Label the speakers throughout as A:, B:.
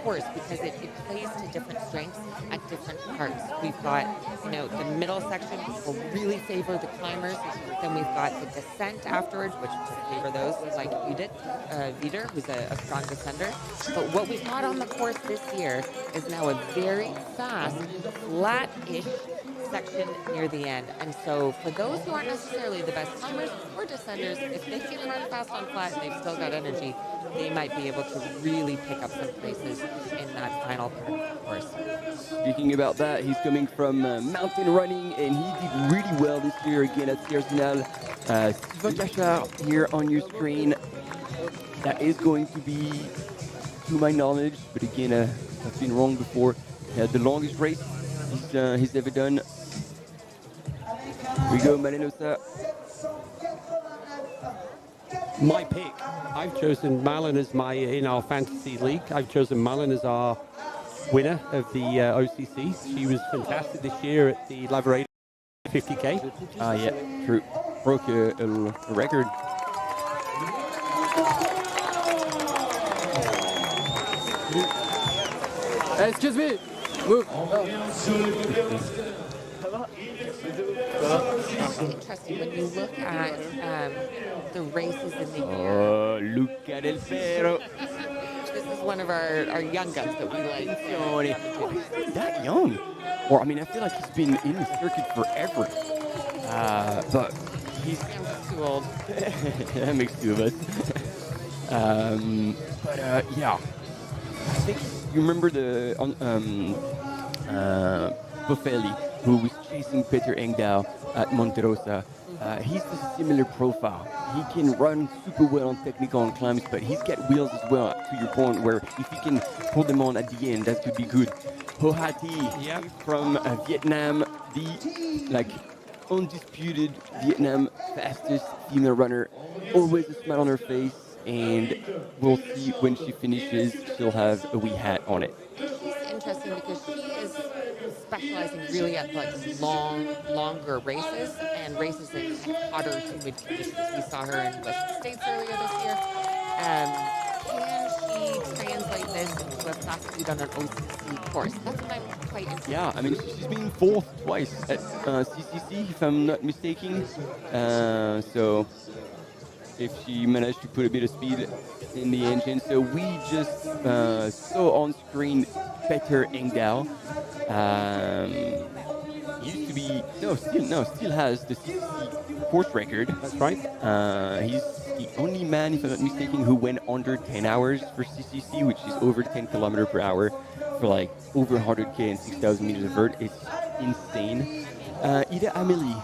A: course because it plays to different strengths at different parts. We've got, the middle section will really favor the climbers. Then we've got the descent afterwards, which will favor those like Vider, who's a strong descender. But what we've got on the course this year is now a very fast, flat-ish section near the end. And so for those who aren't necessarily the best climbers or descenders, if they can run fast on flat and they've still got energy, they might be able to really pick up some places in that final part of the course.
B: Speaking about that, he's coming from mountain running, and he did really well this year again at CEST. Steven Gachard here on your screen. That is going to be, to my knowledge, but again, I've been wrong before, the longest race he's ever done. Here we go, Malenosa.
C: My pick. I've chosen Malin as in our fantasy league. I've chosen Malin as our winner of the OCC. She was fantastic this year at the Lavorade 50K.
B: Yeah, true. Broke a record.
D: Excuse me. Move.
A: Interesting when you look at the races in the year.
B: Oh, Luca Del Ferro.
A: This is one of our young guns that we like.
B: That young? Or, I mean, I feel like he's been in the circuit forever. But he's
A: too old.
B: That makes two of us. Yeah. I think you remember the Buffelli, who was chasing Peter Engdahl at Monterosa. He's a similar profile. He can run super well on technical on climbs, but he's got wheels as well, to your point, where if he can pull them on at the end, that could be good. Ho Ha Thi from Vietnam, the undisputed Vietnam fastest female runner, always a smile on her face, and we'll see when she finishes, she'll have a wee hat on it.
A: She's interesting because she is specializing really at longer races and races in hotter, humid conditions. We saw her in Western States earlier this year. Can she translate this into a fast speed on an OCC course? That's what I'm quite interested in.
B: Yeah, I mean, she's been fourth twice at CCC, if I'm not mistaken. So if she managed to put a bit of speed in the engine. So we just saw on screen Peter Engdahl. Used to be, still has the CCC course record.
C: That's right.
B: He's the only man, if I'm not mistaken, who went under 10 hours for CCC, which is over 10 kilometers per hour for like over 100K and 6,000 meters of vert. It's insane. Ida Amelie,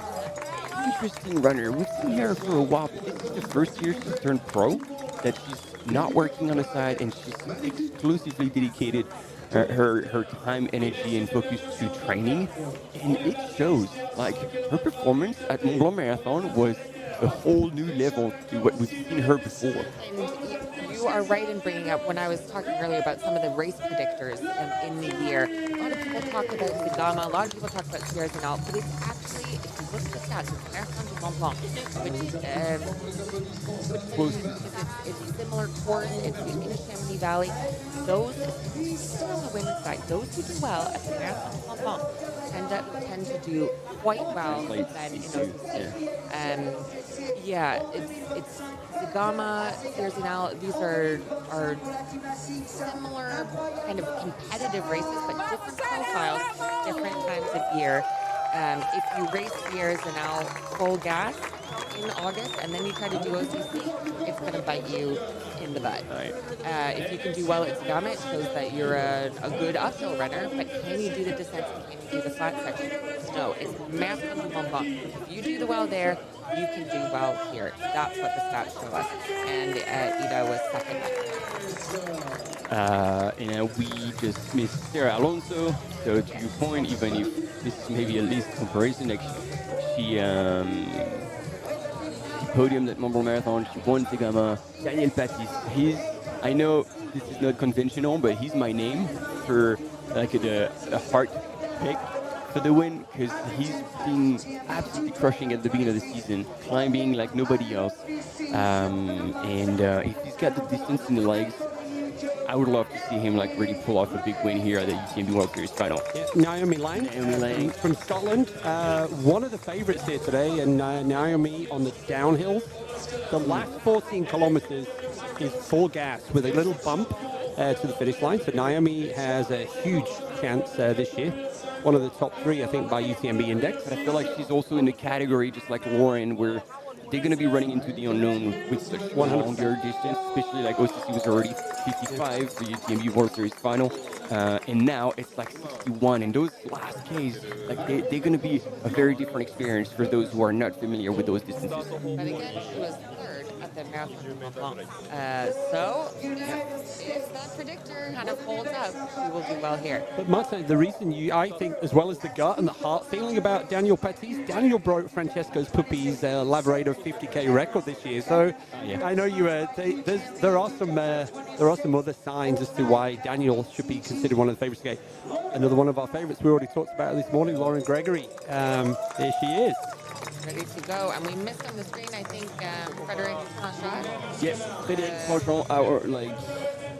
B: interesting runner. We've seen her for a while, but this is the first year she's turned pro, that she's not working on the side and she's exclusively dedicated her time, energy, and focus to training, and it shows. Like, her performance at Mont-Blanc Marathon was a whole new level to what we've seen her before.
A: And you are right in bringing up, when I was talking earlier about some of the race predictors in the year, a lot of people talk about Zagama, a lot of people talk about Sierra Zinal, but it's actually, if you look at the stats, it's Marathon du Mont Blanc, it's similar course, it's in the Chamonix Valley. Those, especially on the women's side, those who do well at the Marathon du Mont Blanc tend to do quite well then in OCC. It's Zagama, Sierra Zinal, these are similar kind of competitive races, but different profiles, different times of year. If you race Sierra Zinal full gas in August and then you try to do OCC, it's going to bite you in the butt.
B: Right.
A: If you can do well at Zagama, it shows that you're a good uphill runner, but can you do the descents and can you do the flat section? No, it's Marathon du Mont Blanc. If you do the well there, you can do well here. That's what the stats show us. And Ida was second.
B: We just missed Sarah Alonso. So to your point, even if this is maybe a least comparison, like she podiumed at Mont-Blanc Marathon, she won Zagama. Daniel Patis, I know this is not conventional, but he's my name for like a heart pick for the win, because he's been absolutely crushing at the beginning of the season, climbing like nobody else. If he's got the distance in the legs, I would love to see him like really pull off a big win here at the UTMB World Series final.
C: Yeah, Naomi Lang, from Scotland, one of the favourites here today, and Naomi on the downhill. The last 14 kilometres is full gas with a little bump to the finish line. So Naomi has a huge chance this year. One of the top 3, I think, by UTMB index.
B: But I feel like she's also in the category, just like Lauren, where they're going to be running into the unknown with such
C: 100%.
B: longer distance, especially like OCC was already 55 for the UTMB World Series final. And now it's like 61. And those last Ks, like they're going to be a very different experience for those who are not familiar with those distances.
A: But again, she was third at the Marathon de Mont-Blanc. So if that predictor kind of holds up, she will do well here.
C: But Martin, the reason I think, as well as the gut and the heart feeling about Daniel Pettis, Daniel broke Francesco's Puppy's Labrador 50K record this year. So I know you. There are some other signs as to why Daniel should be considered one of the favourites. Okay, another one of our favourites we already talked about this morning, Lauren Gregory. There she is.
A: Ready to go. And we missed on the screen, I think, Frederic Franchot.
B: Yes, Frederic Franchot,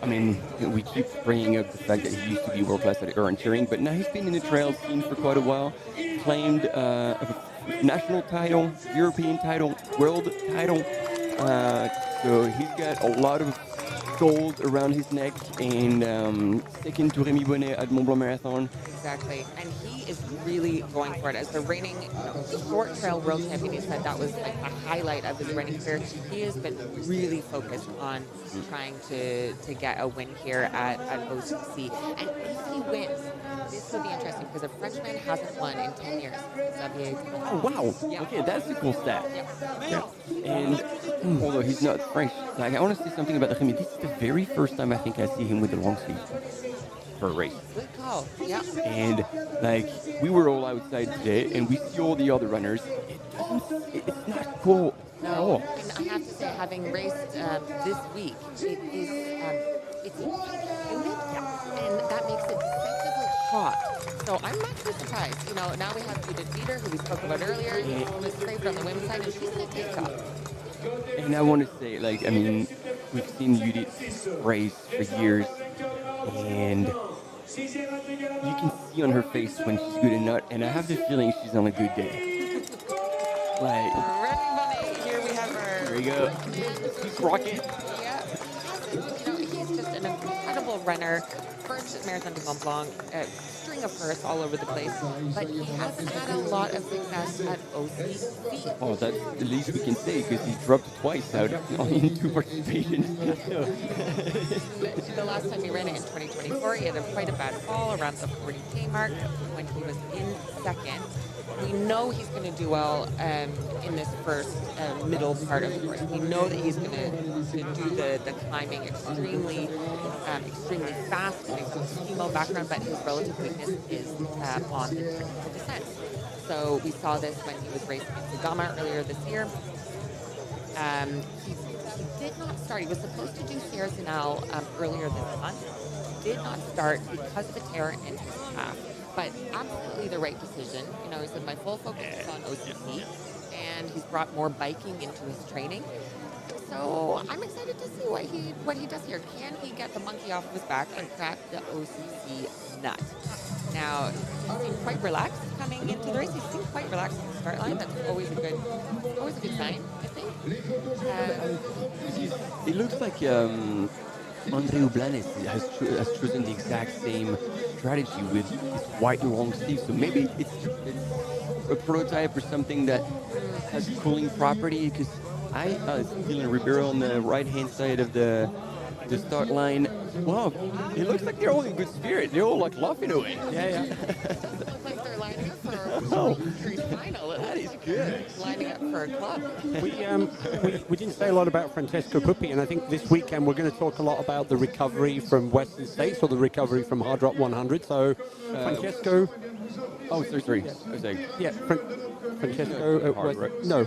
B: I mean, we keep bringing up the fact that he used to be world-class at orienteering, but now he's been in the trail scene for quite a while. Claimed a national title, European title, world title. So he's got a lot of gold around his neck, and second to Rémi Bonnet at Mont-Blanc Marathon.
A: Exactly. And he is really going for it. As the reigning short trail world champion, he said that was like a highlight of his running career. He has been really focused on trying to get a win here at OCC. And if he wins, this will be interesting because a Frenchman hasn't won in 10 years. Xavier.
B: Oh, wow.
A: Yeah.
B: Okay, that's a cool stat.
A: Yeah.
B: And although he's not French, like I want to say something about Rémi. This is the very first time I think I see him with the long sleeve for a race.
A: Good call. Yeah.
B: And like we were all outside today, and we see all the other runners. It's not cool at all.
A: And I have to say, having raced this week, it's humid, and that makes it deceptively hot. So I'm actually surprised. Now we have Judith Dieter, who we spoke about earlier, who was scraped on the women's side, and she's in a take off.
B: And I want to say, I mean, we've seen Judith race for years, and you can see on her face when she's good or not, and I have the feeling she's on a good day.
A: Running Bunny, here we have her.
B: There we go. She's rocking.
A: Yeah. He's just an incredible runner. First Marathon de Mont-Blanc, string of firsts all over the place, but he hasn't had a lot of success at OCC.
B: Oh, that's the least we can say, because he dropped twice out in 2 participations.
A: The last time he ran it in 2024, he had quite a bad fall around the 40K mark when he was in second. We know he's going to do well in this first middle part of the course. We know that he's going to do the climbing extremely fast and a sumo background, but his relative weakness is on the technical descent. So we saw this when he was racing in Sagama earlier this year. He did not start. He was supposed to do Sierra Sinal earlier this month. Did not start because of a tear in his calf. But absolutely the right decision. He said my full focus is on OCC, and he's brought more biking into his training. So I'm excited to see what he does here. Can he get the monkey off of his back and crack the OCC nut? Now, he seemed quite relaxed coming into the race. He seemed quite relaxed on the start line. That's always a good sign, I think.
B: It looks like André Blanes has chosen the exact same strategy with his white long sleeve. So maybe it's a prototype or something that has cooling property. Because I Dylan Ribeiro on the right-hand side of the start line. Wow, it looks like they're all in good spirit. They're all like laughing away.
C: Yeah.
A: Looks like they're lining up for a final.
B: That is good.
A: Lining up for a club.
C: We didn't say a lot about Francesco Puppi, and I think this weekend we're going to talk a lot about the recovery from Western States or the recovery from Hard Rock 100. So Francesco.
B: Oh, sorry.
C: Yeah, Francesco. No,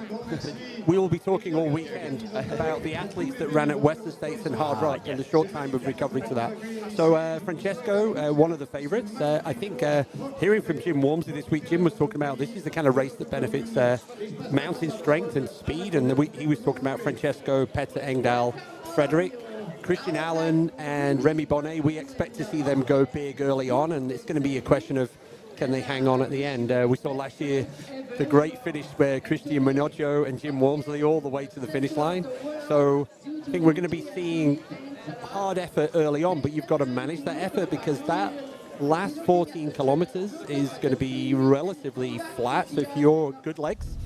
C: we will be talking all weekend about the athletes that ran at Western States and Hard Rock and the short time of recovery to that. So Francesco, one of the favourites. I think hearing from Jim Wormsley this week, Jim was talking about this is the kind of race that benefits mountain strength and speed, and he was talking about Francesco, Petter Engdahl, Frederick. Christian Allen and Remy Bonnet, we expect to see them go big early on, and it's going to be a question of can they hang on at the end. We saw last year the great finish where Christian Minoggio and Jim Walmsley all the way to the finish line. So I think we're going to be seeing hard effort early on, but you've got to manage that effort because that last 14 kilometers is going to be relatively flat. So if you're good legs,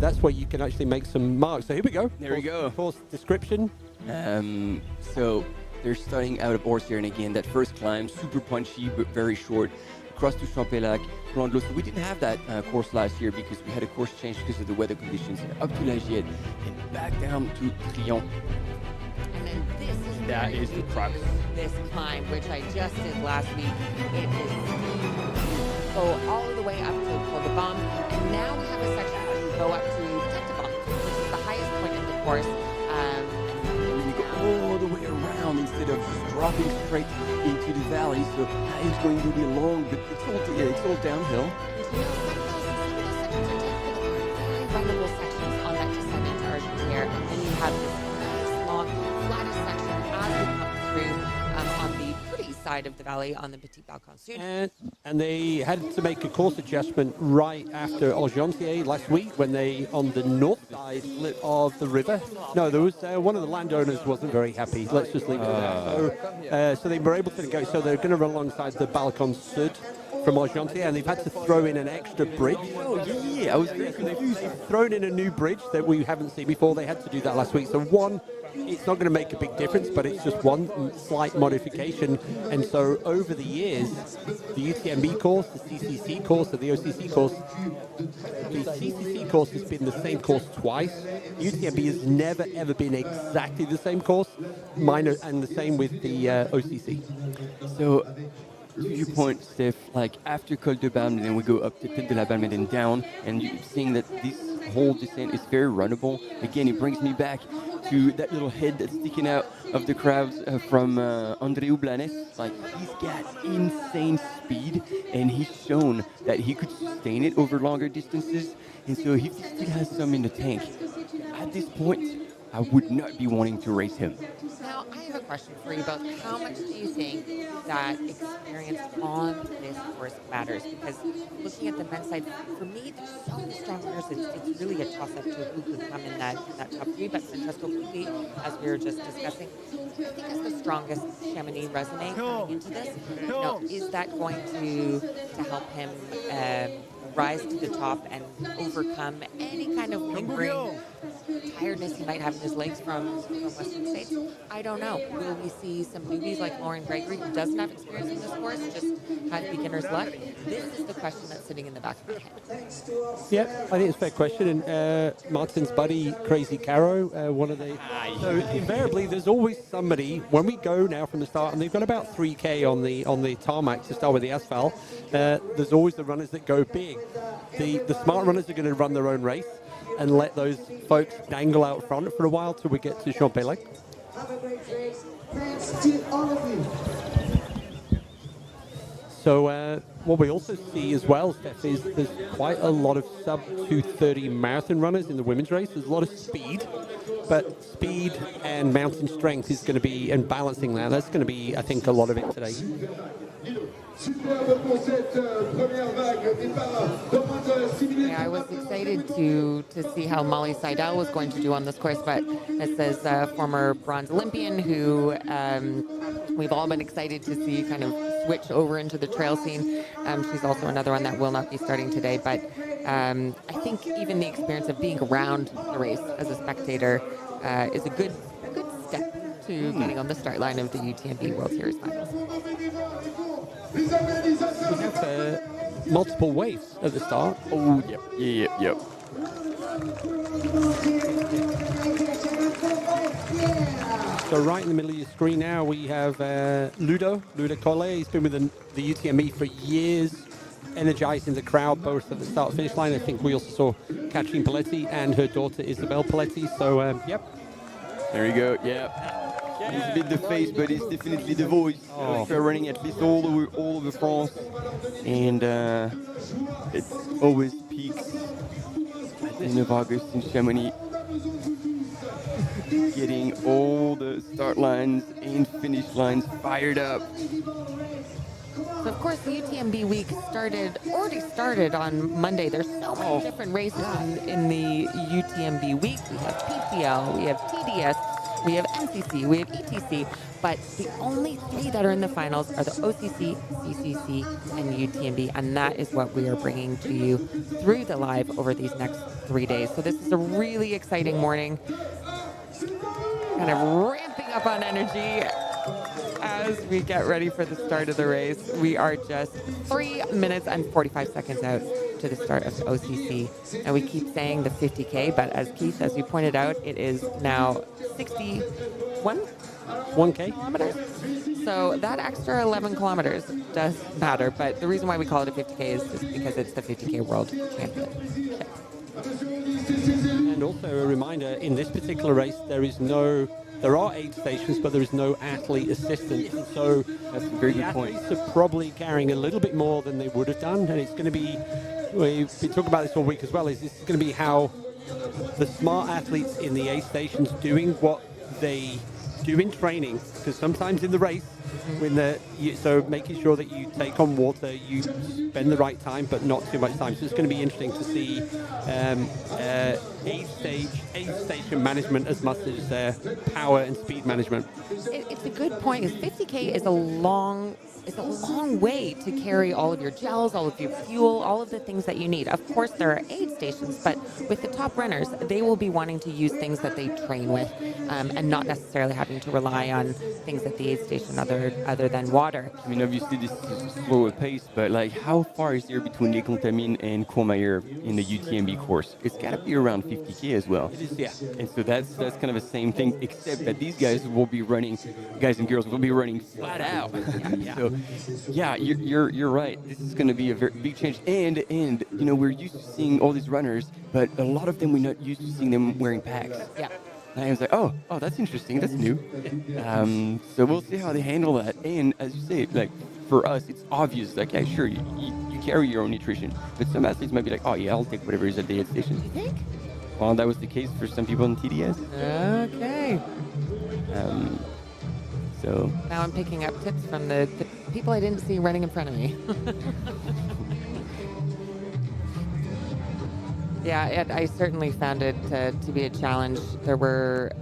C: that's where you can actually make some marks. So here we go.
B: There we go.
C: Course description.
B: So they're starting out of Orsier, and again, that first climb, super punchy, but very short. Across to Champelac, Grand Lot. So we didn't have that course last year because we had a course change because of the weather conditions. Up to La Giette and back down to Trillon.
A: And then this is
B: That is the crux.
A: This climb, which I just did last week. It is go all the way up to Col de Baume, and now we have a section where we go up to Tentebon, which is the highest point in the course.
B: And then you go all the way around instead of just dropping straight into the valley. So that is going to be long, but it's all downhill.
A: Runnable sections on that descent into Argentière, and then you have this nice long flattish section as we come through on the pretty side of the valley on the Petit Balcon Sud.
C: And they had to make a course adjustment right after Argentière last week when they, on the north side of the river, no, there was one of the landowners wasn't very happy. Let's just leave it at that. So they were able to go, so they're going to run alongside the Balcon Sud from Argentière, and they've had to throw in an extra bridge.
B: Oh, yeah, I was very confused.
C: They've thrown in a new bridge that we haven't seen before. They had to do that last week. So one, it's not going to make a big difference, but it's just one slight modification. And so over the years, the UTMB course, the CCC course, and the OCC course, the CCC course has been the same course twice. UTMB has never, ever been exactly the same course, minor, and the same with the OCC.
B: So, to your point, Steph, like after Col de Balme, and then we go up to Tête de la Balme and then down, and you're seeing that this whole descent is very runnable. Again, it brings me back to that little head that's sticking out of the crowds from Andreu Blanes. Like, he's got insane speed, and he's shown that he could sustain it over longer distances. And so he still has some in the tank. At this point, I would not be wanting to race him.
A: Now, I have a question for you about how much do you think that experience on this course matters? Because looking at the men's side, for me, there's so many strong runners. It's really a toss-up to who could come in that top three. But Francesco Pupi, as we were just discussing, I think has the strongest Chamonix resume coming into this. You know, is that going to help him rise to the top and overcome any kind of lingering tiredness he might have in his legs from Western States? I don't know. Will we see some newbies like Lauren Gregory, who doesn't have experience in this course, just had beginner's luck? This is the question that's sitting in the back of my head.
C: Yeah, I think it's a fair question. And Martin's buddy, Crazy Caro, one of the... So invariably, there's always somebody, when we go now from the start, and they've got about 3K on the tarmac to start with the asphalt, there's always the runners that go big. The smart runners are going to run their own race and let those folks dangle out front for a while till we get to Champelac. So what we also see as well, Steph, is there's quite a lot of sub-2:30 marathon runners in the women's race. There's a lot of speed, but speed and mountain strength is going to be, and balancing that, that's going to be, I think, a lot of it today.
A: Yeah, I was excited to see how Molly Seidel was going to do on this course, but this is a former bronze Olympian who we've all been excited to see kind of switch over into the trail scene. She's also another one that will not be starting today, but I think even the experience of being around the race as a spectator is a good step to getting on the start line of the UTMB World Series Finals.
C: We have multiple waves at the start.
B: Oh, yep.
C: So right in the middle of your screen now, we have Ludo Collet. He's been with the UTMB for years, energizing the crowd both at the start and finish line. I think we also saw Catherine Paletti and her daughter Isabel Paletti. So, yep.
B: There you go, yeah. He's a bit the face, but he's definitely the voice. We're running at least all over France. And it's always peaks at the end of August in Chamonix. getting all the start lines and finish lines fired up.
A: So of course the UTMB week already started on Monday. There's so many different races in the UTMB week. We have PTL, we have TDS, we have MCC, we have ETC, but the only three that are in the finals are the OCC, CCC, and UTMB, and that is what we are bringing to you through the live over these next 3 days. So this is a really exciting morning, kind of ramping up on energy as we get ready for the start of the race. We are just 3 minutes and 45 seconds out to the start of OCC. And we keep saying the 50K, but as Keith, as you pointed out, it is now
C: 1K
A: kilometers. So that extra 11 kilometers does matter, but the reason why we call it a 50K is just because it's the 50K World Championship.
C: And also a reminder, in this particular race, there are aid stations, but there is no athlete assistance. And so
B: That's a very good point.
C: athletes are probably carrying a little bit more than they would have done. And it's going to be, we've been talking about this all week as well, is this is going to be how the smart athletes in the aid stations doing what they do in training. Because sometimes in the race, so making sure that you take on water, you spend the right time, but not too much time. So it's going to be interesting to see aid station management as much as power and speed management.
A: It's a good point, because 50K is a long way to carry all of your gels, all of your fuel, all of the things that you need. Of course, there are aid stations, but with the top runners, they will be wanting to use things that they train with, and not necessarily having to rely on things at the aid station other than water.
B: I mean, obviously this is a slower pace, but like, how far is there between Les Contamines and Courmayeur in the UTMB course? It's got to be around 50K as well.
C: It is, yeah.
B: And so that's kind of the same thing, except that these guys will be running, guys and girls will be running flat out. So, yeah, you're right. This is going to be a very big change. And you know, we're used to seeing all these runners, but a lot of them we're not used to seeing them wearing packs.
A: Yeah.
B: And I was like, oh, that's interesting. That's new. So we'll see how they handle that. And as you say, like, for us, it's obvious. Like, yeah, sure, you carry your own nutrition. But some athletes might be like, oh, yeah, I'll take whatever is at the aid station.
A: You think?
B: Well, that was the case for some people in TDS.
A: Okay.
B: So
A: Now I'm picking up tips from the people I didn't see running in front of me. Yeah, I certainly found it to be a challenge. There were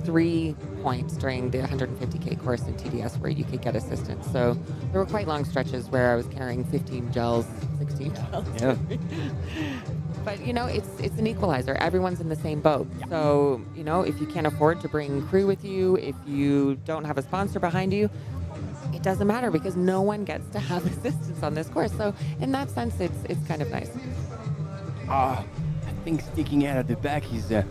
A: 3 points during the 150K course in TDS where you could get assistance. So there were quite long stretches where I was carrying 15 gels, 16 gels.
B: yeah,
A: But, you know, it's an equalizer. Everyone's in the same boat. So, you know, if you can't afford to bring crew with you, if you don't have a sponsor behind you, it doesn't matter, because no one gets to have assistance on this course. So in that sense, it's kind of nice.
B: I think sticking out of the back is
A: Who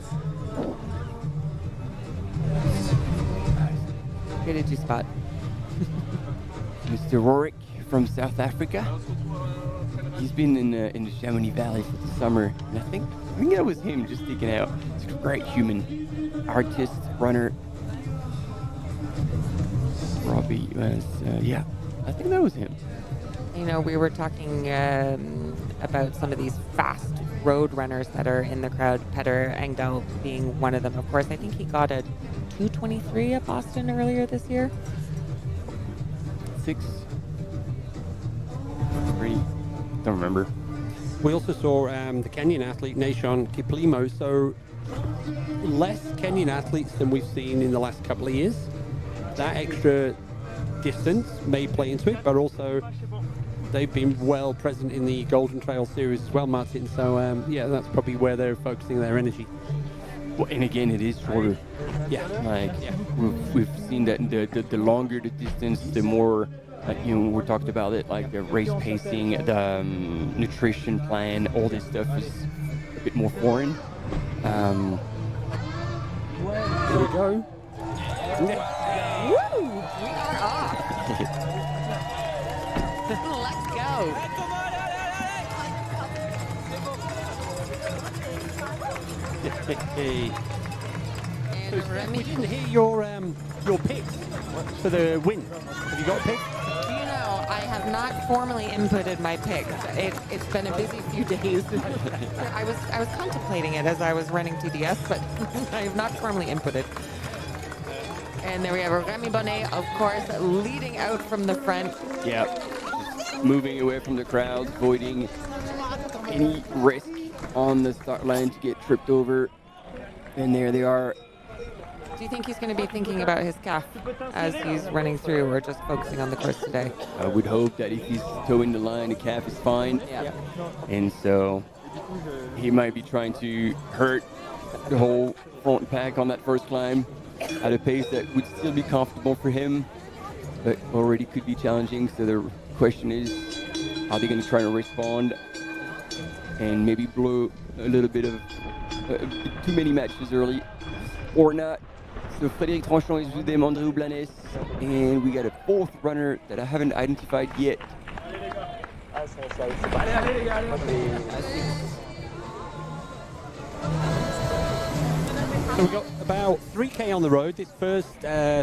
A: did you spot?
B: Mr. Rorik from South Africa. He's been in the Chamonix Valley for the summer, and I think that was him just sticking out. He's a great human, artist, runner. Robbie was, yeah, I think that was him.
A: You know, we were talking about some of these fast road runners that are in the crowd, Petter Engdahl being one of them. Of course, I think he got a 2:23 at Boston earlier this year.
B: 6, 3, don't remember.
C: We also saw the Kenyan athlete Nashon Kiplimo, so less Kenyan athletes than we've seen in the last couple of years. That extra distance may play into it, but also they've been well present in the Golden Trail Series as well, Martin. So, yeah, that's probably where they're focusing their energy.
B: Well, and again, it is shorter.
C: Yeah.
B: Like, we've seen that the longer the distance, the more, you know, we talked about it, like the race pacing, the nutrition plan, all this stuff is a bit more foreign.
C: Here we go.
A: Woo! We are off. Let's go.
C: Hey.
A: And Remy,
C: We didn't hear your picks for the win. Have you got a pick?
A: do you know I have has not formally inputted my pick. It's been a busy few days. I was contemplating it as I was running TDS, but I have not formally inputted. And there we have Remy Bonnet, of course, leading out from the front.
B: Yeah, just moving away from the crowd, avoiding any risk on the start line to get tripped over. And there they are.
A: Do you think he's going to be thinking about his calf as he's running through, or just focusing on the course today?
B: I would hope that if he's towing the line, the calf is fine.
A: Yeah.
B: And so he might be trying to hurt the whole front pack on that first climb at a pace that would still be comfortable for him, but already could be challenging. So the question is, are they going to try to respond and maybe blow a little bit of too many matches early or not? So Frédéric Tranchant is with them, André Blanes, and we got a fourth runner that I haven't identified yet.
C: So we've got about 3K on the road. This first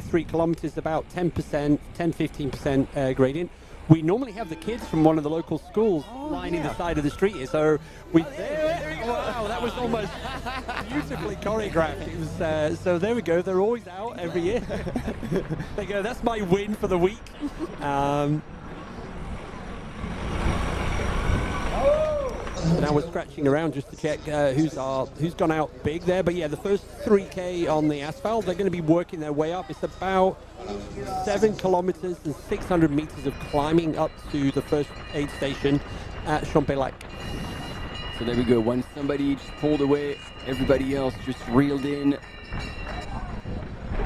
C: 3 kilometers, about 10%, 10-15% gradient. We normally have the kids from one of the local schools lining the side of the street here. So wow, that was almost beautifully choreographed. It was, so there we go. They're always out every year. They go, that's my win for the week. Now we're scratching around just to check who's gone out big there. But yeah, the first 3K on the asphalt, they're going to be working their way up. It's about 7 kilometers and 600 meters of climbing up to the first aid station at Champelac.
B: So there we go. Once somebody just pulled away, everybody else just reeled in.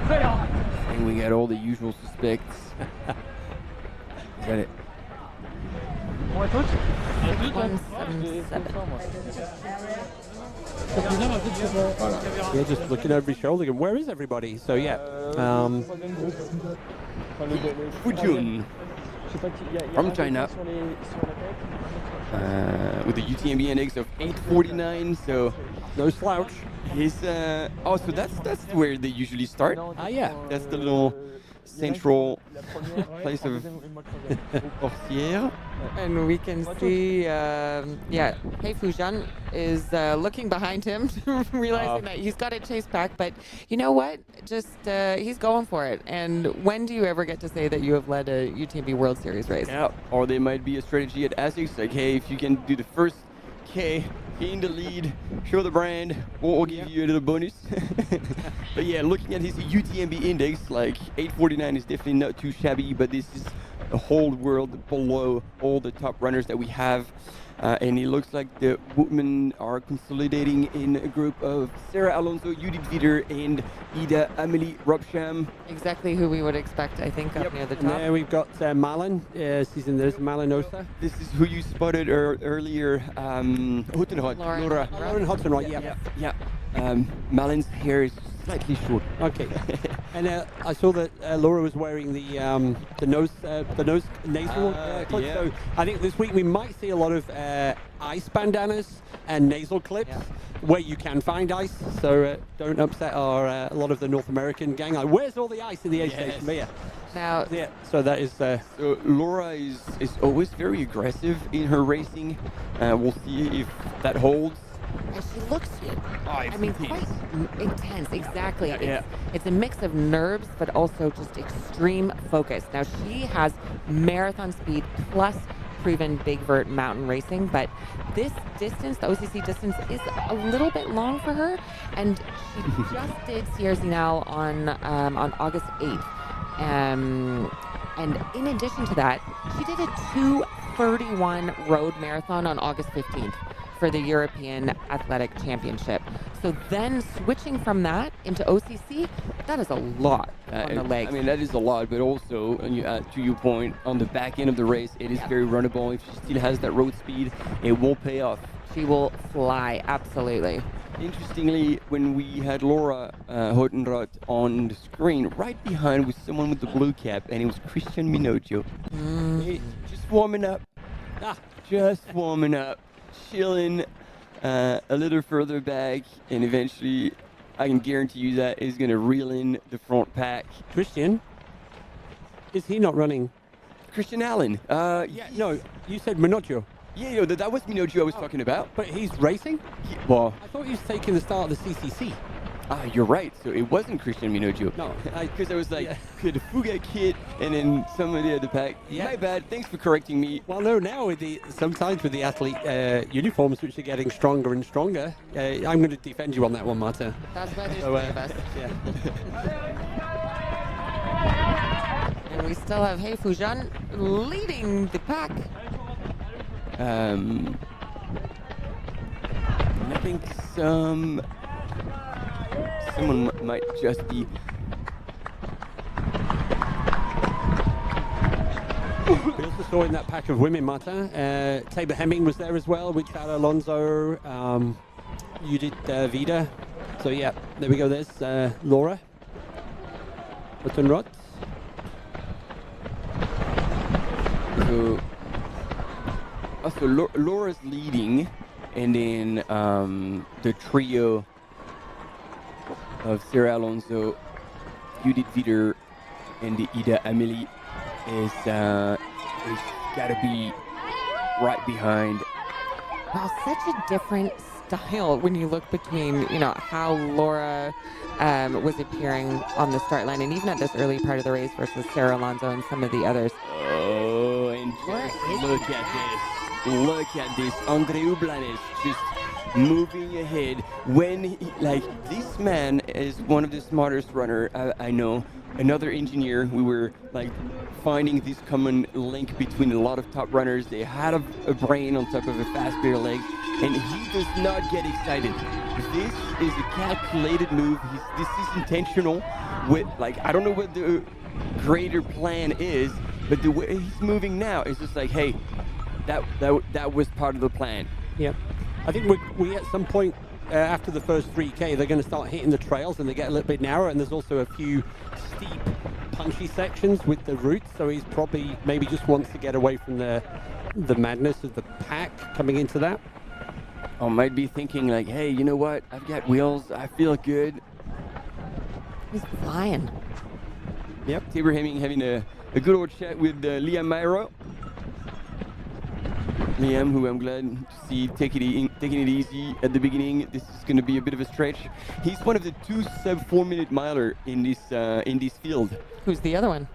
B: And we got all the usual suspects. Got it.
A: 177.
C: Yeah, just looking over his shoulder, going, where is everybody? So yeah.
B: Fujun from China with a UTMB index of 849. So
C: No slouch.
B: his so that's where they usually start.
C: Yeah.
B: That's the little central place of Portière.
A: And we can see, Hey Fujian is looking behind him, realizing that he's got a chase pack, but you know what? Just, he's going for it. And when do you ever get to say that you have led a UTMB World Series race?
B: Yeah, or there might be a strategy at ASICS, like, hey, if you can do the first K in the lead, show the brand, we'll give you a little bonus. But yeah, looking at his UTMB index, like 849 is definitely not too shabby, but this is a whole world below all the top runners that we have. And it looks like the women are consolidating in a group of Sarah Alonso, Judith Wider, and Ida Amelie Robsham.
A: Exactly who we would expect, I think, up near the top.
C: There we've got Malin. There's Malinosa.
B: This is who you spotted earlier, Huttenrot, Laura.
C: Lauren Huttenrot, yeah.
B: Yeah. Malin's hair is slightly short.
C: Okay. And I saw that Laura was wearing the nasal clips.
B: Yeah.
C: So I think this week we might see a lot of ice bandanas and nasal clips where you can find ice. So don't upset a lot of the North American gang. Like, where's all the ice in the aid station? But yeah.
A: Now,
C: Yeah. So that is.
B: So Laura is always very aggressive in her racing. We'll see if that holds.
A: and she looks, I mean, quite intense. Exactly.
B: Yeah.
A: It's a mix of nerves, but also just extreme focus. Now, she has marathon speed plus proven big vert mountain racing, but this distance, the OCC distance, is a little bit long for her, and she just did Sierre Zinal on August 8th. And in addition to that, she did a 2:31 road marathon on August 15th for the European Athletic Championship. So then switching from that into OCC, that is a lot on the legs.
B: I mean, that is a lot, but also, to your point, on the back end of the race, it is very runnable. If she still has that road speed, it will pay off.
A: She will fly, absolutely.
B: Interestingly, when we had Laura Huttenrot on the screen, right behind was someone with the blue cap, and it was Christian Minoggio. Just warming up. Just warming up. Chilling a little further back, and eventually, I can guarantee you that is going to reel in the front pack.
C: Christian, is he not running
B: Christian Allen.
C: Yeah, no, you said Minocchio,
B: Yeah, that was Minoju I was talking about.
C: but he's racing?
B: Well,
C: I thought he was taking the start of the CCC.
B: you're right. So it wasn't Christian Minoju.
C: No,
B: Because I was like,
C: Yeah.
B: could Fuga Kid and then somebody at the pack.
C: Yeah.
B: My bad. Thanks for correcting me.
C: Well, no, now with sometimes with the athlete uniforms, which are getting stronger and stronger, I'm going to defend you on that one, Marta.
A: That's why there's
C: So,
A: three of us.
C: Yeah.
A: And we still have Hei Fujian leading the pack.
B: I think someone might just be.
C: We also saw in that pack of women, Marta, Tabor Hemming was there as well with Sarah Alonso, Judith Vida. So yeah, there we go. There's Laura Buttonrot.
B: So Laura's leading, and then the trio of Sarah Alonso, Judith Vider, and the Ida Amelie is gotta be right behind.
A: Wow, such a different style when you look between, how Laura was appearing on the start line and even at this early part of the race versus Sarah Alonso and some of the others.
B: Oh, and just look at this. Look at this. Andre Ublan is just moving ahead. This man is one of the smartest runner I know. Another engineer. We were finding this common link between a lot of top runners. They had a brain on top of a fast pair of legs, and he does not get excited. This is a calculated move. This is intentional. With I don't know what the greater plan is, but the way he's moving now is just hey, that was part of the plan.
C: Yeah, I think we at some point after the first 3K, they're going to start hitting the trails and they get a little bit narrower, and there's also a few steep, punchy sections with the routes, so he's probably maybe just wants to get away from the madness of the pack coming into that.
B: I might be thinking hey, you know what? I've got wheels. I feel good.
A: He's flying.
B: Yep. Tabor Hemming having a good old chat with Liam Myro. Liam, who I'm glad to see taking it easy at the beginning. This is going to be a bit of a stretch. He's one of the 2 sub-4-minute miler in this field.
A: Who's the other one?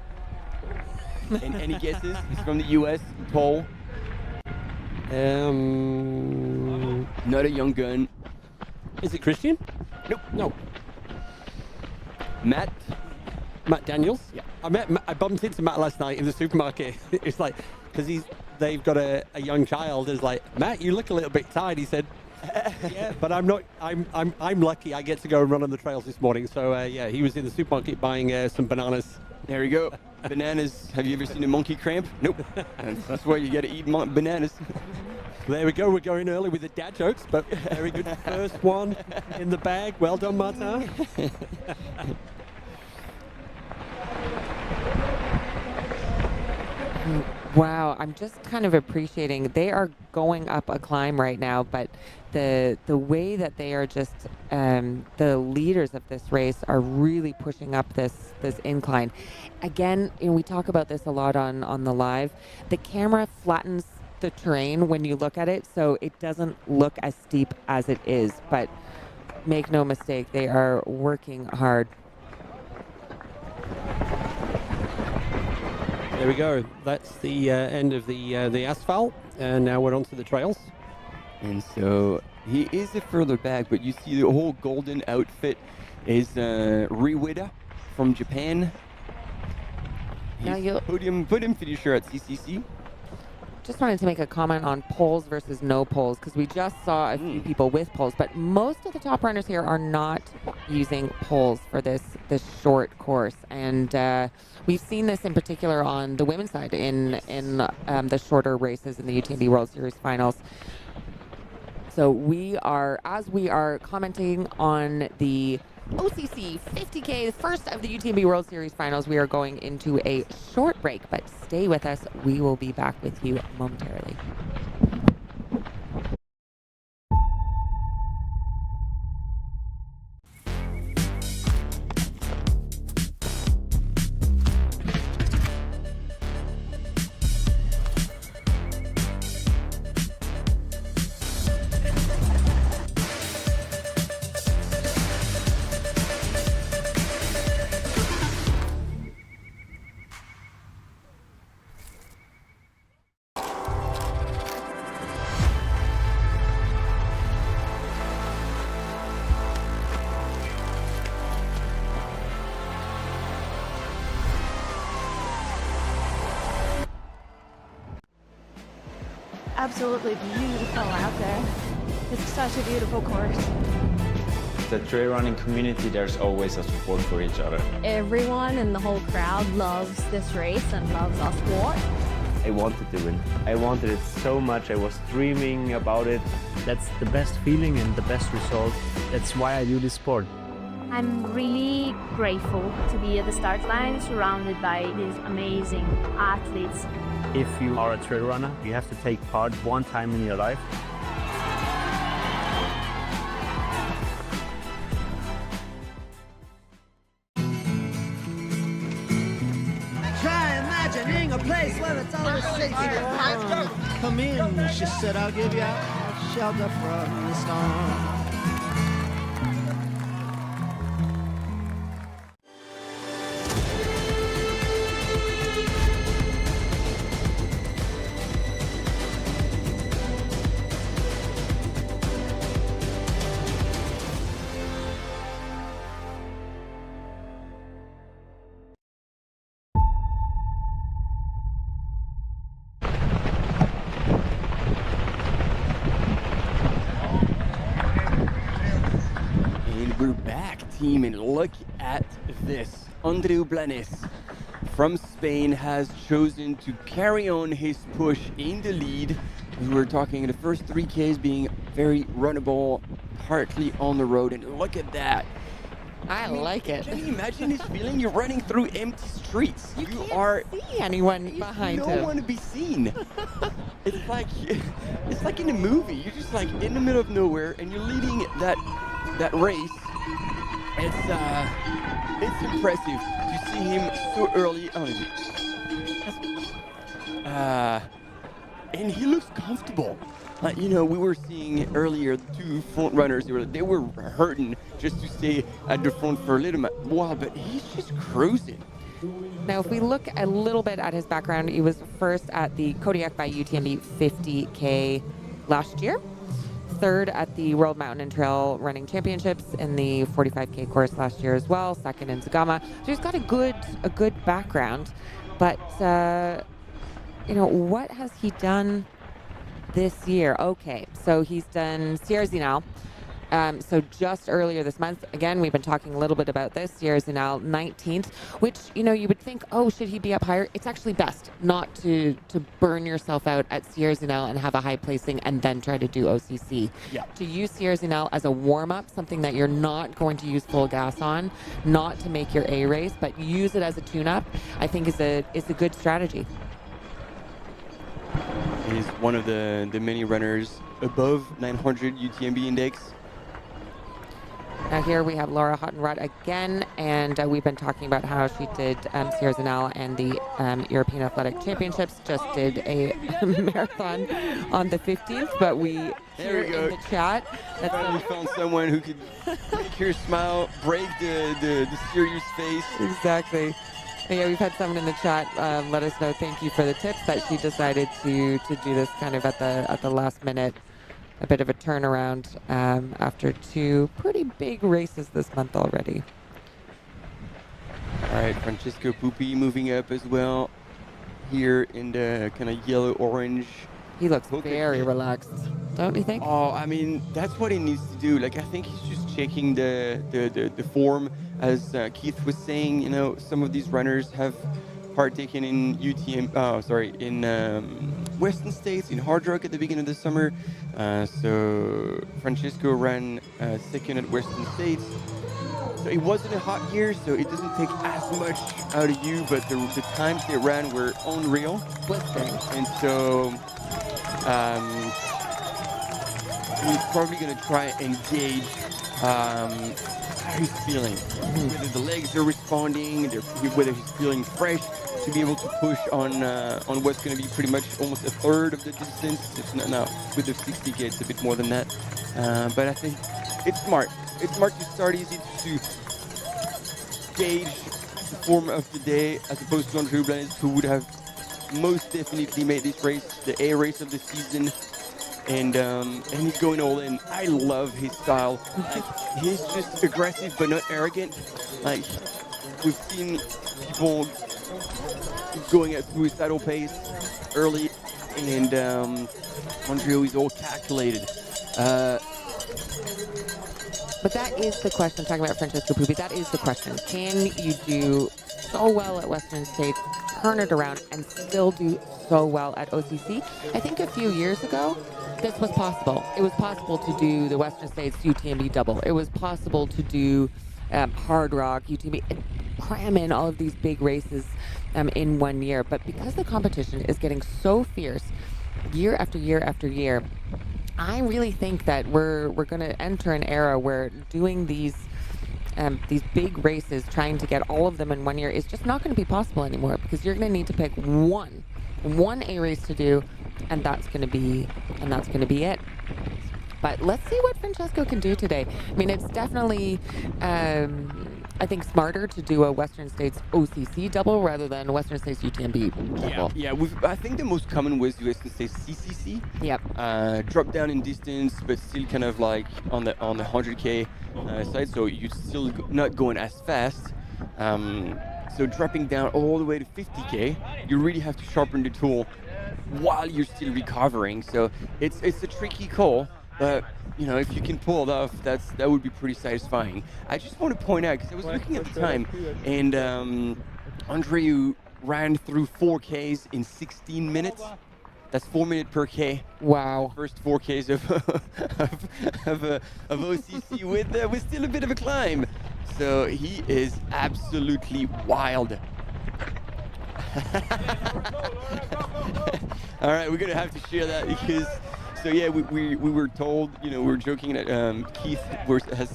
B: And any guesses? He's from the U.S. Paul. Not a young gun.
C: Is it Christian?
B: Nope.
C: No.
B: Matt
C: Daniels?
B: Yeah.
C: I bumped into Matt last night in the supermarket. It's because they've got a young child. It's Matt, you look a little bit tired. He said, yeah, but I'm not. I'm lucky. I get to go and run on the trails this morning. So yeah, he was in the supermarket buying some bananas.
B: There you go. Bananas. Have you ever seen a monkey cramp? Nope. That's why you got to eat bananas.
C: There we go. We're going early with the dad jokes, but very good. First one in the bag. Well done, Martin.
A: Wow, I'm just kind of appreciating, they are going up a climb right now, but the way that they are just, the leaders of this race are really pushing up this incline. Again, we talk about this a lot on the live. The camera flattens the terrain when you look at it, so it doesn't look as steep as it is, but make no mistake, they are working hard.
C: There we go. That's the end of the asphalt, and now we're onto the trails.
B: And so he is a further back, but you see the whole golden outfit is Riweda from Japan. He's podium finisher at CCC.
A: Just wanted to make a comment on poles versus no poles, because we just saw a few people with poles, but most of the top runners here are not using poles for this short course, and we've seen this in particular on the women's side in the shorter races in the UTMB World Series finals. So as we are commenting on the OCC 50K, the first of the UTMB World Series finals, we are going into a short break, but stay with us. We will be back with you momentarily.
E: absolutely beautiful out there. It's such a beautiful course.
F: The trail running community, there's always a support for each other.
E: Everyone in the whole crowd loves this race and loves our sport.
G: I wanted to win. I wanted it so much. I was dreaming about it.
H: That's the best feeling and the best result. That's why I do this sport.
E: I'm really grateful to be at the start line surrounded by these amazing athletes.
H: If you are a trail runner, you have to take part one time in your life.
I: Try imagining a place where it's always safe to go. Come in, she said, I'll give you shelter from the storm.
B: We're back, team, and look at this. Andreu Blanes from Spain has chosen to carry on his push in the lead. We were talking the first 3Ks being very runnable, partly on the road, and look at that.
A: I mean, like it.
B: Can you imagine this feeling? You're running through empty streets.
A: You can't see anyone behind him.
B: No one to be seen. It's like in a movie. You're just like in the middle of nowhere, and you're leading that race. It's impressive to see him so early. And he looks comfortable. We were seeing earlier the two front runners. They were hurting just to stay at the front for a little while, but he's just cruising.
A: Now, if we look a little bit at his background, he was first at the Kodiak by UTMB 50K last year. Third at the World Mountain and Trail Running Championships in the 45K course last year as well. Second in Zagama. So he's got a good background. But what has he done this year? Okay, so he's done Sierra Zinal. So just earlier this month, again, we've been talking a little bit about this, Sierra Zinal 19th, which, you would think, oh, should he be up higher? It's actually best not to burn yourself out at Sierra Zinal and have a high placing and then try to do OCC.
B: Yeah.
A: To use Sierra Zinal as a warm-up, something that you're not going to use full gas on, not to make your A race, but use it as a tune-up, I think is a good strategy.
B: He's one of the many runners above 900 UTMB index.
A: Now here we have Laura Hottenrott again, and we've been talking about how she did Sierra Zinal and the European Athletic Championships, just did a marathon on the 15th, but
B: There
A: here
B: we go.
A: in the chat.
B: We found someone who could make her smile, break the serious face.
A: Exactly. And yeah, we've had someone in the chat let us know, thank you for the tips, that she decided to do this kind of at the last minute. A bit of a turnaround after two pretty big races this month already.
B: All right, Francesco Pupi moving up as well here in the kind of yellow-orange.
A: He looks
B: HOKA
A: very
B: kit.
A: relaxed, don't you think?
B: Oh, I mean, that's what he needs to do. Like, I think he's just checking the form. As Keith was saying, some of these runners have partaken in Western States, in Hard Rock at the beginning of the summer. So Francesco ran second at Western States. So it wasn't a hot year, so it doesn't take as much out of you, but the times they ran were unreal.
A: Blistering.
B: And so he's probably going to try and gauge how he's feeling. Whether the legs are responding, whether he's feeling fresh to be able to push on what's going to be pretty much almost a third of the distance. It's not with the 60K, it's a bit more than that. But I think it's smart. It's smart to start easy to gauge the form of the day, as opposed to Andreu Blanes, who would have most definitely made this race the A race of the season. And he's going all in. I love his style. Like, he's just aggressive but not arrogant. Like, we've seen people going at suicidal pace early. and Andrea is all calculated.
A: But that is the question, talking about Francesco Pupi, that is the question. Can you do so well at Western States, turn it around, and still do so well at OCC? I think a few years ago, this was possible. It was possible to do the Western States UTMB double. It was possible to do Hard Rock, UTMB, and cram in all of these big races in 1 year. But because the competition is getting so fierce year after year after year, I really think that we're going to enter an era where doing these big races, trying to get all of them in 1 year, is just not going to be possible anymore, because you're going to need to pick one A race to do, and that's going to be it. But let's see what Francesco can do today. I mean, it's definitely, I think, smarter to do a Western States OCC double rather than a Western States UTMB double.
B: Yeah. I think the most common was Western States CCC.
A: Yep.
B: Drop down in distance, but still kind of like on the 100K side, so you're still not going as fast. So dropping down all the way to 50K, you really have to sharpen the tool while you're still recovering. So it's a tricky call. But, you know, if you can pull it off, that would be pretty satisfying. I just want to point out, because I was looking at the time, and Andreu ran through 4Ks in 16 minutes. That's 4 minutes per K.
A: Wow.
B: First 4Ks of OCC with still a bit of a climb. So he is absolutely wild. All right, we're going to have to share that because... So yeah, we were told, you know, we were joking that Keith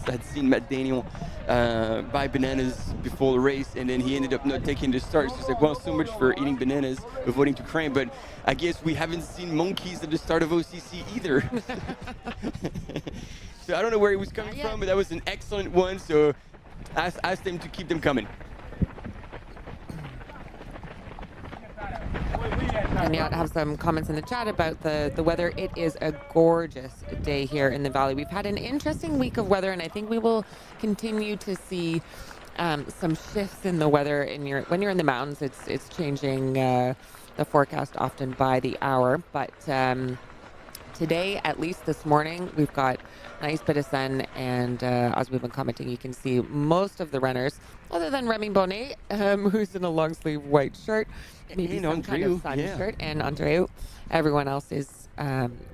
B: had seen Matt Daniel buy bananas before the race, and then he ended up not taking the start. So it's like, well, so much for eating bananas, avoiding to cram. But I guess we haven't seen monkeys at the start of OCC either. So I don't know where he was coming from, but that was an excellent one. So ask them to keep them coming.
A: And yeah, I have some comments in the chat about the weather. It is a gorgeous day here in the valley. We've had an interesting week of weather, and I think we will continue to see some shifts in the weather. When you're in the mountains, it's changing the forecast often by the hour. But today, at least this morning, we've got a nice bit of sun, and as we've been commenting, you can see most of the runners, other than Remy Bonnet, who's in a long sleeve white shirt, maybe some kind of sun shirt, and Andreu. Everyone else is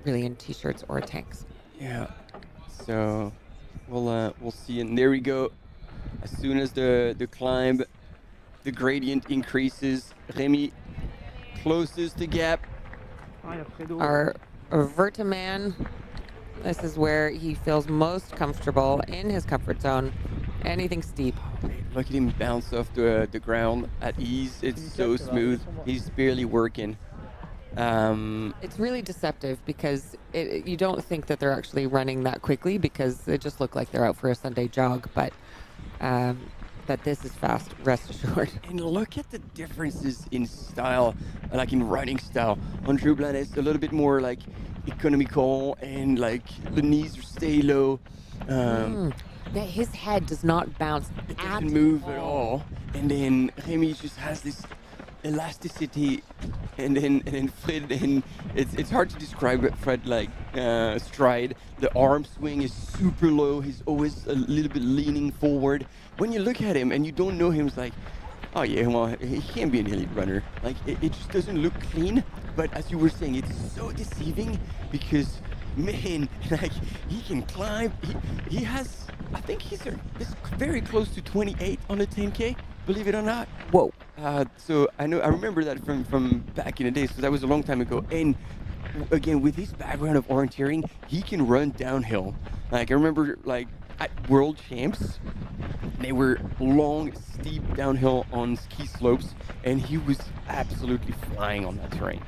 A: really in t-shirts or tanks.
B: Yeah. So we'll see. And there we go. As soon as the climb, the gradient increases, Remy closes the gap.
A: Our Vertiman, this is where he feels most comfortable in his comfort zone. Anything steep.
B: Look at him bounce off the ground at ease. It's so smooth. He's barely working.
A: It's really deceptive because you don't think that they're actually running that quickly because they just look like they're out for a Sunday jog. But this is fast, rest assured.
B: And look at the differences in style, like in running style. Andreu Blanc is a little bit more like economical, and like the knees stay low.
A: His head does not bounce.
B: It doesn't move at all. And then Remy just has this elasticity, and then Fred, and it's hard to describe Fred like stride. The arm swing is super low. He's always a little bit leaning forward. When you look at him and you don't know him, it's like, oh yeah, well, he can't be an elite runner. Like it just doesn't look clean. But as you were saying, it's so deceiving because, man, like he can climb. He has, I think he's very close to 28 on the 10K. Believe it or not.
A: Whoa.
B: So I remember that from back in the day. So that was a long time ago. And again, with his background of orienteering, he can run downhill. Like I remember, like at World Champs, they were long, steep downhill on ski slopes, and he was absolutely flying on that terrain.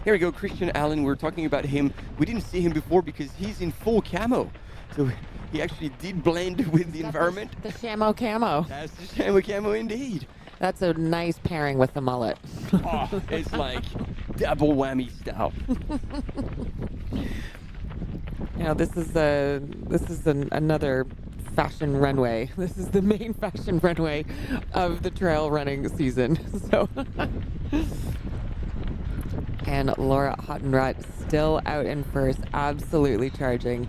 B: Here we go, Christian Allen. We're talking about him. We didn't see him before because he's in full camo. So he actually did blend with the environment.
A: The Shamo camo.
B: That's the Shamo camo indeed.
A: That's a nice pairing with the mullet.
B: Oh, it's like double whammy style.
A: You know, this is another fashion runway. This is the main fashion runway of the trail running season. So. And Laura Hottenrott still out in first, absolutely charging.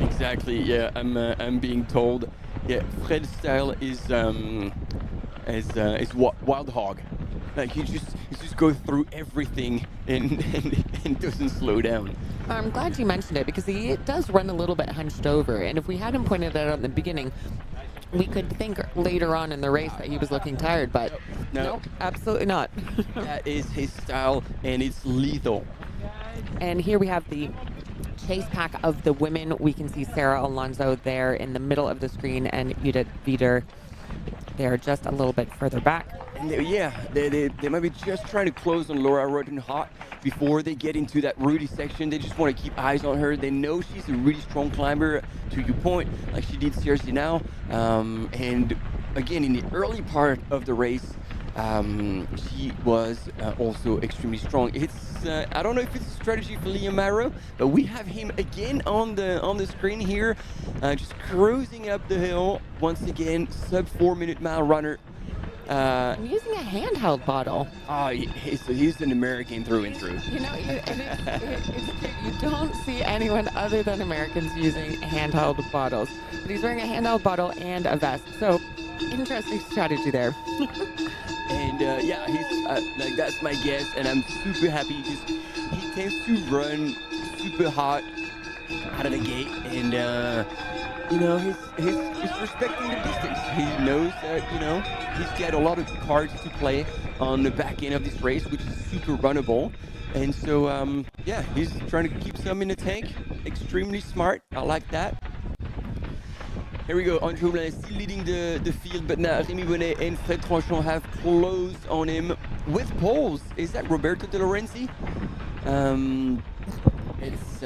B: Exactly. Yeah, I'm being told. Yeah, Fred's style is wild hog. Like he just goes through everything and doesn't slow down.
A: I'm glad you mentioned it because he does run a little bit hunched over, and if we hadn't pointed that out in the beginning, we could think later on in the race that he was looking tired, but no, absolutely not.
B: That is his style, and it's lethal.
A: And here we have the chase pack of the women. We can see Sarah Alonso there in the middle of the screen, and Judith Wieder there just a little bit further back.
B: And they might be just trying to close on Laura Rodenhot before they get into that Rudy section. They just want to keep eyes on her. They know she's a really strong climber, to your point, like she did seriously now. And again, in the early part of the race, she was also extremely strong. It's I don't know if it's a strategy for Liam Marrow, but we have him again on the screen here, just cruising up the hill once again. Sub 4 minute mile runner.
A: I'm using a handheld bottle.
B: Oh, he's an American through and through.
A: You know, you don't see anyone other than Americans using handheld bottles. But he's wearing a handheld bottle and a vest. So, interesting strategy there.
B: And yeah, he's like, that's my guess, and I'm super happy because he tends to run super hot out of the gate, and you know, he's respecting the distance. He knows that, you know, he's got a lot of cards to play on the back end of this race, which is super runnable. And so, yeah, he's trying to keep some in the tank. Extremely smart. I like that. Here we go. Andrew Blanc still leading the field, but now Rémi Bonnet and Fred Tranchant have closed on him with poles. Is that Roberto De Lorenzi? It's...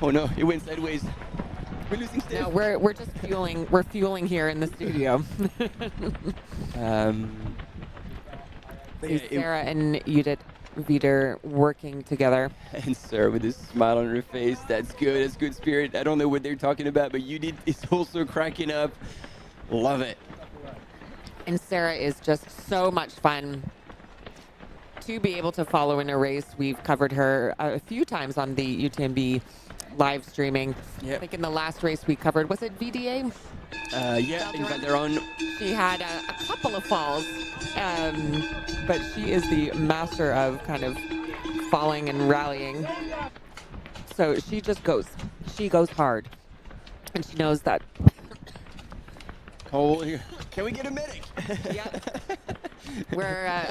B: oh no, it went sideways. We're losing stiff.
A: No, we're just fueling. We're fueling here in the studio. Sarah and Judith Wieder working together.
B: And Sarah with a smile on her face. That's good. That's good spirit. I don't know what they're talking about, but Judith is also cracking up. Love it.
A: And Sarah is just so much fun to be able to follow in a race. We've covered her a few times on the UTMB live streaming.
B: Yep.
A: I think in the last race we covered, was it VDA?
B: Yeah, in Valderon.
A: She had a couple of falls, but she is the master of kind of falling and rallying. So she just goes. She goes hard. And she knows that.
B: Oh, can we get a medic?
A: Yeah.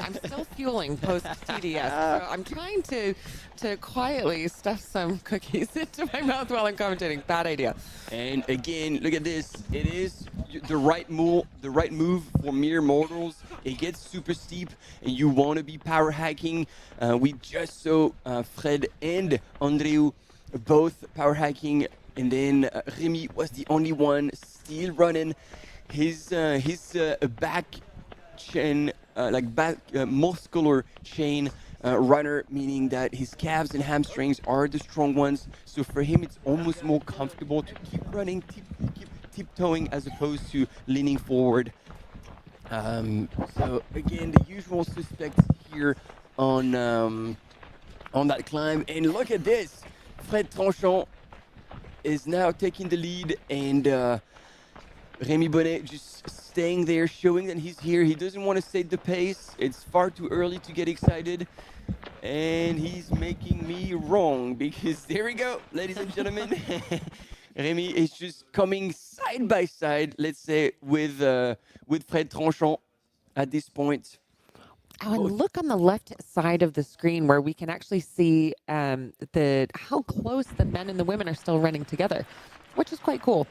A: I'm still fueling post TDS. So I'm trying to quietly stuff some cookies into my mouth while I'm commentating. Bad idea.
B: And again, look at this. It is the right move for mere mortals. It gets super steep, and you want to be power hacking. We just saw Fred and Andreu both power hacking, and then Rémi was the only one still running. His back chain, muscular chain runner, meaning that his calves and hamstrings are the strong ones. So for him, it's almost more comfortable to keep running, keep tiptoeing as opposed to leaning forward. So again, the usual suspects here on that climb. And look at this, Fred Tranchant is now taking the lead, and Rémi Bonnet just staying there, showing that he's here. He doesn't want to set the pace. It's far too early to get excited. And he's making me wrong, because there we go, ladies and gentlemen. Rémi is just coming side by side, let's say, with Fred Tranchant at this point.
A: Oh, and look on the left side of the screen where we can actually see how close the men and the women are still running together, which is quite cool.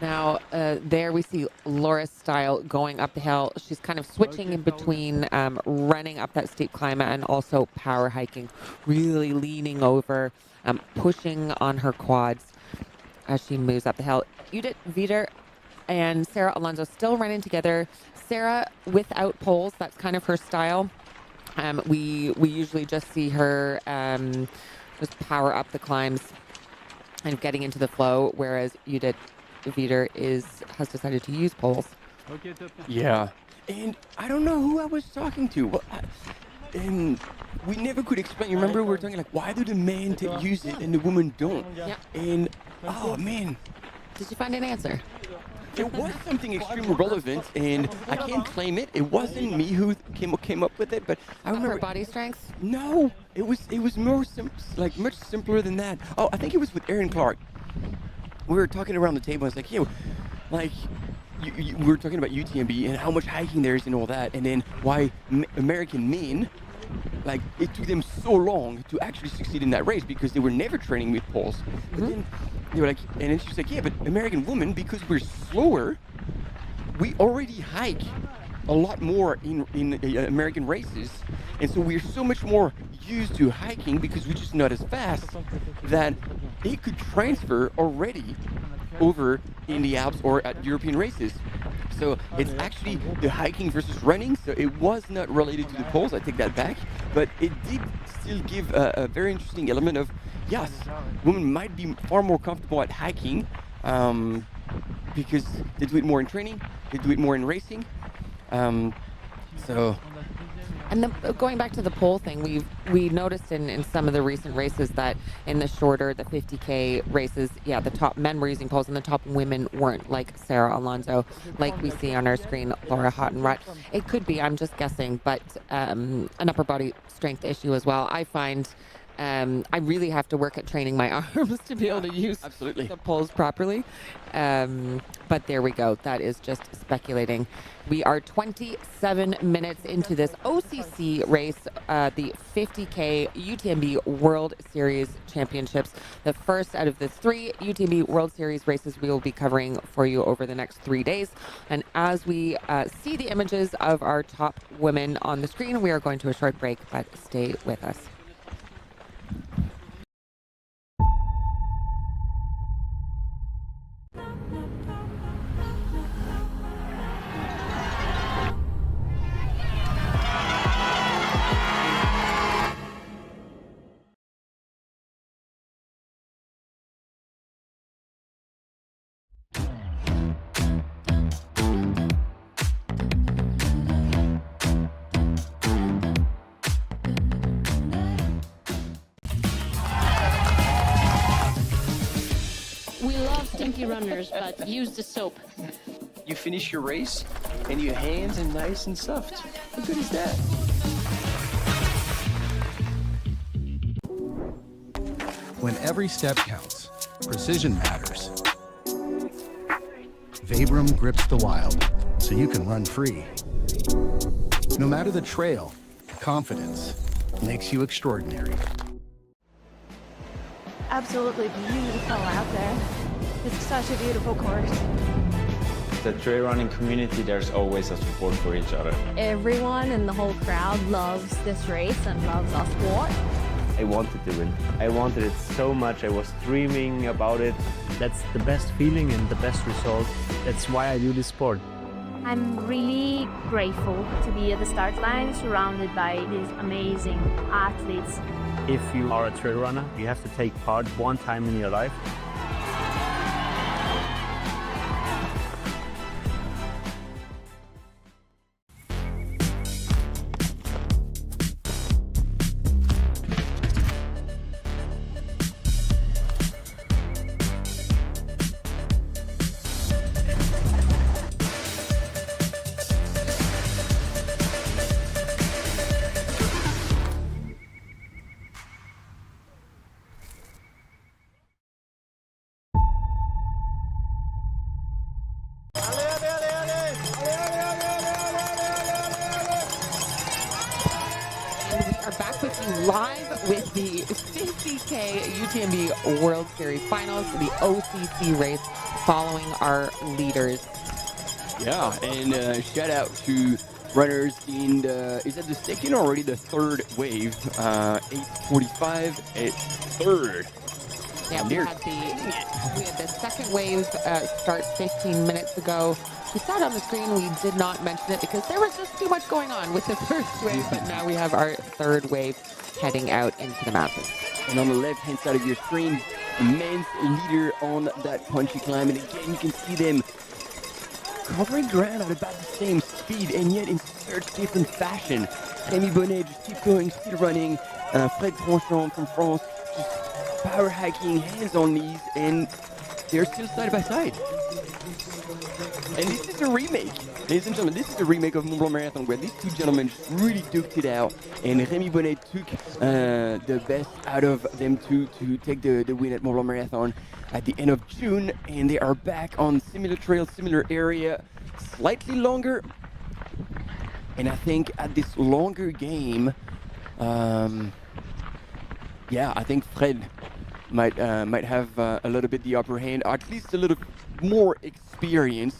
A: Now, there we see Laura Style going up the hill. She's kind of switching in between running up that steep climb and also power hiking, really leaning over, pushing on her quads as she moves up the hill. Judith Wieder and Sarah Alonso still running together. Sarah without poles, that's kind of her style. We usually just see her just power up the climbs and getting into the flow, whereas Judith Wieder has decided to use poles.
B: Yeah. And I don't know who I was talking to. And we never could explain. You remember we were talking like, why do the men use it and the women don't?
A: Yeah.
B: And, oh man,
A: Did you find an answer?
B: there was something extremely relevant, and I can't claim it. It wasn't me who came up with it, but I remember.
A: For body strength?
B: No, it was more like much simpler than that. Oh, I think it was with Aaron Clark. We were talking around the table. I was like, yeah, like we were talking about UTMB and how much hiking there is and all that, and then why American men, like it took them so long to actually succeed in that race because they were never training with poles. But then they were like, and then she's like, yeah, but American women, because we're slower, we already hike a lot more in American races, and so we're so much more used to hiking because we're just not as fast that it could transfer already over in the Alps or at European races. So it's actually the hiking versus running, so it was not related to the poles, I take that back, but it did still give a very interesting element of, yes, women might be far more comfortable at hiking because they do it more in training, they do it more in racing.
A: And going back to the pole thing, we noticed in some of the recent races that in the shorter, the 50K races, yeah, the top men were using poles and the top women weren't, like Sarah Alonso, like we see on our screen, Laura Hottenrott. It could be, I'm just guessing, but an upper body strength issue as well. I find I really have to work at training my arms to be able to use the poles properly. But there we go. That is just speculating. We are 27 minutes into this OCC race, the 50K UTMB World Series Championships. The first out of the 3 UTMB World Series races we will be covering for you over the next 3 days. And as we see the images of our top women on the screen, we are going to a short break, but stay with us.
J: We love stinky runners, but use the soap.
K: You finish your race, and your hands are nice and soft. How good is that?
L: When every step counts, precision matters. Vabrum grips the wild, so you can run free. No matter the trail, confidence makes you extraordinary.
M: Absolutely beautiful out there. It's such a beautiful course.
F: The trail running community, there's always a support for each other.
M: Everyone in the whole crowd loves this race and loves our sport.
G: I wanted to win. I wanted it so much. I was dreaming about it.
H: That's the best feeling and the best result. That's why I do this sport.
E: I'm really grateful to be at the start line surrounded by these amazing athletes.
H: If you are a trail runner, you have to take part one time in your life.
A: Live with the 50K UTMB World Series Finals, the OCC race, following our leaders.
B: Yeah, and shout out to runners in the, is that the second or already the third wave? 8:45 at third.
A: Yeah, we had the second wave start 15 minutes ago. We saw it on the screen, we did not mention it because there was just too much going on with the first wave, but now we have our third wave heading out into the mountains.
B: And on the left-hand side of your screen, the men's leader on that punchy climb. And again, you can see them covering ground at about the same speed and yet in such different fashion. Rémi Bonnet just keep going, still running. Fred Tranchant from France just power hiking, hands on knees, and they're still side by side. And this is a remake. Ladies and gentlemen, this is a remake of Mont Blanc Marathon where these two gentlemen just really duked it out, and Rémi Bonnet took the best out of them two to take the win at Mont Blanc Marathon at the end of June, and they are back on similar trail, similar area, slightly longer. And I think at this longer game, I think Fred might have a little bit the upper hand, or at least a little more experience.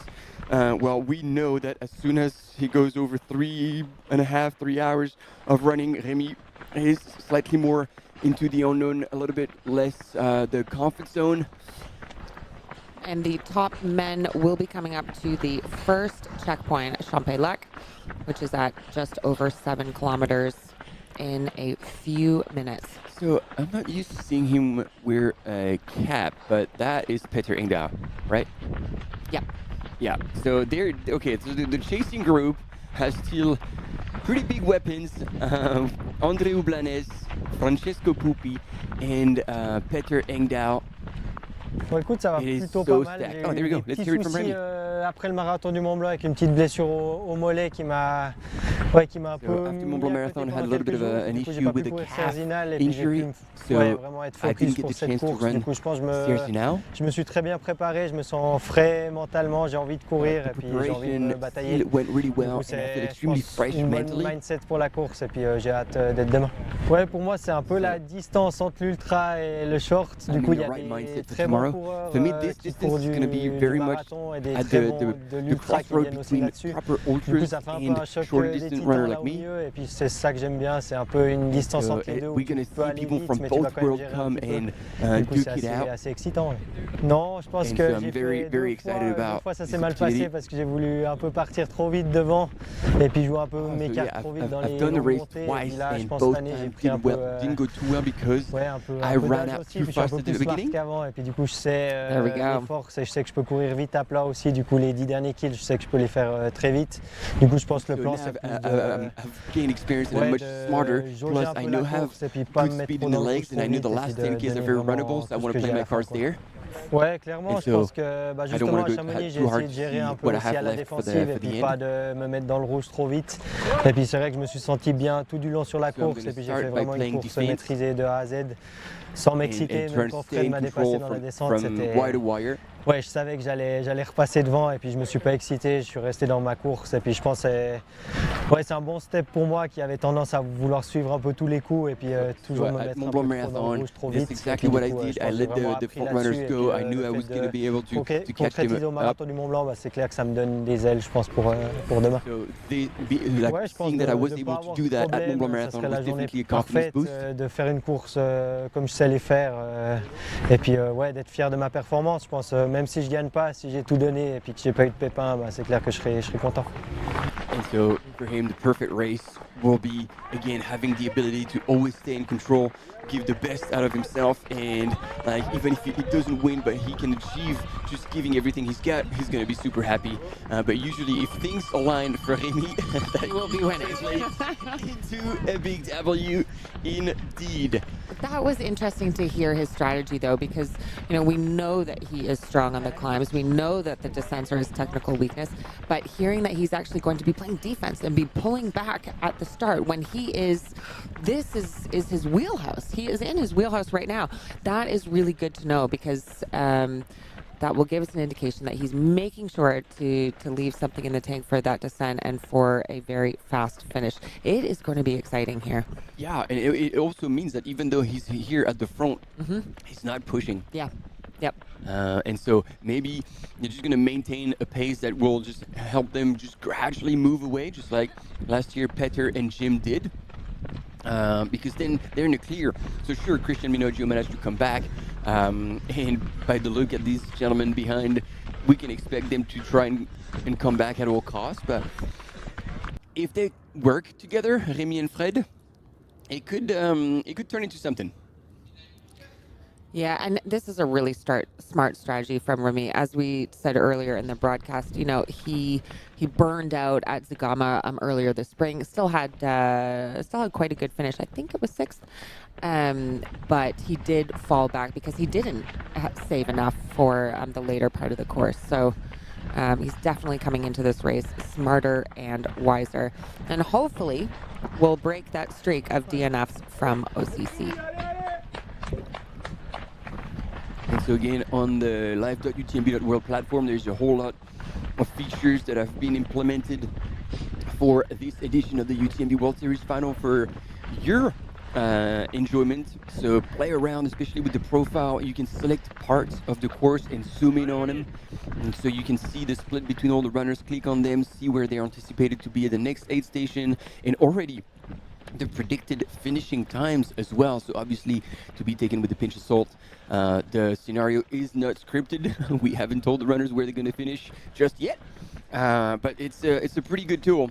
B: Well, we know that as soon as he goes over 3 hours of running, Rémi is slightly more into the unknown, a little bit less the comfort zone.
A: And the top men will be coming up to the first checkpoint, Champex-Lac, which is at just over 7 kilometers in a few minutes.
B: So I'm not used to seeing him wear a cap, but that is Peter Engdahl, right?
A: Yeah.
B: Yeah. So they're okay. So the chasing group has still pretty big weapons. André Ublanes, Francesco Pupi, and Peter Engdahl.
N: Bon, écoute, ça va plutôt pas mal. J'ai eu des petits soucis après le marathon du Mont Blanc avec une petite blessure au mollet qui m'a un peu
B: after Mont Blanc Marathon had a little bit of an issue with the calf
N: injury,
B: so
N: vraiment être
B: I didn't
N: focus
B: get
N: pour
B: the
N: cette
B: chance to
N: course.
B: run
N: Du coup, je pense que je me suis très bien préparé, je me sens frais mentalement, j'ai envie de courir et puis j'ai envie de me batailler.
B: Went really well,
N: Du coup,
B: and I feel extremely fresh
N: une bonne
B: mentally.
N: mindset pour la course et puis j'ai hâte d'être demain. Ouais, pour moi, c'est un peu la distance entre l'ultra et le short. Du coup, il y a des très bons coureurs qui courent du marathon et des très bons de l'ultra qui viennent aussi là-dessus. Du coup, ça fait un peu un choc des titans là au milieu et puis c'est ça que j'aime bien, c'est un peu une distance entre les deux où tu peux aller vite mais tu vas quand même gérer un petit peu. Du coup, c'est assez excitant. Non, je pense que j'ai fait deux fois ça s'est mal passé parce que j'ai voulu un peu partir trop vite devant et puis jouer un peu mes cartes trop vite dans les montées. Et puis là, je pense cette année, j'ai pris un peu d'âge aussi, puis je suis un peu plus smart qu'avant et puis du coup, je sais les forces et je sais que je peux courir vite à plat aussi. Du coup, les 10 derniers kills, je sais que je peux les faire très vite. Du coup, je pense que le plan, c'est
B: gained experience and I'm much smarter. Plus, I know have good speed in the legs, and I know the last 10 Ks are very runnable, so I want to play my cards there.
N: Ouais, clairement, je pense que justement à Chamonix, j'ai essayé de gérer un peu aussi à la défensive et puis pas de me mettre dans le rouge trop vite. Et puis c'est vrai que je me suis senti bien tout du long sur la course et puis j'ai fait vraiment une course maîtrisée de A à Z sans m'exciter, même quand Fred m'a dépassé dans la descente. Ouais, je savais que j'allais repasser devant et puis je me suis pas excité, je suis resté dans ma course et puis je pense que c'est un bon step pour moi qui avait tendance à vouloir suivre un peu tous les coups et puis toujours me mettre un peu trop dans le rouge trop vite.
B: That's exactly what I did. I let the front runners go. I knew I was going to be able to catch them
N: au marathon du Mont Blanc, c'est clair que ça me donne des ailes, je pense, pour demain.
B: So seeing that I was able to do that at Mont Blanc Marathon was definitely a confidence boost.
N: De faire une course comme je sais les faire et puis d'être fier de ma performance, je pense. Même si je gagne pas, si j'ai tout donné et puis que j'ai pas eu de pépins, c'est clair que je serai content.
B: And so for him, the perfect race will be again having the ability to always stay in control, give the best out of himself, and like even if he doesn't win, but he can achieve just giving everything he's got, he's gonna be super happy. But usually, if things align for Rémi, that
A: will be winning
B: into a big W, indeed.
A: That was interesting to hear his strategy, though, because we know that he is strong on the climbs. We know that the descents are his technical weakness, but hearing that he's actually going to be playing defense and be pulling back at the start when this is his wheelhouse. He is in his wheelhouse right now. That is really good to know because that will give us an indication that he's making sure to leave something in the tank for that descent and for a very fast finish. It is going to be exciting here.
B: Yeah, and it also means that even though he's here at the front, he's not pushing.
A: Yeah. Yep.
B: And so maybe you're just going to maintain a pace that will just help them just gradually move away, just like last year Peter and Jim did. Because then they're in the clear. So sure, Christian Minogio managed to come back. And by the look at these gentlemen behind, we can expect them to try and come back at all costs. But if they work together, Rémi and Fred, it could turn into something.
A: Yeah, and this is a really smart strategy from Remy. As we said earlier in the broadcast, he burned out at Zagama earlier this spring. Still had quite a good finish. I think it was 6th, but he did fall back because he didn't save enough for the later part of the course. So he's definitely coming into this race smarter and wiser, and hopefully will break that streak of DNFs from OCC.
B: And so again, on the live.utmb.world platform, there's a whole lot of features that have been implemented for this edition of the UTMB World Series Final for your enjoyment. So play around, especially with the profile. You can select parts of the course and zoom in on them. And so you can see the split between all the runners, click on them, see where they're anticipated to be at the next aid station, and already the predicted finishing times as well. So obviously to be taken with a pinch of salt. The scenario is not scripted. We haven't told the runners where they're going to finish just yet, but it's a pretty good tool.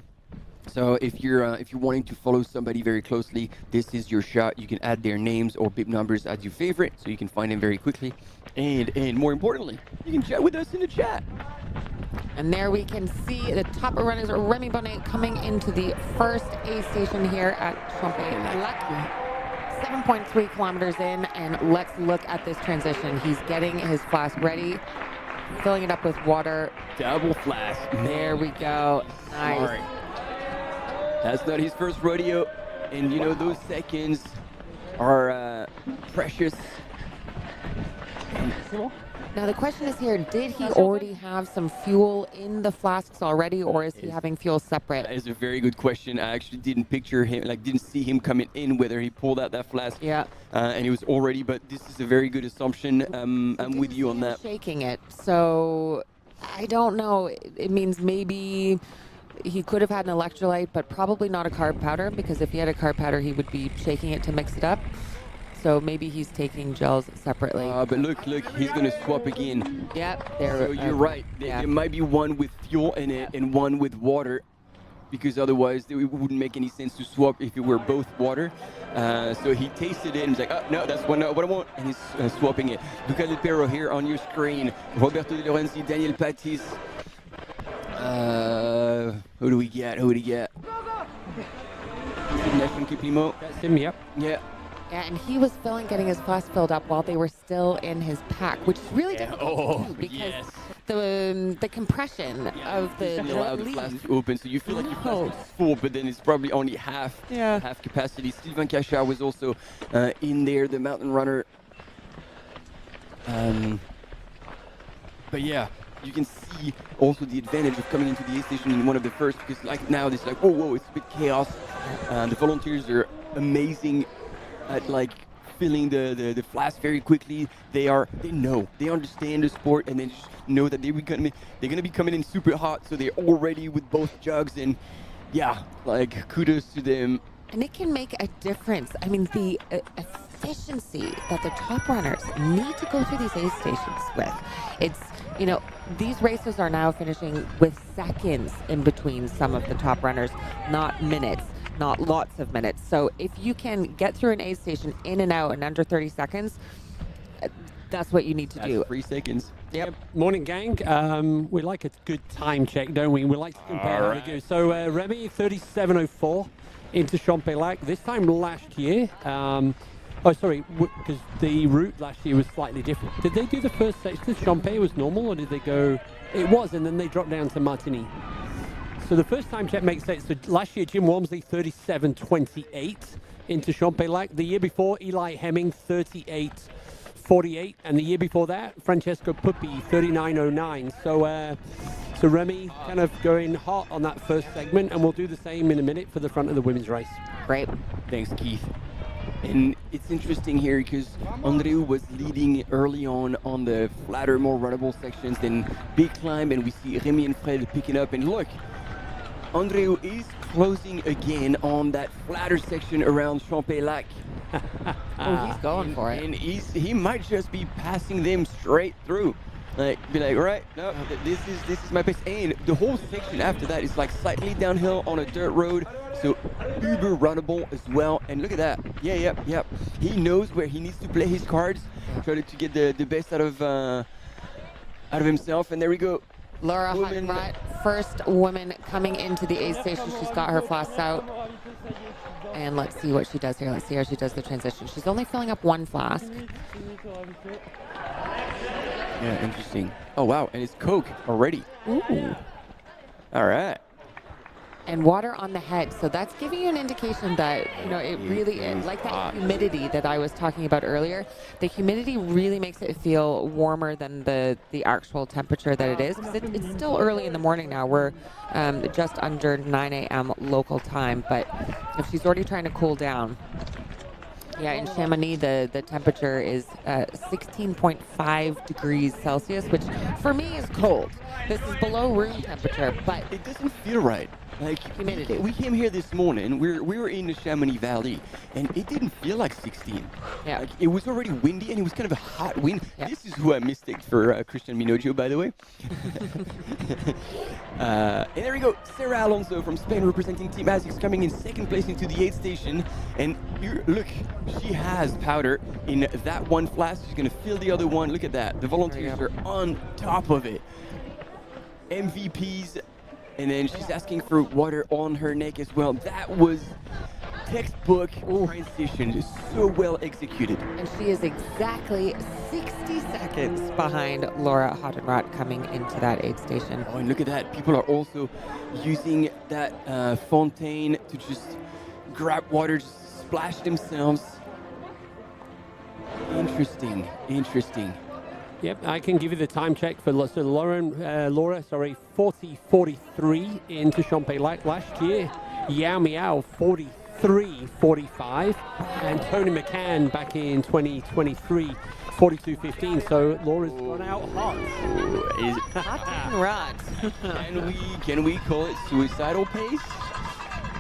B: So if you're wanting to follow somebody very closely, this is your shot. You can add their names or bib numbers as your favorite, so you can find them very quickly, and more importantly, you can chat with us in the chat.
A: And there we can see the top runners, Remy Bonnet, coming into the first aid station here at Champex-Lac. 7.3 kilometers in, and let's look at this transition. He's getting his flask ready, filling it up with water.
B: Double flask.
A: There we go. Nice.
B: Smart. That's not his first rodeo, and those seconds are precious.
A: Now the question is here, did he already have some fuel in the flasks already, or is he having fuel separate?
B: That is a very good question. I actually didn't picture him, didn't see him coming in, whether he pulled out that flask.
A: Yeah.
B: And it was already, but this is a very good assumption. I'm with you on that.
A: Shaking it, so I don't know. It means maybe he could have had an electrolyte, but probably not a carb powder, because if he had a carb powder, he would be shaking it to mix it up. So maybe he's taking gels separately.
B: But look, he's going to swap again.
A: Yep.
B: So you're right. There might be one with fuel in it and one with water, because otherwise it wouldn't make any sense to swap if it were both water. So he tasted it and he's like, oh, no, that's what I want. And he's swapping it. Luca Del Perro here on your screen. Roberto De Lorenzi, Daniel Patis. Who do we get? National Kiplimo.
C: That's him, yep.
B: Yeah.
A: Yeah, and he was getting his flask filled up while they were still in his pack, which is really difficult to do because the compression of the
B: allow the flask to open, so you feel like your flask is full, but then it's probably only half capacity. Sylvain Cachard was also in there, the mountain runner. But yeah, you can see also the advantage of coming into the aid station in one of the first, because now it's whoa, it's a bit chaos. The volunteers are amazing at filling the flask very quickly. They understand the sport, and they just know that they're gonna be coming in super hot, so they're all ready with both jugs, and kudos to them.
A: And it can make a difference. I mean, the efficiency that the top runners need to go through these aid stations with. It's, these races are now finishing with seconds in between some of the top runners, not minutes. Not lots of minutes. So if you can get through an aid station in and out in under 30 seconds, that's what you need to do.
B: 3 seconds.
C: Yep. Morning, gang. We like a good time check, don't we? We like to compare how we go. So Remy, 37:04 into Champex-Lac. This time last year. Because the route last year was slightly different. Did they do the first section? Champex was normal, or did they go? It was, and then they dropped down to Martigny. So the first time check makes sense. So last year, Jim Walmsley, 37:28 into Champex-Lac. The year before, Eli Hemming, 38:48. And the year before that, Francesco Puppi, 39:09. So Remy kind of going hot on that first segment, and we'll do the same in a minute for the front of the women's race.
A: Great.
B: Thanks, Keith. And it's interesting here because Andreu was leading early on the flatter, more runnable sections, then big climb, and we see Remy and Fred picking up. And look, Andreu is closing again on that flatter section around Champex-Lac.
A: He's going for it.
B: And he might just be passing them straight through. Like, be like, right, no, this is my pace. And the whole section after that is like slightly downhill on a dirt road, so uber runnable as well. And look at that. Yeah. He knows where he needs to play his cards, try to get the best out of himself. And there we go.
A: Laura Hottenrott, first woman coming into the aid station. She's got her flasks out. And let's see what she does here. Let's see how she does the transition. She's only filling up one flask.
B: Yeah, interesting. Oh, wow. And it's Coke already.
A: Ooh.
B: All right.
A: And water on the head. So that's giving you an indication that, it really is. Like that humidity that I was talking about earlier. The humidity really makes it feel warmer than the actual temperature that it is. Because it's still early in the morning now. We're just under 9 a.m. local time. But if she's already trying to cool down. Yeah, in Chamonix, the temperature is 16.5 degrees Celsius, which for me is cold. This is below room temperature, but
B: it doesn't feel right. Like
A: humidity.
B: We came here this morning. We were in the Chamonix Valley, and it didn't feel like 16.
A: Yeah.
B: Like, it was already windy, and it was kind of a hot wind. Yeah. This is who I mistaked for Christian Minojo, by the way. And there we go. Sarah Alonso from Spain representing Team ASICS coming in second place into the aid station. And here, look, she has powder in that one flask. She's going to fill the other one. Look at that. The volunteers are on top of it. MVPs. And then she's asking for water on her neck as well. That was textbook transition, so well executed.
A: And she is exactly 60 seconds behind Laura Hottenrott coming into that aid station.
B: Oh, and look at that. People are also using that fontaine to just grab water, just splash themselves. Interesting.
C: Yep, I can give you the time check for Laura, 40:43 into Champlain last year. Yao Miao, 43:45. And Tony McCann back in 2023, 42:15. So Laura's gone out hot.
A: Hottenrott.
B: Can we call it suicidal pace?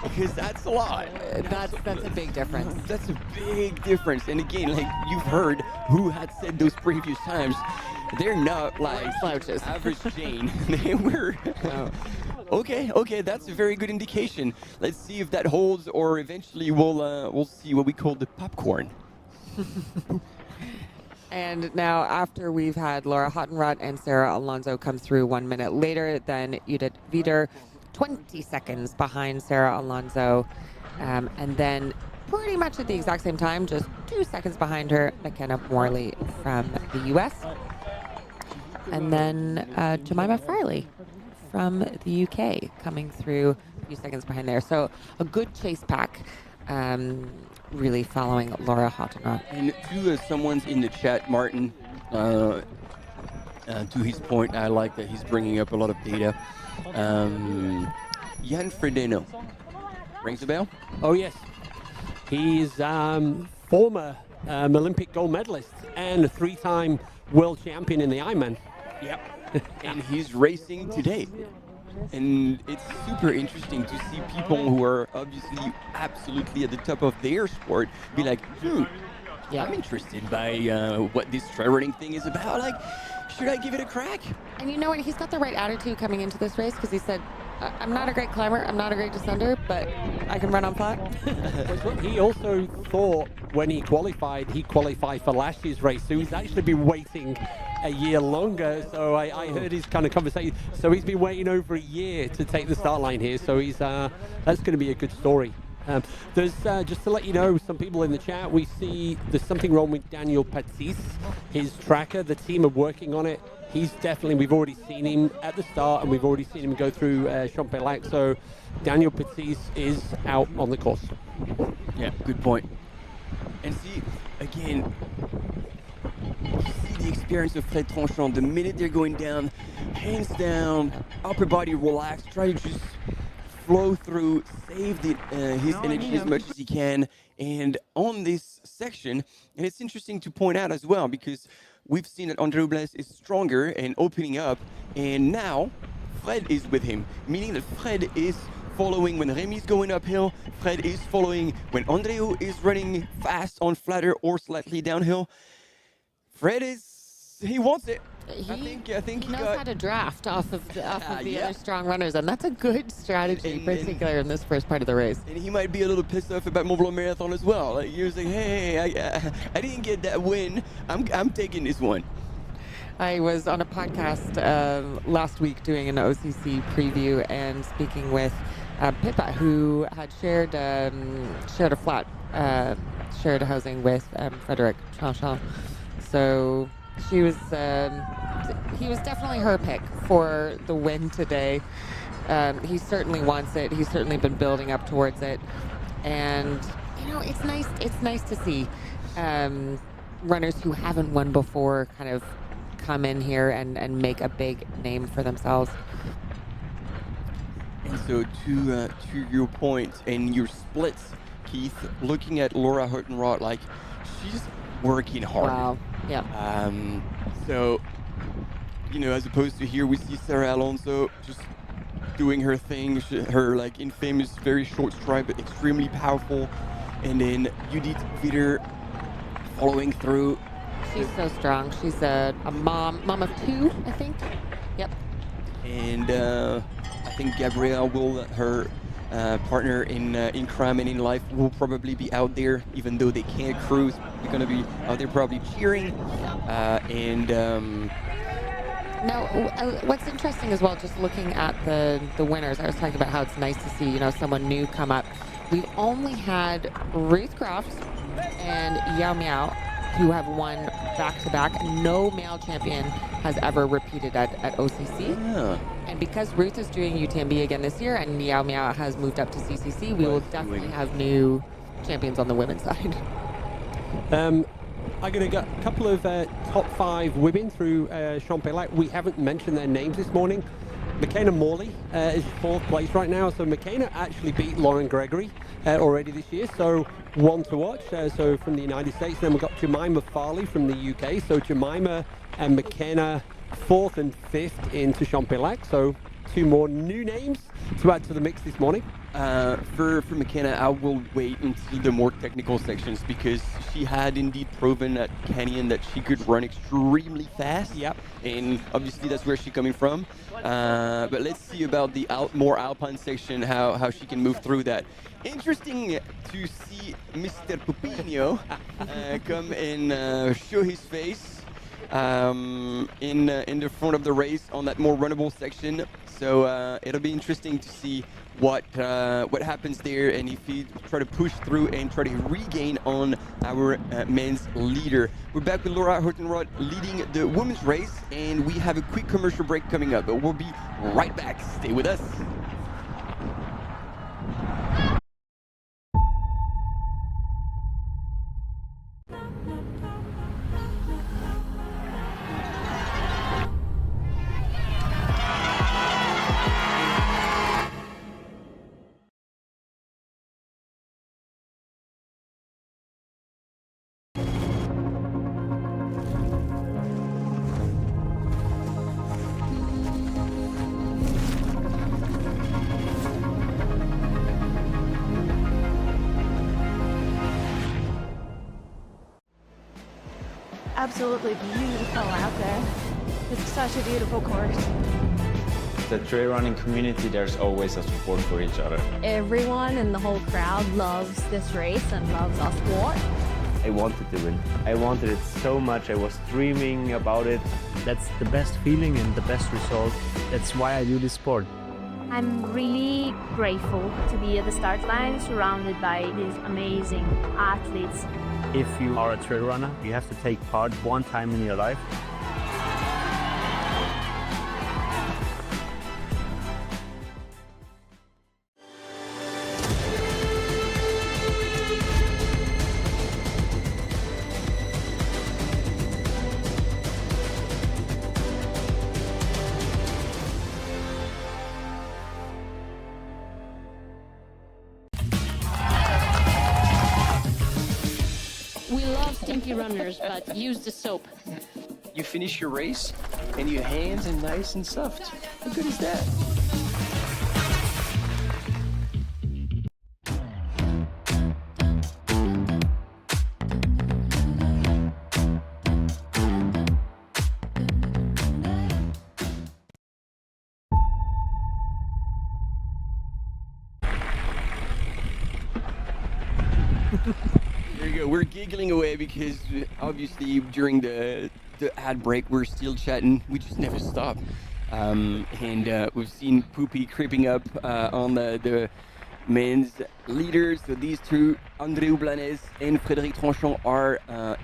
B: Because that's a lot.
A: That's a big difference.
B: That's a big difference. And again, like you've heard who had said those previous times, they're not like
A: slouches.
B: Average Jane. They were. Okay, that's a very good indication. Let's see if that holds, or eventually we'll see what we call the popcorn.
A: And now, after we've had Laura Hottenrott and Sarah Alonso come through 1 minute later than Judith Wieder, 20 seconds behind Sarah Alonso, and then pretty much at the exact same time, just 2 seconds behind her, McKenna Morley from the U.S., and then Jemima Farley from the UK coming through a few seconds behind there. So a good chase pack, really following Laura Hottenrott.
B: And to someone's in the chat, Martin, to his point, I like that he's bringing up a lot of data. Jan Frodeno. Rings a bell?
C: Oh, yes. He's former Olympic gold medalist and a 3-time world champion in the Ironman.
B: Yep. And he's racing today. And it's super interesting to see people who are obviously absolutely at the top of their sport be like, I'm interested by what this trail running thing is about. Like, should I give it a crack?
A: And you know what? He's got the right attitude coming into this race, because he said, I'm not a great climber, I'm not a great descender, but I can run on flat.
C: He also thought when he'd qualify for last year's race, so he's actually been waiting a year longer. So I heard his kind of conversation. So he's been waiting over a year to take the start line here. So he's that's going to be a good story. There's just to let you know, some people in the chat, we see there's something wrong with Daniel Patsis, his tracker. The team are working on it. We've already seen him at the start, and we've already seen him go through Champlain. So Daniel Patsis is out on the course.
B: Yeah, good point. And see, again, see the experience of Fred Tranchant. The minute they're going down, hands down, upper body relaxed, try to just flow through, save his energy as much as he can. And on this section, and it's interesting to point out as well, because we've seen that André Robles is stronger and opening up, and now Fred is with him, meaning that Fred is following when Rémi's going uphill, Fred is following when Andreu is running fast on flatter or slightly downhill. Fred is he wants it.
A: He
B: I think
A: he knows how to draft off of the other strong runners, and that's a good strategy, particularly in this first part of the race.
B: And he might be a little pissed off about Mont-Blanc Marathon as well. Like, he was like, hey, I didn't get that win. I'm taking this one.
A: I was on a podcast last week doing an OCC preview and speaking with Pippa, who had shared a flat, shared housing with Frederic Tranchant. So he was definitely her pick for the win today. He certainly wants it. He's certainly been building up towards it, and it's nice. It's nice to see runners who haven't won before kind of come in here and make a big name for themselves.
B: And so to your point and your splits, Keith, looking at Laura Houghton-Roth, like, she's working hard.
A: Wow. Yeah.
B: So, as opposed to here, we see Sarah Alonso just doing her thing, her like infamous, very short stride, but extremely powerful. And then Judith Witter following through.
A: She's so strong. She's a mom of two, I think. Yep.
B: And I think Gabrielle will, her partner in crime and in life, will probably be out there, even though they can't cruise. They're going to be out there probably cheering.
A: Now, what's interesting as well, just looking at the winners, I was talking about how it's nice to see, someone new come up. We've only had Ruth Croft and Yao Miao, who have won back-to-back. No male champion has ever repeated at OCC.
B: Yeah.
A: And because Ruth is doing UTMB again this year and Yao Miao has moved up to CCC, we will definitely have new champions on the women's side.
C: I'm going to get a couple of top 5 women through Champex. We haven't mentioned their names this morning. McKenna Morley is 4th place right now. So McKenna actually beat Lauren Gregory already this year. So one to watch. So from the United States. Then we've got Jemima Farley from the UK. So Jemima and McKenna 4th and 5th into Champex. So 2 more new names to add to the mix this morning.
B: For McKenna, I will wait until the more technical sections, because she had indeed proven at Canyon that she could run extremely fast.
C: Yep.
B: And obviously that's where she's coming from. But let's see about the more alpine section, how she can move through that. Interesting to see Mr. Pupino come and show his face in the front of the race on that more runnable section. So it'll be interesting to see what happens there, and if he try to push through and try to regain on our men's leader. We're back with Laura Houghton-Roth leading the women's race, and we have a quick commercial break coming up, but we'll be right back. Stay with us.
M: Absolutely beautiful out there. It's such a beautiful course.
F: The trail running community, there's always a support for each other.
M: Everyone in the whole crowd loves this race and loves our sport.
G: I wanted to win. I wanted it so much. I was dreaming about it.
H: That's the best feeling and the best result. That's why I do this sport.
E: I'm really grateful to be at the start line surrounded by these amazing athletes.
H: If you are a trail runner, you have to take part one time in your life.
J: We love stinky runners, but use the soap.
K: You finish your race, and your hands are nice and soft. How good is that?
B: There you go. We're giggling away because obviously during the ad break we're still chatting. We just never stop. And we've seen Poopy creeping up on the men's leaders. So these two, Andreu Blanes and Frédéric Tranchant, are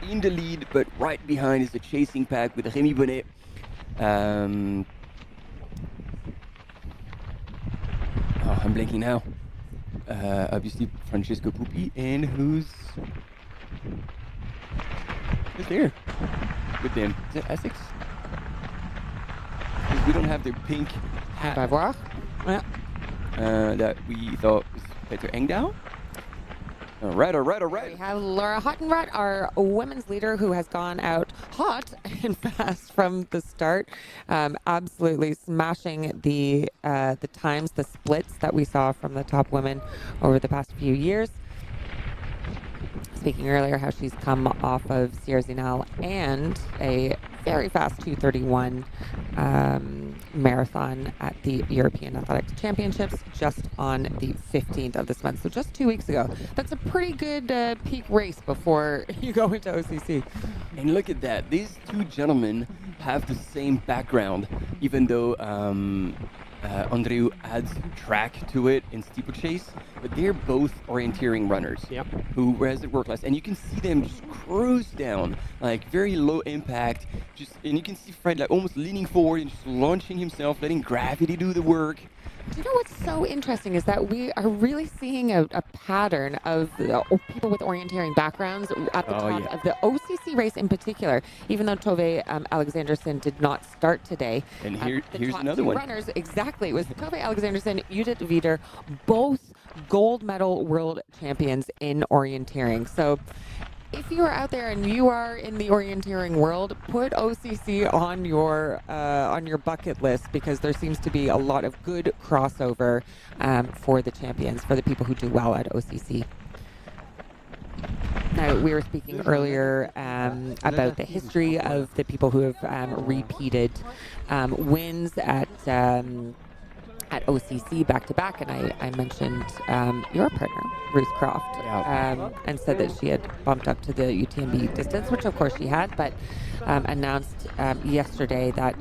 B: in the lead, but right behind is the chasing pack with Rémi Bonnet. I'm blanking now. Obviously Francesco Pupi, and who's there with them? Is it Essex? Because we don't have their pink hat.
A: Bavois? Yeah.
B: That we thought was Peter Engdahl. All right.
A: We have Laura Hottenrott, our women's leader, who has gone out hot and fast from the start, absolutely smashing the times, the splits that we saw from the top women over the past few years. Speaking earlier, how she's come off of Sierre Zinal and a very fast 2:31 marathon at the European Athletics Championships just on the 15th of this month. So just 2 weeks ago. That's a pretty good peak race before you go into OCC.
B: And look at that. These two gentlemen have the same background, even though Andreu adds track to it in steeplechase, but they're both orienteering runners who has it work less. And you can see them just cruise down, like very low impact, and you can see Fred like almost leaning forward and just launching himself, letting gravity do the work.
A: You know what's so interesting is that we are really seeing a pattern of people with orienteering backgrounds at the top of the OCC race in particular, even though Tove Alexanderson did not start today.
B: And here's
A: top
B: another
A: two
B: one.
A: Runners, exactly. It was Tove Alexanderson, Judith Wieder, both gold medal world champions in orienteering. So if you are out there and you are in the orienteering world, put OCC on your bucket list, because there seems to be a lot of good crossover for the champions, for the people who do well at OCC. Now, we were speaking earlier about the history of the people who have repeated wins at OCC back-to-back, and I mentioned your partner, Ruth Croft, and said that she had bumped up to the UTMB distance, which of course she had, but announced yesterday that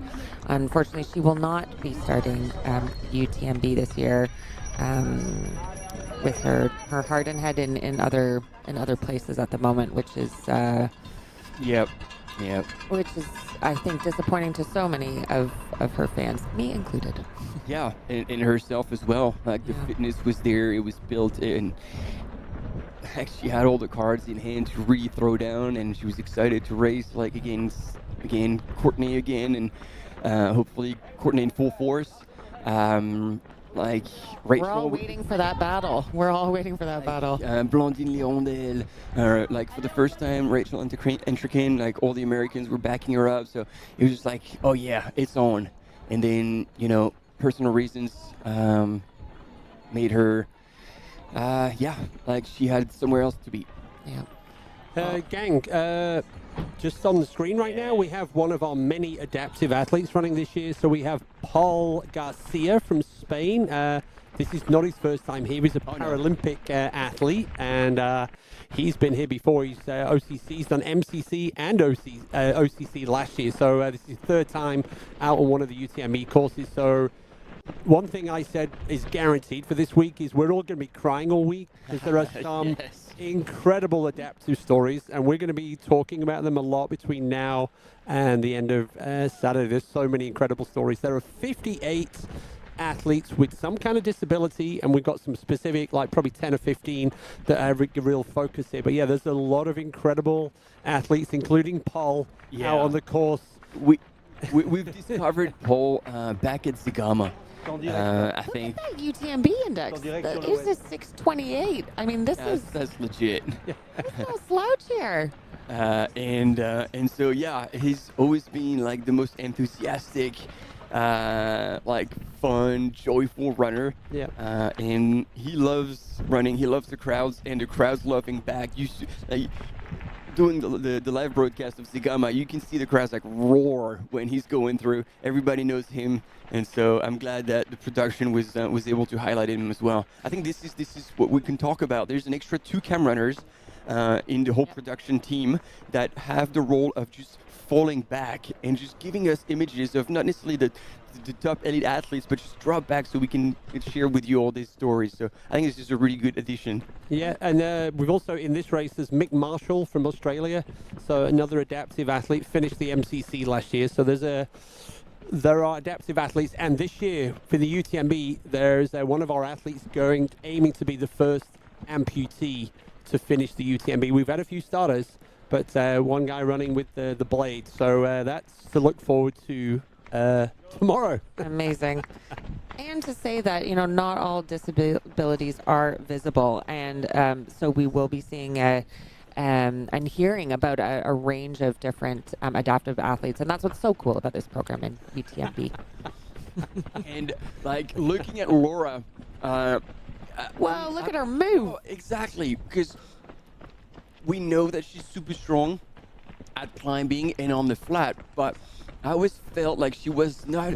A: unfortunately she will not be starting UTMB this year, with her heart and head in other places at the moment, which is which is, I think, disappointing to so many of her fans, me included.
B: Yeah, and herself as well. Like the fitness was there, it was built in. She had all the cards in hand to really throw down, and she was excited to race like against Courtney again, and hopefully Courtney in full force. Like Rachel,
A: we're all waiting for that battle.
B: Blandine Lirondelle, like for the first time, Rachel Entrekin, like all the Americans were backing her up. So it was just like, oh yeah, it's on. And then, personal reasons made her, like she had somewhere else to be.
A: Yeah.
C: Gang, just on the screen right now, we have one of our many adaptive athletes running this year. So we have Paul Garcia from Spain. This is not his first time here. He's a Paralympic athlete, and he's been here before. He's OCC. He's done MCC and OCC last year. So this is his third time out on one of the UTMB courses. So one thing I said is guaranteed for this week is we're all going to be crying all week, because there are some incredible adaptive stories, and we're going to be talking about them a lot between now and the end of Saturday. There's so many incredible stories. There are 58 athletes with some kind of disability, and we've got some specific, like probably 10 or 15 that have a real focus here. But yeah, there's a lot of incredible athletes, including Paul, out on the course.
B: We've discovered Paul back at Zagama. I think
A: that UTMB index. It's a 628. I mean,
B: that's legit.
A: There's no slouch here.
B: And so he's always been like the most enthusiastic, like fun, joyful runner. And he loves running. He loves the crowds, and the crowds love him back. doing the live broadcast of Sigama, you can see the crowds like roar when he's going through. Everybody knows him, and so I'm glad that the production was able to highlight him as well. I think this is what we can talk about. There's an extra 2 cam runners in the whole production team that have the role of just falling back and just giving us images of not necessarily the top elite athletes, but just drop back so we can share with you all these stories. So I think it's just a really good addition.
C: Yeah, and we've also in this race there's Mick Marshall from Australia, so another adaptive athlete, finished the MCC last year. So there are adaptive athletes, and this year for the UTMB there's one of our athletes aiming to be the first amputee to finish the UTMB. We've had a few starters, but one guy running with the blade. So that's to look forward to tomorrow.
A: Amazing. And to say that, not all disabilities are visible. And so we will be seeing and hearing about a range of different adaptive athletes. And that's what's so cool about this program in UTMB.
B: And like looking at Laura.
A: Well, look at her move.
B: Exactly, because we know that she's super strong at climbing and on the flat, but I always felt like she was not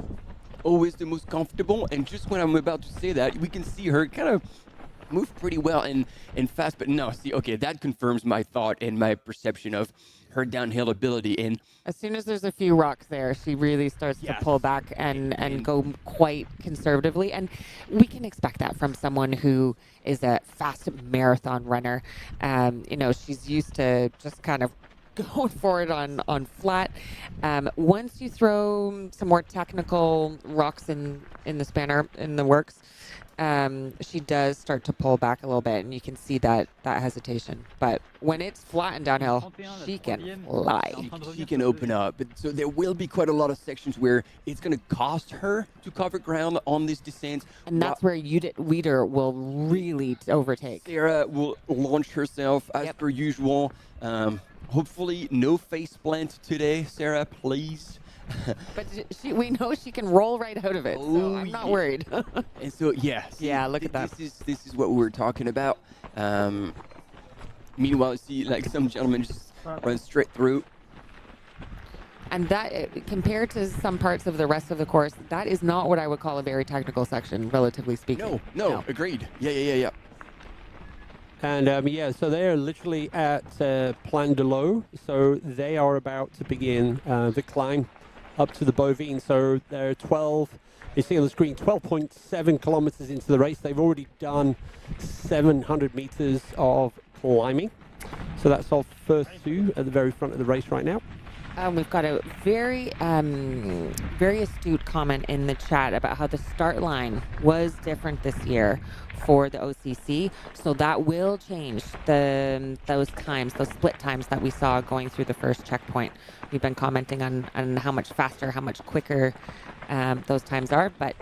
B: always the most comfortable. And just when I'm about to say that, we can see her kind of move pretty well and fast. But no, see, okay, that confirms my thought and my perception of her downhill ability. And
A: as soon as there's a few rocks there, she really starts to pull back and go quite conservatively. And we can expect that from someone who is a fast marathon runner. She's used to just kind of going for it on flat. Once you throw some more technical rocks in the spanner, in the works, she does start to pull back a little bit, and you can see that hesitation. But when it's flat and downhill, she can fly.
B: She can open up. But so there will be quite a lot of sections where it's going to cost her to cover ground on this descent.
A: And that's where Weider will really overtake.
B: Sarah will launch herself as per usual. Hopefully no face plant today, Sarah, please.
A: But we know she can roll right out of it, so I'm not worried.
B: And so, look at that. This is what we were talking about. Meanwhile, see, like some gentlemen just run straight through.
A: And that, compared to some parts of the rest of the course, that is not what I would call a very technical section, relatively speaking.
B: No, agreed. Yeah.
C: And so they're literally at Plan de l'Eau. So they are about to begin the climb up to the Bovine. So they're 12, you see on the screen, 12.7 kilometers into the race. They've already done 700 meters of climbing. So that's our first 2 at the very front of the race right now.
A: We've got a very astute comment in the chat about how the start line was different this year for the OCC. So that will change those split times that we saw going through the first checkpoint. We've been commenting on how much faster, how much quicker those times are, but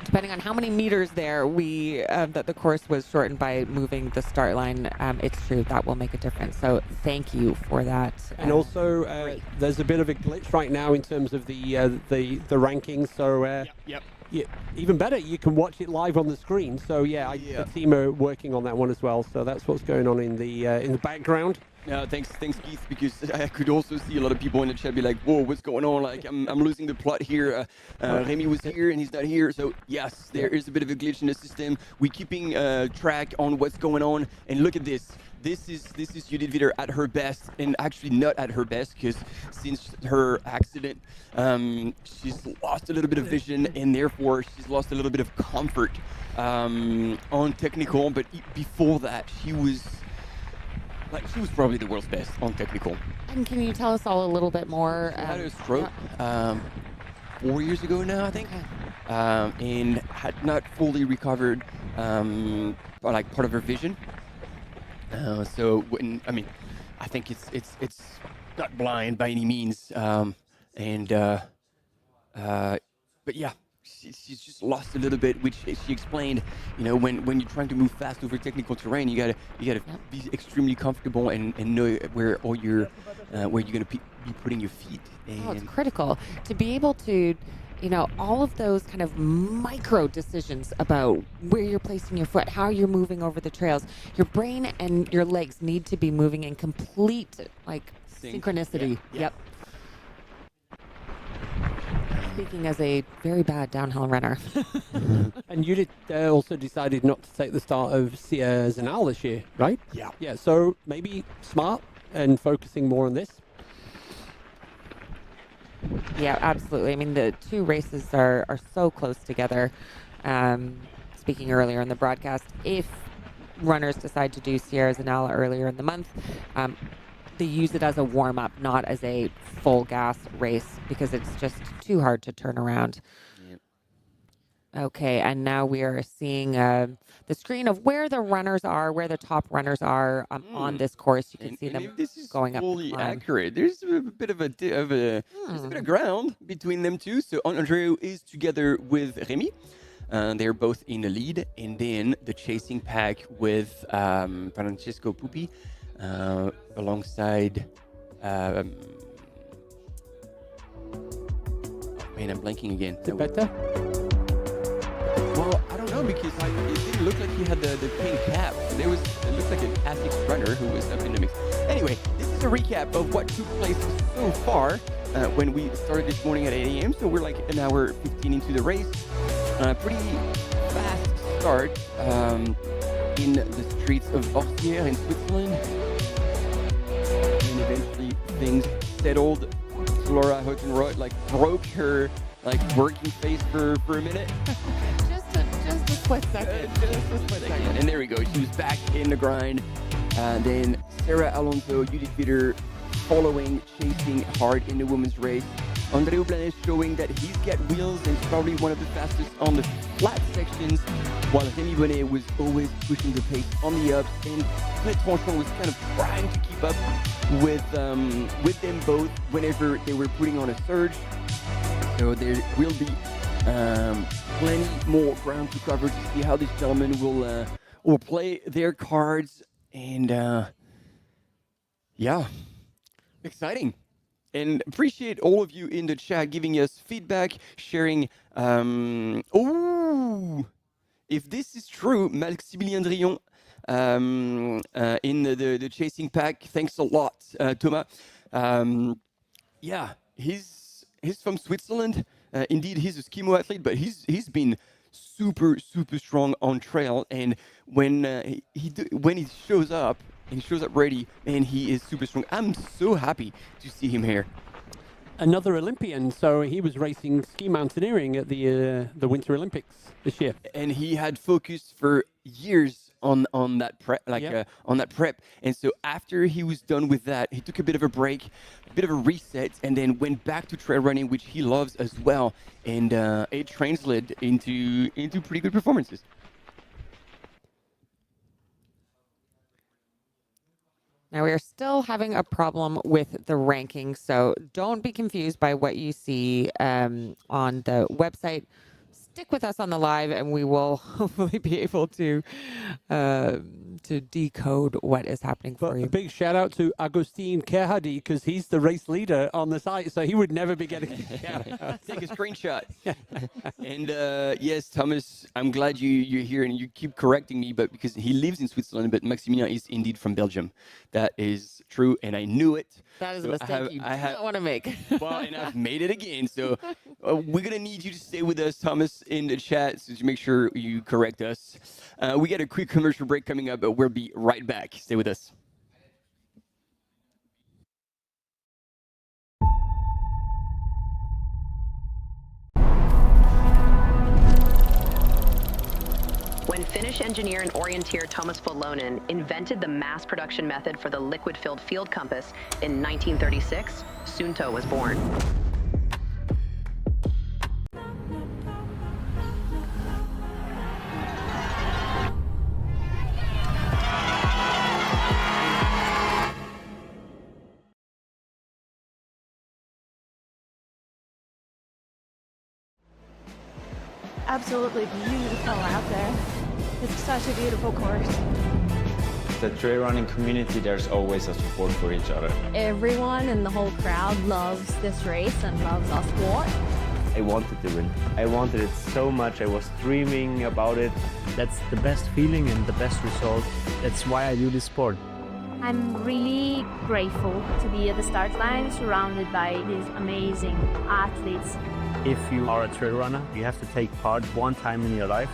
A: depending on how many meters there that the course was shortened by moving the start line, it's true that will make a difference. So thank you for that.
C: And also, there's a bit of a glitch right now in terms of the rankings. So even better, you can watch it live on the screen. So the team are working on that one as well. So that's what's going on in the background.
B: Thanks Keith, because I could also see a lot of people in the chat be like, whoa, what's going on? Like, I'm losing the plot here. Remy was here and he's not here. So yes, there is a bit of a glitch in the system. We're keeping track on what's going on. And look at this. This is Judith Wider at her best, and actually not at her best, because since her accident, she's lost a little bit of vision, and therefore she's lost a little bit of comfort on technical. But before that, she was probably the world's best on technical.
A: And can you tell us all a little bit more?
B: She had a stroke 4 years ago now, I think, and had not fully recovered part of her vision. I think it's not blind by any means, but yeah. She's just lost a little bit, which she explained. When you're trying to move fast over technical terrain, you gotta be extremely comfortable and know where you're gonna be putting your feet.
A: It's critical to be able to all of those kind of micro decisions about where you're placing your foot, how you're moving over the trails, your brain and your legs need to be moving in complete synchronicity.
B: Yeah.
A: Yep. Speaking as a very bad downhill runner.
C: And you also decided not to take the start of CEST this year, right?
B: Yeah.
C: Yeah, so maybe smart and focusing more on this.
A: Yeah, absolutely. I mean, the two races are so close together. Speaking earlier in the broadcast, if runners decide to do Sierra Zanella earlier in the month, they use it as a warm-up, not as a full gas race, because it's just too hard to turn around.
B: Yep.
A: Okay, and now we are seeing the screen of where the runners are, where the top runners are on this course. You can see them
B: this is
A: going up the
B: fully
A: climb.
B: accurate. There's a bit of there's a bit of ground between them two. So Andreu is together with Remy. They're both in the lead, and then the chasing pack with Francesco Pupi alongside. Man, I'm blanking again.
C: Better?
B: Well, I don't know, because it didn't look like he had the pink cap. It looked like an ASICS runner who was up in the mix. Anyway, this is a recap of what took place so far when we started this morning at 8 a.m. So we're like an hour 15 into the race. Pretty fast start in the streets of Orsières in Switzerland. And eventually things settled. Flora Huttenroth broke her working face for a minute.
A: Just a split second.
B: And there we go. She was back in the grind. Then Sarah Alonso, Judith Bitter, following, chasing hard in the women's race. Andreu Blanes showing that he's got wheels and is probably one of the fastest on the flat sections, while Remy Bonnet was always pushing the pace on the ups, and Flette Tranchon was kind of trying to keep up with them both whenever they were putting on a surge. So there will be plenty more ground to cover to see how these gentlemen will play their cards, and yeah, exciting. And appreciate all of you in the chat giving us feedback, sharing. If this is true, Maximilien Drillon in the chasing pack. Thanks a lot, Thomas. Yeah, he's from Switzerland. Indeed, he's a skimo athlete, but he's been super strong on trail. And when he shows up. And he shows up ready, and he is super strong. I'm so happy to see him here.
C: Another Olympian, so he was racing ski mountaineering at the Winter Olympics this year.
B: And he had focused for years on that prep, on that prep. And so after he was done with that, he took a bit of a break, a bit of a reset, and then went back to trail running, which he loves as well. And it translated into pretty good performances.
A: Now, we are still having a problem with the ranking, so don't be confused by what you see on the website. Stick with us on the live, and we will hopefully be able to decode what is happening for you.
C: A big shout out to Agustin Kerhadi, because he's the race leader on the site, so he would never be getting a shout out.
B: Take a screenshot. And yes, Thomas, I'm glad you're here, and you keep correcting me, but because he lives in Switzerland, but Maximilien is indeed from Belgium. That is true, and I knew it.
A: That is a mistake you don't want to make.
B: Well, and I've made it again. So we're going to need you to stay with us, Thomas, in the chat, so to make sure you correct us. We got a quick commercial break coming up, but we'll be right back. Stay with us.
O: When Finnish engineer and orienteer Thomas Volonen invented the mass production method for the liquid-filled field compass in 1936, Suunto was born.
P: Absolutely beautiful out there. It's such a beautiful course.
F: The trail running community, there's always a support for each other.
M: Everyone in the whole crowd loves this race and loves our sport.
G: I wanted to win. I wanted it so much. I was dreaming about it.
H: That's the best feeling and the best result. That's why I do this sport.
E: I'm really grateful to be at the start line surrounded by these amazing athletes.
H: If you are a trail runner, you have to take part one time in your life.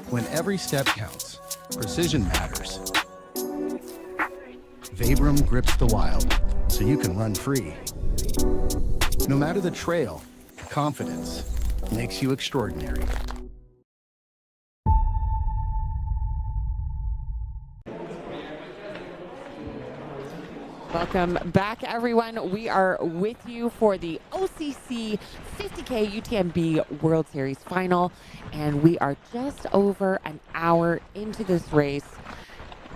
L: When every step counts, precision matters. Vabrum grips the wild, so you can run free. No matter the trail, confidence makes you extraordinary.
A: Welcome back, everyone. We are with you for the OCC 50K UTMB World Series final, and we are just over an hour into this race.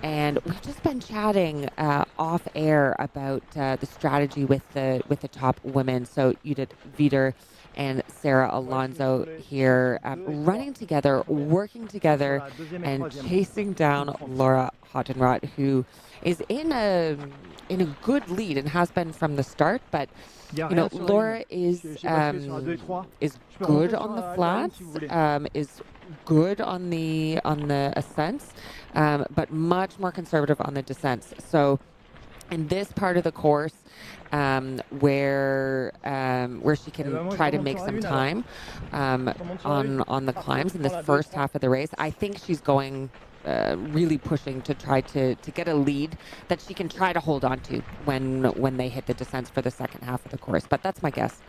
A: And we've just been chatting off air about the strategy with the top women. So Judith Wieder and Sarah Alonso here running together, working together, and chasing down Laura Hottenrott, who is in a good lead and has been from the start. But you know, Laura is good on the flats, is good on the ascents, but much more conservative on the descents. So in this part of the course, where she can try to make some time on the climbs in this first half of the race, I think she's going really pushing to try to get a lead that she can try to hold on to when they hit the descents for the second half of the course. But that's my guess.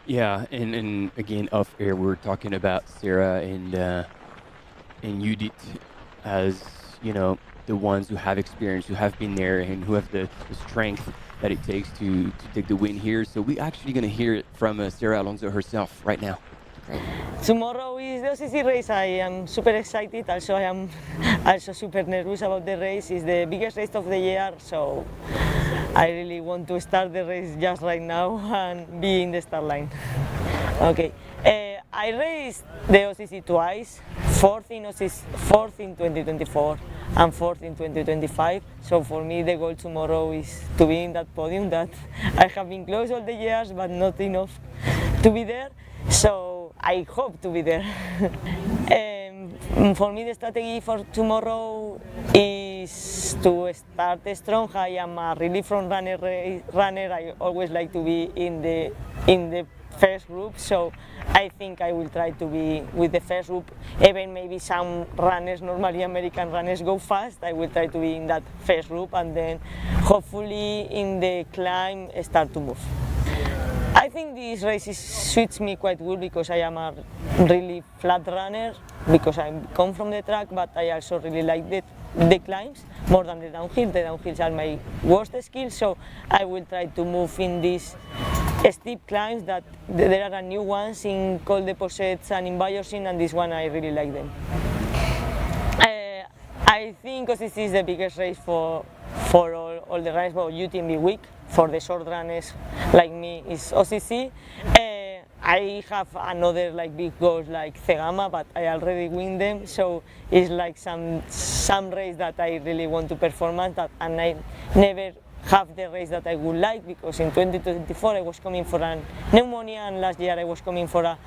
B: Yeah, and again, off air, we were talking about Sarah and Judith as, you know, the ones who have experience, who have been there, and who have the strength that it takes to take the win here. So we're actually going to hear it from Sarah Alonso herself right now.
A: Great.
Q: Tomorrow is the OCC race. I am super excited. Also, I am also super nervous about the race. It's the biggest race of the year, so I really want to start the race just right now and be in the start line. Okay. I raced the OCC twice, fourth in 2024 and fourth in 2025. So for me, the goal tomorrow is to be in that podium that I have been close all the years, but not enough to be there. So I hope to be there. For me, the strategy for tomorrow is to start strong. I am a really front runner. I always like to be in the first group, so I think I will try to be with the first group. Even maybe some runners, normally American runners, go fast. I will try to be in that first group, and then hopefully in the climb start to move. I think this race suits me quite good because I am a really flat runner, because I come from the track, but I also really like the climbs more than the downhill. The downhills are my worst skill, so I will try to move in these steep climbs that there are new ones in Col de Possets and in Bayersin, and this one I really like them. I think OCC is the biggest race for all the runners, but UTMB week for the short runners like me is OCC. I have another big goals like Cegama, but I already win them, so it's like some race that I really want to perform at, and I never have the race that I would like, because in 2024 I was coming for a pneumonia, and last year I was coming for a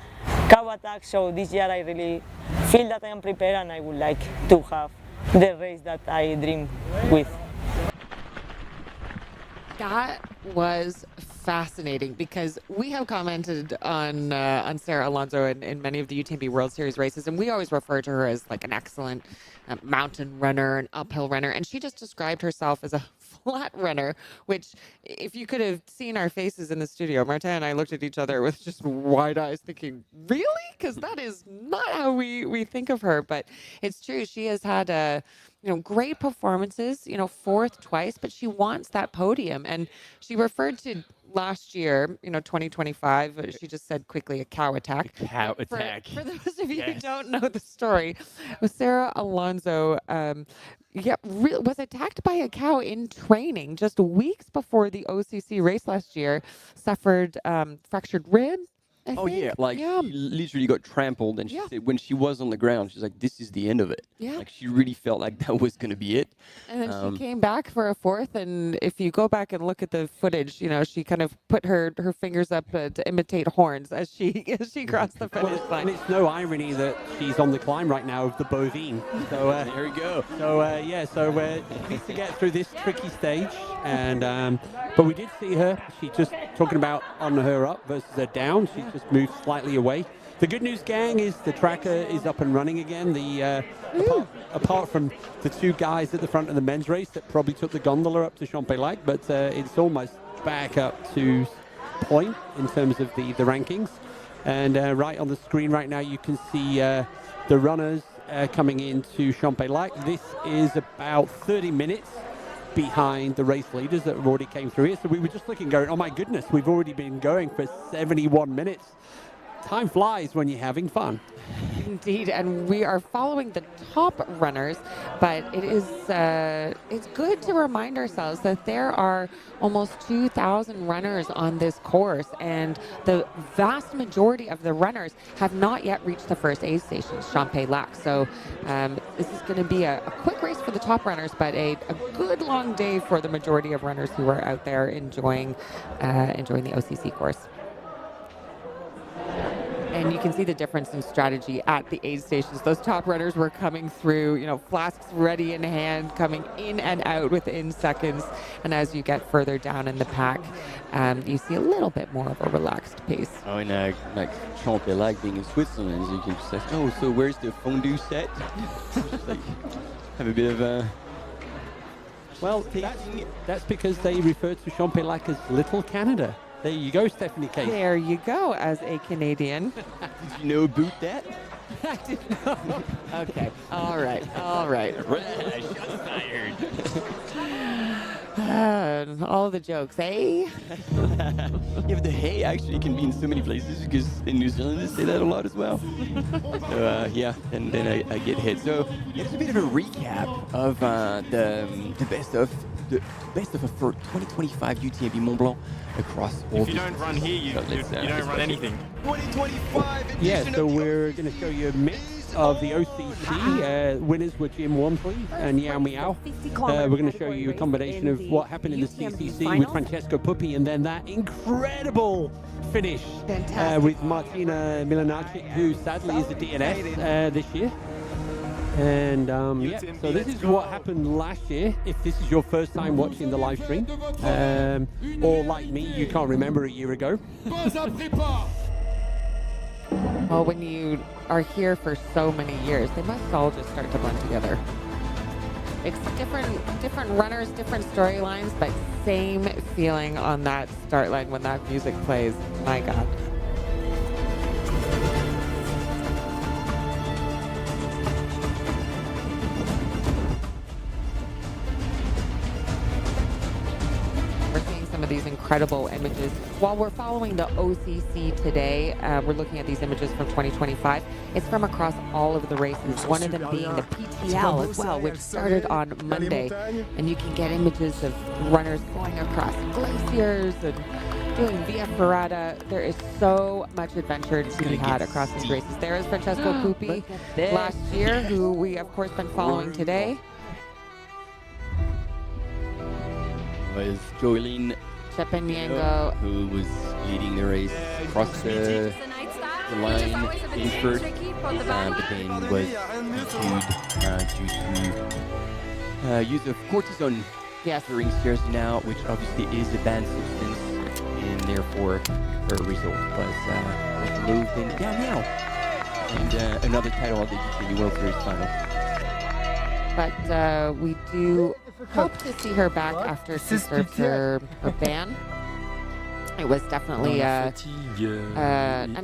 Q: cow attack. So this year I really feel that I am prepared, and I would like to have the race that I dream with.
A: That was fascinating, because we have commented on Sarah Alonso in many of the UTMB World Series races, and we always refer to her as like an excellent mountain runner, an uphill runner, and she just described herself as a flat runner, which, if you could have seen our faces in the studio, Martin and I looked at each other with just wide eyes thinking, really? Because that is not how we think of her. But it's true. She has had great performances, fourth twice, but she wants that podium. And she referred to last year, 2025, she just said quickly a cow attack.
B: Cow attack.
A: For those of you who don't know the story, Sarah Alonso was attacked by a cow in training just weeks before the OCC race last year, suffered fractured ribs. I think.
B: She literally got trampled, and she said when she was on the ground, she's like, "This is the end of it."
A: Yeah.
B: Like she really felt like that was going to be it.
A: And then she came back for a fourth, and if you go back and look at the footage, she kind of put her fingers up to imitate horns as she crossed the finish line.
C: And it's no irony that she's on the climb right now of the bovine. So
B: there we go.
C: So she needs to get through this tricky stage, and but we did see her. She just talking about on her up versus her down. She's just moved slightly away. The good news, gang, is the tracker is up and running again. Apart from the two guys at the front of the men's race that probably took the gondola up to Champex-Lac, but it's almost back up to point in terms of the rankings. And right on the screen right now, you can see the runners coming into Champex-Lac. This is about 30 minutes behind the race leaders that have already came through here. So we were just looking, going, oh my goodness, we've already been going for 71 minutes. Time flies when you're having fun.
A: Indeed, and we are following the top runners, but it's good to remind ourselves that there are almost 2,000 runners on this course, and the vast majority of the runners have not yet reached the first aid station, Champex-Lac. So this is going to be a quick race for the top runners, but a good long day for the majority of runners who are out there enjoying the OCC course. And you can see the difference in strategy at the aid stations. Those top runners were coming through, flasks ready in hand, coming in and out within seconds. And as you get further down in the pack, you see a little bit more of a relaxed pace.
B: Oh, and like Champex-Lac being in Switzerland, you can just say, oh, so where's the fondue set? Just like, have a bit of a...
C: Well, that's because they refer to Champex-Lac as Little Canada. There you go, Stephanie Case.
A: There you go, as a Canadian.
B: Did you know about that?
A: I didn't know. Okay. All right.
B: Shots fired.
A: All the jokes, eh?
B: Yeah, but the hey actually can be in so many places, because in New Zealand they say that a lot as well. So and then I get hit. So it's a bit of a recap of the best of for 2025 UTMB Mont-Blanc across all.
R: If you don't run here, you don't run anything.
K: 2025
C: Yeah, so we're going to show you a mix of the OCC. Winners were Jim Wamsley and Yao Miao. We're going to show you a combination of what happened in the CCC with Francesco Puppi, and then that incredible finish with Martina Milanacic, who sadly is a DNS this year. And so this is what happened last year. If this is your first time watching the live stream, or like me, you can't remember a year ago.
A: Well, when you are here for so many years, they must all just start to blend together. It's different runners, different storylines, but same feeling on that start line when that music plays. My God. Of these incredible images. While we're following the OCC today, we're looking at these images from 2025. It's from across all of the races, one of them being the PTL as well, which started on Monday. And you can get images of runners going across glaciers and doing Via Ferrata. There is so much adventure to be had across these races. There is Francesco Puppi last year, who we of course been following today.
B: Was Joeline
A: Chepenyengo,
B: who was leading the race across the line in first, but then was due to use of cortisone during stairs now, which obviously is a banned substance, and therefore her result was removed in down now. And another title of the UTMB World Series final.
A: But we do hope to see her back after she served her ban. It was definitely an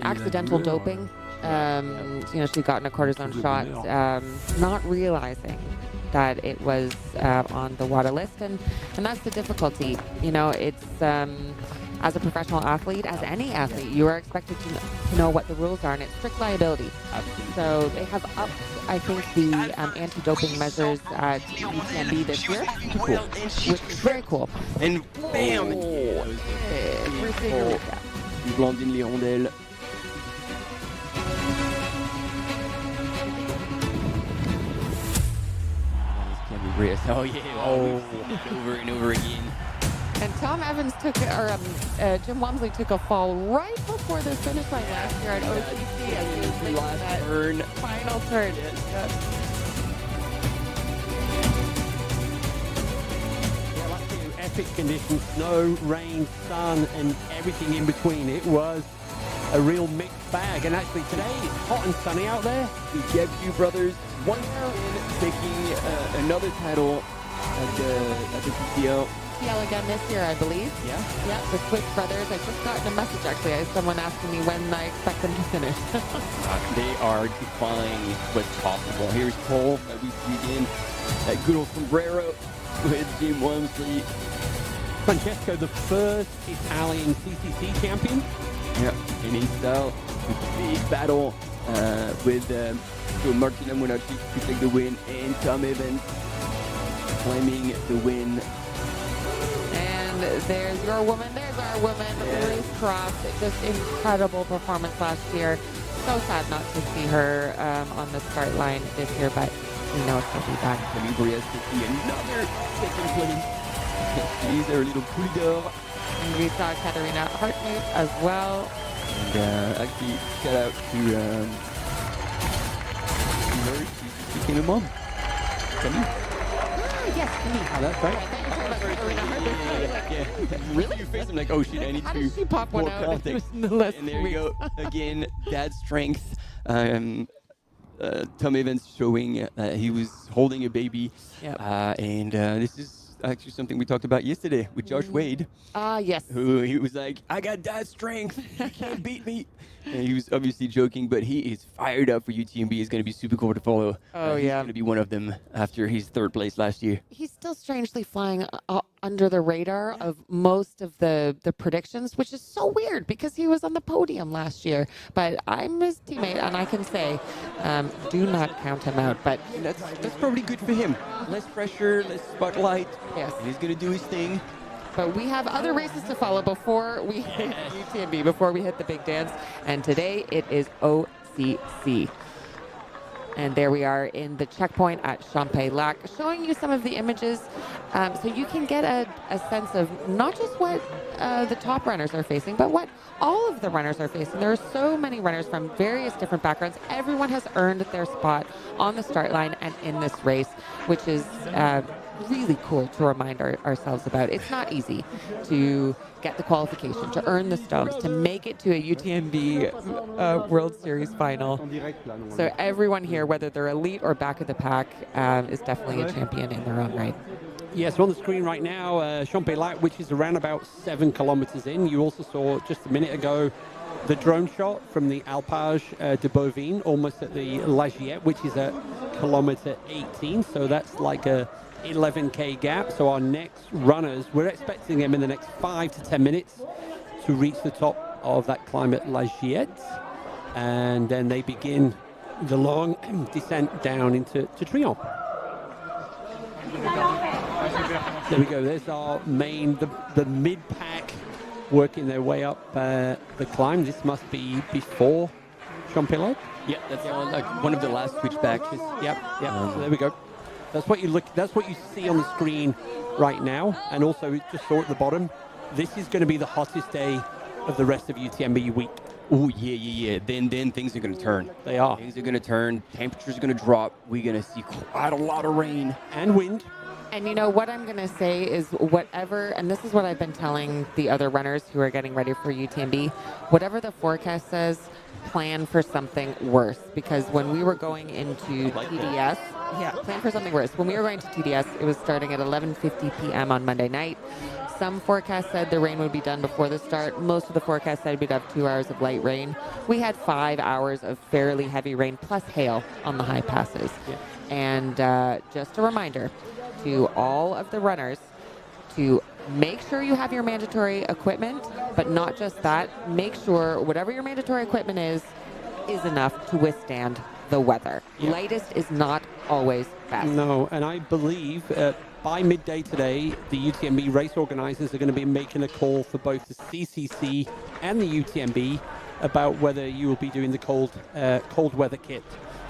A: accidental doping. She'd gotten a cortisone shot, not realizing that it was on the WADA list, and that's the difficulty. It's as a professional athlete, as any athlete, you are expected to know what the rules are, and it's strict liability.
B: Absolutely.
A: So they have upped, I think, the anti-doping measures at UTMB this year,
B: Cool.
A: which is very cool.
B: And bam! Il blandine les rondelles. Oh yeah! Over and over again.
A: And Tom Evans Jim Walmsley took a fall right before the finish line last year at OCC as he was making that final turn.
C: Yeah, like the epic conditions, snow, rain, sun, and everything in between. It was a real mixed bag. And actually today it's hot and sunny out there.
B: The Gebju brothers once again taking another title at the PCO.
A: PCL again this year, I believe.
B: Yeah.
A: Yeah, the Swift brothers. I just got a message actually. Someone asking me when I expect them to finish.
B: They are defying what's possible. Here's Cole that we see again. That good old sombrero with Jim Walmsley.
C: Francesco, the first Italian CCC champion.
B: Yeah, in his style, big battle with Martina Monacci to take the win, and Tom Evans claiming the win.
A: And there's your woman, there's our woman, Ruth Croft. Just incredible performance last year. So sad not to see her on the start line this year, but we know she'll be back.
B: Calibrias to see another second place. She's our little Pouille d'Or.
A: And we saw Katarina Hartmut as well.
B: And actually, shout out to her. She became a mom. Camille.
A: Yes, Camille.
C: Oh, that's right.
B: Yeah. Really? You face him like, oh shit, I need
A: How
B: to
A: did she pop one out?
B: context.
A: It was in the last
B: And there
A: week.
B: you go. Again, dad's strength. Tom Evans showing he was holding a baby.
A: Yep.
B: And this is actually something we talked about yesterday with Josh Wade.
A: Yes.
B: Who he was like, I got dad's strength. You can't beat me. And he was obviously joking, but he is fired up for UTMB. It's going to be super cool to follow.
A: Oh,
B: he's
A: yeah.
B: going to be one of them after his third place last year.
A: He's still strangely flying under the radar of most of the predictions, which is so weird because he was on the podium last year. But I'm his teammate, and I can say, do not count him out. But
B: that's probably good for him. Less pressure, less spotlight.
A: Yes.
B: And he's going to do his thing.
A: But we have other races to follow before we hit UTMB, before we hit the big dance. And today it is OCC. And there we are in the checkpoint at Champex-Lac, showing you some of the images so you can get a sense of not just what the top runners are facing, but what all of the runners are facing. There are so many runners from various different backgrounds. Everyone has earned their spot on the start line and in this race, which is really cool to remind ourselves about. It's not easy to get the qualification, to earn the stones, to make it to a UTMB World Series final. So everyone here, whether they're elite or back of the pack, is definitely a champion in their own right.
C: Yes, we're on the screen right now, Champex-Lac, which is around about 7 kilometers in. You also saw just a minute ago the drone shot from the Alpage de Bovine, almost at the La Giette, which is at kilometer 18. So that's like a 11K gap. So our next runners, we're expecting them in the next 5 to 10 minutes to reach the top of that climb at La Giette. And then they begin the long descent down into Trillon. There we go. There's our main, the mid-pack working their way up the climb. This must be before Champex-Lac.
B: Yeah, that's like one of the last switchbacks.
C: Yep. So there we go. That's what you see on the screen right now. And also, we just saw at the bottom, this is going to be the hottest day of the rest of UTMB week.
B: Oh, yeah. Then things are going to turn.
C: They are.
B: Things are going to turn. Temperatures are going to drop. We're going to see quite a lot of rain.
C: And wind.
A: And you know, what I'm going to say is whatever, and this is what I've been telling the other runners who are getting ready for UTMB, whatever the forecast says, plan for something worse. Because when we were going into TDS, plan for something worse. When we were going to TDS, it was starting at 11:50 p.m. on Monday night. Some forecasts said the rain would be done before the start. Most of the forecasts said we'd have 2 hours of light rain. We had 5 hours of fairly heavy rain plus hail on the high passes. And just a reminder to all of the runners to make sure you have your mandatory equipment, but not just that. Make sure whatever your mandatory equipment is enough to withstand the weather.
C: Yeah.
A: Lightest is not always best.
C: No, and I believe by midday today, the UTMB race organizers are going to be making a call for both the CCC and the UTMB about whether you will be doing the cold weather kit.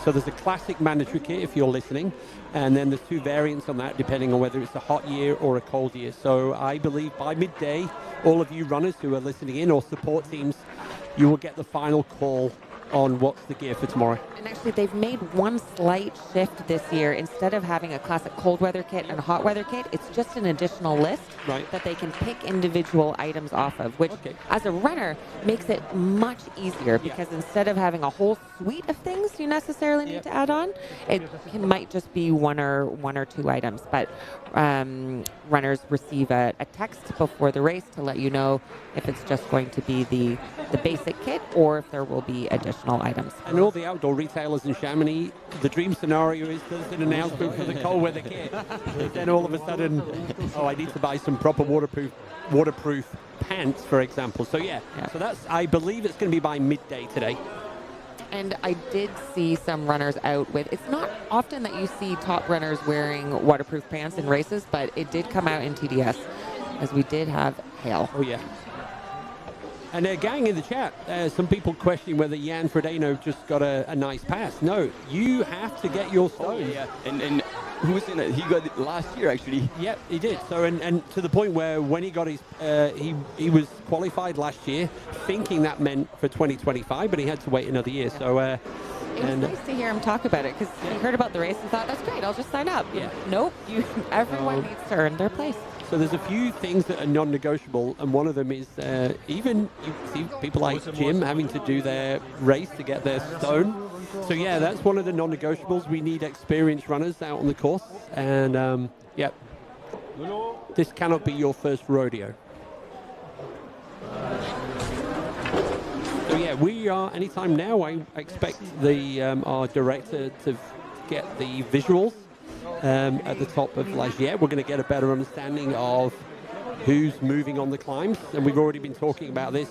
C: So there's a classic mandatory kit if you're listening, and then there's 2 variants on that depending on whether it's a hot year or a cold year. So I believe by midday, all of you runners who are listening in or support teams, you will get the final call on what's the gear for tomorrow.
A: And actually, they've made one slight shift this year. Instead of having a classic cold weather kit and a hot weather kit, it's just an additional list that they can pick individual items off of, which as a runner makes it much easier because instead of having a whole suite of things you necessarily need to add on, it might just be one or 2 items. But runners receive a text before the race to let you know if it's just going to be the basic kit or if there will be additional items.
C: And all the outdoor retailers in Chamonix, the dream scenario is there's an announcement for the cold weather kit. Then all of a sudden, I need to buy some proper waterproof pants, for example. So so that's, I believe it's going to be by midday today.
A: And I did see some runners out with, it's not often that you see top runners wearing waterproof pants in races, but it did come out in TDS as we did have hail.
C: Oh yeah. And gang in the chat, some people questioning whether Jan Frodeno just got a nice pass. No, you have to get your stones.
B: Oh, yeah. And who was in it? He got it last year, actually.
C: Yep, he did. So, and to the point where when he got his, he was qualified last year, thinking that meant for 2025, but he had to wait another year. So,
A: it was nice to hear him talk about it because he heard about the race and thought, that's great, I'll just sign up.
C: Yeah.
A: Nope, everyone needs to earn their place.
C: So there's a few things that are non-negotiable, and one of them is even you see people like Jim having to do their race to get their stone. So yeah, that's one of the non-negotiables. We need experienced runners out on the course, and this cannot be your first rodeo. So yeah, we are anytime now. I expect the our director to get the visuals at the top of La Gier. We're going to get a better understanding of who's moving on the climbs, and we've already been talking about this.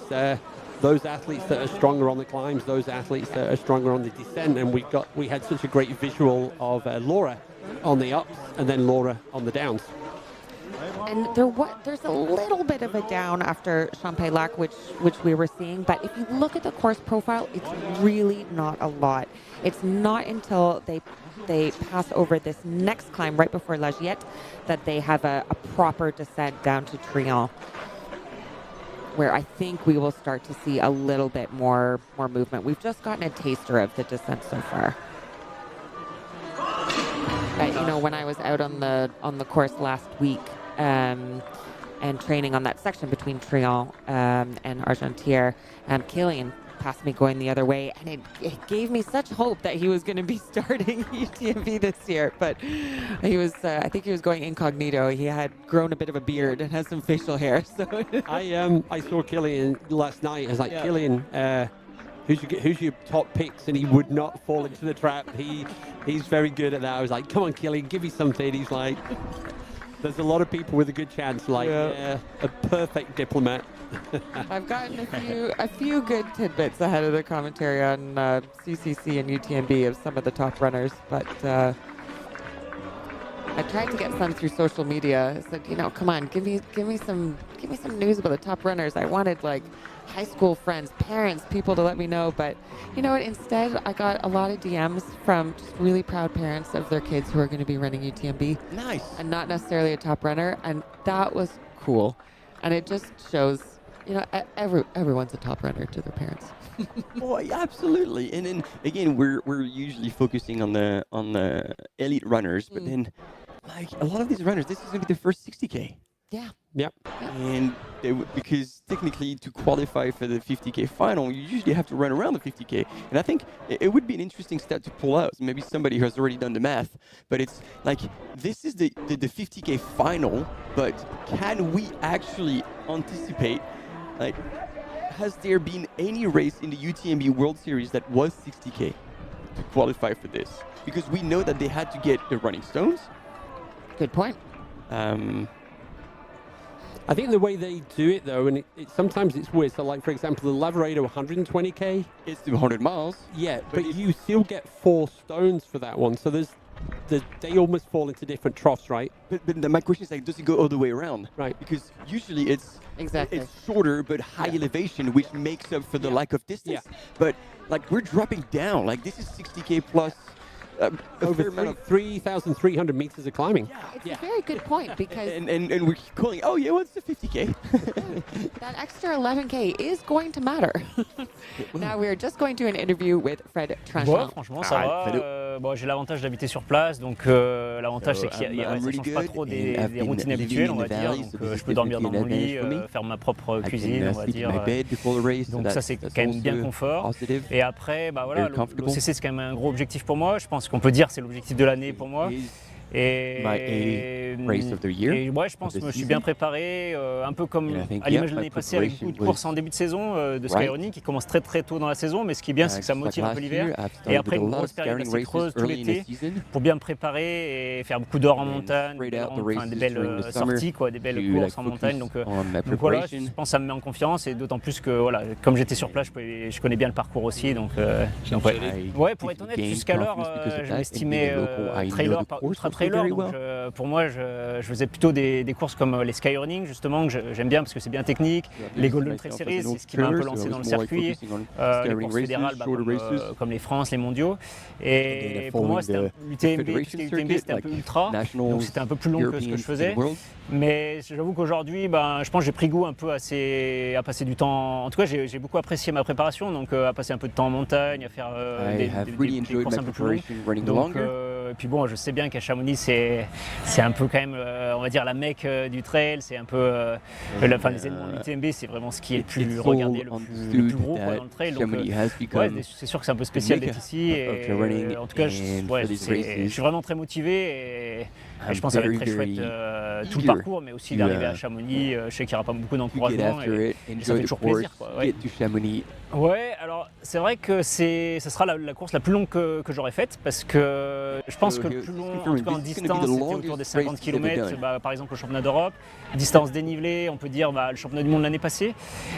C: Those athletes that are stronger on the climbs, those athletes that are stronger on the descent, and we had such a great visual of Laura on the ups and then Laura on the downs.
A: And there's a little bit of a down after Champex-Lac, which we were seeing. But if you look at the course profile, it's really not a lot. It's not until they pass over this next climb right before La Gier that they have a proper descent down to Triangle, where I think we will start to see a little bit more movement. We've just gotten a taster of the descent so far. But when I was out on the course last week and training on that section between Triangle and Argentière, Killian passed me going the other way, and it gave me such hope that he was going to be starting UTMB this year. But he was, I think he was going incognito. He had grown a bit of a beard and has some facial hair. So
C: I saw Killian last night. I was like, Killian, who's your top picks? And he would not fall into the trap. He's very good at that. I was like, come on, Killian, give me something. He's like, there's a lot of people with a good chance, like a perfect diplomat.
A: I've gotten a few good tidbits ahead of the commentary on CCC and UTMB of some of the top runners, but I tried to get some through social media. I said, come on, give me some news about the top runners. I wanted like high school friends, parents, people to let me know, but you know what? Instead, I got a lot of DMs from just really proud parents of their kids who are going to be running UTMB.
B: Nice.
A: And not necessarily a top runner, and that was cool. And it just shows, everyone's a top runner to their parents.
B: Oh, yeah, absolutely. And then again, we're usually focusing on the elite runners, but then like a lot of these runners, this is going to be the first 60K.
A: Yeah.
C: Yep.
B: And because technically to qualify for the 50K final, you usually have to run around the 50K. And I think it would be an interesting stat to pull out. Maybe somebody who has already done the math, but it's like, this is the 50K final, but can we actually anticipate, like, has there been any race in the UTMB World Series that was 60K to qualify for this? Because we know that they had to get the running stones.
A: Good point.
C: I think the way they do it though, and sometimes it's weird. So, like for example, the Lavaredo 120k,
B: it's 200 miles.
C: Yeah, but you still get 4 stones for that one. So they almost fall into different troughs, right?
B: But my question is like, does it go all the way around?
C: Right.
B: Because usually it's
A: exactly
B: shorter but high elevation, which makes up for the lack of distance. But like we're dropping down. Like this is 60k plus.
C: Over 3,300 meters of climbing.
A: It's a very good point because
B: and we're calling. Oh yeah, what's the 50k?
A: that extra 11k is going to matter. Now we're just going to an interview with Fred Tranchant.
S: Ouais, franchement, ça va. Bon, j'ai l'avantage d'habiter sur place, donc l'avantage c'est qu'il y a ça change pas trop des routines habituelles, on va dire. Donc je peux dormir dans mon lit, faire ma propre cuisine, on va dire. Donc ça c'est quand même bien confort. Et après, bah voilà, l'OCC c'est quand même un gros objectif pour moi. Je pense qu'on peut dire que c'est l'objectif de l'année pour moi. Et ouais, je pense que je suis bien préparé, un peu comme à l'image de l'année passée avec beaucoup de courses en début de saison de Skyrunning qui commence très très tôt dans la saison, mais ce qui est bien c'est que ça motive un peu l'hiver et après une grosse période assez creuse tout l'été pour bien me préparer et faire beaucoup d'heures en montagne, des belles sorties, des belles courses en montagne. Donc voilà, je pense que ça me met en confiance et d'autant plus que voilà, comme j'étais sur place, je connais bien le parcours aussi. Donc ouais, pour être honnête, jusqu'alors je m'estimais trailer, pas ultra trailer. Donc, pour moi, je faisais plutôt des courses comme les Skyrunning, justement, que j'aime bien parce que c'est bien technique. Les Golden Trail Series, c'est ce qui m'a un peu lancé dans le circuit. Les courses fédérales, comme les France, les mondiaux. Et pour moi, c'était l'UTMB, c'était un peu ultra, donc c'était un peu plus long que ce que je faisais. Mais j'avoue qu'aujourd'hui, je pense que j'ai pris goût un peu à passer du temps. En tout cas, j'ai beaucoup apprécié ma préparation, donc à passer un peu de temps en montagne, à faire des courses un peu plus longues. Donc, et puis bon, je sais bien qu'à Chamonix, c'est un peu quand même, on va dire, la mecque du trail. C'est un peu, les événements de l'UTMB, c'est vraiment ce qui est le plus regardé, le plus gros dans le trail. Donc, ouais, c'est sûr que c'est un peu spécial d'être ici. Et, en tout cas, je suis vraiment très motivé et je pense que ça va être très chouette tout le parcours, mais aussi d'arriver à Chamonix. Je sais qu'il n'y aura pas beaucoup d'encouragement et ça fait toujours plaisir. Ouais, alors c'est vrai que ce sera la course la plus longue que j'aurais faite parce que je pense que le plus long, en tout cas en distance, c'était autour des 50 km, par exemple le championnat d'Europe. Distance dénivelée, on peut dire le championnat du monde l'année passée.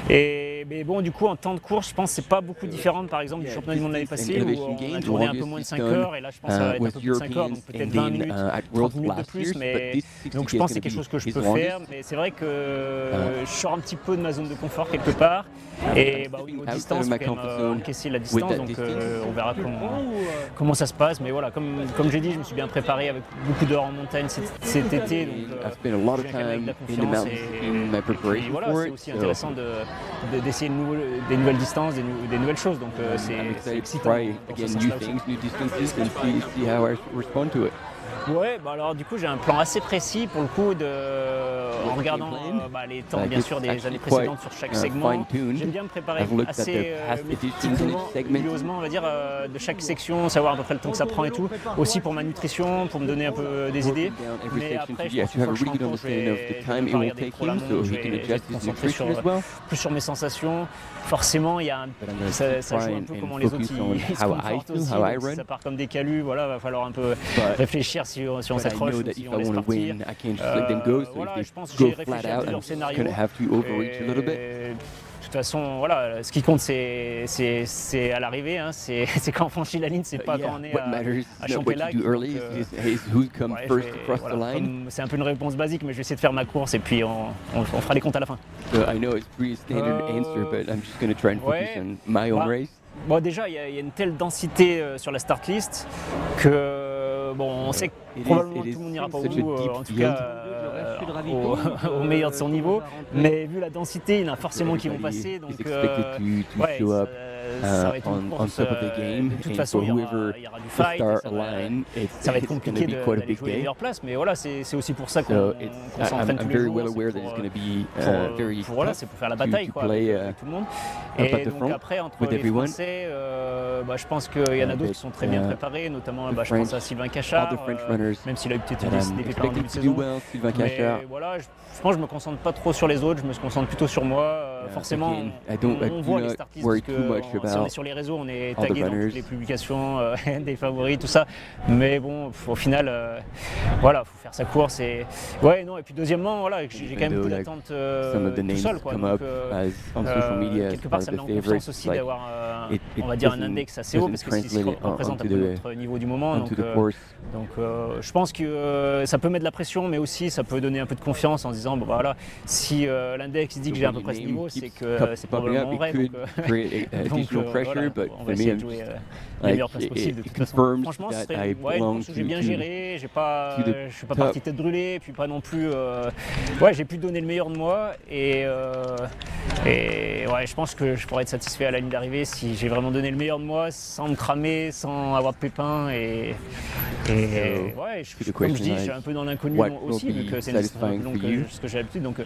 S: Mais bon, du coup, en temps de course, je pense que c'est pas beaucoup différent par exemple du championnat du monde l'année passée où on a tourné un peu moins de 5 heures et là je pense que ça va être un peu plus de 5 heures, donc peut-être 20 minutes, 30 minutes de plus. Mais donc je pense que c'est quelque chose que je peux faire, mais c'est vrai que je sors un petit peu de ma zone de confort quelque part. Et au niveau de distance, il faut quand même encaisser la distance, donc on verra comment ça se passe. Mais voilà, comme j'ai dit, je me suis bien préparé avec beaucoup d'heures en montagne cet été, donc je viens quand même avec de la confiance. Et voilà, c'est aussi intéressant d'essayer des nouvelles distances, des nouvelles choses, donc c'est excitant. Ouais, alors du coup j'ai un plan assez précis pour le coup en regardant les temps bien sûr des années précédentes sur chaque segment. J'aime bien me préparer assez méticuleusement, on va dire, de chaque section, savoir à peu près le temps que ça prend et tout. Aussi pour ma nutrition, pour me donner un peu des idées. Mais après, je pense que je vais regarder trop l'amont, je vais me concentrer plus sur mes sensations. Forcément, ça joue un peu comment les autres ils se comportent aussi. Si ça part comme des calus, voilà, va falloir un peu réfléchir si on s'accroche ou si on laisse partir. Voilà, je pense que j'ai réfléchi à plusieurs scénarios. De toute façon, voilà, ce qui compte, c'est à l'arrivée. Hein, c'est quand on franchit la ligne, c'est pas quand on est à Champelag. C'est un peu une réponse basique, mais je vais essayer de faire ma course et puis on fera les comptes à la fin. Bon, déjà, il y a une telle densité sur la start list que on sait que probablement tout le monde n'ira pas au bout, en tout cas au meilleur de son niveau, mais vu la densité, il y en a forcément qui vont passer, donc ça va être une course, de toute façon il y aura du fight, ça va être compliqué d'aller jouer les meilleures places, mais voilà, c'est aussi pour ça qu'on s'entraîne tous les jours, c'est pour faire la bataille avec tout le monde. Et donc après, entre les Français, je pense qu'il y en a d'autres qui sont très bien préparés, notamment je pense à Sylvain Cachard, même s'il a eu peut-être des pépins en début de saison. Mais voilà, je pense que je me concentre pas trop sur les autres, je me concentre plutôt sur moi. forcément, on voit les startistes parce que si on est sur les réseaux, on est tagué dans toutes les publications des favoris, tout ça. Mais bon, au final, voilà, faut faire sa course et et puis deuxièmement, voilà, j'ai quand même beaucoup d'attentes tout seul, quoi. Donc, quelque part, ça me met en confiance aussi d'avoir, on va dire, un index assez haut parce que ça représente un peu notre niveau du moment. Donc, je pense que ça peut mettre de la pression, mais aussi ça peut donner un peu de confiance en se disant, bon, voilà, si l'index dit que j'ai à peu près ce niveau, c'est que c'est probablement vrai. Donc, on va essayer de jouer les meilleures places possibles de toute façon. Franchement, ce serait une course où j'ai bien géré, je suis pas parti tête brûlée, puis pas non plus. J'ai pu donner le meilleur de moi et je pense que je pourrais être satisfait à la ligne d'arrivée si j'ai vraiment donné le meilleur de moi sans me cramer, sans avoir de pépins comme je dis, je suis un peu dans l'inconnu aussi vu que c'est une distance un peu longue que ce que j'ai l'habitude, donc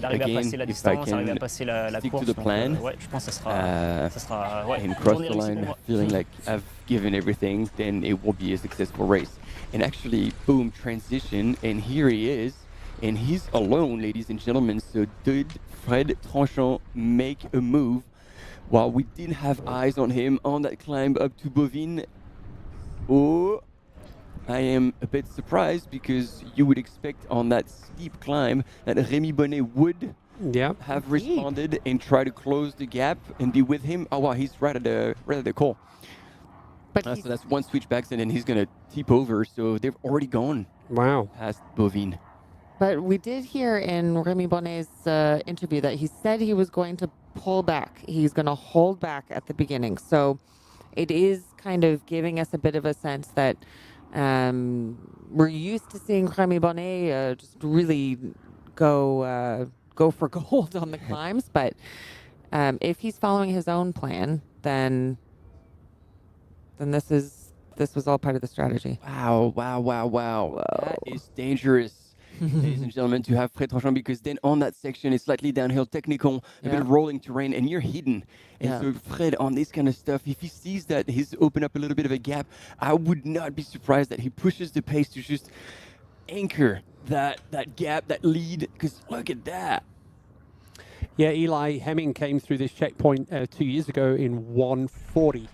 S: d'arriver à passer la distance, arriver à passer la course, donc, je pense que ça sera une journée réussie pour moi.
B: Feeling like I've given everything, then it will be a successful race. And actually, boom, transition, and here he is, and he's alone, ladies and gentlemen. So did Fred Tranchant make a move while we didn't have eyes on him on that climb up to Bovine? Oh, I am a bit surprised because you would expect on that steep climb that Rémi Bonnet would have responded and try to close the gap and be with him. Oh wow, he's right at the call. But so that's one switchback, and then he's going to tip over. So they've already gone past Bovine.
A: But we did hear in Rémi Bonnet's interview that he said he was going to pull back. He's going to hold back at the beginning. So it is kind of giving us a bit of a sense that we're used to seeing Rémi Bonnet just really go for gold on the climbs. But if he's following his own plan, then this was all part of the strategy.
B: Wow. That is dangerous, ladies and gentlemen, to have Fred Tranchant, because then on that section it's slightly downhill, technical, a bit of rolling terrain, and you're hidden. And so Fred, on this kind of stuff, if he sees that he's opened up a little bit of a gap, I would not be surprised that he pushes the pace to just anchor that gap, that lead, because look at that.
C: Yeah, Eli Hemming came through this checkpoint 2 years ago in 1:40.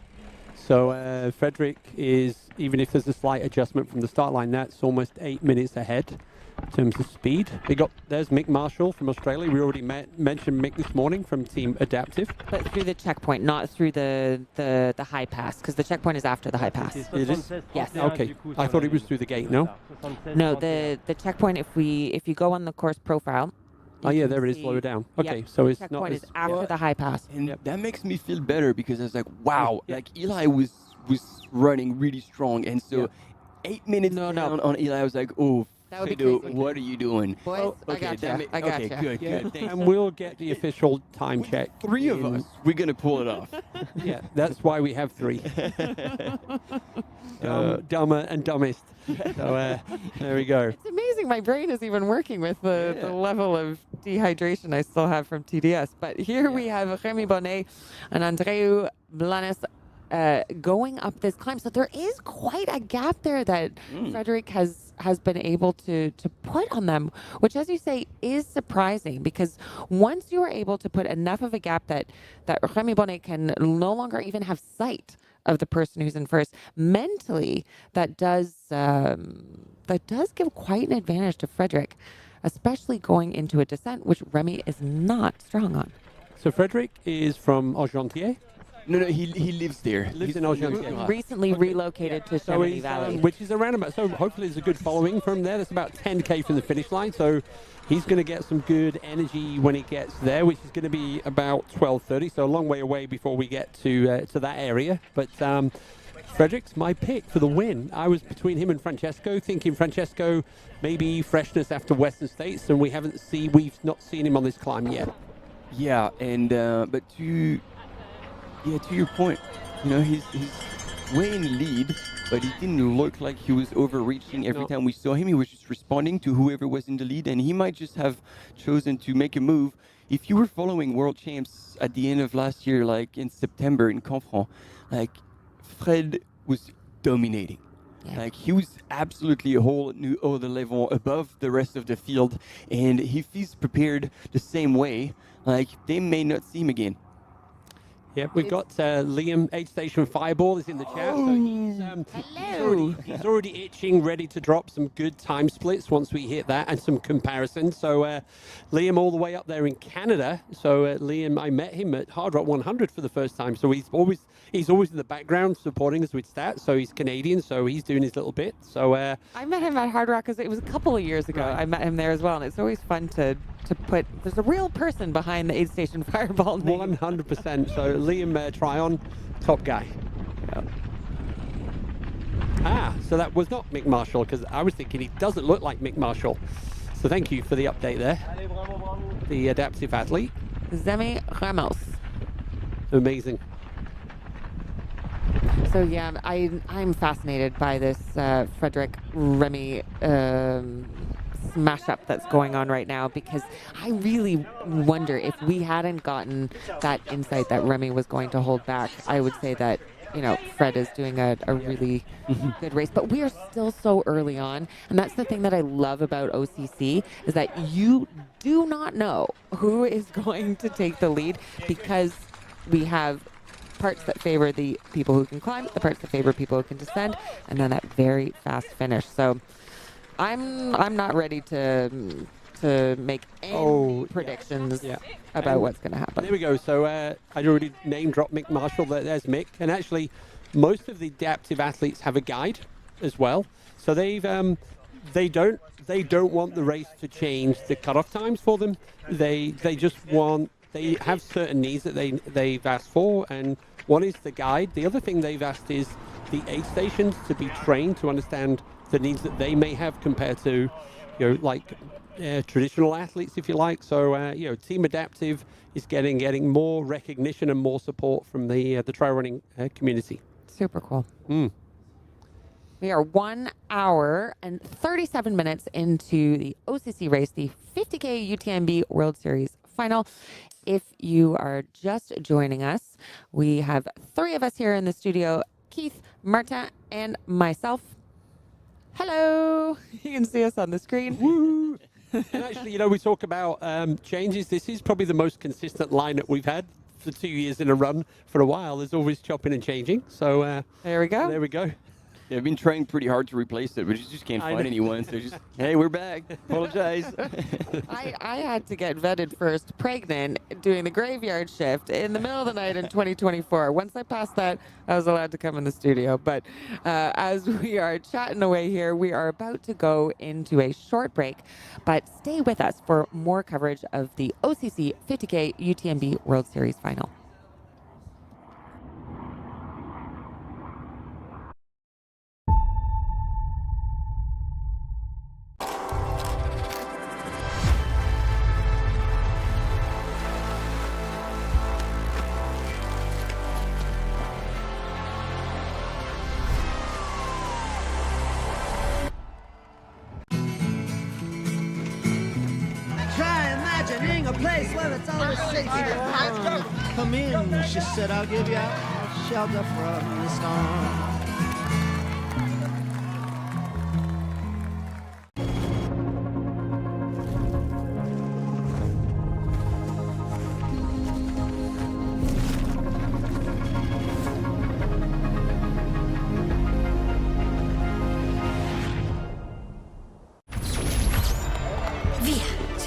C: So Frederick is, even if there's a slight adjustment from the start line, that's almost 8 minutes ahead in terms of speed. There's Mick Marshall from Australia. We already mentioned Mick this morning from Team Adaptive.
A: But through the checkpoint, not through the high pass, because the checkpoint is after the high pass.
C: It is?
A: Yes.
C: Okay. I thought it was through the gate, no?
A: No, the checkpoint, if you go on the course profile.
C: Oh yeah, there it is lower down. Okay, so it's
A: checkpoint is after the high pass.
B: And that makes me feel better because I was like, wow, like Eli was running really strong, and so 8 minutes down on Eli, I was like, oh, Fredo, what are you doing?
A: Boys,
B: okay,
A: I got you.
B: Good. Thanks.
C: And we'll get the official time check.
B: Three of us, we're gonna pull it off.
C: Yeah, that's why we have three. Dumber and dumbest. So there we go.
A: It's amazing. My brain is even working with the level of dehydration I still have from TDS. But here we have Rémi Bonnet and Andreu Blanes going up this climb. So there is quite a gap there that Frederick has been able to put on them, which, as you say, is surprising, because once you are able to put enough of a gap that Rémi Bonnet can no longer even have sight of the person who's in first, mentally that does give quite an advantage to Frederick, especially going into a descent, which Remy is not strong on.
C: So Frederick is from Argentière?
B: No, he lives there.
C: Lives in Argentière.
A: Recently relocated to Chamonix Valley.
C: Which is around about, so hopefully there's a good following from there. That's about 10k from the finish line, so he's going to get some good energy when he gets there, which is going to be about 12:30, so a long way away before we get to that area. But Frederick's my pick for the win. I was between him and Francesco, thinking Francesco maybe freshness after Western States, and we've not seen him on this climb yet.
B: Yeah, and but to your point, he's way in the lead, but he didn't look like he was overreaching every time we saw him. He was just responding to whoever was in the lead, and he might just have chosen to make a move. If you were following World Champs at the end of last year, like in September in Canfranc, like Fred was dominating.
A: Yeah.
B: Like, he was absolutely a whole new other level above the rest of the field, and if he's prepared the same way, like, they may not see him again.
C: Yeah, we've got Liam, Aid Station Fireball is in the chat. So he's already itching, ready to drop some good time splits once we hit that and some comparisons. So Liam all the way up there in Canada. So Liam, I met him at Hard Rock 100 for the first time. So he's always in the background supporting us with stats. So he's Canadian, so he's doing his little bit. So
A: I met him at Hard Rock because it was a couple of years ago. Right. I met him there as well, and it's always fun to put, there's a real person behind the Aid Station Fireball name.
C: 100%. So Liam Tryon, top guy. Yep. So that was not Mick Marshall, because I was thinking he doesn't look like Mick Marshall. So thank you for the update there. The adaptive athlete.
A: Zemi Ramos.
C: Amazing.
A: So yeah, I'm fascinated by this Frederick Remy smash up that's going on right now, because I really wonder if we hadn't gotten that insight that Remy was going to hold back, I would say that, you know, Fred is doing a really good race, but we are still so early on. And that's the thing that I love about OCC, is that you do not know who is going to take the lead, because we have parts that favor the people who can climb, the parts that favor people who can descend, and then that very fast finish. So I'm not ready to make any predictions about what's going to happen.
C: There we go. So I already name dropped Mick Marshall. There's Mick, and actually, most of the adaptive athletes have a guide as well. So they don't want the race to change the cutoff times for them. They have certain needs that they've asked for, and one is the guide. The other thing they've asked is the aid stations to be trained to understand the needs that they may have compared to, you know, like traditional athletes, if you like. So, you know, Team Adaptive is getting more recognition and more support from the trail running community.
A: Super cool. We are 1 hour and 37 minutes into the OCC race, the 50K UTMB World Series final. If you are just joining us, we have 3 of us here in the studio: Keith, Marta, and myself. Hello. You can see us on the screen.
C: Woo! And actually, you know, we talk about changes. This is probably the most consistent lineup we've had for 2 years in a run for a while. There's always chopping and changing. So
A: there we go.
C: There we go.
B: Yeah, I've been trying pretty hard to replace it, but you just can't find anyone. So just, hey, we're back. Apologize.
A: I had to get vetted first, pregnant, doing the graveyard shift in the middle of the night in 2024. Once I passed that, I was allowed to come in the studio. But as we are chatting away here, we are about to go into a short break. But stay with us for more coverage of the OCC 50K UTMB World Series final.
I: A place where it's always safe. Come in, she said, I'll give you shelter from the storm.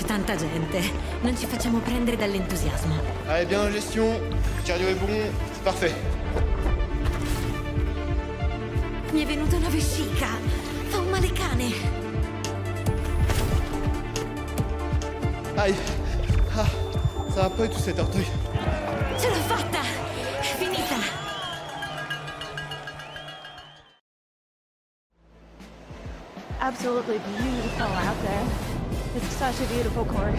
J: Tanta gente, non ci facciamo prendere dall'entusiasmo.
D: Allez, bien en gestion, cardio est bon, c'est parfait.
J: Mi è venuta una vescica, fa un male cane.
D: Aïe, ça va pas du tout cet orteil.
J: Ce l'ho fatta, è finita.
P: Absolutely beautiful out there. It's such a beautiful course.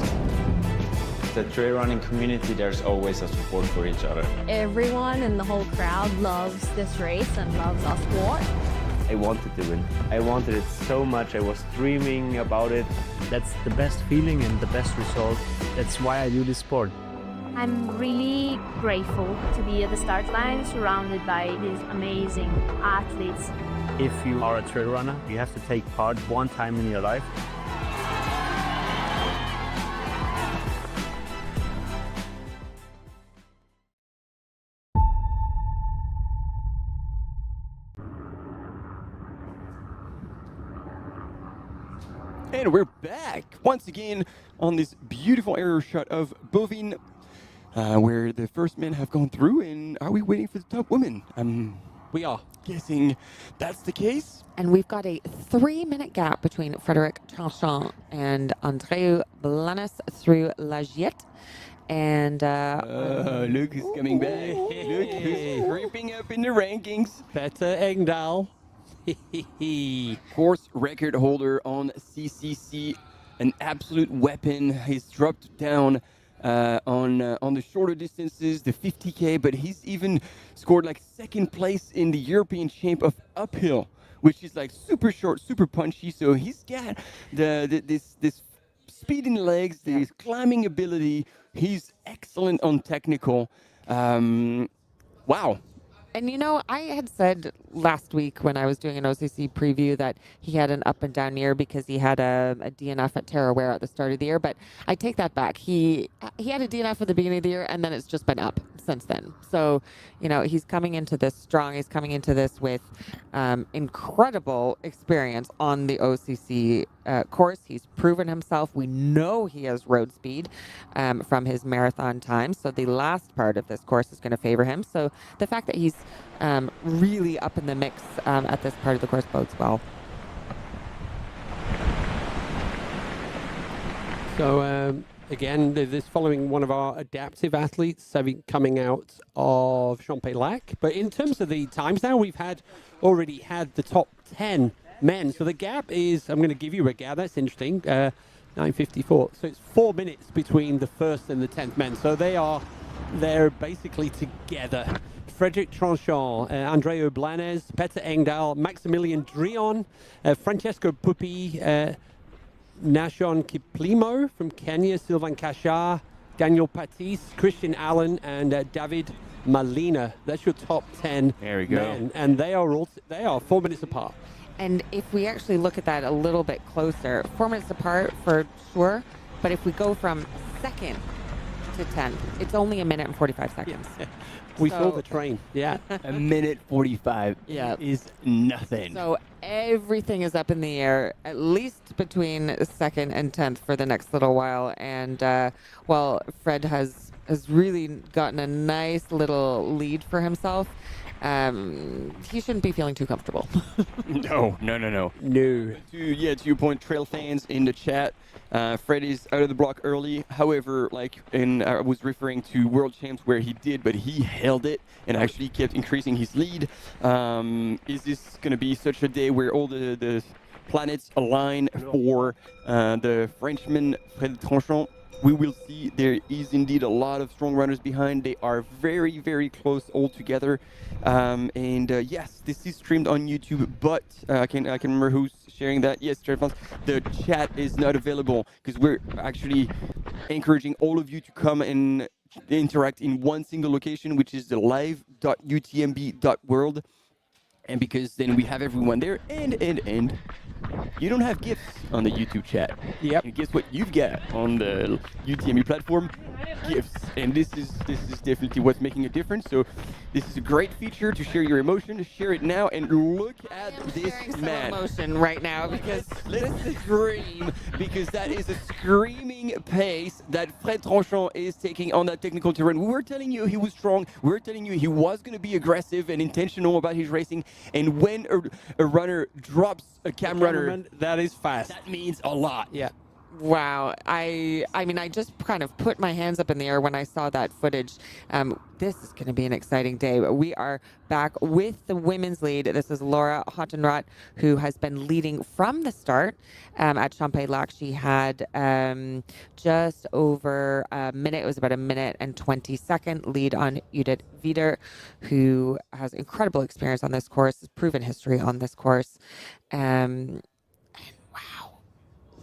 F: The trail running community, there's always a support for each other.
M: Everyone in the whole crowd loves this race and loves our sport.
G: I wanted to win. I wanted it so much. I was dreaming about it.
H: That's the best feeling and the best result. That's why I do this sport.
E: I'm really grateful to be at the start line surrounded by these amazing athletes.
H: If you are a trail runner, you have to take part one time in your life.
B: And we're back once again on this beautiful aerial shot of Bovine, where the first men have gone through. And are we waiting for the top women?
C: We are.
B: Guessing that's the case.
A: And we've got a 3-minute gap between Frédéric Tranchant and Andreu Blanes through La Giette. And
B: look who's coming back. Look who's creeping up in the rankings.
C: Petter Engdahl.
B: Course record holder on CCC, an absolute weapon. He's dropped down on the shorter distances, the 50K, but he's even scored like second place in the European Champ of uphill, which is like super short, super punchy. So he's got this speed in the legs, this climbing ability. He's excellent on technical. Wow.
A: And you know, I had said last week when I was doing an OCC preview that he had an up and down year because he had a DNF at Tarawera at the start of the year, but I take that back. He had a DNF at the beginning of the year, and then it's just been up since then. So, you know, he's coming into this strong. He's coming into this with incredible experience on the OCC course. He's proven himself. We know he has road speed from his marathon time. So the last part of this course is going to favor him. So the fact that he's really up in the mix at this part of the course bodes well.
C: So again, this following one of our adaptive athletes coming out of Champex-Lac. But in terms of the times now, we've already had the top 10 men. So the gap is, I'm going to give you a gap, that's interesting, 9:54. So it's 4 minutes between the first and the 10th men. So they're basically together. Frédéric Tranchant, Andreu Blanes, Petter Engdahl, Maximilian Drion, Francesco Puppi, Nashon Kiplimo from Kenya, Sylvain Cachard, Daniel Patisse, Christian Allen, and David Malina. That's your top 10
B: there we go.
C: Men, and they are 4 minutes apart.
A: And if we actually look at that a little bit closer, 4 minutes apart for sure, but if we go from second to 10th, it's only 1 minute and 45 seconds.
C: Yeah. We saw the train, yeah.
B: 1 minute 45 is nothing.
A: So everything is up in the air, at least between second and 10th for the next little while. And, well, Fred has really gotten a nice little lead for himself. He shouldn't be feeling too comfortable.
B: No. To your point, trail fans in the chat, Fred is out of the block early. However, I was referring to World Champs where he did, but he held it and actually kept increasing his lead. Is this going to be such a day where all the planets align for the Frenchman Frédéric Tranchant? We will see. There is indeed a lot of strong runners behind. They are very, very close all together. Yes, this is streamed on YouTube, but I can remember who's sharing that. Yes, the chat is not available because we're actually encouraging all of you to come and interact in one single location, which is the live.utmb.world. And because then we have everyone there, and you don't have gifts on the YouTube chat.
C: Yep.
B: And guess what you've got on the UTMB platform? Gifts. And this is definitely what's making a difference. So this is a great feature to share your emotion. Share it now and look at this man.
A: Emotion right now because
B: let's scream, because that is a screaming pace that Fred Tranchant is taking on that technical terrain. We were telling you he was strong. We were telling you he was going to be aggressive and intentional about his racing. And when a runner drops a cam runner,
C: that is fast.
B: That means a lot.
C: Yeah.
A: Wow. I mean, I just kind of put my hands up in the air when I saw that footage. This is going to be an exciting day. We are back with the women's lead. This is Laura Hottenrott, who has been leading from the start at Champex-Lac. She had just over a minute. It was about 1 minute and 20-second lead on Judith Wieder, who has incredible experience on this course, proven history on this course.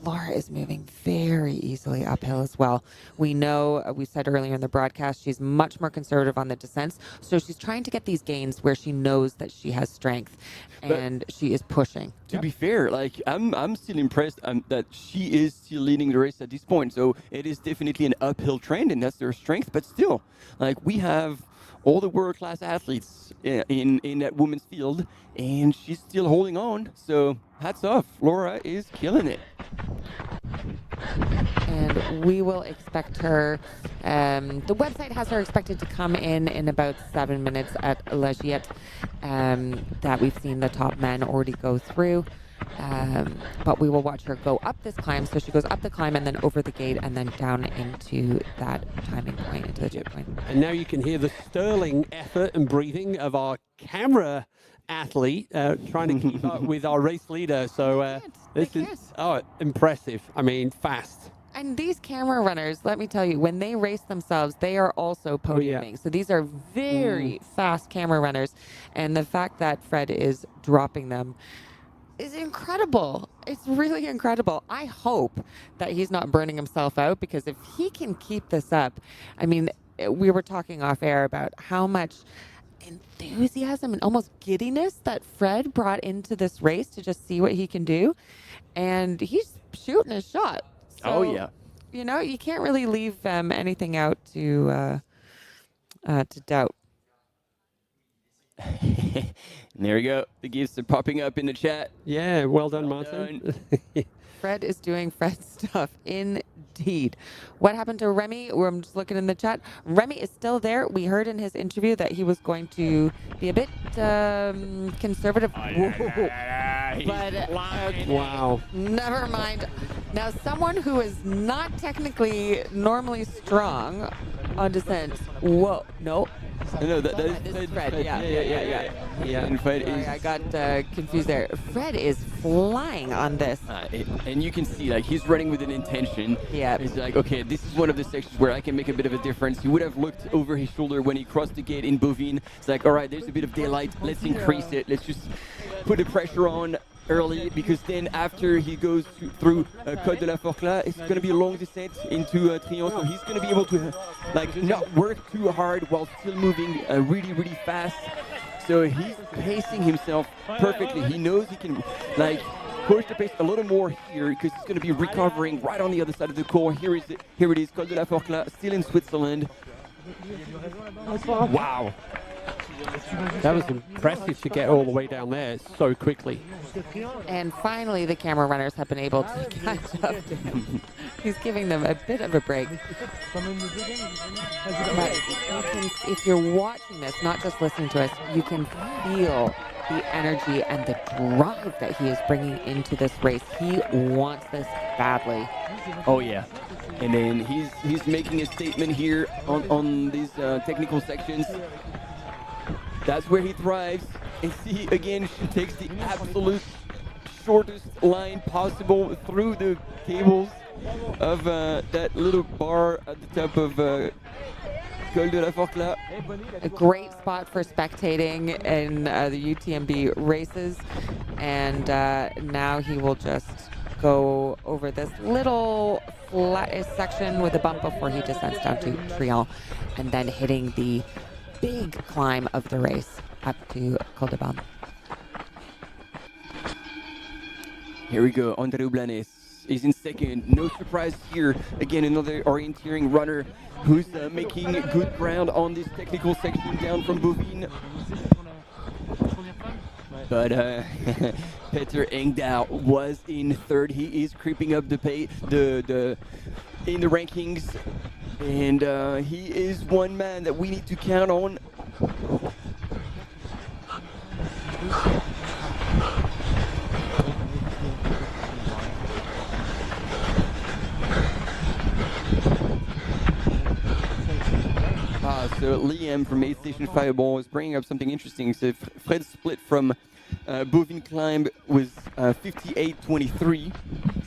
A: Laura is moving very easily uphill as well. We know, we said earlier in the broadcast, she's much more conservative on the descents. So she's trying to get these gains where she knows that she has strength, and she is pushing.
B: To be fair, like I'm still impressed that she is still leading the race at this point. So it is definitely an uphill trend, and that's their strength. But still, like we have all the world-class athletes in that women's field, and she's still holding on. So hats off, Laura is killing it.
A: And we will expect her, the website has her expected to come in about 7 minutes at La Giette, that we've seen the top men already go through. But we will watch her go up this climb. So she goes up the climb and then over the gate and then down into that timing point, into the check point.
C: And now you can hear the sterling effort and breathing of our camera athlete trying to keep up with our race leader. So this is impressive. I mean, fast.
A: And these camera runners, let me tell you, when they race themselves, they are also podiuming. So these are very fast camera runners. And the fact that Fred is dropping them is incredible. It's really incredible. I hope that he's not burning himself out, because if he can keep this up, I mean, we were talking off air about how much enthusiasm and almost giddiness that Fred brought into this race to just see what he can do. And he's shooting his shot. So, you know, you can't really leave anything out to doubt.
B: There we go. The gifts are popping up in the chat.
C: Yeah, well done, Martin.
A: Fred is doing Fred stuff, indeed. What happened to Remy? I'm just looking in the chat. Remy is still there. We heard in his interview that he was going to be a bit conservative. But
C: wow.
A: Never mind. Now, someone who is not technically normally strong on descent. Whoa, no.
B: No, that
A: is Fred. Yeah.
B: And Fred is.
A: I got confused there. Fred is flying on this.
B: And you can see, like, he's running with an intention.
A: Yeah.
B: He's like, okay, this is one of the sections where I can make a bit of a difference. He would have looked over his shoulder when he crossed the gate in Bovine. It's like, all right, there's a bit of daylight. Let's increase it. Let's just put the pressure on early, because then after he goes through Côte de la Forclaz, it's going to be a long descent into Triomphe, so he's going to be able to not work too hard while still moving really, really fast. So he's pacing himself perfectly. He knows he can push the pace a little more here, because he's going to be recovering right on the other side of the Col. Here it is, Côte de la Forclaz, still in Switzerland.
C: Wow. That was impressive to get all the way down there so quickly.
A: And finally, the camera runners have been able to catch up to him. He's giving them a bit of a break. But if you're watching this, not just listening to us, you can feel the energy and the drive that he is bringing into this race. He wants this badly.
B: Oh, yeah. And then he's making a statement here on these technical sections. That's where he thrives. And see, again, she takes the absolute shortest line possible through the cables of that little bar at the top of Col de la Forclaz.
A: A great spot for spectating in the UTMB races. And now he will just go over this little flat section with a bump before he descends down to Triomphe, and then hitting the big climb of the race up to Col de Balme.
B: Here we go. Andreu Blanes is in second. No surprise here. Again, another orienteering runner who's making good ground on this technical section down from Bovine. But Peter Engdahl was in third. He is creeping up the in the rankings. And he is one man that we need to count on. So Liam from Aid Station Fireball is bringing up something interesting. So Fred's split from Bovine climb was 58.23,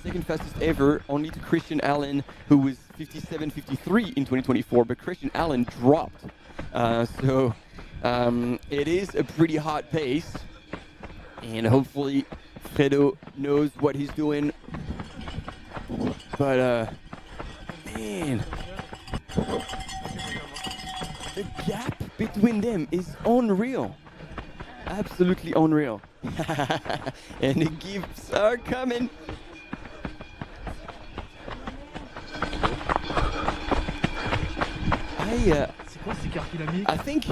B: second fastest ever, only to Christian Allen, who was 57.53 in 2024, but Christian Allen dropped. So it is a pretty hot pace, and hopefully Fredo knows what he's doing. But man, the gap between them is unreal. Absolutely unreal. And the gifts are coming. I think,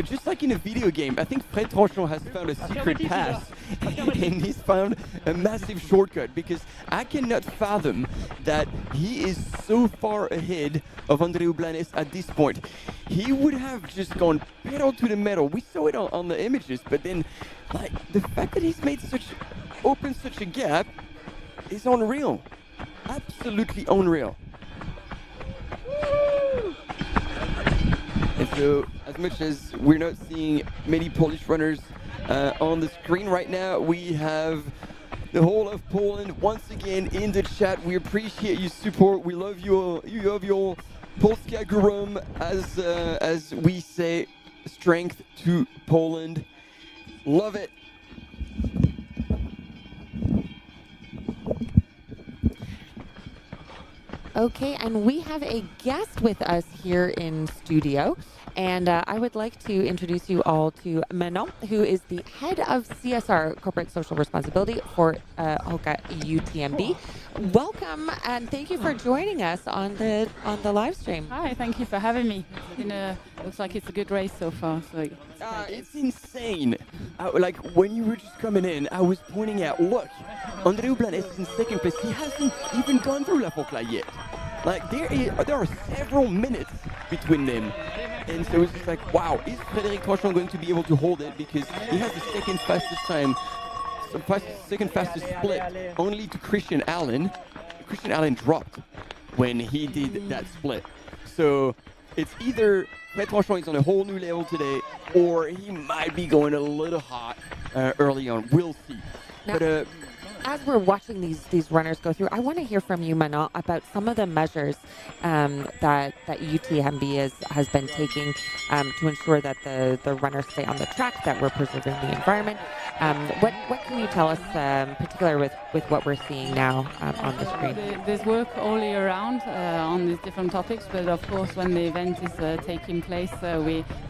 B: just like in a video game, I think Fred Tranchant has found a secret path and he's found a massive shortcut, because I cannot fathom that he is so far ahead of Andreu Blanes at this point. He would have just gone pedal to the metal. We saw it on the images, but then like the fact that he's opened such a gap is unreal. Absolutely unreal. And so, as much as we're not seeing many Polish runners on the screen right now, we have the whole of Poland once again in the chat. We appreciate your support. We love you all. You love your Polska Górą, as we say, strength to Poland. Love it.
A: Okay, and we have a guest with us here in studio. And I would like to introduce you all to Manon, who is the head of CSR, Corporate Social Responsibility, for HOKA UTMB. Welcome, and thank you for joining us on the live stream.
T: Hi, thank you for having me. Looks like it's a good race so far. So
B: it's insane. Like when you were just coming in, I was pointing out, look, Andreu Blanes is in second place. He hasn't even gone through La Focla yet. Like there are several minutes between them. And so it's just like, wow, is Frédéric Tranchant going to be able to hold it? Because he has the second fastest time, second fastest split, only to Christian Allen. Christian Allen dropped when he did that split. So it's either Frédéric Tranchant is on a whole new level today, or he might be going a little hot early on. We'll see.
A: Now, but as we're watching these runners go through, I want to hear from you, Manon, about some of the measures that UTMB has been taking to ensure that the runners stay on the track, that we're preserving the environment. What can you tell us, particularly with what we're seeing now on the screen?
T: There's work all year round on these different topics, but of course when the event is taking place,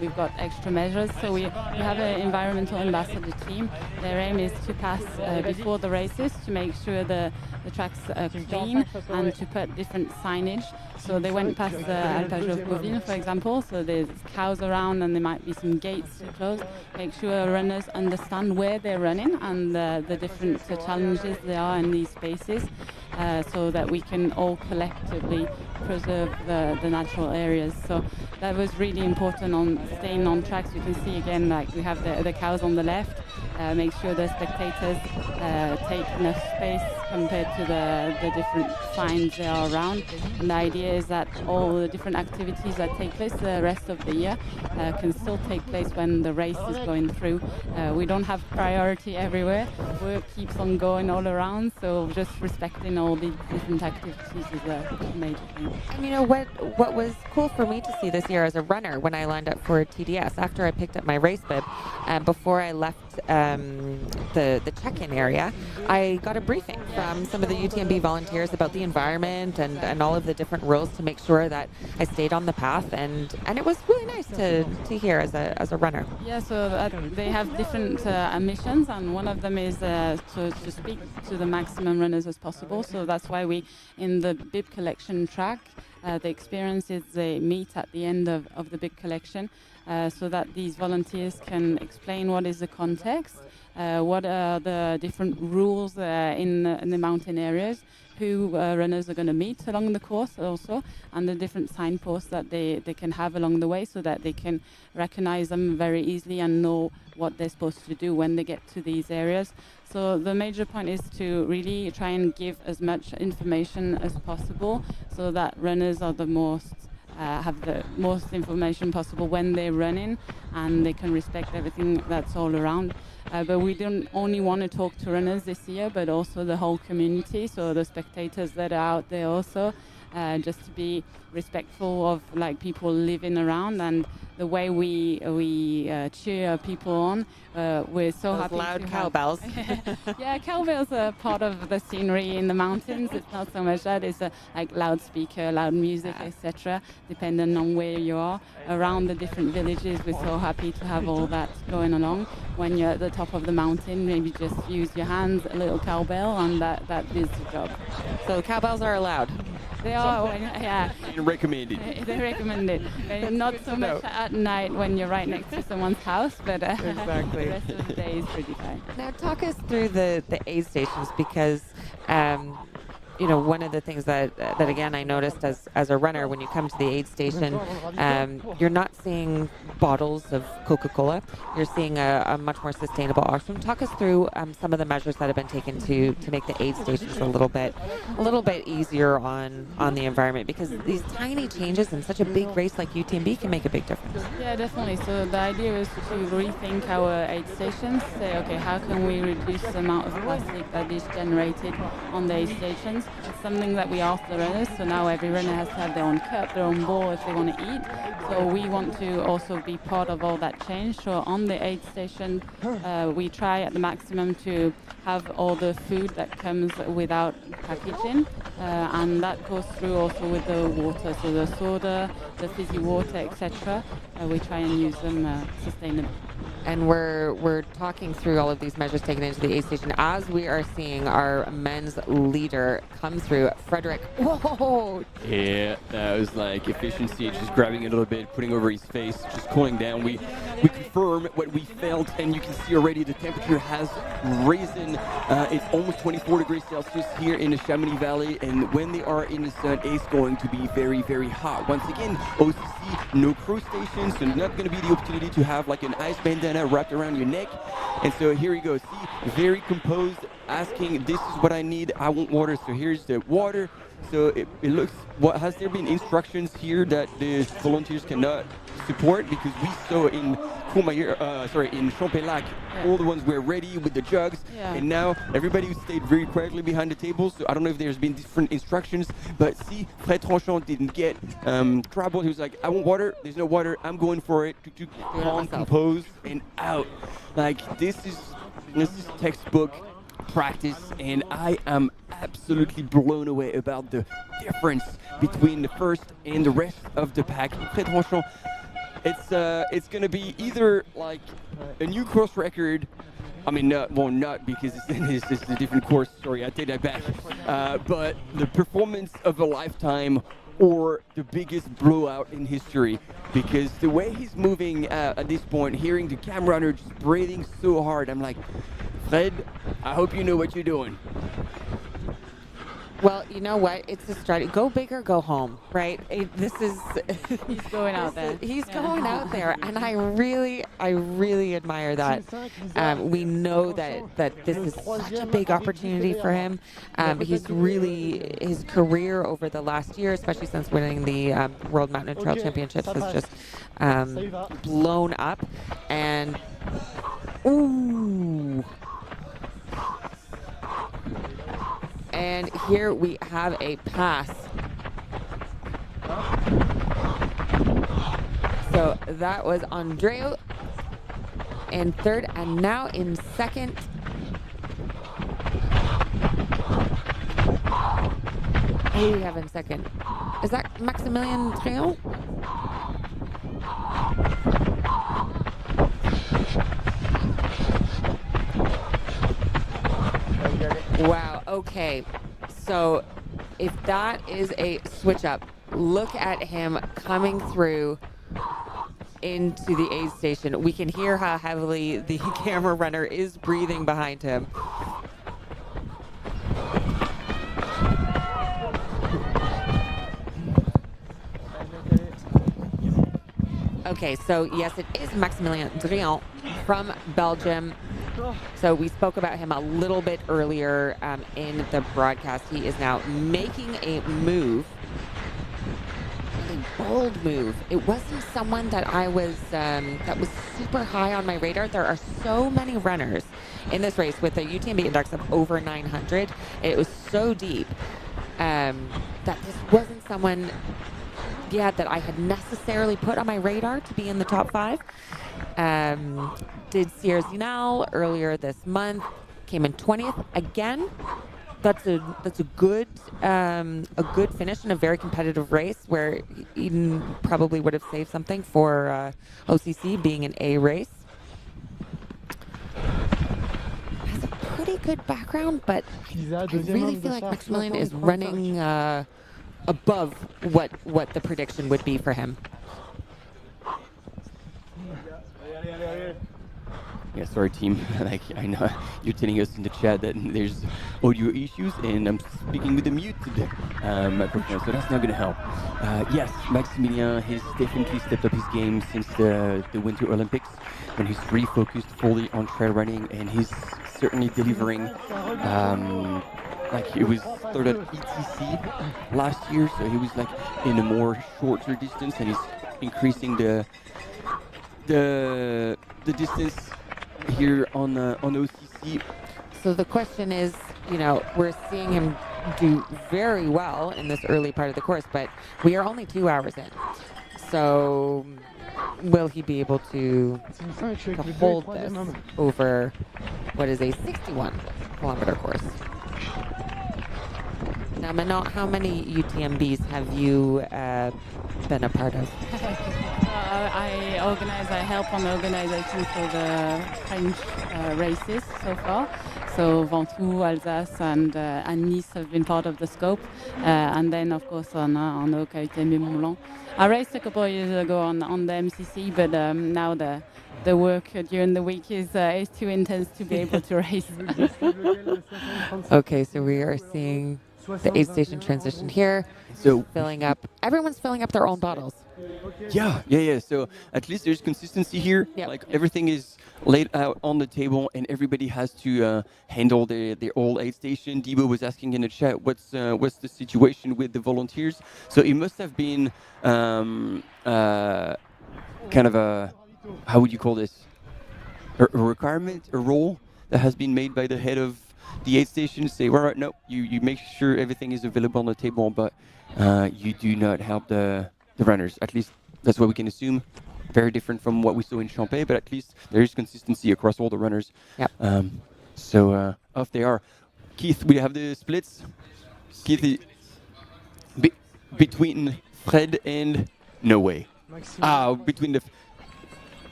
T: we've got extra measures. So we have an environmental ambassador team. Their aim is to pass before the races, to make sure the tracks are clean and to put different signage. So they went past the Alpage of Bovine, for example, so there's cows around and there might be some gates to close. Make sure runners understand where they're running and the different challenges there are in these spaces, so that we can all collectively preserve the natural areas. So that was really important on staying on tracks. You can see again, like we have the cows on the left. Make sure the spectators take enough space compared to the different signs there are around. And the idea is that all the different activities that take place the rest of the year can still take place when the race is going through. We don't have priority everywhere. Work keeps on going all around, so just respecting all these different activities is a major thing.
A: And what was cool for me to see this year as a runner when I lined up for TDS, after I picked up my race bib, before I left the check-in area, I got a briefing from some of the UTMB volunteers about the environment and all of the different rules to make sure that I stayed on the path, and it was really nice to hear as a runner.
T: Yeah, so they have different missions, and one of them is to speak to the maximum runners as possible. So that's why we, in the bib collection track, the experience is they meet at the end of the bib collection, so that these volunteers can explain what is the context, what are the different rules in the mountain areas, who runners are going to meet along the course also, and the different signposts that they can have along the way, so that they can recognize them very easily and know what they're supposed to do when they get to these areas. So the major point is to really try and give as much information as possible, so that runners are have the most information possible when they're running, and they can respect everything that's all around. But we don't only want to talk to runners this year, but also the whole community, so the spectators that are out there also, just to be respectful of like people living around and the way we cheer people on. We're so
A: Those
T: happy
A: loud
T: to
A: cowbells.
T: Yeah, cowbells are part of the scenery in the mountains. It's not so much that, it's like loudspeaker, loud music, etc. Depending on where you are. Around the different villages, we're so happy to have all that going along. When you're at the top of the mountain, maybe just use your hands, a little cowbell, and that is the job.
A: So cowbells are allowed?
T: They are, yeah.
B: Recommended.
T: They recommend it. Not so much at night when you're right next to someone's house, but
A: Exactly.
T: the rest of the day is pretty fine.
A: Now talk us through the aid stations, because one of the things that again I noticed as a runner, when you come to the aid station, you're not seeing bottles of Coca-Cola. You're seeing a much more sustainable option. Talk us through some of the measures that have been taken to make the aid stations a little bit easier on the environment, because these tiny changes in such a big race like UTMB can make a big difference.
T: Yeah, definitely. So the idea is to rethink our aid stations. Say, okay, how can we reduce the amount of plastic that is generated on the aid stations? It's something that we ask the runners, so now every runner has to have their own cup, their own bowl if they want to eat. So we want to also be part of all that change. So on the aid station, we try at the maximum to have all the food that comes without packaging, and that goes through also with the water, so the soda, the fizzy water, etc. We try and use them sustainably.
A: And we're talking through all of these measures taken into the aid station as we are seeing our men's leader come through, Frederick. Whoa!
B: Yeah, that was like efficiency, just grabbing a little bit, putting over his face, just cooling down. We confirm what we felt, and you can see already the temperature has risen. It's almost 24 degrees Celsius here in the Chamonix Valley, and when they are in the sun, it's going to be very, very hot. Once again, OCC, no crew stations, so not going to be the opportunity to have like an ice bandana wrapped around your neck. And so here he goes, see, very composed, asking, this is what I need, I want water, so here's the water. So it looks, has there been instructions here that the volunteers cannot support? Because we saw in in Champelac, all the ones were ready with the jugs, and now everybody stayed very quietly behind the table. So I don't know if there's been different instructions, but see, Fred Tranchant didn't get trouble. He was like, I want water, there's no water, I'm going for it. Calm, composed, and out. Like, this is textbook practice, and I am absolutely blown away about the difference between the first and the rest of the pack. Fred Tranchant, it's going to be either like a new course record. I mean, not because it's a different course. Sorry, I take that back. But the performance of a lifetime, or the biggest blowout in history, because the way he's moving at this point, hearing the camera runner just breathing so hard, I'm like, Fred, I hope you know what you're doing.
A: Well, you know what? It's a strategy. Go big or go home, right? This is...
T: He's going out there.
A: He's going out there, and I really admire that. We know that this is such a big opportunity for him. He's really, his career over the last year, especially since winning the World Mountain Trail Championships, has just blown up. And, ooh... And here we have a pass. So that was Andreu in third, and now in second. Who do we have in second? Is that Maximilien Trion? Wow, okay. So if that is a switch up, look at him coming through into the aid station. We can hear how heavily the camera runner is breathing behind him. Okay, so yes, it is Maximilien Drian from Belgium. So we spoke about him a little bit earlier in the broadcast. He is now making a move, a bold move. It wasn't someone that I was that was super high on my radar. There are so many runners in this race with a UTMB index of over 900. It was so deep. that this wasn't someone yet that I had necessarily put on my radar to be in the top 5. Did Sierra Zinal earlier this month, came in 20th again. That's a good finish in a very competitive race where Eden probably would have saved something for OCC being an A race. Has a pretty good background, but I really feel like Maximilian is running above what the prediction would be for him.
B: Yeah, sorry team. Like I know you're telling us in the chat that there's audio issues and I'm speaking with a muted microphone, so that's not gonna help. Yes, Maximilien has definitely stepped up his game since the Winter Olympics when he's refocused fully on trail running, and he's certainly delivering. Like he was third at ETC last year, so he was like in a more shorter distance, and he's increasing the distance here on OCC.
A: So the question is, we're seeing him do very well in this early part of the course, but we are only 2 hours in. So will he be able to hold this over what is a 61-kilometer course? Now, Manon, how many UTMBs have you been a part of?
T: I help on the organization for the French races so far. So Ventoux, Alsace, and Nice have been part of the scope. And then, of course, on HOKA UTMB Mont-Blanc. I raced a couple of years ago on the MCC, but now the work during the week is too intense to be able to race.
A: Okay, so we are seeing the aid station transition here.
B: So
A: filling up. Everyone's filling up their own bottles.
B: Yeah. So at least there's consistency here.
A: Yep.
B: Like everything is laid out on the table, and everybody has to handle their old aid station. Debo was asking in the chat, what's the situation with the volunteers? So it must have been kind of a, how would you call this? A requirement, a rule that has been made by the head of the aid station. Say, all right, no, you make sure everything is available on the table, but you do not help the runners. At least that's what we can assume. Very different from what we saw in Champagne, but at least there is consistency across all the runners.
A: Yep.
B: So off they are. Keith, we have the splits. Keith, between Fred and no way. Between the.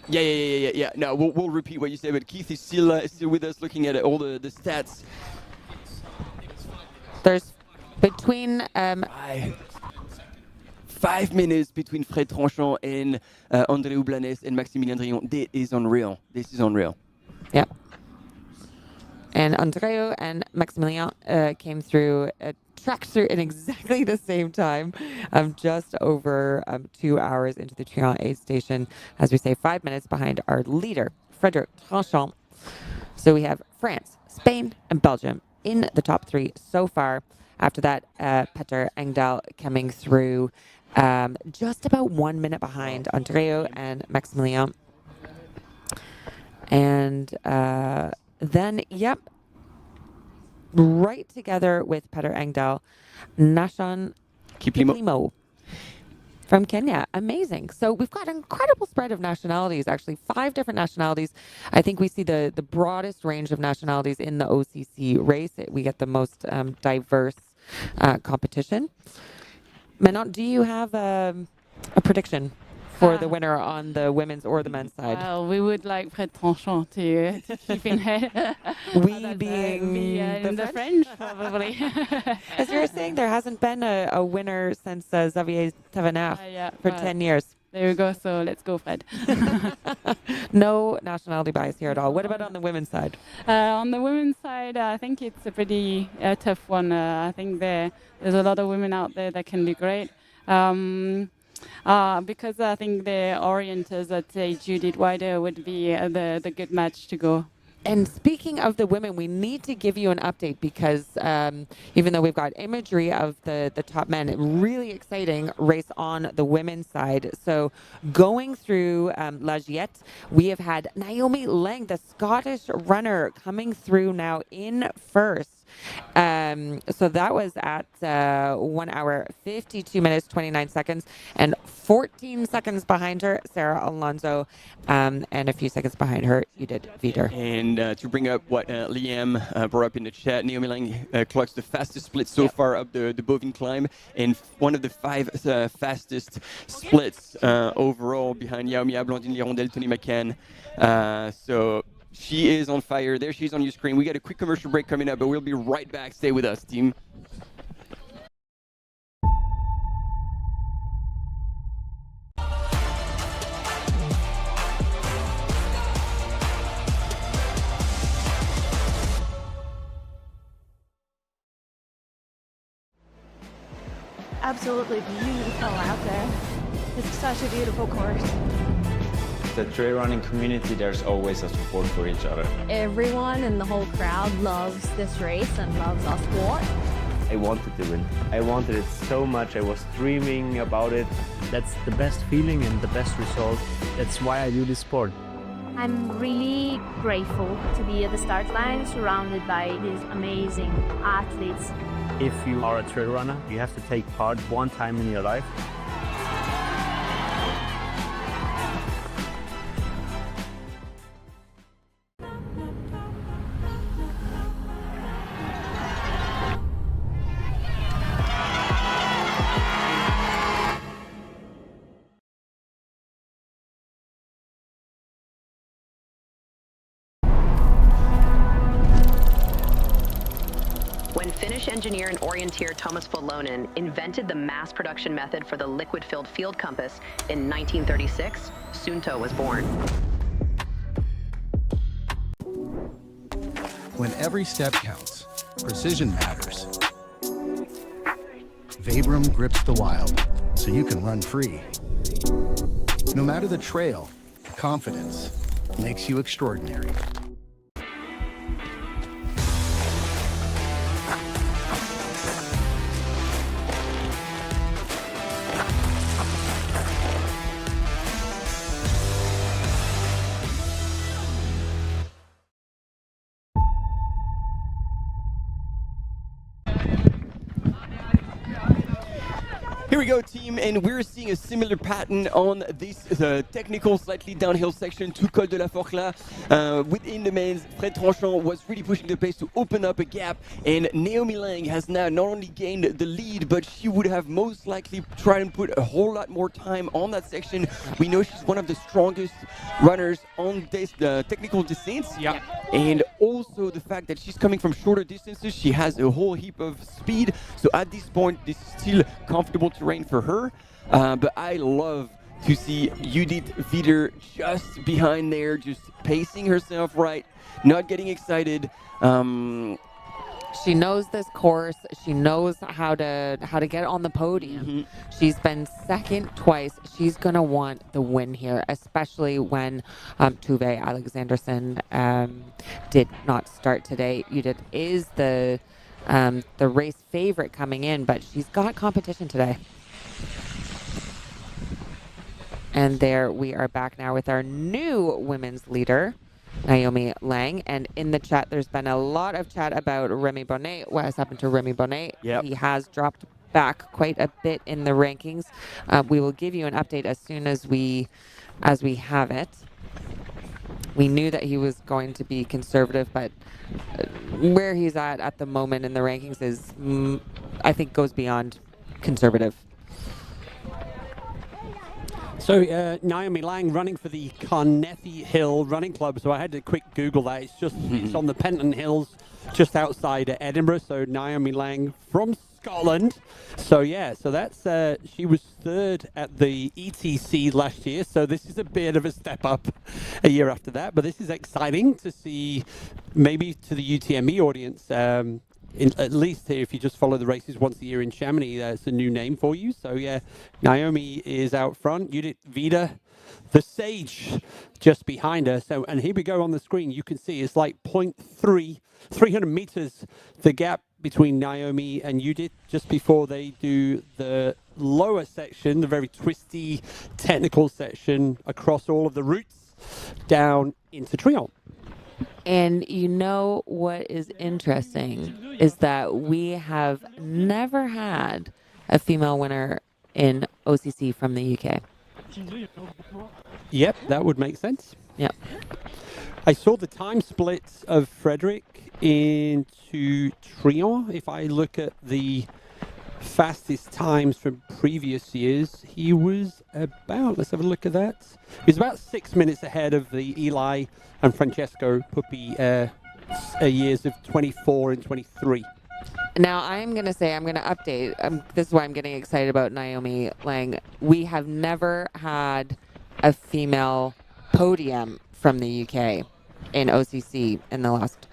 B: Yeah. No, we'll repeat what you said, but Keith is still with us, looking at all the stats.
A: There's between
B: 5 minutes between Fred Tranchant and André Blanes and Maximilien Drillon. This is unreal.
A: Yep. And Andreu and Maximilien came through, tracked through in exactly the same time, just over 2 hours into the Trian aid station. As we say, 5 minutes behind our leader, Frédéric Tranchant. So we have France, Spain, and Belgium in the top 3 so far. After that, Peter Engdahl coming through just about 1 minute behind Andreu and Maximilien. And then, right together with Peter Engdahl, Nashon Kiplimo from Kenya. Amazing. So we've got an incredible spread of nationalities, actually 5 different nationalities. I think we see the broadest range of nationalities in the OCC race. We get the most diverse competition. Manon, do you have a prediction for the winner on the women's or the men's side?
T: Well, we would like Fred Tranchant to keep in head.
A: We being
T: the French, probably.
A: As you were saying, there hasn't been a winner since Xavier Taverner for 10 years.
T: There we go. So let's go, Fred.
A: No nationality bias here at all. What about on the women's side?
T: On the women's side, I think it's a pretty tough one. I think there's a lot of women out there that can be great. Because I think the orienters, I'd say Judith Wider would be the good match to go.
A: And speaking of the women, we need to give you an update because even though we've got imagery of the top men, really exciting race on the women's side. So going through La Giette, we have had Naomi Lang, the Scottish runner, coming through now in first. So that was at 1 hour, 52 minutes, 29 seconds, and 14 seconds behind her, Sarah Alonso, and a few seconds behind her, Judith Wieder.
B: And to bring up what Liam brought up in the chat, Naomi Lang clocks the fastest split so far up the bovine climb, and one of the 5 fastest splits overall behind Yao Mia, Blandine Lirondelle, Tony McCann. So she is on fire. There she is on your screen. We got a quick commercial break coming up, but we'll be right back. Stay with us, team.
P: Absolutely beautiful out there. It's such a beautiful course.
F: The trail running community, there's always a support for each other.
M: Everyone in the whole crowd loves this race and loves our sport.
G: I wanted to win. I wanted it so much. I was dreaming about it.
H: That's the best feeling and the best result. That's why I do this sport.
E: I'm really grateful to be at the start line surrounded by these amazing athletes.
H: If you are a trail runner, you have to take part one time in your life.
O: When Finnish engineer and orienteer Thomas Volonen invented the mass production method for the liquid-filled field compass in 1936, Suunto was born.
L: When every step counts, precision matters. Vabrum grips the wild, so you can run free. No matter the trail, confidence makes you extraordinary.
B: Here we go, team, and we're seeing a similar pattern on this technical, slightly downhill section to Col de la Forclaz. Within the men's, Fred Tranchant was really pushing the pace to open up a gap, and Naomi Lang has now not only gained the lead, but she would have most likely tried and put a whole lot more time on that section. We know she's one of the strongest runners on this technical descents.
C: Yeah.
B: And also the fact that she's coming from shorter distances, she has a whole heap of speed. So at this point, this is still comfortable terrain for her. But I love to see Judith Wieder just behind there, just pacing herself right, not getting excited.
A: She knows this course. She knows how to get on the podium.
B: Mm-hmm.
A: She's been second twice. She's gonna want the win here, especially when Tuve Alexanderson did not start today. Judith is the race favorite coming in, but she's got competition today. And there we are back now with our new women's leader, Naomi Lang. And in the chat, there's been a lot of chat about Remy Bonnet. What has happened to Remy Bonnet?
B: Yep.
A: He has dropped back quite a bit in the rankings. We will give you an update as soon as we have it. We knew that he was going to be conservative, but where he's at the moment in the rankings is, I think, goes beyond conservative.
C: So Naomi Lang running for the Carnethy Hill Running Club. So I had to quick Google that. It's just it's on the Penton Hills, just outside of Edinburgh. So Naomi Lang from Scotland. So yeah, so that's she was third at the ETC last year. So this is a bit of a step up a year after that. But this is exciting to see, maybe to the UTMB audience. At least here, if you just follow the races once a year in Chamonix, that's a new name for you. So yeah, Naomi is out front. Judith Vida, the Sage, just behind her. So, and here we go on the screen. You can see it's like 300 meters, the gap between Naomi and Judith just before they do the lower section, the very twisty technical section across all of the routes down into Trient.
A: And you know what is interesting is that we have never had a female winner in OCC from the UK.
C: Yep, that would make sense.
A: Yep.
C: I saw the time splits of Frederick into Trion. If I look at the fastest times from previous years, he was about, let's have a look at that. He was about 6 minutes ahead of the Eli and Francesco Puppi years of 24 and 23.
A: Now, I'm going to say, I'm going to update. This is why I'm getting excited about Naomi Lang. We have never had a female podium from the UK in OCC in the last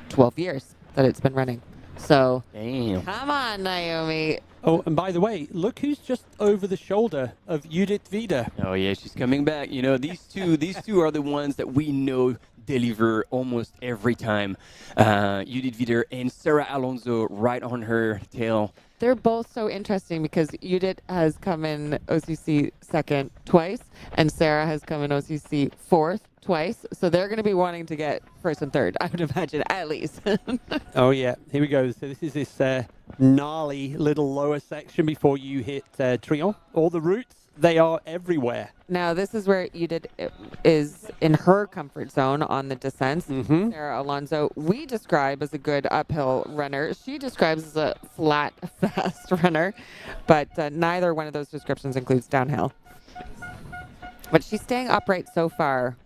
A: 12 years that it's been running. So,
B: damn.
A: Come on, Naomi.
C: Oh, and by the way, look who's just over the shoulder of Judith Vida.
B: Oh yeah, she's coming back. You know, these two are the ones that we know deliver almost every time. Judith Vida and Sarah Alonso right on her tail.
A: They're both so interesting because Judith has come in OCC second twice, and Sarah has come in OCC fourth twice. So they're going to be wanting to get first and third, I would imagine, at least.
C: Oh, yeah. Here we go. So this is this gnarly little lower section before you hit Trion. All the routes, they are everywhere.
A: Now, this is where Judith is in her comfort zone on the descents. Sarah Alonso, we describe as a good uphill runner. She describes as a flat, fast runner, but neither one of those descriptions includes downhill. But she's staying upright so far.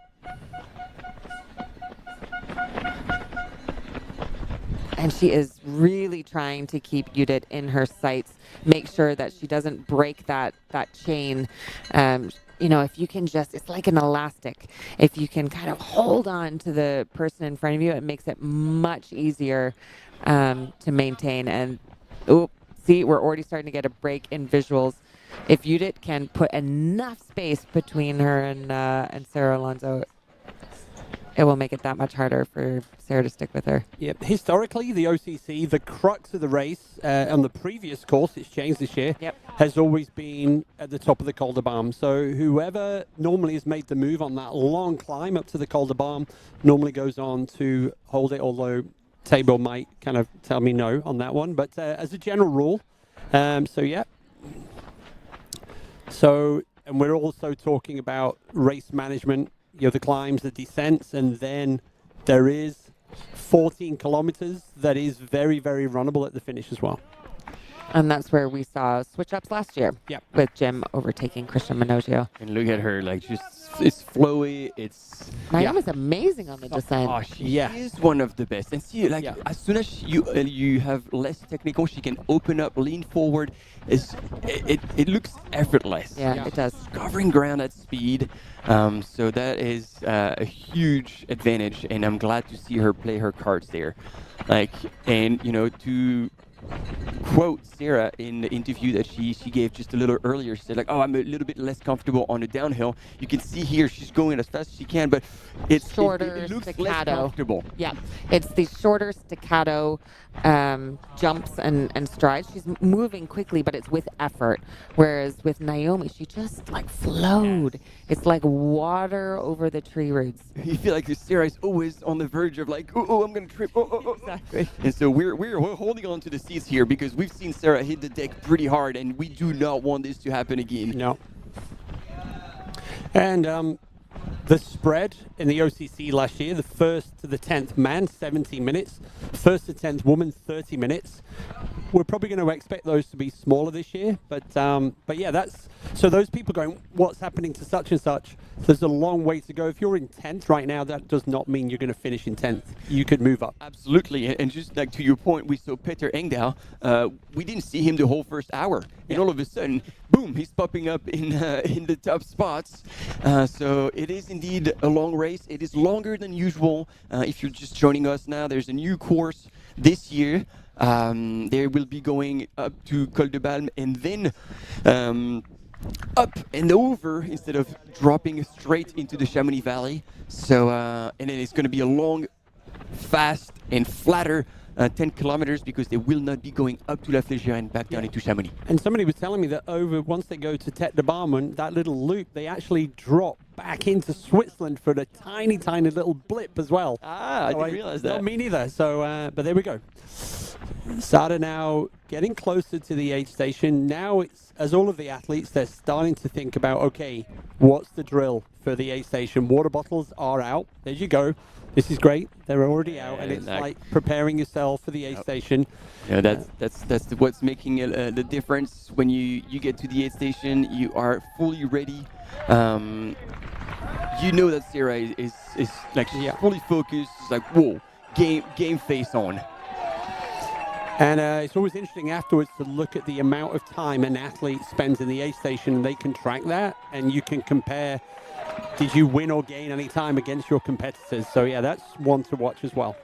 A: And she is really trying to keep Judith in her sights, make sure that she doesn't break that chain. You know, if you can just, it's like an elastic. If you can kind of hold on to the person in front of you, it makes it much easier to maintain. And, see, we're already starting to get a break in visuals. If Judith can put enough space between her and Sarah Alonso, it will make it that much harder for Sarah to stick with her.
C: Yep. Historically, the OCC, the crux of the race on the previous course, it's changed this year, has always been at the top of the Col de Balme. So whoever normally has made the move on that long climb up to the Col de Balme normally goes on to hold it, although Table might kind of tell me no on that one. But as a general rule, so yeah. So, and we're also talking about race management, you know, the climbs, the descents, and then there is 14 kilometers that is very, very runnable at the finish as well.
A: And that's where we saw switch-ups last year.
C: Yep.
A: With Jim overtaking Christian Minogio.
B: And look at her, like, just, it's flowy, it's...
A: Naomi's amazing on the descent.
B: Oh, she is one of the best. And see, like, as soon as you have less technical, she can open up, lean forward. It looks effortless.
A: Yeah, it does.
B: Covering ground at speed. So that is a huge advantage, and I'm glad to see her play her cards there. Like, and, you know, to quote Sarah in the interview that she gave just a little earlier, she said, like, oh, I'm a little bit less comfortable on the downhill. You can see here she's going as fast as she can, but it's
A: shorter
B: it looks
A: staccato.
B: less comfortable.
A: Yeah, it's the shorter staccato jumps and strides. She's moving quickly, but it's with effort. Whereas with Naomi, she just like flowed. It's like water over the tree roots.
B: You feel like Sarah is always on the verge of like, oh, I'm gonna trip. Oh.
A: Exactly.
B: And so we're holding on to the seats here because we've seen Sarah hit the deck pretty hard, and we do not want this to happen again.
C: No. And the spread in the OCC last year, the first to the 10th man, 17 minutes. First to 10th woman, 30 minutes. We're probably going to expect those to be smaller this year. But yeah, that's... So those people going, what's happening to such and such? There's a long way to go. If you're in 10th right now, that does not mean you're going to finish in 10th. You could move up.
B: Absolutely. And just like to your point, we saw Peter Engdahl. We didn't see him the whole first hour. And all of a sudden, boom, he's popping up in the top spots. So it is indeed a long race. It is longer than usual. If you're just joining us now, there's a new course this year. They will be going up to Col de Balme and then up and over instead of dropping straight into the Chamonix Valley. So, and then it's going to be a long, fast, and flatter 10 kilometers because they will not be going up to La Flégère and back down into Chamonix.
C: And somebody was telling me that once they go to Tête de Barman, that little loop, they actually drop back into Switzerland for a tiny, tiny little blip as well.
B: I didn't realize that.
C: Not me neither. So, but there we go. Sada now getting closer to the aid station. Now it's, as all of the athletes, they're starting to think about, okay, what's the drill for the aid station? Water bottles are out. There you go. This is great. They're already out, and it's like preparing yourself for the aid station.
B: Yeah, that's what's making the difference. When you get to the aid station, you are fully ready. You know that Sarah is like fully focused. It's like, whoa, game face on.
C: And it's always interesting afterwards to look at the amount of time an athlete spends in the aid station. They can track that, and you can compare, did you win or gain any time against your competitors? So yeah, that's one to watch as well.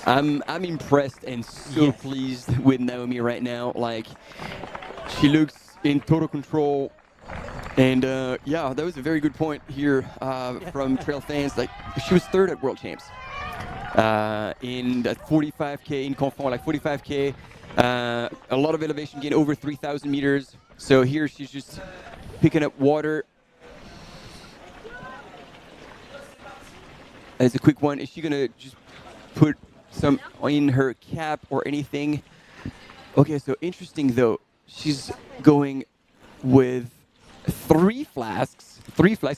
B: I'm impressed and so pleased with Naomi right now. Like, she looks in total control. And yeah, that was a very good point here from trail fans. Like, she was third at World Champs. In that 45K in Confond, like 45K, a lot of elevation gain, over 3,000 meters. So here she's just picking up water. As a quick one, is she gonna just put some in her cap or anything? Okay, so interesting though. She's going with 3 flasks.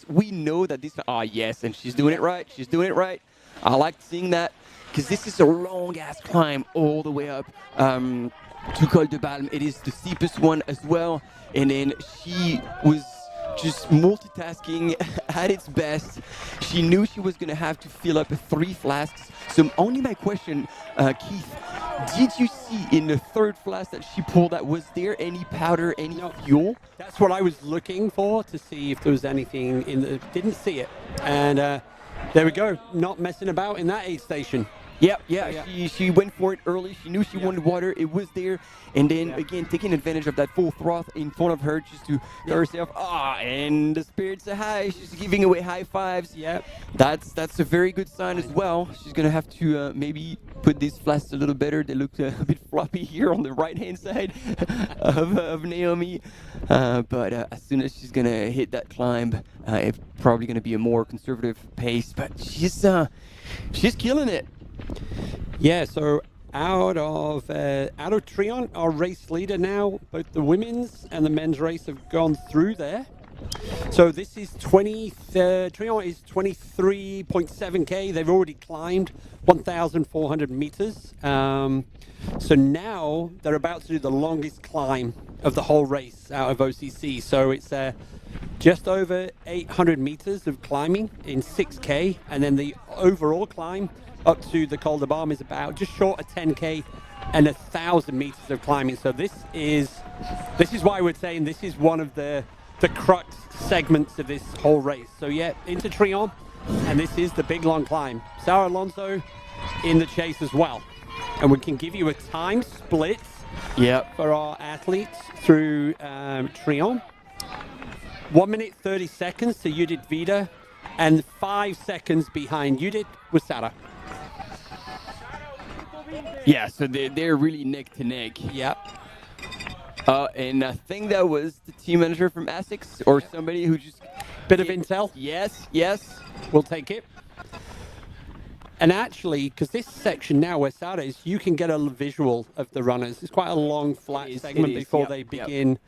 B: We know that this. Yes, and she's doing it right. She's doing it right. I like seeing that because this is a long-ass climb all the way up to Col de Balme. It is the steepest one as well. And then she was just multitasking at its best. She knew she was going to have to fill up 3 flasks. So only my question, Keith, did you see in the 3rd flask that she pulled out, was there any powder, any fuel?
C: That's what I was looking for, to see if there was anything in the... Didn't see it. And... there we go, not messing about in that aid station.
B: Yeah. She went for it early. She knew she wanted water. It was there. And then, again, taking advantage of that full froth in front of her just to tell herself, and the spirits are high. She's giving away high fives.
C: Yeah.
B: That's a very good sign as well. She's going to have to maybe put these flasks a little better. They look a bit floppy here on the right-hand side of Naomi. But as soon as she's going to hit that climb, it's probably going to be a more conservative pace. But she's killing it.
C: Yeah, so out of Trion, our race leader now, both the women's and the men's race have gone through there. So this is Trion is 23.7K. They've already climbed 1,400 meters. So now they're about to do the longest climb of the whole race out of OCC. So it's just over 800 meters of climbing in 6K, and then the overall climb up to the Col de Balme is about just short of 10K and 1,000 meters of climbing. So this is why we're saying this is one of the crux segments of this whole race. So yeah, into Trion, and this is the big long climb. Sarah Alonso in the chase as well, and we can give you a time split for our athletes through Trion. 1 minute 30 seconds to Judith Vida, and 5 seconds behind Judith was Sarah.
B: Yeah, so they're really neck to neck.
C: Yeah.
B: And I think that was the team manager from ASICS or somebody who just...
C: Bit of intel?
B: Yes.
C: We'll take it. And actually, because this section now where Sarah is, you can get a visual of the runners. It's quite a long, flat segment before they begin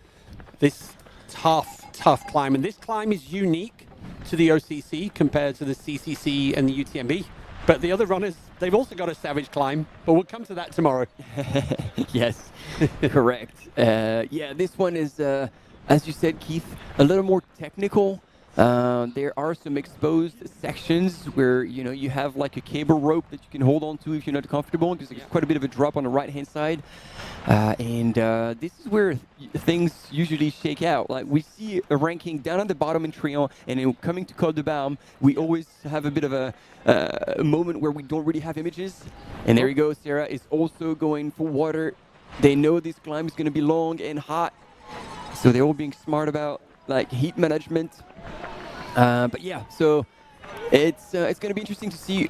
C: this tough climb. And this climb is unique to the OCC compared to the CCC and the UTMB. But the other runners, they've also got a savage climb, but we'll come to that tomorrow.
B: Yes, correct. Yeah, this one is, as you said, Keith, a little more technical. There are some exposed sections where, you have like a cable rope that you can hold on to if you're not comfortable, because there's quite a bit of a drop on the right-hand side. And this is where things usually shake out. Like, we see a ranking down at the bottom in Trion, and then coming to Col de Balme, we always have a bit of a moment where we don't really have images. And there you go, Sarah is also going for water. They know this climb is going to be long and hot, so they're all being smart about like heat management. But yeah, so it's going to be interesting to see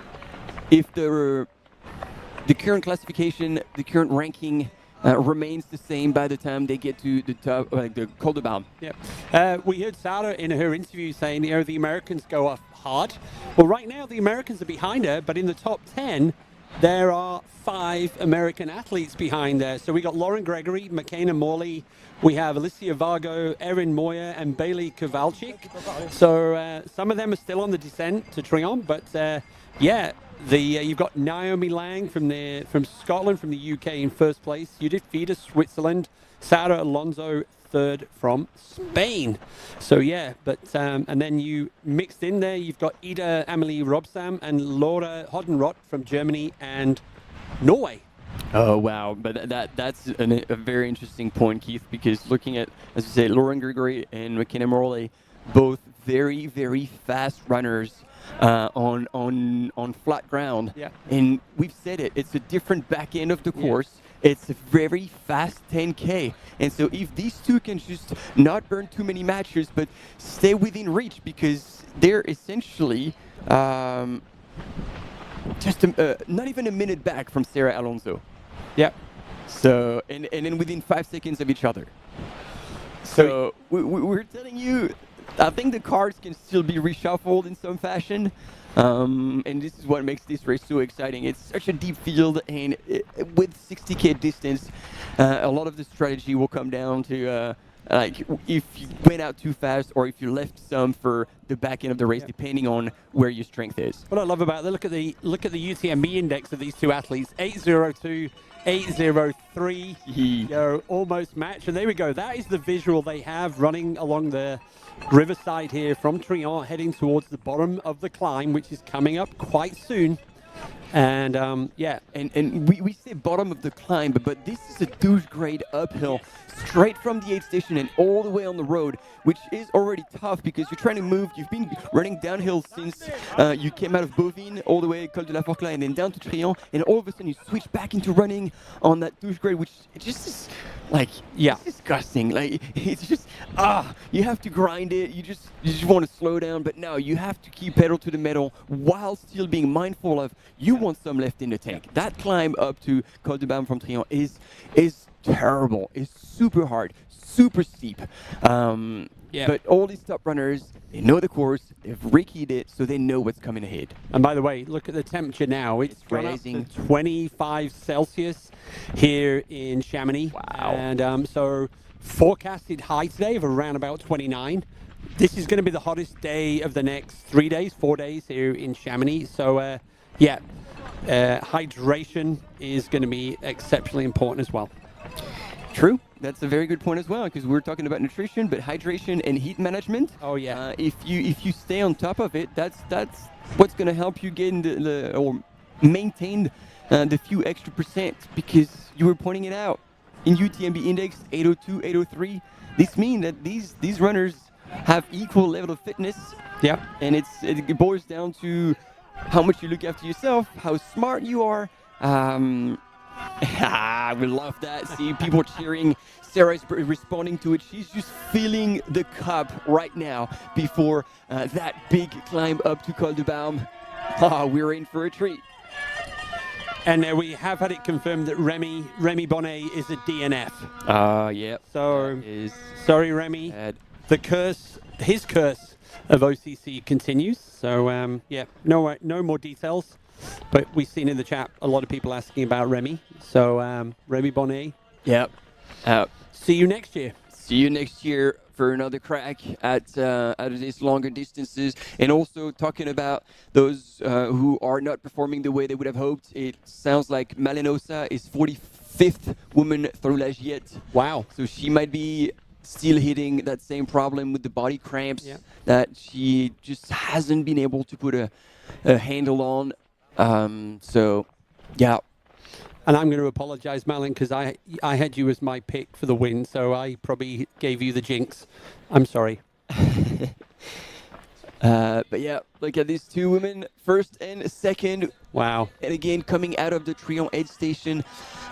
B: if the the current classification, the current ranking remains the same by the time they get to the top, like the Col de Balme.
C: Yeah. We heard Sarah in her interview saying, the Americans go off hard. Well, right now the Americans are behind her, but in the top 10, there are 5 American athletes behind there. So we got Lauren Gregory, McKenna Morley, we have Alicia Vargo, Erin Moyer, and Bailey Kowalczyk. So some of them are still on the descent to Trion, but you've got Naomi Lang from Scotland, from the UK in first place. Judith Vida, Switzerland. Sarah Alonso, third from Spain. So and then you mixed in there, you've got Ida Amelie Robsam and Laura Hoddenroth from Germany and Norway.
B: Oh, wow. But that's a very interesting point, Keith, because looking at, as you say, Lauren Gregory and McKenna Morley, both very, very fast runners on flat ground.
C: Yeah.
B: And we've said it, it's a different back end of the course. Yeah. It's a very fast 10K. And so if these two can just not burn too many matches, but stay within reach, because they're essentially just not even a minute back from Sarah Alonso.
C: Yeah.
B: So, and then within 5 seconds of each other. So we're telling you, I think the cards can still be reshuffled in some fashion. And this is what makes this race so exciting. It's such a deep field, and with 60K distance, a lot of the strategy will come down to like if you went out too fast or if you left some for the back end of the race, depending on where your strength is.
C: What I love about it, look at the UTMB index of these two athletes, 8:02, 8:03, almost match. And there we go. That is the visual they have running along the riverside here from Trion, heading towards the bottom of the climb, which is coming up quite soon. And
B: and we say bottom of the climb, but this is a douche grade uphill, straight from the aid station and all the way on the road, which is already tough because you're trying to move. You've been running downhill since you came out of Bovine, all the way Col de la Forclaz and then down to Trion, and all of a sudden you switch back into running on that douche grade, which just is like, it's disgusting. Like, it's just, you have to grind it. You just want to slow down, but no, you have to keep pedal to the metal while still being mindful of you want some left in the tank. That climb up to Col de Balme from Trion is terrible. It's super hard, super steep. But all these top runners, they know the course, they've rekeyed it, so they know what's coming ahead.
C: And by the way, look at the temperature now. It's rising 25 Celsius here in Chamonix.
B: Wow.
C: And so forecasted high today of around about 29. This is going to be the hottest day of the next 4 days here in Chamonix. So hydration is going to be exceptionally important as well.
B: True. That's a very good point as well, because we're talking about nutrition, but hydration and heat management.
C: Oh yeah.
B: If you stay on top of it, that's what's going to help you get or maintain the few extra percent, because you were pointing it out in UTMB index 802, 803. This means that these runners have equal level of fitness.
C: Yeah.
B: And it boils down to how much you look after yourself, how smart you are. We love that. See people cheering. Sarah is responding to it. She's just feeling the cup right now before that big climb up to Col de Balme. We're in for a treat.
C: And we have had it confirmed that Remy Bonnet is a DNF.
B: Yeah.
C: So sorry, Remy. His curse of OCC continues. So no more details. But we've seen in the chat a lot of people asking about Remy. So Remy Bonnet.
B: Yep.
C: See you next year.
B: See you next year for another crack at these longer distances, and also talking about those who are not performing the way they would have hoped. It sounds like Malenosa is 45th woman through La Giette.
C: Wow.
B: So she might be still hitting that same problem with the body cramps that she just hasn't been able to put a handle on.
C: And I'm going to apologize, Malin, because I had you as my pick for the win, so I probably gave you the jinx. I'm sorry.
B: But yeah, look at these two women, first and second.
C: Wow.
B: And again, coming out of the Trion aid station.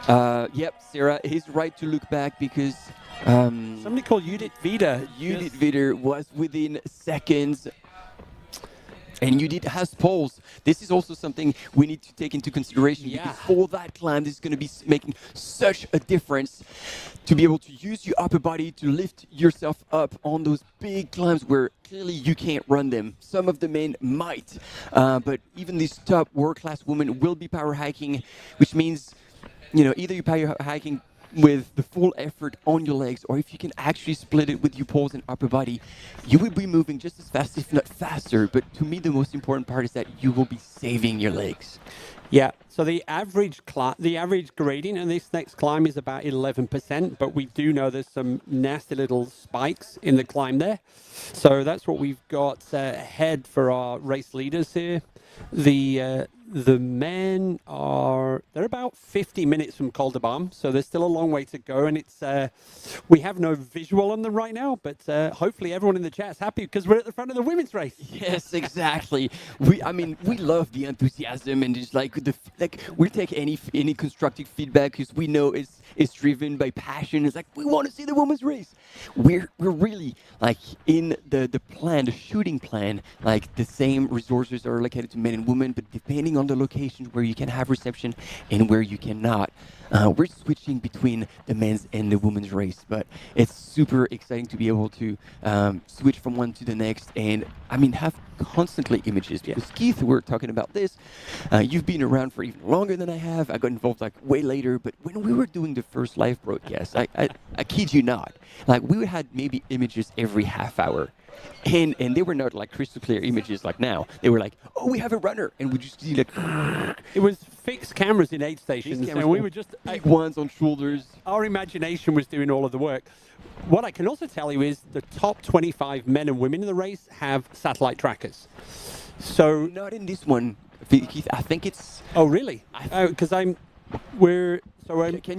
B: Sarah is right to look back, because
C: somebody called Judith Vida.
B: Judith Vida was within seconds. and you did has poles. This is also something we need to take into consideration because for that climb, this is going to be making such a difference to be able to use your upper body to lift yourself up on those big climbs where clearly you can't run them. Some of the men might, but even these top world-class women will be power hiking, which means, you know, either you're power hiking with the full effort on your legs, or if you can actually split it with your poles and upper body, you will be moving just as fast, if not faster. But to me, the most important part is that you will be saving your legs.
C: Yeah, so the average gradient in this next climb is about 11%, but we do know there's some nasty little spikes in the climb there. So that's what we've got ahead for our race leaders here. The men they're about 50 minutes from Col de Balme, so there's still a long way to go, and it's we have no visual on them right now, but hopefully everyone in the chat's happy because we're at the front of the women's race.
B: Yes, exactly. We love the enthusiasm and just we take any constructive feedback because we know it's driven by passion. It's like we want to see the women's race. We're really like in the plan, the shooting plan. Like the same resources are allocated to men and women, but depending on the location where you can have reception and where you cannot, we're switching between the men's and the women's race. But it's super exciting to be able to switch from one to the next, and have constantly images. Because Keith, we're talking about this. You've been around for even longer than I have. I got involved like way later, but when we were doing the first live broadcast, I kid you not, like we had maybe images every half hour. And they were not like crystal clear images like now. They were like, oh, we have a runner. And we just see like...
C: It was fixed cameras in aid stations. And we were just...
B: big ones on shoulders.
C: Our imagination was doing all of the work. What I can also tell you is the top 25 men and women in the race have satellite trackers. So...
B: Not in this one, Keith. I think it's...
C: Oh, really? Because Can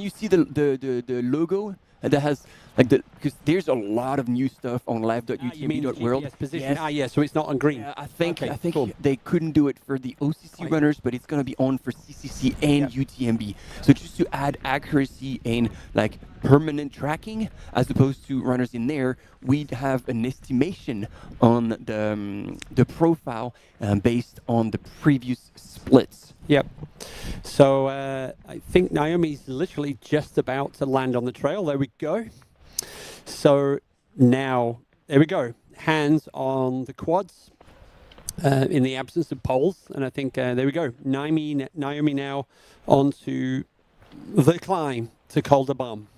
B: you see the logo that has... because there's a lot of new stuff on live.utmb.world.
C: Yes. So it's not on green.
B: I think cool. They couldn't do it for the OCC runners, but it's going to be on for CCC and UTMB. So just to add accuracy and like permanent tracking, as opposed to runners in there, we'd have an estimation on the profile based on the previous splits.
C: Yep. So I think Naomi's literally just about to land on the trail. There we go. So now, there we go. Hands on the quads in the absence of poles. And I think, there we go. Naomi now onto the climb to Col de Balme.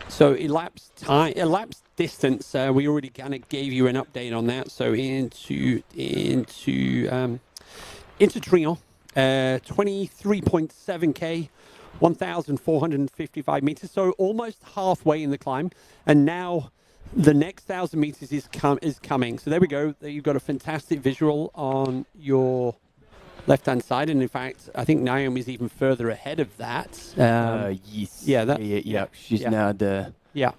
C: So elapsed distance, we already kind of gave you an update on that. So into Trion, 23.7K, 1,455 meters. So almost halfway in the climb. And now the next 1,000 meters is coming. So there we go. You've got a fantastic visual on your left-hand side. And in fact, I think Naomi's even further ahead of that.
B: Yes.
C: Yeah.
B: She's now the...
C: Yeah.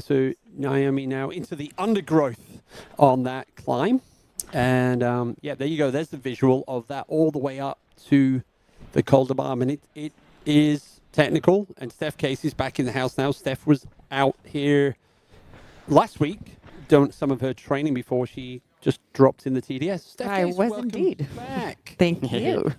C: So Naomi now into the undergrowth on that climb. And there you go. There's the visual of that all the way up to the Col de Balme. And it is technical. And Steph Casey's back in the house now. Steph was out here last week, done some of her training before she just dropped in the TDS. Steph
A: I
C: Case,
A: was
C: welcome
A: indeed.
C: back.
A: Thank you.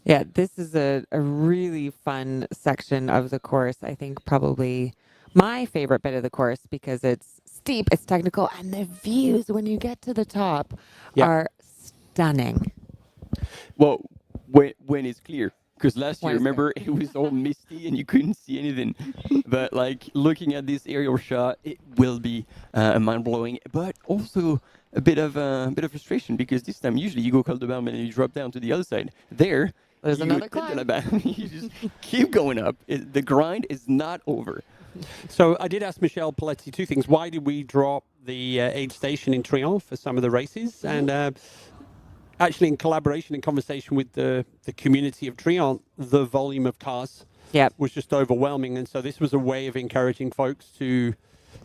A: Yeah, this is a really fun section of the course. I think probably my favorite bit of the course because it's steep, it's technical, and the views when you get to the top are stunning.
B: Well, when it's clear. Because last year, remember, it was all misty and you couldn't see anything. But like looking at this aerial shot, it will be mind-blowing, but also a bit of frustration because this time usually you go Col de Balme and you drop down to the other side.
A: There's another climb.
B: You just keep going up. The grind is not over.
C: So I did ask Michelle Paletti two things. Why did we drop the aid station in Triumph for some of the races? And actually, in collaboration and conversation with the community of Triumph, the volume of cars was just overwhelming. And so this was a way of encouraging folks to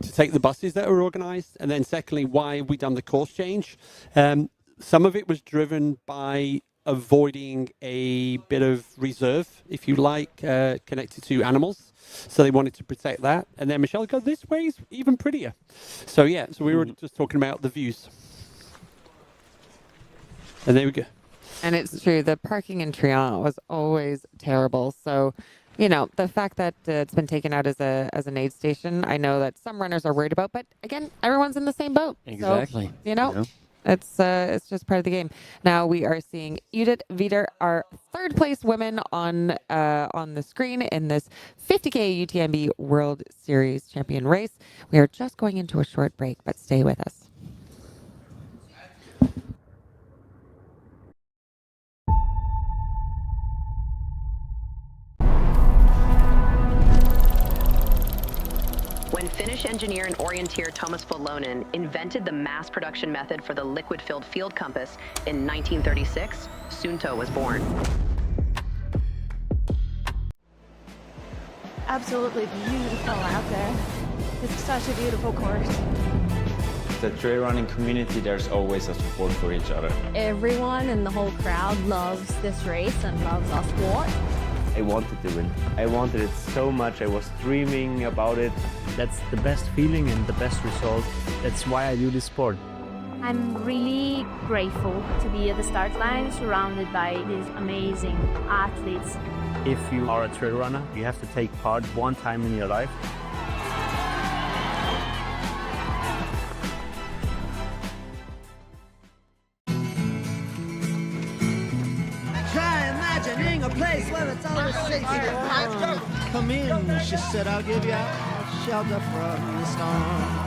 C: take the buses that were organized. And then secondly, why have we done the course change? Some of it was driven by avoiding a bit of reserve, if you like, connected to animals. So they wanted to protect that. And then Michelle goes, this way is even prettier. So yeah, so we were just talking about the views. And there we go.
A: And it's true, the parking in Triant was always terrible. So, you know, the fact that it's been taken out as an aid station, I know that some runners are worried about, but again, everyone's in the same boat.
B: Exactly.
A: So, you know, it's just part of the game. Now we are seeing Judith Wieder, our third place women on the screen in this 50K UTMB World Series champion race. We are just going into a short break, but stay with us.
O: When Finnish engineer and orienteer Thomas Volonen invented the mass production method for the liquid-filled field compass in 1936, Suunto was born.
P: Absolutely beautiful out there. It's such a beautiful course.
F: The trail running community, there's always a support for each other.
M: Everyone in the whole crowd loves this race and loves our sport.
G: I wanted to win. I wanted it so much. I was dreaming about it.
H: That's the best feeling and the best result. That's why I do this sport.
E: I'm really grateful to be at the start line surrounded by these amazing athletes.
H: If you are a trail runner, you have to take part one time in your life.
I: Try imagining a place where it's always safe to come in, she said, I'll give you shelter from the storm.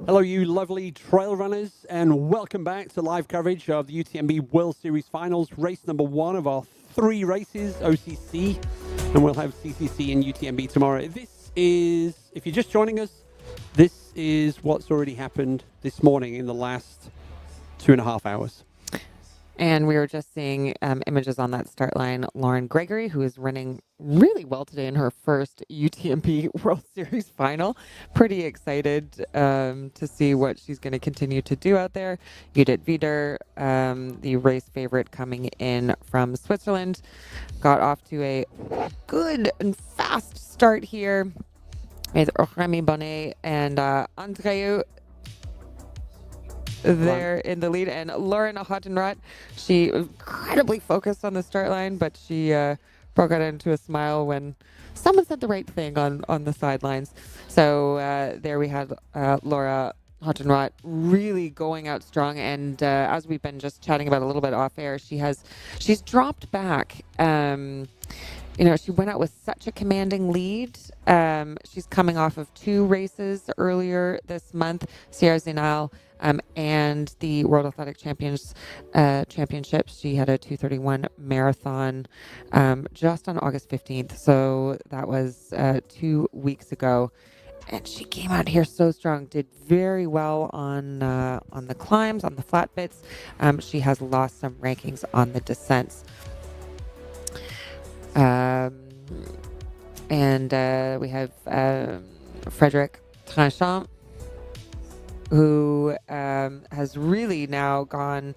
C: Hello, you lovely trail runners, and welcome back to live coverage of the UTMB World Series Finals, race number 1 of our 3 races, OCC, and we'll have CCC and UTMB tomorrow. This is, if you're just joining us, this is what's already happened this morning in the last 2.5 hours.
A: And we were just seeing images on that start line. Lauren Gregory, who is running really well today in her first UTMB World Series final. Pretty excited to see what she's going to continue to do out there. Judith Wieder, the race favorite coming in from Switzerland, got off to a good and fast start here with Remy Bonnet and Andreu there in the lead, and Lauren Hottenrott, she was incredibly focused on the start line, but she broke out into a smile when someone said the right thing on the sidelines. So there we had Laura Hottenrott really going out strong, and as we've been just chatting about a little bit off air, she's dropped back. You know, she went out with such a commanding lead. She's coming off of 2 races earlier this month, Sierra Zinal and the World Athletic Championships. She had a 2:31 marathon just on August 15th. So that was 2 weeks ago. And she came out here so strong, did very well on the climbs, on the flat bits. She has lost some rankings on the descents. And we have Frederic Tranchant, who has really now gone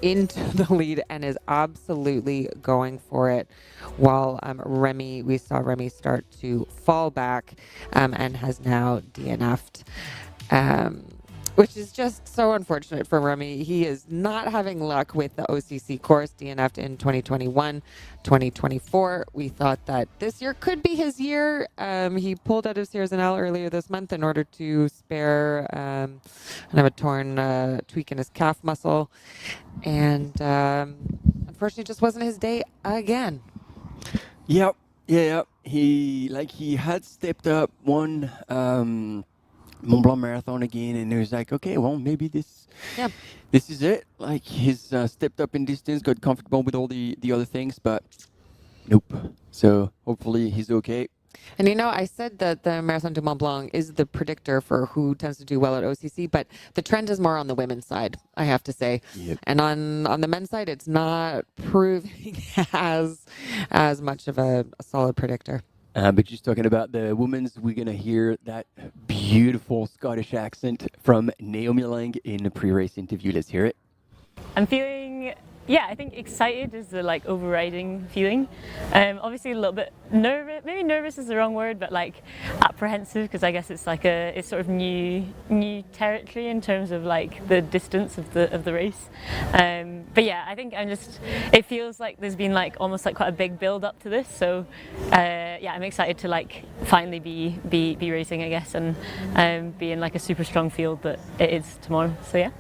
A: into the lead and is absolutely going for it. While we saw Remy start to fall back and has now DNF'd. which is just so unfortunate for Remy. He is not having luck with the OCC course, DNF'd in 2021, 2024. We thought that this year could be his year. He pulled out of Sierre-Zinal earlier this month in order to spare kind of a torn tweak in his calf muscle. And unfortunately, it just wasn't his day again.
B: Yep. Yeah. He had stepped up one Mont-Blanc marathon again, and it was like, okay, well, maybe this is it. Like, he's stepped up in distance, got comfortable with all the other things, but nope. So hopefully he's okay.
A: And I said that the Marathon du Mont Blanc is the predictor for who tends to do well at OCC, but the trend is more on the women's side, I have to say.
B: Yep.
A: And on the men's side, it's not proving as much of a solid predictor.
B: But just talking about the women's, we're going to hear that beautiful Scottish accent from Naomi Lang in the pre-race interview. Let's hear it.
U: I'm feeling, I think excited is the overriding feeling. Obviously a little bit nervous, maybe nervous is the wrong word, but apprehensive, because I guess it's it's sort of new territory in terms of the distance of the race. But yeah, I think it feels like there's been almost quite a big build up to this. So I'm excited to finally be racing, I guess, and be in a super strong field that it is tomorrow. So yeah.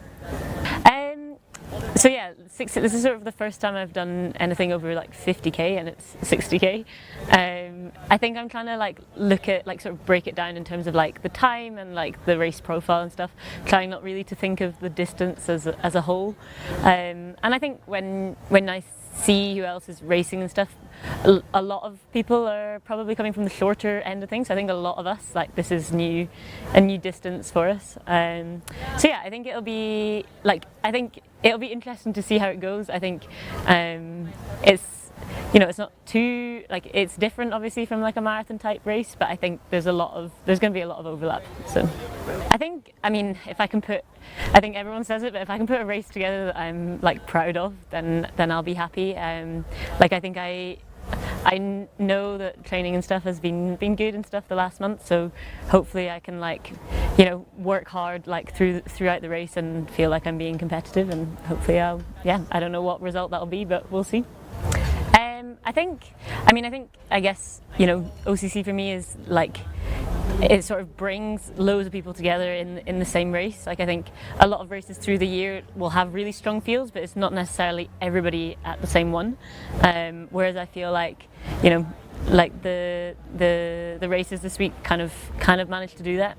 U: This is sort of the first time I've done anything over 50k, and it's 60k. I think I'm trying to look at sort of break it down in terms of the time and the race profile and stuff, trying not really to think of the distance as a whole. And I think when I see who else is racing and stuff, a lot of people are probably coming from the shorter end of things. I think a lot of us, this is a new distance for us. I think it'll be interesting to see how it goes. I think it's not too it's different obviously from a marathon type race, but I think there's going to be a lot of overlap. So I think if I can put, I think everyone says it, but if I can put a race together that I'm proud of, then I'll be happy. I think I know that training and stuff has been good and stuff the last month, so hopefully I can work hard throughout the race and feel like I'm being competitive, and hopefully I don't know what result that'll be, but we'll see. I guess OCC for me is it sort of brings loads of people together in the same race. I think a lot of races through the year will have really strong fields, but it's not necessarily everybody at the same one. Whereas I feel the races this week kind of managed to do that.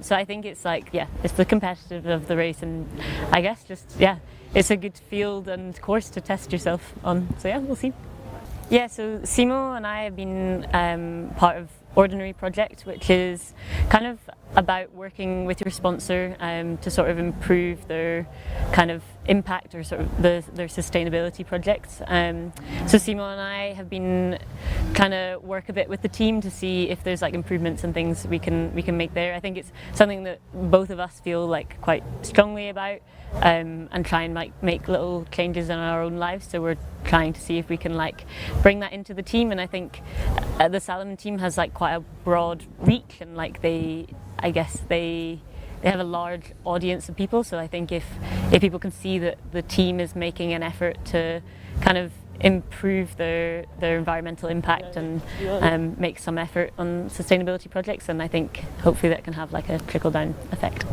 U: So I think it's it's the competitive of the race, and I guess it's a good field and course to test yourself on. So we'll see. Yeah, so Simo and I have been part of Ordinary Project, which is kind of about working with your sponsor to sort of improve their kind of impact or sort of their sustainability projects. So Simo and I have been kind of work a bit with the team to see if there's improvements and things we can make there. I think it's something that both of us feel quite strongly about, and try and make little changes in our own lives. So we're trying to see if we can bring that into the team, and I think the Salomon team has quite a broad reach, and they have a large audience of people. So I think if people can see that the team is making an effort to kind of improve their environmental impact and make some effort on sustainability projects, and I think hopefully that can have a trickle down effect.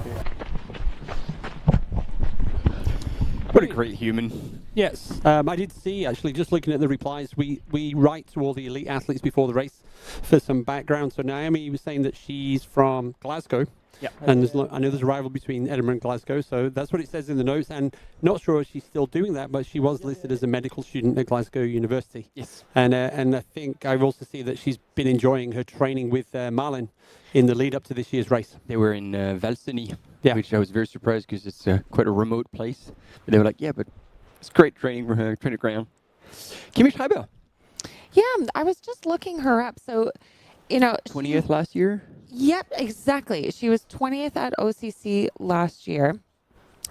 B: What a great human.
C: Yes, I did see, actually, just looking at the replies, we write to all the elite athletes before the race for some background. So Naomi was saying that she's from Glasgow.
B: Yeah.
C: And I know there's a rival between Edinburgh and Glasgow, so that's what it says in the notes. And not sure if she's still doing that, but she was listed as a medical student at Glasgow University.
B: Yes.
C: And I think I've also seen that she's been enjoying her training with Marlin in the lead up to this year's race.
B: They were in Valseny, which I was very surprised because it's quite a remote place. But they were like, yeah, but it's great training ground. Kimi Schreiber.
A: Yeah, I was just looking her up. So,
B: 20th last year?
A: Yep, exactly. She was 20th at OCC last year.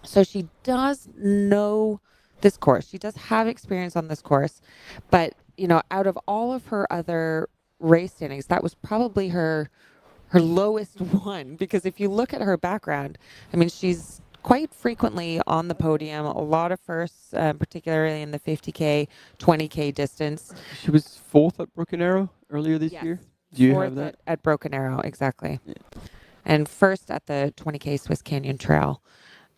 A: So she does know this course. She does have experience on this course. But, out of all of her other race standings, that was probably her her lowest one, because if you look at her background, I mean, she's quite frequently on the podium, a lot of firsts, particularly in the 50K, 20K distance.
B: She was 4th at Broken Arrow earlier this year. Do you have that?
A: At Broken Arrow, exactly. Yeah. And first at the 20K Swiss Canyon Trail.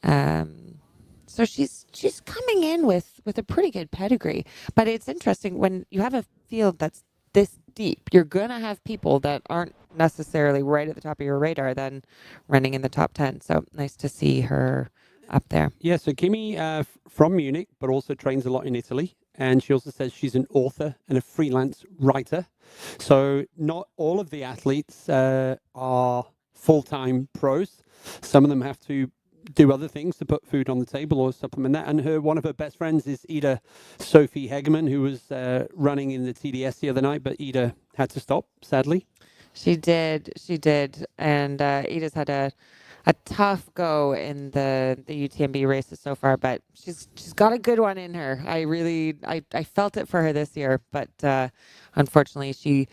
A: So she's coming in with a pretty good pedigree. But it's interesting, when you have a field that's this deep, you're going to have people that aren't necessarily right at the top of your radar then running in the top 10. So nice to see her up there.
C: Yeah, so Kimi from Munich, but also trains a lot in Italy. And she also says she's an author and a freelance writer. So not all of the athletes are full-time pros. Some of them have to do other things to put food on the table or supplement that. And one of her best friends is Ida Sophie Hegeman, who was running in the TDS the other night, but Ida had to stop, sadly.
A: She did. And Ida's had a tough go in the UTMB races so far, but she's got a good one in her. I felt it for her this year, but unfortunately she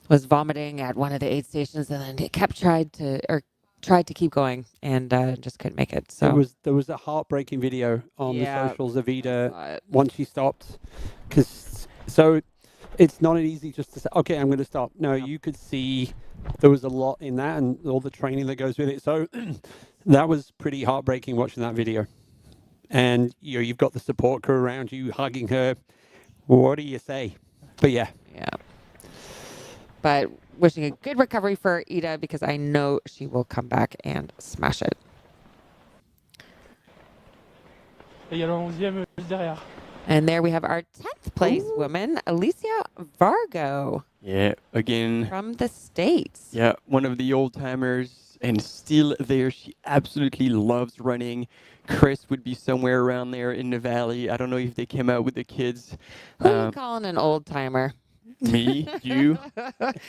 A: was vomiting at one of the aid stations and then tried to keep going and just couldn't make it. So
C: there was a heartbreaking video on the socials of Ida once she stopped, so it's not an easy just to say, okay, I'm going to stop. No, you could see there was a lot in that and all the training that goes with it. So that was pretty heartbreaking watching that video. And you've got the support crew around you hugging her. What do you say? But yeah.
A: But wishing a good recovery for Ida, because I know she will come back and smash it. And there we have our 10th place woman, Alicia Vargo.
B: Yeah, again.
A: From the States.
B: Yeah, one of the old timers and still there. She absolutely loves running. Chris would be somewhere around there in the valley. I don't know if they came out with the kids.
A: Who are you calling an old timer?
B: Me, you.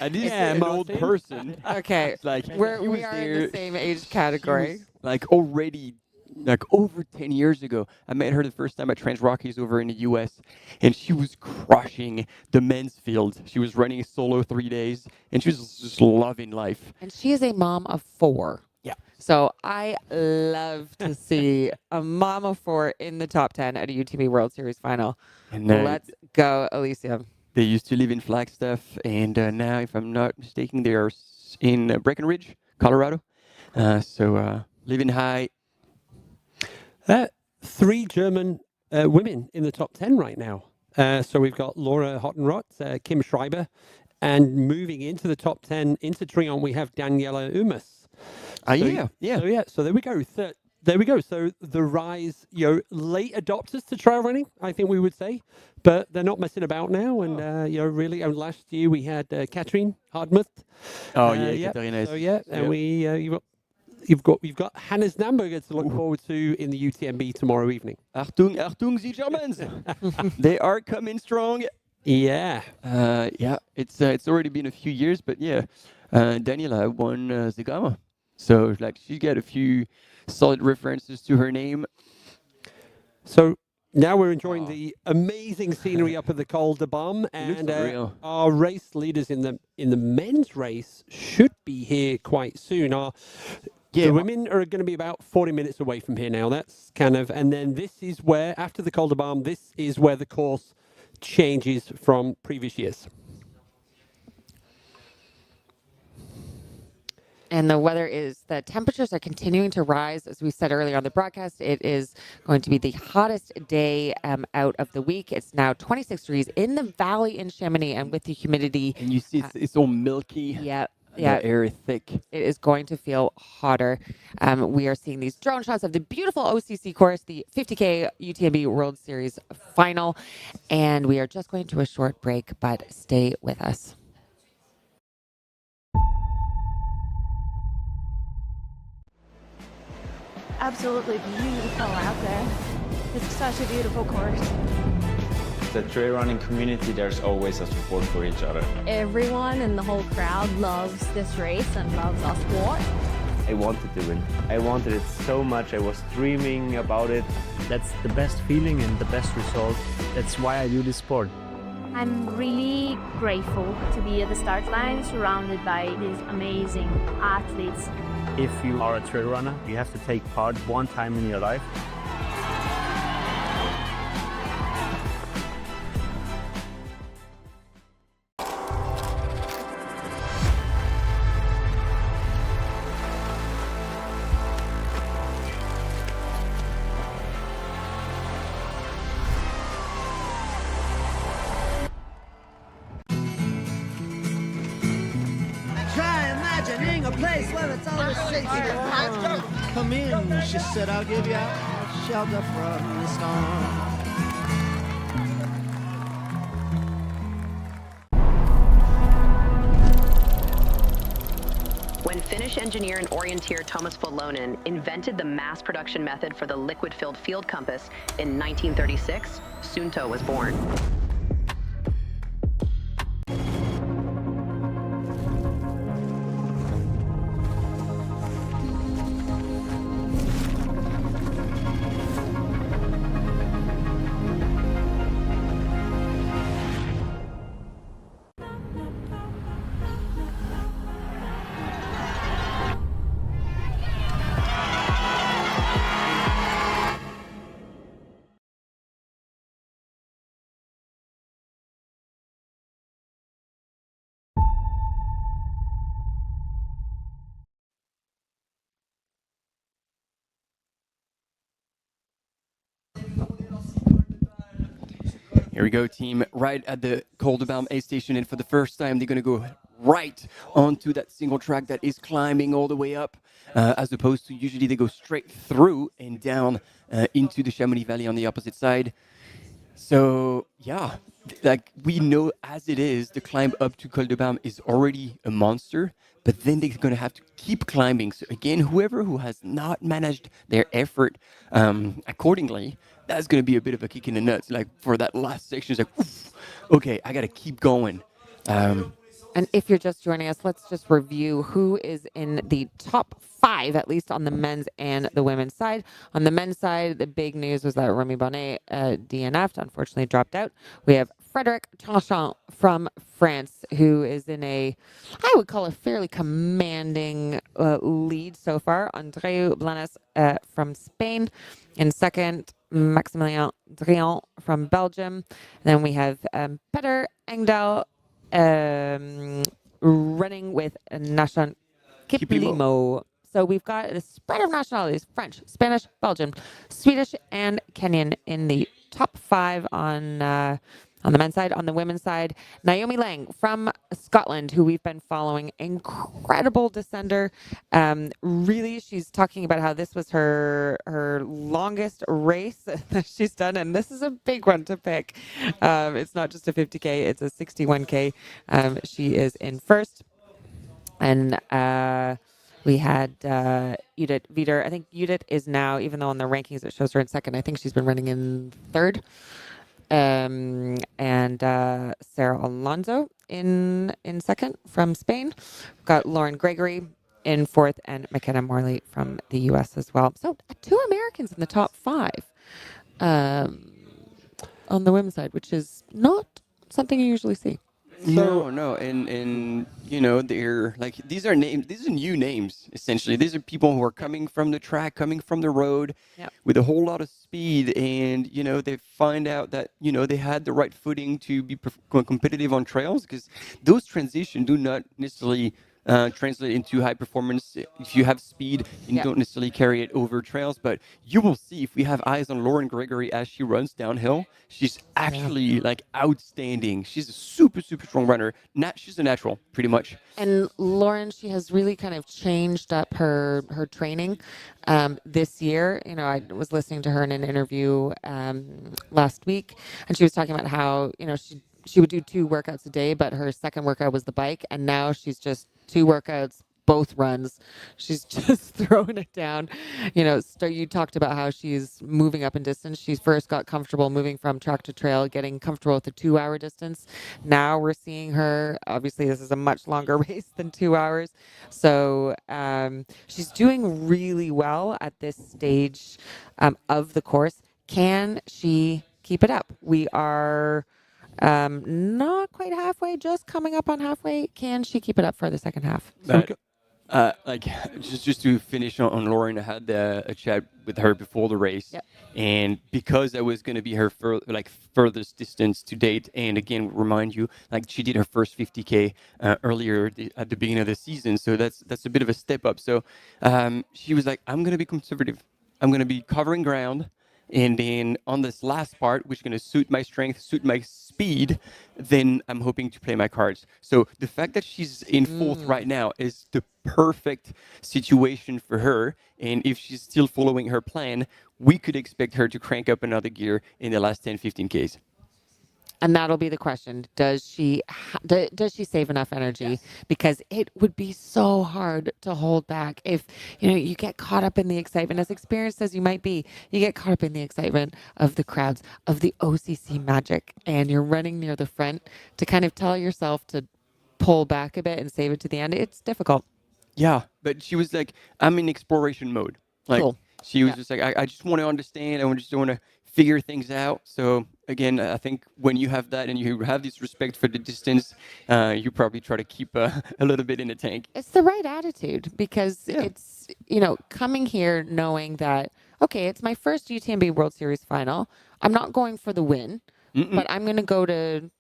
B: I did say an old person.
A: Okay,
B: like
A: we are in the same age category.
B: Like already, like over 10 years ago, I met her the first time at Trans Rockies over in the US, and she was crushing the men's field. She was running solo 3 days, and she was just loving life.
A: And she is a mom of 4.
B: Yeah.
A: So I love to see a mom of 4 in the top 10 at a UTMB World Series final. And let's go, Alicia.
B: They used to live in Flagstaff, and now, if I'm not mistaken, they are in Breckenridge, Colorado. So living high.
C: 3 German women in the top 10 right now. So we've got Laura Hottenrott, Kim Schreiber, and moving into the top 10 into triathlon, we have Daniela Umas. So there we go. There we go. So the rise, late adopters to trail running, I think we would say, but they're not messing about now. And really, last year we had Katrin Hardmuth.
B: Katarina.
C: So and you've got Hannes Namberger to look forward to in the UTMB tomorrow evening.
B: Achtung, the Germans! They are coming strong.
C: Yeah.
B: It's already been a few years, but Daniela won the Gamma. So she got a few solid references to her name.
C: So now we're enjoying the amazing scenery up at the Col de Baume, and our race leaders in the men's race should be here quite soon. The women are going to be about 40 minutes away from here now. That's and then this is where, after the Col de Baume, this is where the course changes from previous years.
A: And the temperatures are continuing to rise. As we said earlier on the broadcast, it is going to be the hottest day out of the week. It's now 26 degrees in the valley in Chamonix, and with the humidity.
B: And you see it's all milky.
A: Yeah.
B: The air is thick.
A: It is going to feel hotter. We are seeing these drone shots of the beautiful OCC course, the 50K UTMB World Series final. And we are just going to a short break, but stay with us.
P: Absolutely beautiful out there. It's such a beautiful course.
F: The trail running community, there's always a support for each other.
M: Everyone in the whole crowd loves this race and loves our sport.
G: I wanted to win. I wanted it so much. I was dreaming about it.
H: That's the best feeling and the best result. That's why I do this sport.
E: I'm really grateful to be at the start line surrounded by these amazing athletes.
H: If you are a trail runner, you have to take part one time in your life.
I: Try imagining a place where it's always safe to come in, she said, I'll give you shelter from the storm.
O: When Finnish engineer and orienteer Thomas Volonen invented the mass production method for the liquid-filled field compass in 1936, Suunto was born.
B: Here we go, team. Right at the Koldebaum A station, and for the first time, they're going to go right onto that single track that is climbing all the way up, as opposed to usually they go straight through and down into the Chamonix Valley on the opposite side. So, yeah, like we know as it is, the climb up to Col de Bam is already a monster, but then they're going to have to keep climbing. So, again, whoever who has not managed their effort accordingly, that's going to be a bit of a kick in the nuts. Like for that last section, it's like, oof, okay, I got to keep going.
A: And if you're just joining us, let's just review who is in the top 5, at least on the men's and the women's side. On the men's side, the big news was that Remy Bonnet DNF'd, unfortunately dropped out. We have Frédéric Tranchant from France, who is in a, I would call a fairly commanding lead so far. Andreu Blanes from Spain in second. Maximilien Drian from Belgium. Then we have Peter Engdahl running with Nashon Kiplimo. So we've got a spread of nationalities: French, Spanish, Belgian, Swedish, and Kenyan in the top 5 on the men's side. On the women's side, Naomi Lang from Scotland, who we've been following, incredible descender. Really, she's talking about how this was her longest race that she's done, and this is a big one to pick. It's not just a 50K, it's a 61K. She is in first. And we had Judith Wieder. I think Judith is now, even though on the rankings it shows her in second, I think she's been running in third. And Sarah Alonso in second from Spain. We've got Lauren Gregory in fourth, and McKenna Morley from the U.S. as well. So 2 Americans in the top 5 on the women's side, which is not something you usually see.
B: No, and you know, they're like, these are new names, essentially. These are people who are coming from the track, coming from the road, with a whole lot of speed, and you know, they find out that, you know, they had the right footing to be competitive on trails, because those transitions do not necessarily translate into high performance. If you have speed, you don't necessarily carry it over trails, but you will see, if we have eyes on Lauren Gregory as she runs downhill, she's actually like outstanding. She's a super, super strong runner. She's a natural, pretty much.
A: And Lauren, she has really kind of changed up her training this year. You know, I was listening to her in an interview last week, and she was talking about how, you know, she would do 2 workouts a day, but her second workout was the bike, and now she's just 2 workouts, both runs. She's just throwing it down. You know, you talked about how she's moving up in distance. She first got comfortable moving from track to trail, getting comfortable with the 2-hour distance. Now we're seeing her, obviously this is a much longer race than 2 hours. So she's doing really well at this stage of the course. Can she keep it up? We are Not quite halfway, just coming up on halfway. Can she keep it up for the second half?
B: Like just to finish on Lauren, I had a chat with her before the race, and because that was going to be her furthest distance to date, and again remind you, like she did her first 50K earlier at the beginning of the season, so that's a bit of a step up. So she was like, I'm going to be conservative. I'm going to be covering ground. And then on this last part, which is going to suit my strength, suit my speed, then I'm hoping to play my cards. So the fact that she's in fourth right now is the perfect situation for her. And if she's still following her plan, we could expect her to crank up another gear in the last 10, 15 Ks.
A: And that'll be the question. Does she save enough energy? Yes. Because it would be so hard to hold back if, you get caught up in the excitement, as experienced as you might be, you get caught up in the excitement of the crowds, of the OCC magic, and you're running near the front to kind of tell yourself to pull back a bit and save it to the end. It's difficult.
B: Yeah, but she was like, I'm in exploration mode. Like, cool. She was just like, I just want to understand. I just want to figure things out. So again, I think when you have that and you have this respect for the distance, you probably try to keep a little bit in the tank.
A: It's the right attitude because it's, coming here knowing that, okay, it's my first UTMB World Series final. I'm not going for the win, but I'm going to go to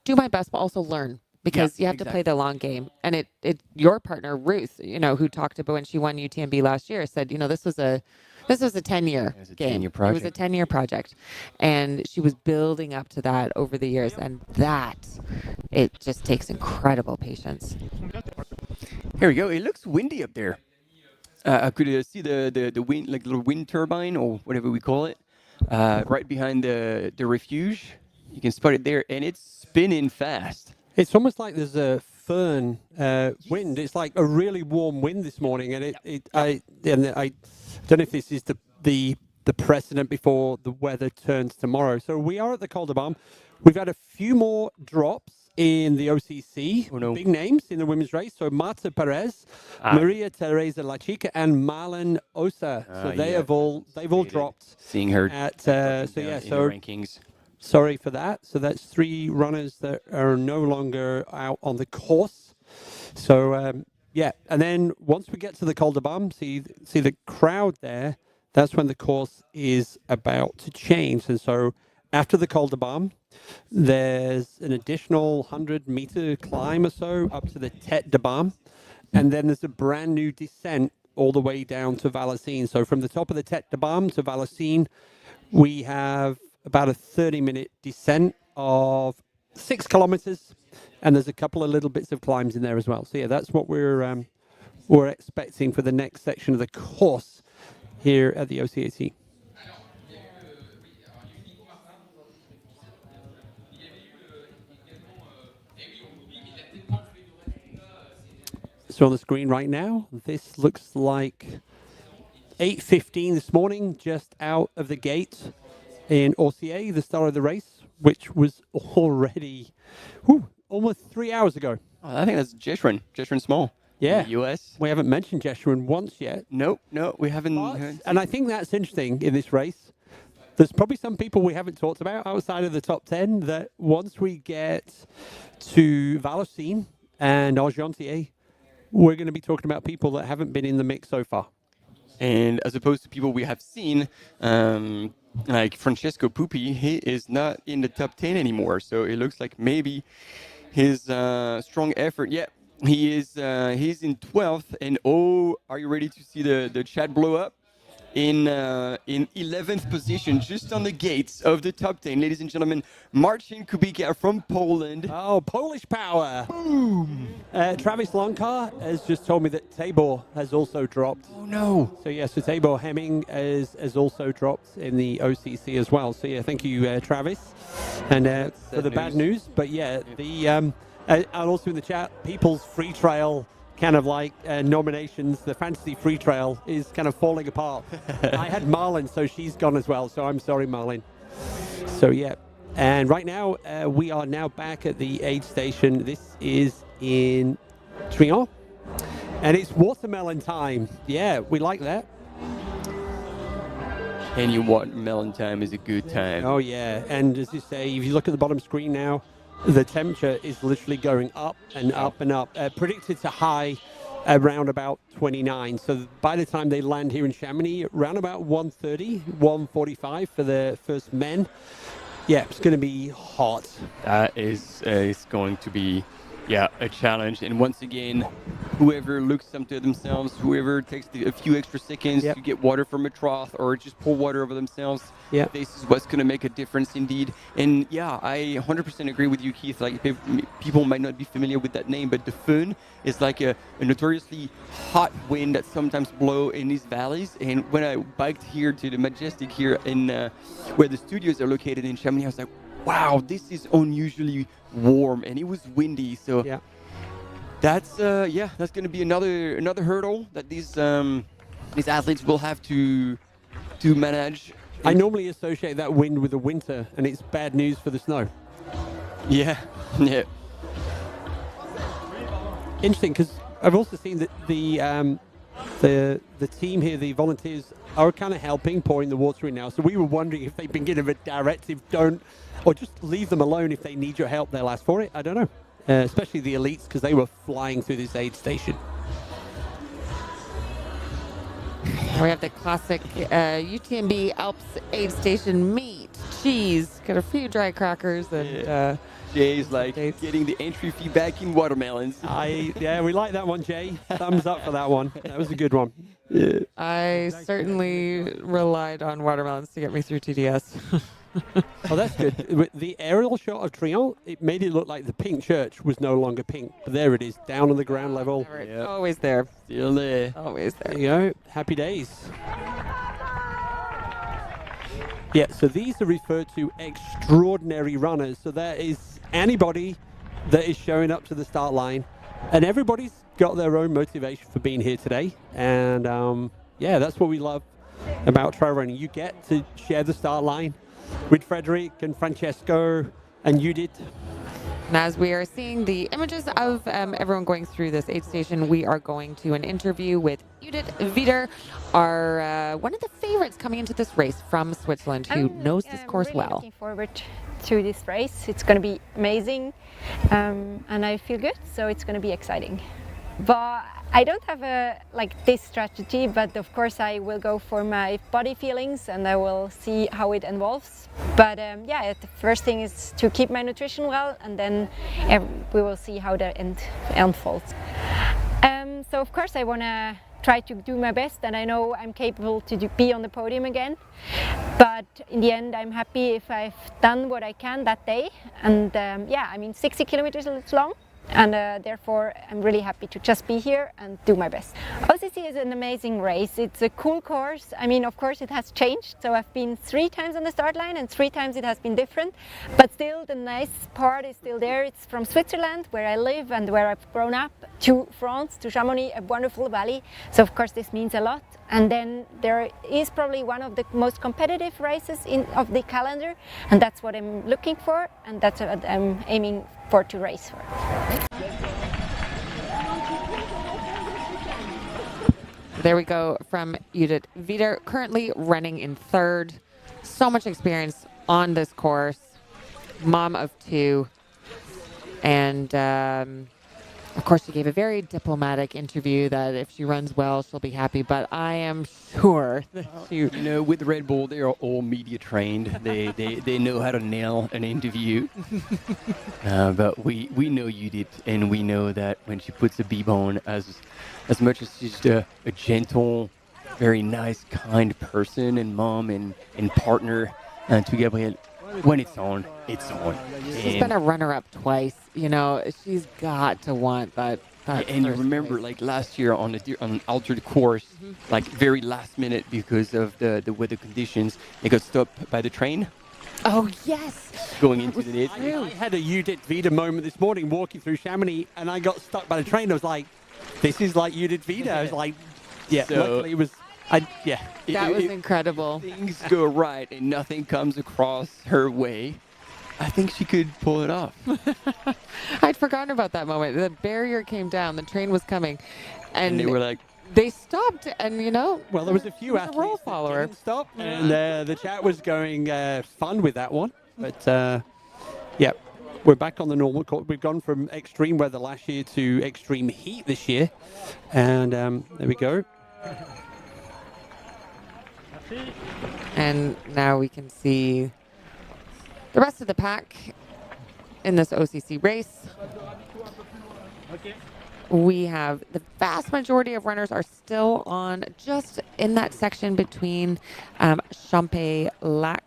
A: do my best, but also learn. Because you have to play the long game. And your partner, Ruth, who talked about when she won UTMB last year, said, this was a 10-year game. It was a 10-year project. And she was building up to that over the years. And it just takes incredible patience.
B: Here we go. It looks windy up there. I could see the wind, like little wind turbine or whatever we call it, right behind the refuge. You can spot it there. And it's spinning fast.
C: It's almost like there's a fern wind. It's like a really warm wind this morning, and I don't know if this is the precedent before the weather turns tomorrow. So we are at the Col de Balme. We've had a few more drops in the OCC, big names in the women's race. So Marta Perez, Maria Teresa Lachica, and Marlon Osa. So they've all dropped.
B: Seeing her
C: at in the rankings. Sorry for that. So that's 3 runners that are no longer out on the course. So, and then once we get to the Col de Balme, see the crowd there, that's when the course is about to change. And so after the Col de Balme, there's an additional 100-meter climb or so up to the Tête de Balme. And then there's a brand new descent all the way down to Valacine. So from the top of the Tête de Balme to Valacine, we have about a 30-minute descent of 6 kilometers, and there's a couple of little bits of climbs in there as well. So that's what we're expecting for the next section of the course here at the OCC. So on the screen right now, this looks like 8:15 this morning, just out of the gate in OCA, the start of the race, which was already almost 3 hours ago.
B: Oh, I think that's Jeshurun Small.
C: Yeah.
B: In the US.
C: We haven't mentioned Jeshurun once yet.
B: No, we haven't.
C: And I think that's interesting in this race. There's probably some people we haven't talked about outside of the top 10 that once we get to Valacine and Argentier, we're going to be talking about people that haven't been in the mix so far.
B: And as opposed to people we have seen, like Francesco Pupi, he is not in the top 10 anymore. So it looks like maybe his strong effort. Yeah, he is. He's in 12th. And are you ready to see the chat blow up? In 11th position, just on the gates of the top 10, ladies and gentlemen, Marcin Kubica from Poland.
C: Oh, Polish power!
B: Boom!
C: Travis Lonkar has just told me that Tabor has also dropped.
B: Oh no!
C: So so Tabor Hemming has also dropped in the OCC as well. So thank you, Travis, and for the bad news. But and also in the chat, People's Free Trail kind of like nominations, the Fantasy Free Trail is kind of falling apart. I had Marlon, so she's gone as well. So I'm sorry, Marlon. So and right now we are now back at the aid station. This is in Trion, and it's watermelon time. Yeah, we like that.
B: any watermelon time is a good time.
C: Oh yeah, and as you say, if you look at the bottom screen now, the temperature is literally going up and up and up. Predicted to high around about 29. So by the time they land here in Chamonix, around about 1:30, 1:45 for the first men. Yeah, it's going to be hot.
B: That is going to be, a challenge. And once again, whoever looks up to themselves, whoever takes a few extra seconds to get water from a trough or just pour water over themselves, this is what's going to make a difference indeed. And I 100% agree with you, Keith. Like, people might not be familiar with that name, but the Föhn is like a notoriously hot wind that sometimes blow in these valleys. And when I biked here to the Majestic here in where the studios are located in Chamonix, I was like, wow, this is unusually warm, and it was windy. So that's going to be another hurdle that these athletes will have to manage.
C: I normally associate that wind with the winter, and it's bad news for the snow.
B: Yeah.
C: Interesting, because I've also seen that the team here, the volunteers, are kind of helping pouring the water in now. So we were wondering if they've been given a directive, or just leave them alone. If they need your help, they'll ask for it. I don't know. Especially the elites, because they were flying through this aid station.
A: We have the classic UTMB Alps aid station meat, cheese, got a few dry crackers, and
B: Jay's like getting the entry fee back in watermelons.
C: We like that one, Jay. Thumbs up for that one. That was a good one.
B: Yeah.
A: I certainly relied on watermelons to get me through TDS.
C: Oh, that's good. The aerial shot of Tryon, it made it look like the pink church was no longer pink. But there it is, down on the ground level.
A: Always there.
B: Still there.
A: Always there.
C: There you go. Happy days. Yeah, so these are referred to extraordinary runners. So there is anybody that is showing up to the start line, and everybody's got their own motivation for being here today. And that's what we love about trail running. You get to share the start line with Frederic and Francesco and Judith.
A: And as we are seeing the images of everyone going through this aid station, we are going to an interview with Judith Wieder, our one of the favorites coming into this race from Switzerland, who knows this course
N: really
A: well.
N: Looking forward to this race. It's going to be amazing, and I feel good, so it's going to be exciting. But I don't have this strategy, but of course I will go for my body feelings and I will see how it evolves. But the first thing is to keep my nutrition well, and then we will see how the end unfolds. So of course I want to try to do my best, and I know I'm capable to be on the podium again. But in the end, I'm happy if I've done what I can that day. And 60 kilometers is long. And therefore, I'm really happy to just be here and do my best. OCC is an amazing race. It's a cool course. I mean, of course, it has changed. So I've been 3 times on the start line, and 3 times it has been different. But still, the nice part is still there. It's from Switzerland, where I live and where I've grown up, to France, to Chamonix, a wonderful valley. So of course, this means a lot. And then there is probably one of the most competitive races of the calendar, and that's what I'm looking for, and that's what I'm aiming for to race for.
A: There we go from Judith Wieder, currently running in 3rd. So much experience on this course, mom of 2, and of course, she gave a very diplomatic interview that if she runs well, she'll be happy. But I am sure that
B: with Red Bull, they are all media trained. They know how to nail an interview. But we know Judith, and we know that when she puts a bib on, as much as she's a gentle, very nice, kind person and mom and partner to Gabriel, when it's on, it's on.
A: She's been a runner-up twice. She's got to want that.
B: And you remember, like last year on an altered course, like very last minute because of the weather conditions, they got stopped by the train.
A: Oh yes.
B: Going into the net.
C: I had a Judith Vida moment this morning walking through Chamonix, and I got stuck by the train. I was like, "This is like Judith Vida." I was like, "Yeah." So, luckily, it was.
A: That was incredible.
B: Things go right and nothing comes across her way. I think she could pull it off.
A: I'd forgotten about that moment. The barrier came down. The train was coming.
B: And they were like,
A: they stopped, and
C: well, there was a few
A: a role follower.
C: That didn't stop, and the chat was going fun with that one. But yeah, we're back on the normal course. We've gone from extreme weather last year to extreme heat this year, and there we go.
A: And now we can see the rest of the pack in this OCC race. We have the vast majority of runners are still on just in that section between Champex-Lac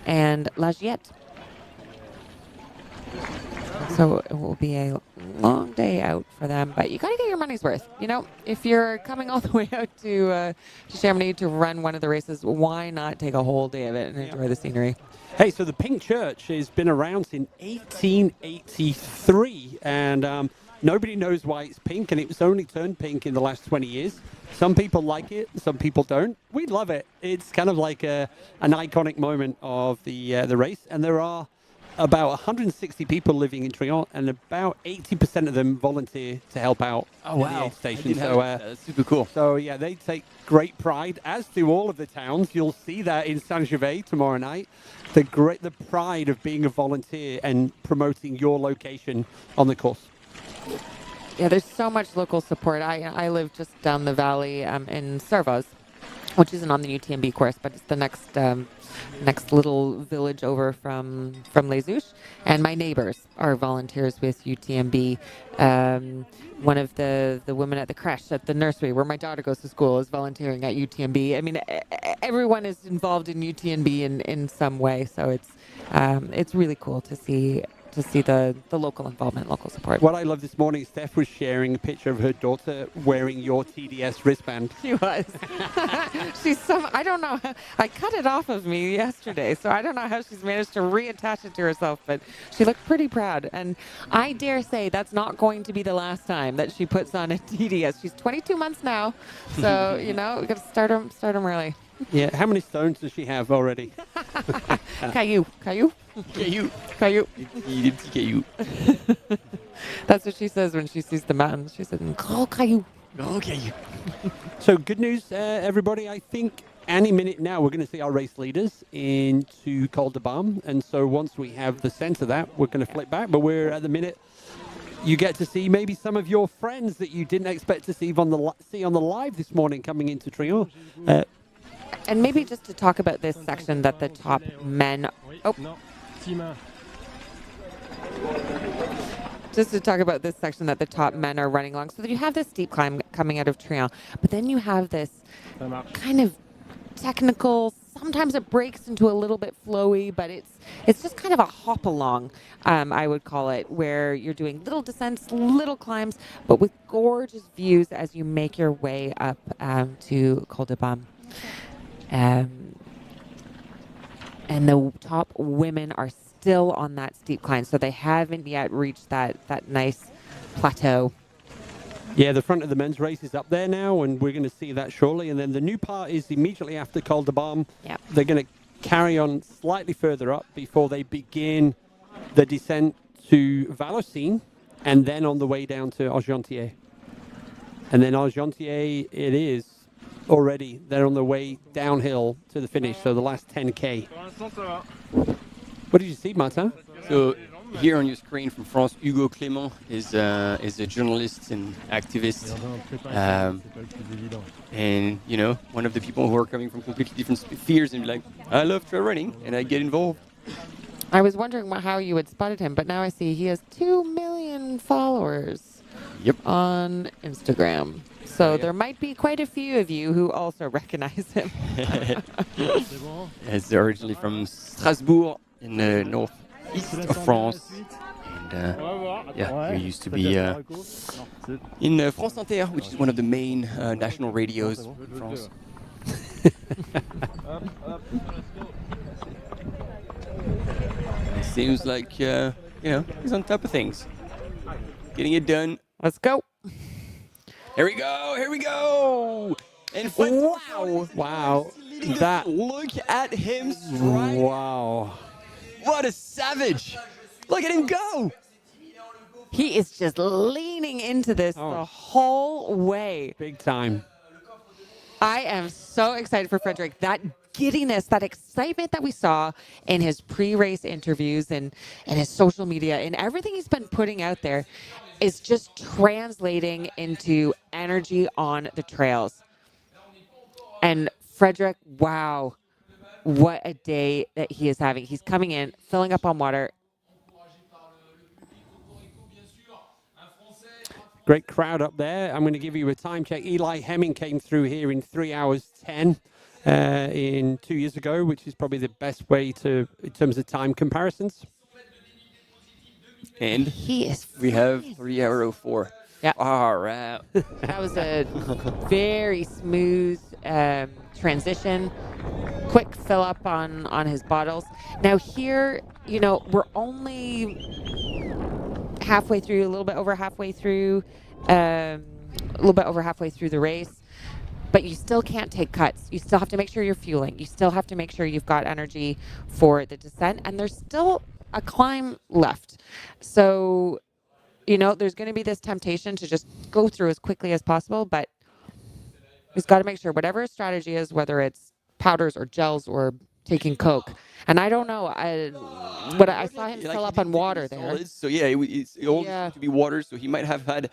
A: and La Giette. So it will be a long day out for them, but you got to get your money's worth. If you're coming all the way out to Chamonix to run one of the races, why not take a whole day of it and enjoy the scenery?
C: Hey, so the Pink Church has been around since 1883, and nobody knows why it's pink, and it's only turned pink in the last 20 years. Some people like it, some people don't. We love it. It's kind of like an iconic moment of the race, and there are about 160 people living in Trient, and about 80% of them volunteer to help out at the aid station. So
B: that's super cool.
C: So yeah, they take great pride, as do all of the towns. You'll see that in Saint-Gervais tomorrow night. The pride of being a volunteer and promoting your location on the course.
A: Yeah, there's so much local support. I live just down the valley in Servoz, which isn't on the UTMB course, but it's the next little village over from Les Houches. And my neighbors are volunteers with UTMB. One of the women at the creche, at the nursery where my daughter goes to school, is volunteering at UTMB. I mean, everyone is involved in UTMB in some way. So it's really cool to see the local involvement, local support.
C: What I love this morning, Steph was sharing a picture of her daughter wearing your TDS wristband.
A: She was. I don't know. I cut it off of me yesterday, so I don't know how she's managed to reattach it to herself, but she looked pretty proud. And I dare say that's not going to be the last time that she puts on a TDS. She's 22 months now, so, we got to start them early.
C: Yeah. How many stones does she have already?
A: Caillou.
B: Des petits cailloux.
A: That's what she says when she sees the mountains. She says, "Gros caillou."
B: Gros caillou.
C: So good news, everybody. I think any minute now we're going to see our race leaders into Col de Balme. And so once we have the sense of that, we're going to flip back. But we're at the minute. You get to see maybe some of your friends that you didn't expect to see on the live this morning coming into Trient.
A: And maybe just to talk about this section that the top men... Just to talk about this section that the top men are running along. So that you have this steep climb coming out of Trient, but then you have this kind of technical, sometimes it breaks into a little bit flowy, but it's just kind of a hop along, I would call it, where you're doing little descents, little climbs, but with gorgeous views as you make your way up to Col de Balme. And the top women are still on that steep climb, so they haven't yet reached that nice plateau.
C: Yeah, the front of the men's race is up there now, and we're going to see that shortly. And then the new part is immediately after Col de Balme.
A: Yep.
C: They're going to carry on slightly further up before they begin the descent to Vallorcine, and then on the way down to Argentière. And then Argentière, it is already. They're on the way downhill to the finish, so the last 10K. What did you see, Martin?
B: So here on your screen from France, Hugo Clément is a journalist and activist, and one of the people who are coming from completely different spheres and be like, I love trail running and I get involved.
A: I was wondering how you had spotted him, but now I see he has 2 million followers on Instagram. So there might be quite a few of you who also recognize him.
B: He's originally from Strasbourg in the northeast of France. And he used to be in France Inter, which is one of the main national radios in France. It seems like, he's on top of things. Getting it done.
A: Let's go.
B: Here we go. And
C: wow. That.
B: Look at him strike.
C: Wow.
B: What a savage. Look at him go.
A: He is just leaning into this the whole way.
C: Big time.
A: I am so excited for Frederick. That giddiness, that excitement that we saw in his pre-race interviews and his social media and everything he's been putting out there is just translating into energy on the trails. And Frederick, wow, what a day that he is having. He's coming in, filling up on water.
C: Great crowd up there. I'm going to give you a time check. Eli Hemming came through here in 3 hours 10 in 2 years ago, which is probably the best way to, in terms of time comparisons.
B: And we have 3 hour 04.
A: Yeah.
B: All right.
A: That was a very smooth transition. Quick fill up on his bottles. Now here, we're only halfway through, a little bit over halfway through the race, but you still can't take cuts. You still have to make sure you're fueling. You still have to make sure you've got energy for the descent, and there's still a climb left. So, there's going to be this temptation to just go through as quickly as possible, but he's got to make sure whatever his strategy is, whether it's powders or gels or taking Coke. And I don't know, I saw him fill up on water there.
B: Solids, so it's all to be water, so he might have had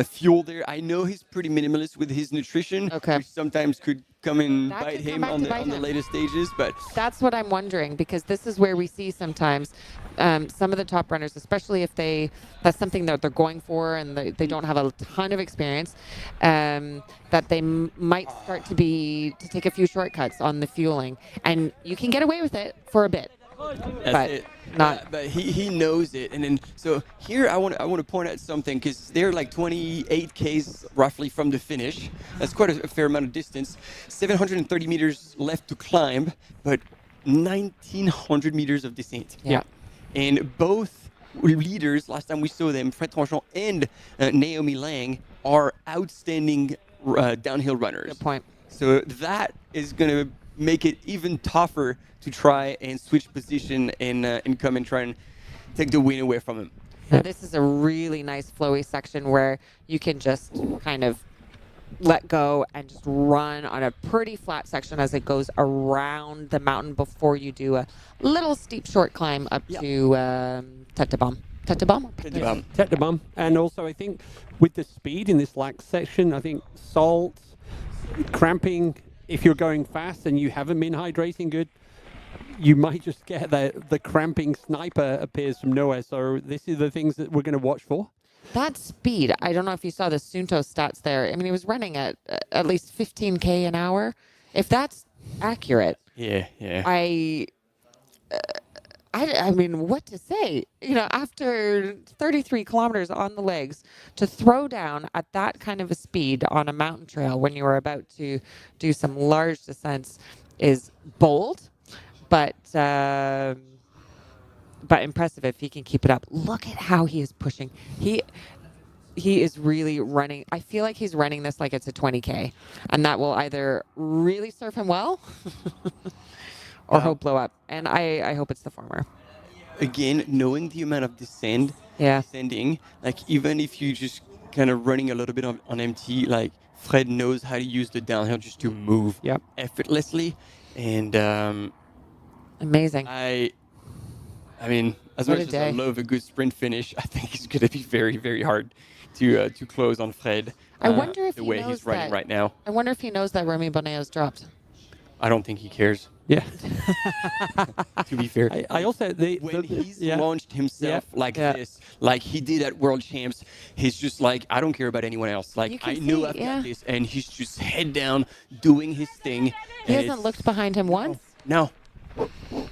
B: fuel there. I know he's pretty minimalist with his nutrition, which sometimes could come and bite him on the later stages. But
A: that's what I'm wondering, because this is where we see sometimes some of the top runners, especially if that's something that they're going for and they don't have a ton of experience, that they might start to take a few shortcuts on the fueling, and you can get away with it for a bit.
B: But he knows it, and then so here I want to point out something, because they're like 28 Ks roughly from the finish. That's quite a fair amount of distance. 730 meters left to climb, but 1,900 meters of descent.
A: Yeah.
B: And both leaders, last time we saw them, Fred Tranchant and Naomi Lang, are outstanding downhill runners.
A: Good point.
B: So that is going to make it even tougher to try and switch position and come and try and take the win away from him.
A: Now, this is a really nice flowy section where you can just kind of let go and just run on a pretty flat section as it goes around the mountain before you do a little steep short climb up to Tête de Baume. Tête de Baume?
C: Tête de Baume. And also I think with the speed in this lax section, I think salt, cramping, if you're going fast and you haven't been hydrating good, you might just get the cramping sniper appears from nowhere. So this is the things that we're going to watch for.
A: That speed, I don't know if you saw the Sunto stats there. I mean, he was running at least 15K an hour. If that's accurate,
B: yeah.
A: I mean, what to say? After 33 kilometers on the legs, to throw down at that kind of a speed on a mountain trail when you are about to do some large descents is bold, but impressive if he can keep it up. Look at how he is pushing. He is really running. I feel like he's running this like it's a 20K, and that will either really serve him well or he'll blow up. And I hope it's the former.
B: Again, knowing the amount of descending, like even if you just kind of running a little bit on empty, like Fred knows how to use the downhill just to move effortlessly. And
A: amazing.
B: I mean, as much as I love a good sprint finish, I think it's going to be very, very hard to close on Fred.
A: I wonder if
B: the way he's running right now.
A: I wonder if he knows that Remy Bonnet has dropped.
B: I don't think he cares.
C: Yeah.
B: To be fair,
C: I also
B: when he's launched himself like this, like he did at World Champs, he's just like, I don't care about anyone else. Like I know I've got this, and he's just head down doing his thing.
A: He hasn't looked behind him once.
B: No.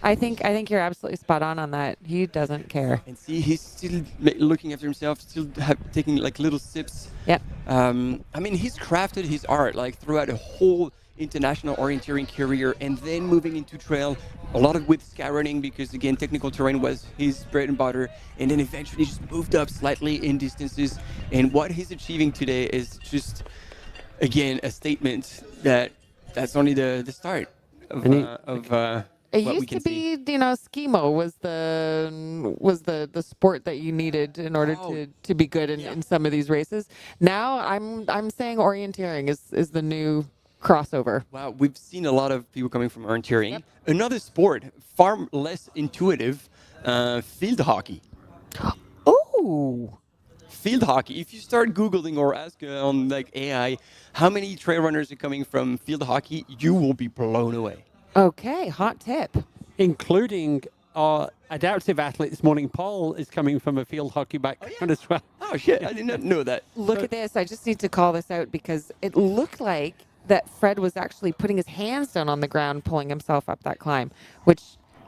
A: I think you're absolutely spot on that. He doesn't care.
B: And see, he's still looking after himself, still taking like little sips.
A: Yep.
B: I mean, he's crafted his art like throughout a whole international orienteering career, and then moving into trail, a lot of with sky running, because again, technical terrain was his bread and butter, and then eventually just moved up slightly in distances. And what he's achieving today is just, again, a statement that that's only the start of
A: It
B: what we
A: used
B: can
A: to be, skimo was the sport that you needed in order to be good in some of these races. Now I'm saying orienteering is the new crossover.
B: Wow, we've seen a lot of people coming from orienteering. Yep. Another sport, far less intuitive, field hockey.
A: Oh.
B: Field hockey. If you start Googling or ask on AI, how many trail runners are coming from field hockey, you will be blown away.
A: Okay, hot tip.
C: Including our adaptive athlete this morning, Paul, is coming from a field hockey background as well.
B: Oh, shit. I did not know that.
A: Look at this. I just need to call this out because it looked like that Fred was actually putting his hands down on the ground, pulling himself up that climb, which,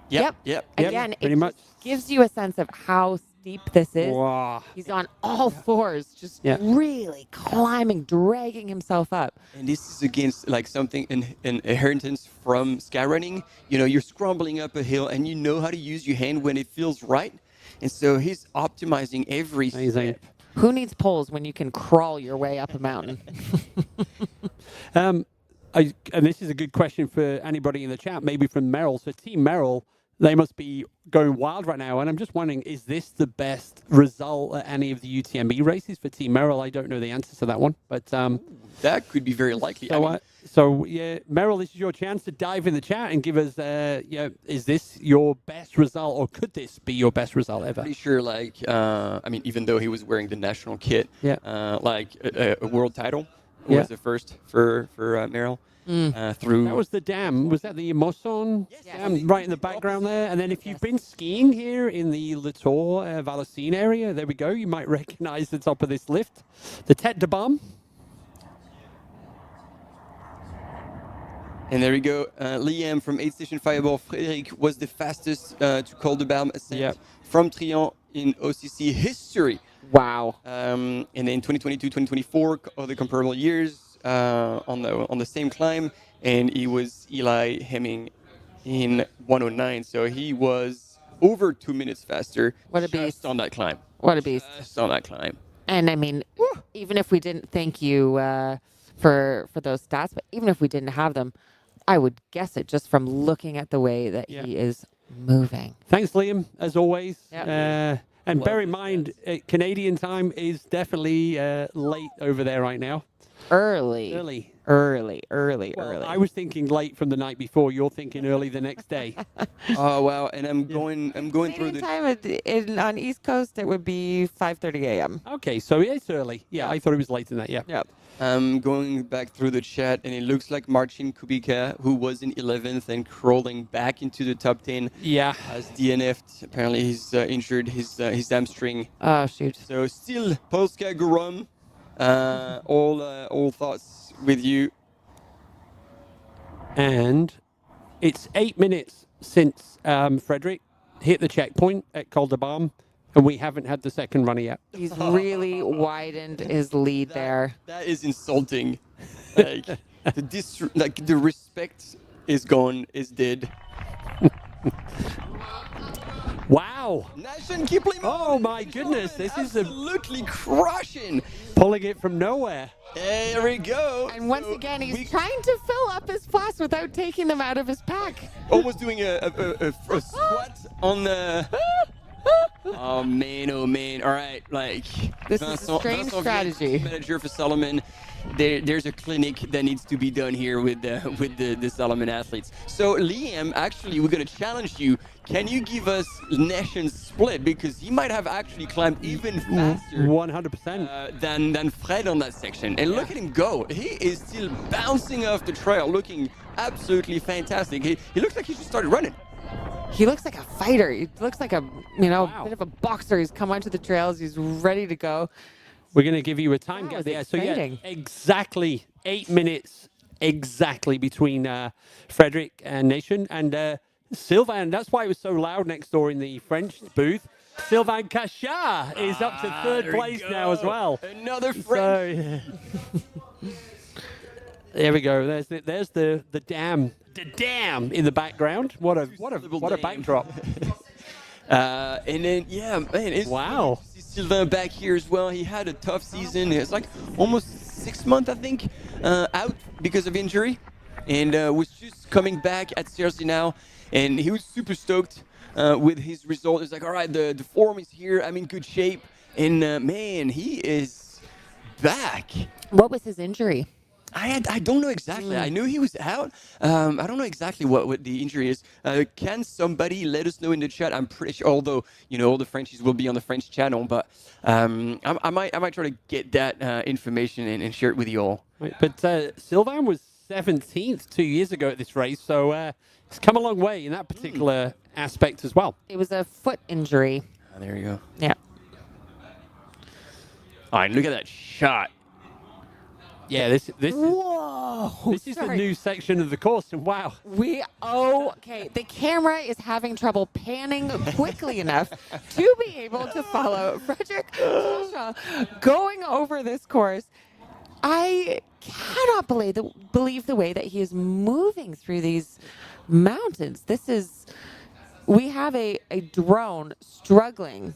A: again, it just gives you a sense of how steep this is.
C: Wow.
A: He's on all fours, just really climbing, dragging himself up.
B: And this is against something in inheritance from skyrunning. You're scrambling up a hill and you know how to use your hand when it feels right. And so he's optimizing every step.
A: Who needs poles when you can crawl your way up a mountain?
C: And this is a good question for anybody in the chat, maybe from Merrill. So Team Merrill, they must be going wild right now. And I'm just wondering, is this the best result at any of the UTMB races for Team Merrill? I don't know the answer to that one, but
B: that could be very likely.
C: So, Merrill, this is your chance to dive in the chat and give us, is this your best result, or could this be your best result ever?
B: Pretty sure, even though he was wearing the national kit, a world title was the first for Merrill. Through
C: that was the dam. Was that the Mosson dam right in the background there? And then if you've been skiing here in the Latour Vallecine area, there we go. You might recognize the top of this lift, the Tête de Baume.
B: And there we go. Liam from 8 Station Fireball. Frédéric was the fastest to Col de Balme ascent from Triant in OCC history.
A: Wow.
B: And then 2022, 2024, other comparable years. On the same climb, and he was Eli Hemming in 109, so he was over 2 minutes faster.
A: What a beast
B: on that climb!
A: What a beast
B: just on that climb!
A: And I mean, even if we didn't thank you for those stats, but even if we didn't have them, I would guess it just from looking at the way that he is moving.
C: Thanks, Liam, as always. Yep. And bear in mind, Canadian time is definitely late over there right now.
A: Early.
C: I was thinking late from the night before. You're thinking early the next day.
B: Oh wow! And I'm going through the
A: time on East Coast. It would be 5:30 a.m.
C: Okay, so it's early. Yeah, I thought it was late than that. Yeah.
A: Yep.
B: I'm going back through the chat, and it looks like Marcin Kubica, who was in 11th and crawling back into the top 10.
C: Yeah.
B: Has DNF'd. Apparently, he's injured his hamstring.
A: Oh shoot!
B: So still Polska Gorom. All thoughts with you.
C: And it's 8 minutes since Frederick hit the checkpoint at Col de Balme, and we haven't had the second runner yet.
A: He's really widened his lead there.
B: That is insulting. The respect is gone, is dead.
C: Wow!
B: Nation Kipling.
C: Oh my goodness! This is
B: absolutely crushing.
C: Pulling it from nowhere.
B: There we go.
A: And once again, he's trying to fill up his flasks without taking them out of his pack.
B: Almost doing a squat on the. Oh man! All right,
A: this is a strange strategy.
B: Manager for Salomon. There's a clinic that needs to be done here with the Salomon athletes. So Liam, actually, we're gonna challenge you. Can you give us nation split, because he might have actually climbed even faster
C: 100%
B: than Fred on that section. And look at him go. He is still bouncing off the trail, looking absolutely fantastic. He looks like he just started running.
A: He looks like a fighter. He looks like a bit of a boxer. He's come onto the trails. He's ready to go.
C: We're going to give you a time gap there. So exactly 8 minutes exactly between Frederick and Nation and Sylvain. That's why it was so loud next door in the French booth. Sylvain Cachard is up to third place now as well.
B: Another French.
C: So, there we go. There's the dam. The dam in the background. What a backdrop.
B: And then
C: wow.
B: Sylvain back here as well. He had a tough season. It's like almost 6 months, I think, out because of injury, and was just coming back at CEST now. and he was super stoked with his result. He's like, all right, the form is here. I'm in good shape. And man, he is back.
A: What was his injury?
B: I don't know exactly. I knew he was out. I don't know exactly what the injury is. Can somebody let us know in the chat? I'm pretty sure, although, all the Frenchies will be on the French channel, but I might try to get that information and share it with you all.
C: Right, but Sylvain was 17th 2 years ago at this race, so he's come a long way in that particular aspect as well.
A: It was a foot injury.
B: Oh, there you go.
A: Yeah.
B: All right, look at that shot.
C: Yeah, this
A: Whoa,
C: is the new section of the course, and wow.
A: Okay, the camera is having trouble panning quickly enough to be able to follow Frederick Tasha going over this course. I cannot believe the way that he is moving through these mountains. We have a drone struggling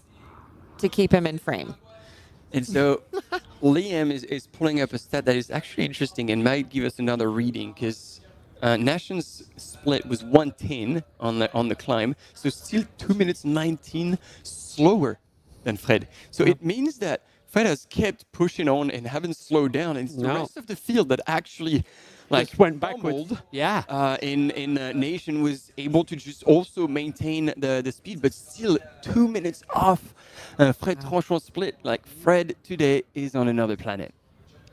A: to keep him in frame.
B: And so Liam is pulling up a stat that is actually interesting and might give us another reading, because Nation's split was 1:10 on the climb, so still 2 minutes 19 slower than Fred. So it means that Fred has kept pushing on and haven't slowed down, and it's the rest of the field that actually
C: went backwards.
B: Nation was able to just also maintain the speed, but still 2 minutes off Fred Tranchon's split. Like, Fred today is on another planet.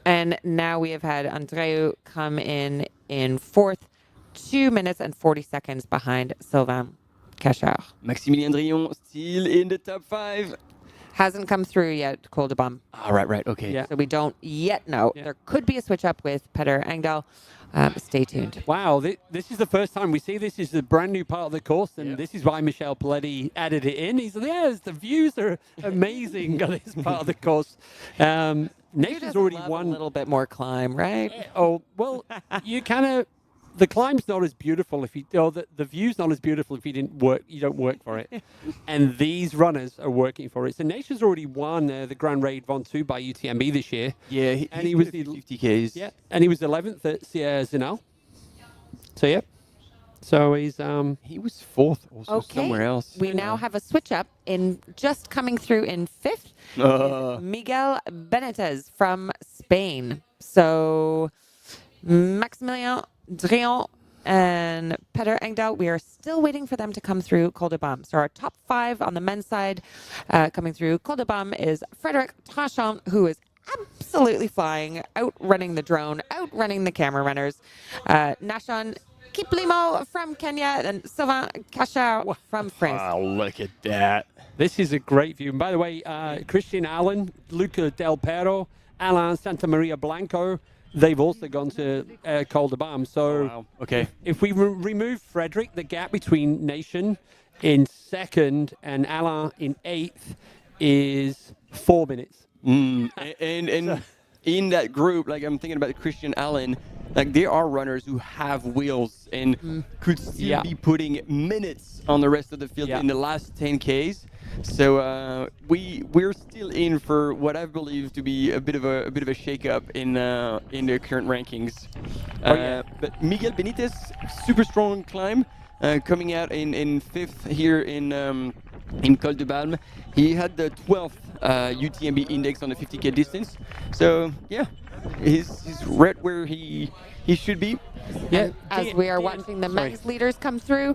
A: And now we have had Andreu come in fourth, 2 minutes and 40 seconds behind Sylvain Cachard.
B: Maximilien Drillon still in the top 5.
A: Hasn't come through yet, Col de Bam.
B: Oh, right, okay.
A: Yeah. So we don't yet know. Yeah. There could be a switch up with Peter Engdahl. Stay tuned.
C: Wow, this is the first time we see this is a brand new part of the course, and this is why Michel Paletti added it in. He said, yes, the views are amazing on this part of the course. Nation's already won.
A: A little bit more climb, right?
C: Oh, well, you kind of... The climb's not as beautiful if you... the view's not as beautiful if you don't work for it. And these runners are working for it. So Nation's already won the Grand Raid Ventoux by UTMB this year.
B: Yeah, he was the 50Ks.
C: Yeah, and he was 11th at Zinal. So, yeah. So he's...
B: He was 4th also somewhere else.
A: We now have a switch up in just coming through in 5th. Miguel Benitez from Spain. So Maximilien Drillon and Peter Engdahl, we are still waiting for them to come through Col de Bam. So our top 5 on the men's side coming through Col de Bam is Frederick Tranchon, who is absolutely flying, outrunning the drone, outrunning the camera runners. Nashon Kiplimo from Kenya and Sylvain Cachard from France.
B: Wow, look at that.
C: This is a great view. And by the way, Christian Allen, Luca Del Perro, Alain Santa Maria Blanco, they've also gone to Col de Bam. So if we remove Frederick, the gap between Nation in 2nd and Alain in 8th is 4 minutes.
B: And in that group, like, I'm thinking about Christian Allen, like, there are runners who have wheels and could still be putting minutes on the rest of the field in the last 10Ks. So we're still in for what I believe to be a bit of a shake-up in the current rankings. But Miguel Benitez, super strong climb, coming out in 5th here in Col de Balme. He had the 12th UTMB index on the 50K distance. So yeah, he's right where he should be.
A: Yeah. As we are watching the men's leaders come through,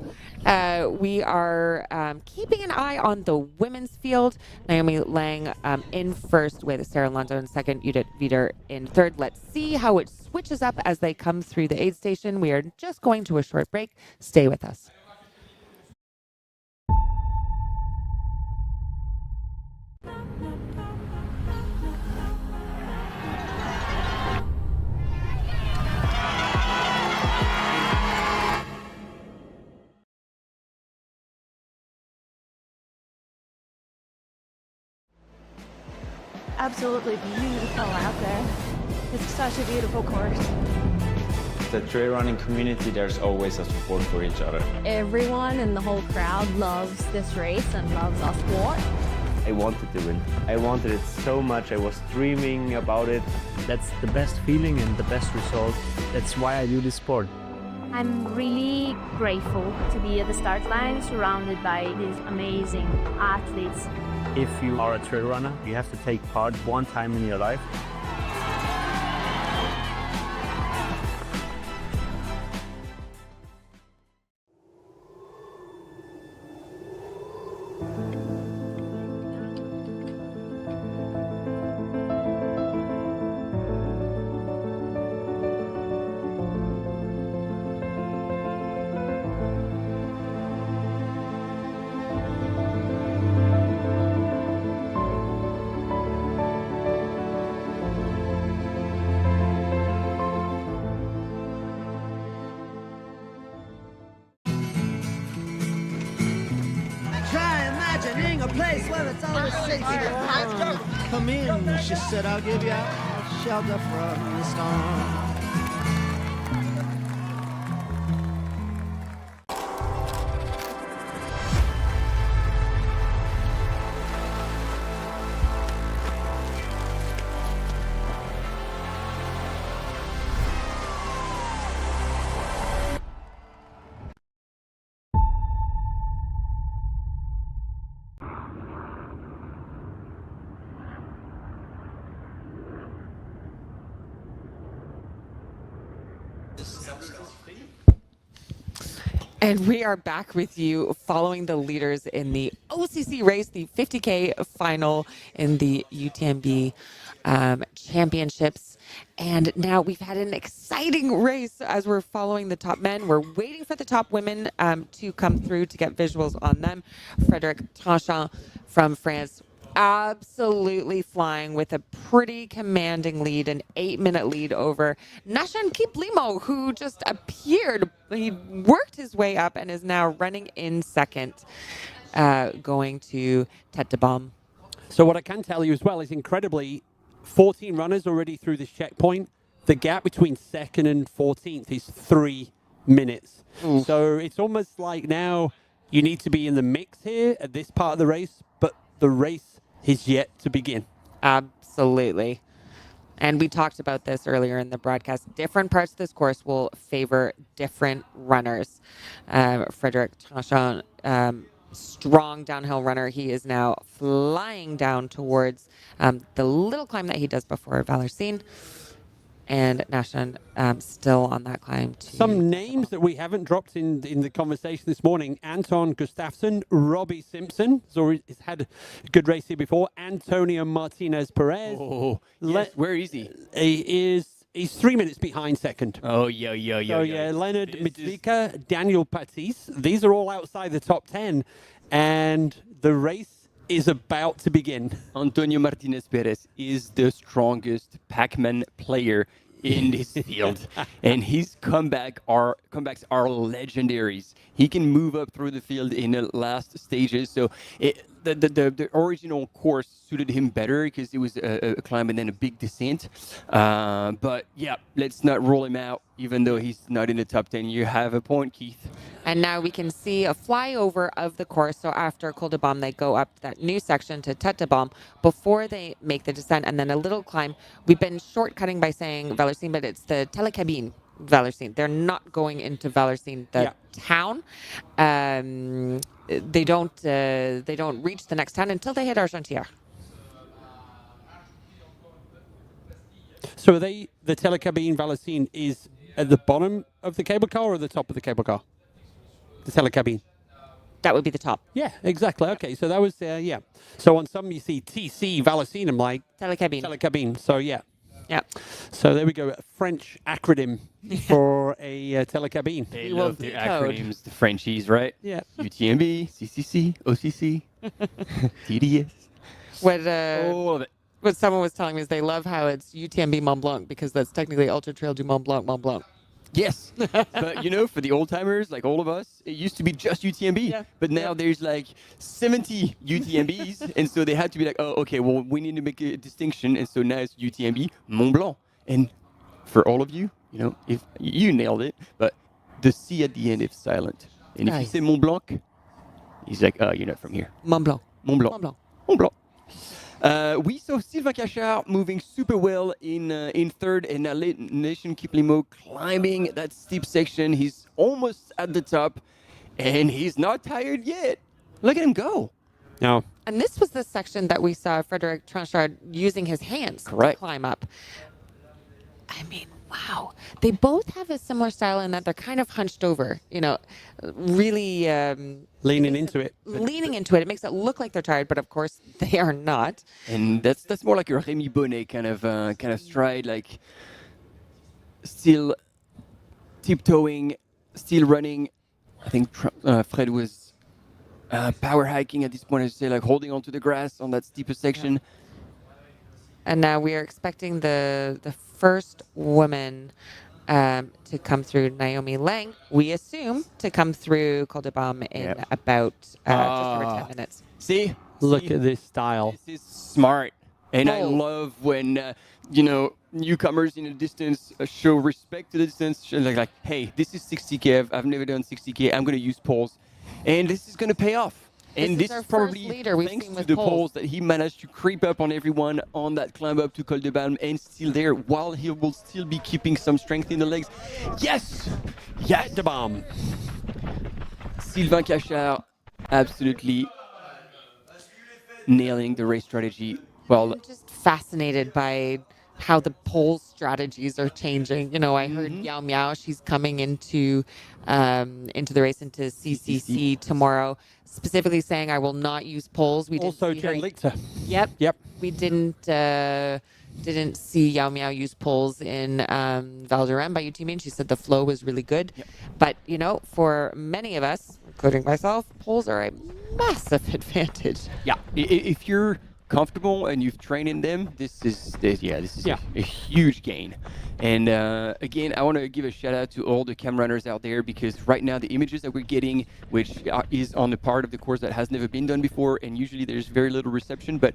A: we are keeping an eye on the women's field. Naomi Lang in 1st with Sarah Lonzo in 2nd, Judith Wieder in 3rd. Let's see how it switches up as they come through the aid station. We are just going to a short break. Stay with us.
P: Absolutely beautiful out there. It's such a beautiful course.
F: The trail running community, there's always a support for each other.
M: Everyone in the whole crowd loves this race and loves our sport.
G: I wanted to win. I wanted it so much. I was dreaming about it.
H: That's the best feeling and the best result. That's why I do this sport.
E: I'm really grateful to be at the start line surrounded by these amazing athletes.
H: If you are a trail runner, you have to take part one time in your life.
I: Try imagining a place where it's always safe and warm. Come in, she said, I'll give you shelter from the storm.
A: And we are back with you following the leaders in the OCC race, the 50K final in the UTMB championships. And now we've had an exciting race as we're following the top men. We're waiting for the top women to come through to get visuals on them. Frédéric Tranchant from France, absolutely flying with a pretty commanding lead, an 8-minute lead over Nashan Kiplimo, who just appeared. He worked his way up and is now running in second, going to Tête de Baume.
C: So what I can tell you as well is incredibly, 14 runners already through this checkpoint. The gap between second and 14th is 3 minutes.
A: Oof.
C: So it's almost like now you need to be in the mix here at this part of the race, but the race is yet to begin.
A: Absolutely. And we talked about this earlier in the broadcast. Different parts of this course will favor different runners. Frédéric Tranchant, strong downhill runner. He is now flying down towards the little climb that he does before Valersine. And Nashan still on that climb.
C: Some names that we haven't dropped in the conversation this morning. Anton Gustafsson, Robbie Simpson, he's had a good race here before. Antonio Martinez Perez.
B: Oh, yes. Where is he?
C: He's 3 minutes behind second.
B: Oh, yeah.
C: Leonard Mitvika, Daniel Patisse. These are all outside the top 10. And the race is about to begin.
B: Antonio Martinez Perez is the strongest Pac-Man player in this field, and his comebacks are legendaries. He can move up through the field in the last stages. So the original course suited him better because it was a climb and then a big descent. But yeah, let's not rule him out, even though he's not in the top 10. You have a point, Keith.
A: And now we can see a flyover of the course. So after Col de Baume, they go up that new section to Tête de Baume before they make the descent, and then a little climb. We've been shortcutting by saying Valersine, but it's the Télécabine Valersine. They're not going into Valersine, the town. They don't reach the next town until they hit Argentière.
C: So the Télécabine Valersine is at the bottom of the cable car or the top of the cable car? The Télécabine.
A: That would be the top.
C: Yeah, exactly. Okay, so that was, yeah. So on some you see TC Valersine, I'm like...
A: Télécabine.
C: So yeah.
A: Yeah.
C: So there we go. A French acronym for a Télécabine.
B: They love the acronyms, the Frenchies, right?
C: Yeah.
B: UTMB, CCC, OCC, TDS.
A: What someone was telling me is they love how it's UTMB Mont-Blanc because that's technically Ultra Trail du Mont-Blanc, Mont-Blanc.
B: Yes, but for the old timers, like all of us, it used to be just UTMB. But now there's like 70 UTMBs, and so they had to be like, oh, okay, well, we need to make a distinction, and so now it's UTMB Mont Blanc. And for all of you, if you nailed it, but the C at the end is silent. And if you say Mont Blanc, he's like, oh, you're not from here.
A: Mont Blanc.
B: Mont Blanc.
A: Mont Blanc.
B: Mont Blanc. We saw Sylvain Cachard moving super well in third, and now Nathan Kiplimo climbing that steep section. He's almost at the top, and he's not tired yet. Look at him go.
C: No.
A: And this was the section that we saw Frederic Tranchard using his hands to climb up. I mean, wow. They both have a similar style in that they're kind of hunched over, really...
C: leaning into it.
A: Leaning into it. It makes it look like they're tired, but of course they are not.
B: And that's more like a Remy Bonnet kind of stride, like still tiptoeing, still running. I think Fred was power hiking at this point, as you say, like holding onto the grass on that steeper section.
A: And now we are expecting the first woman to come through, Naomi Lang, we assume, to come through Col de Balme in about just over 10 minutes.
B: See?
C: Look at this style.
B: This is smart. And I love when, newcomers in the distance show respect to the distance. Like, hey, this is 60K. I've never done 60K. I'm going to use poles. And this is going to pay off. And this is probably thanks to the poles that he managed to creep up on everyone on that climb up to Col de Balme and still there while he will still be keeping some strength in the legs. Yes! Yes!
C: The bomb.
B: Sylvain Cachard absolutely nailing the race strategy. Well,
A: I'm just fascinated by how the pole strategies are changing. I heard Yao Miao, she's coming into the race, into CCC tomorrow, specifically saying, I will not use poles. We
C: also Jen Lichter.
A: Yep. We didn't see Yao Miao use poles in Val d'Orem by UTMB, and she said the flow was really good.
B: Yep.
A: But, for many of us, including myself, poles are a massive advantage.
B: Yeah. If you're comfortable and you've trained in them, this is a huge gain. And again, I want to give a shout out to all the cam runners out there, because right now the images that we're getting, which is on the part of the course that has never been done before, and usually there's very little reception, but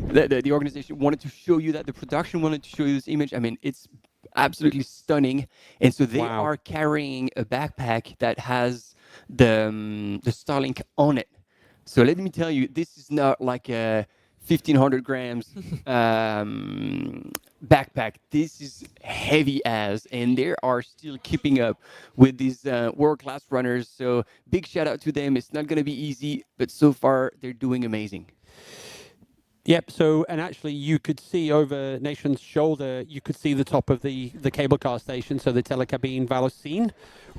B: the organization wanted to show you that, the production wanted to show you this image. I mean, it's absolutely stunning. And so they are carrying a backpack that has the Starlink on it. So let me tell you, this is not like a 1,500 grams backpack. This is heavy as, and they are still keeping up with these world-class runners. So big shout out to them. It's not going to be easy, but so far they're doing amazing.
C: Yep. So, and actually, you could see over Nation's shoulder, you could see the top of the cable car station, so the Telecabine Vallocine,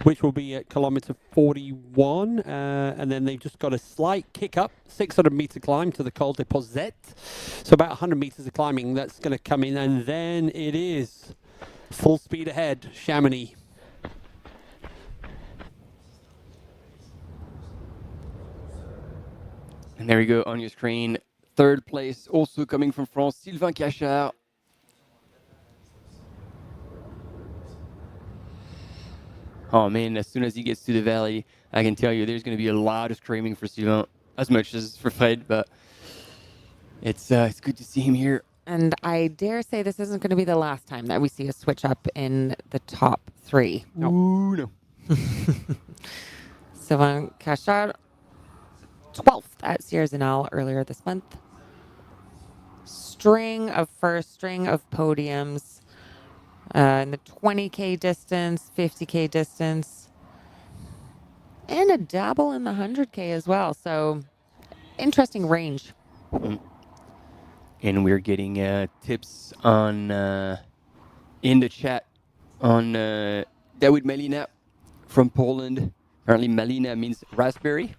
C: which will be at kilometer 41. And then they've just got a slight kick up, 600-meter climb to the Col de Pozette. So about 100 meters of climbing that's going to come in. And then it is full speed ahead, Chamonix.
B: And there you go on your screen. Third place, also coming from France, Sylvain Cachard. Oh man, as soon as he gets to the valley, I can tell you there's going to be a lot of screaming for Sylvain, as much as for Fred, but it's good to see him here.
A: And I dare say this isn't going to be the last time that we see a switch up in the top three.
B: No. Ooh, no.
A: Sylvain Cachard, 12th at Sierre-Zinal earlier this month. String of podiums in the 20K distance, 50K distance, and a dabble in the 100K as well. So interesting range.
B: And we're getting tips on in the chat on Dawid Malina from Poland. Apparently Malina means raspberry.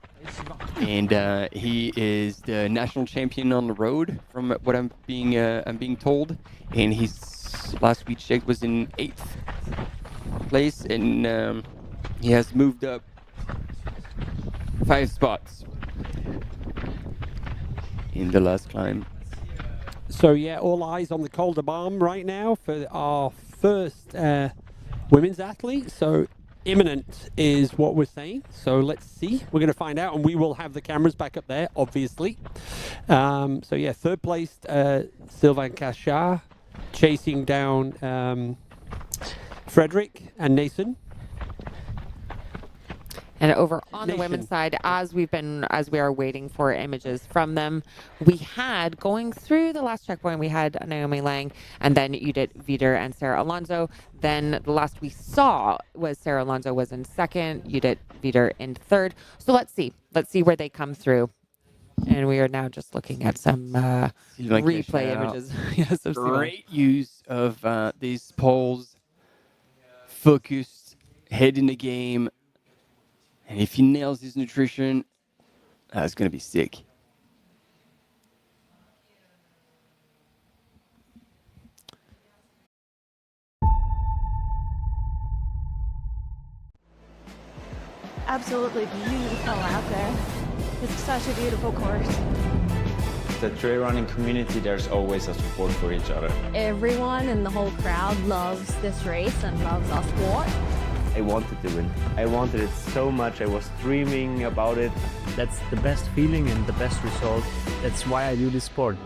B: And he is the national champion on the road, from what I'm being told. And his last we checked was in 8th place, and he has moved up 5 spots in the last climb.
C: So yeah, all eyes on the Col de Balme right now for our first women's athlete. So imminent is what we're saying. So let's see. We're going to find out, and we will have the cameras back up there, obviously. So yeah, third place, Sylvain Cachard, chasing down Frederic and Nathan.
A: And over on the women's side, as we are waiting for images from them, we had, going through the last checkpoint, we had Naomi Lang, and then Judith Vider and Sarah Alonso. Then the last we saw was Sarah Alonso was in second, Judith Vider in third. So let's see where they come through. And we are now just looking at some replay images. Yes,
B: great use of these poles, focused, head in the game. And if he nails his nutrition, that's going to be sick.
P: Absolutely beautiful out there. It's such a beautiful course.
F: The trail running community, there's always a support for each other.
M: Everyone in the whole crowd loves this race and loves our sport.
G: I wanted to win. I wanted it so much. I was dreaming about it.
H: That's the best feeling and the best result. That's why I do this sport.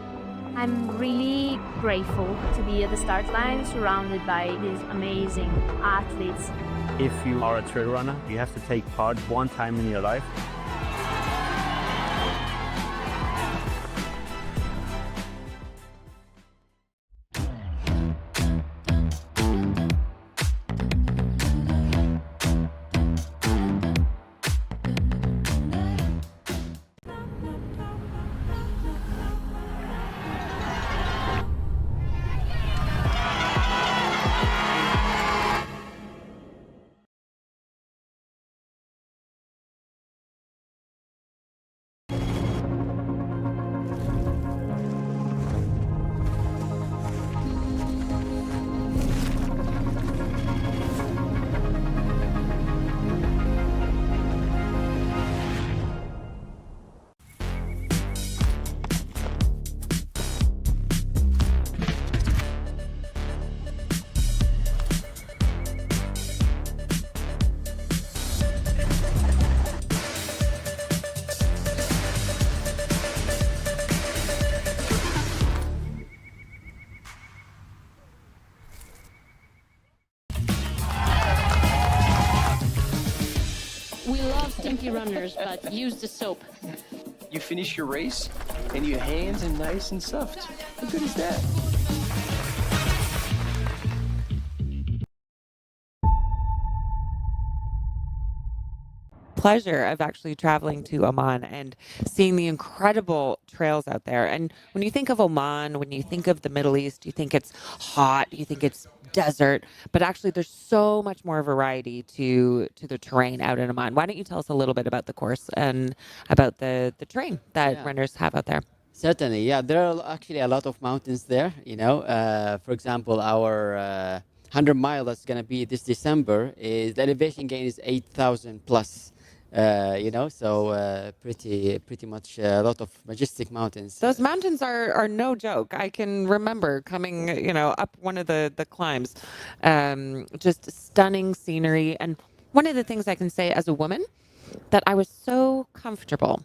E: I'm really grateful to be at the start line surrounded by these amazing athletes.
H: If you are a trail runner, you have to take part one time in your life.
J: We love stinky runners, but use the soap.
K: You finish your race, and your hands are nice and soft. How good is that?
A: Pleasure of actually traveling to Oman and seeing the incredible trails out there. And when you think of Oman, when you think of the Middle East, you think it's hot, you think it's desert, but actually there's so much more variety to the terrain out in Oman. Why don't you tell us a little bit about the course and about the terrain that runners have out there?
Q: Certainly, yeah. There are actually a lot of mountains there, you know. For example, our 100 mile that's going to be this December, is the elevation gain is 8,000 plus. You know, so pretty much a lot of majestic mountains.
A: Those mountains are no joke. I can remember coming, up one of the climbs, just stunning scenery. And one of the things I can say as a woman, that I was so comfortable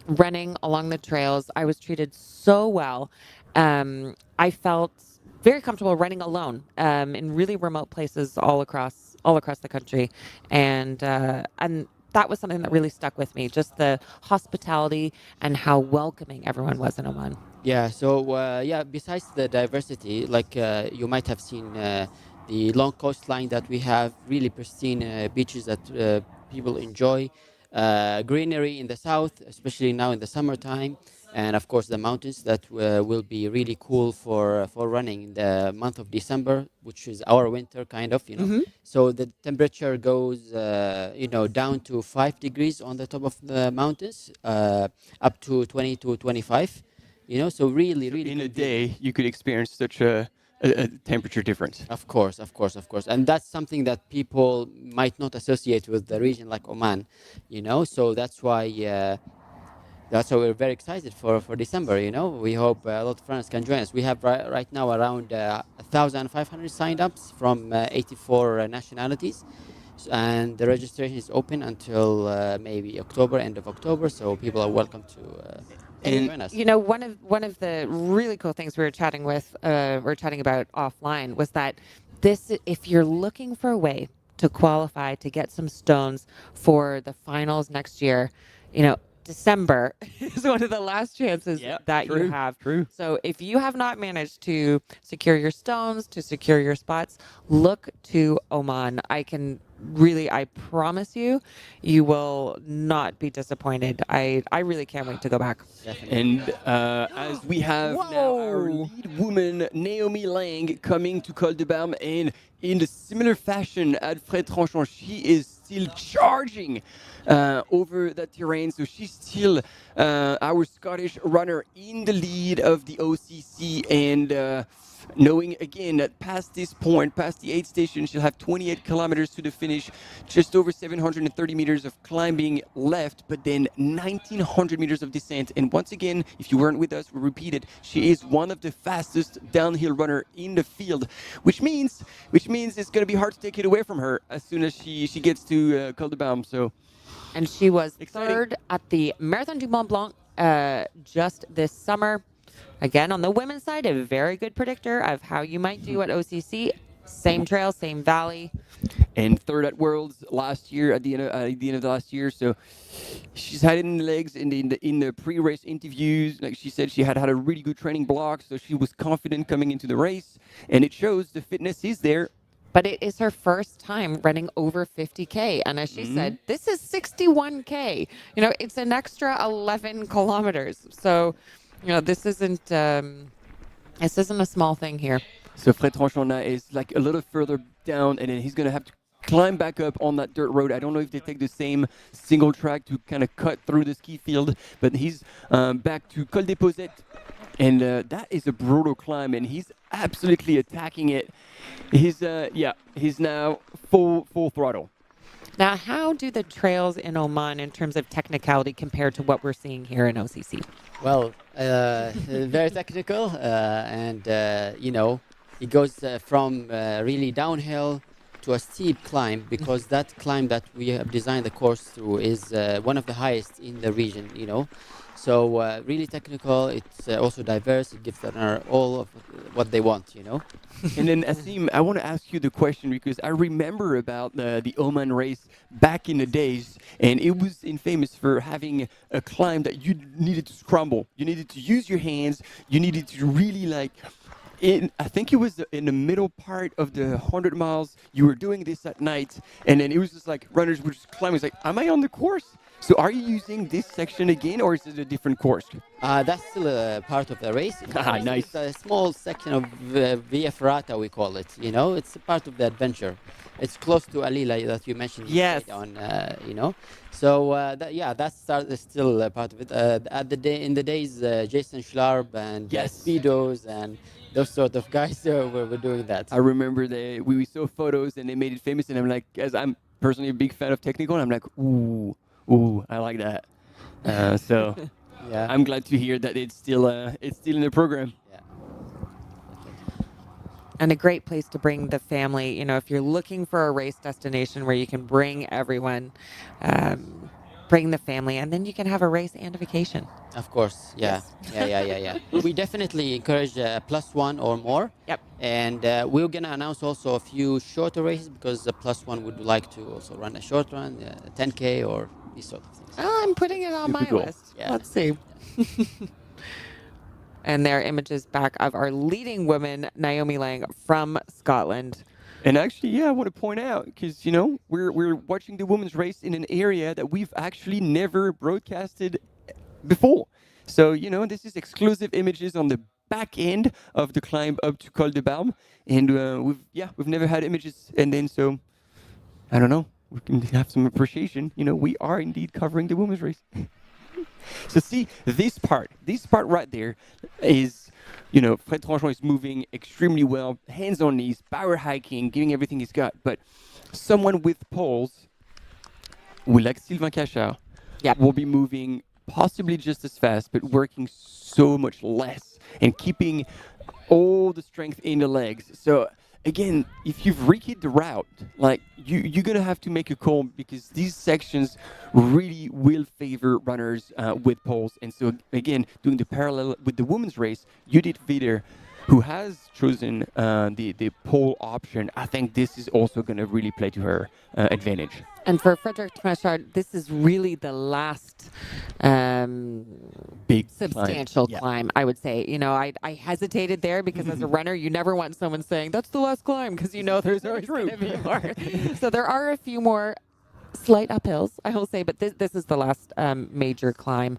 A: running along the trails. I was treated so well. I felt very comfortable running alone in really remote places all across the country, and that was something that really stuck with me, just the hospitality and how welcoming everyone was in Oman.
Q: Yeah, so besides the diversity, like you might have seen the long coastline that we have, really pristine beaches that people enjoy, greenery in the south, especially now in the summertime, and of course the mountains that will be really cool for running in the month of December, which is our winter kind of, So the temperature goes down to 5 degrees on the top of the mountains, up to 20 to 25, so really
B: in a day you could experience such a temperature difference.
Q: Of course, and that's something that people might not associate with the region like Oman, so that's why we're very excited for December. We hope a lot of friends can join us. We have right now around 1,500 signed ups from 84 nationalities, and the registration is open until maybe end of October. So people are welcome to join us.
A: One of the really cool things we were chatting about offline was that if you're looking for a way to qualify to get some stones for the finals next year, December is one of the last chances that you have.
B: True.
A: So if you have not managed to secure your stones, to secure your spots, look to Oman. I promise you, you will not be disappointed. I really can't wait to go back.
B: And as we have now our lead woman, Naomi Lang, coming to Col de Balme, and in a similar fashion at Fred Tranchant, she is still charging over that terrain. So she's still our Scottish runner in the lead of the OCC, and knowing again that past this point, past the aid station, she'll have 28 kilometers to the finish, just over 730 meters of climbing left, but then 1900 meters of descent. And once again, if you weren't with us, we repeat it, she is one of the fastest downhill runner in the field, which means it's going to be hard to take it away from her as soon as she gets to Col de Balme. So,
A: and she was third at the Marathon du Mont Blanc just this summer. Again, on the women's side, a very good predictor of how you might do at OCC. Same trail, same valley.
B: And third at Worlds last year, at the end of the last year. So she's had it in the legs. In the pre-race interviews, like she said, she had a really good training block, so she was confident coming into the race. And it shows the fitness is there.
A: But it is her first time running over 50K. And as she said, this is 61K. It's an extra 11 kilometers. So, this isn't a small thing here.
B: So Fred Tranchant is like a little further down, and then he's going to have to climb back up on that dirt road. I don't know if they take the same single track to kind of cut through the ski field, but he's back to Col des Posettes. And that is a brutal climb, and he's absolutely attacking it. He's now full throttle.
A: Now, how do the trails in Oman in terms of technicality compare to what we're seeing here in OCC?
Q: Well, very technical, and it goes from really downhill to a steep climb, because that climb that we have designed the course through is one of the highest in the region, So really technical. It's also diverse. It gives the runner all of what they want,
B: And then Asim, I want to ask you the question, because I remember about the Oman race back in the days, and it was infamous for having a climb that you needed to scramble. You needed to use your hands. You needed to really I think it was in the middle part of the 100 miles. You were doing this at night, and then it was just like runners were just climbing. It's like, am I on the course? So are you using this section again, or is it a different course?
Q: That's still a part of the race.
B: Nice.
Q: It's a small section of Via Ferrata, we call it. It's a part of the adventure. It's close to Alila that you mentioned.
A: Yes.
Q: So that's still a part of it. In the days, Jason Schlarb and Speedos and those sort of guys were doing that.
B: I remember we saw photos and they made it famous, and I'm like, as I'm personally a big fan of technical, and I'm like, ooh, I like that. So
Q: yeah,
B: I'm glad to hear that it's still in the program.
Q: Yeah.
A: And a great place to bring the family. If you're looking for a race destination where you can bring everyone, bring the family, and then you can have a race and a vacation.
Q: Of course, yeah. We definitely encourage +1 or more.
A: Yep.
Q: And we're gonna announce also a few shorter races, because the +1 would like to also run a short run, 10K or these sort of things.
A: I'm putting it on my list.
Q: Yeah.
A: Let's see. And there are images back of our leading woman, Naomi Lang, from Scotland.
B: And actually, I want to point out, because, we're watching the women's race in an area that we've actually never broadcasted before. So, this is exclusive images on the back end of the climb up to Col de Balme. And we've never had images. And then, so, I don't know, we can have some appreciation. We are indeed covering the women's race. So see, this part right there is, Fred Tranchant is moving extremely well, hands on knees, power hiking, giving everything he's got. But someone with poles, like Sylvain Cachard, will be moving possibly just as fast, but working so much less and keeping all the strength in the legs. So again, if you've rekeyed the route, you're gonna have to make a call, because these sections really will favor runners with poles. And so again, doing the parallel with the women's race, Judith Wieder who has chosen the pole option, I think this is also going to really play to her advantage.
A: And for Frederick Treshard, this is really the last
B: big
A: substantial climb, I would say. You know, I hesitated there because as a runner, you never want someone saying, that's the last climb, because you know there's always going to be more. So there are a few more slight uphills, I will say, but this is the last major climb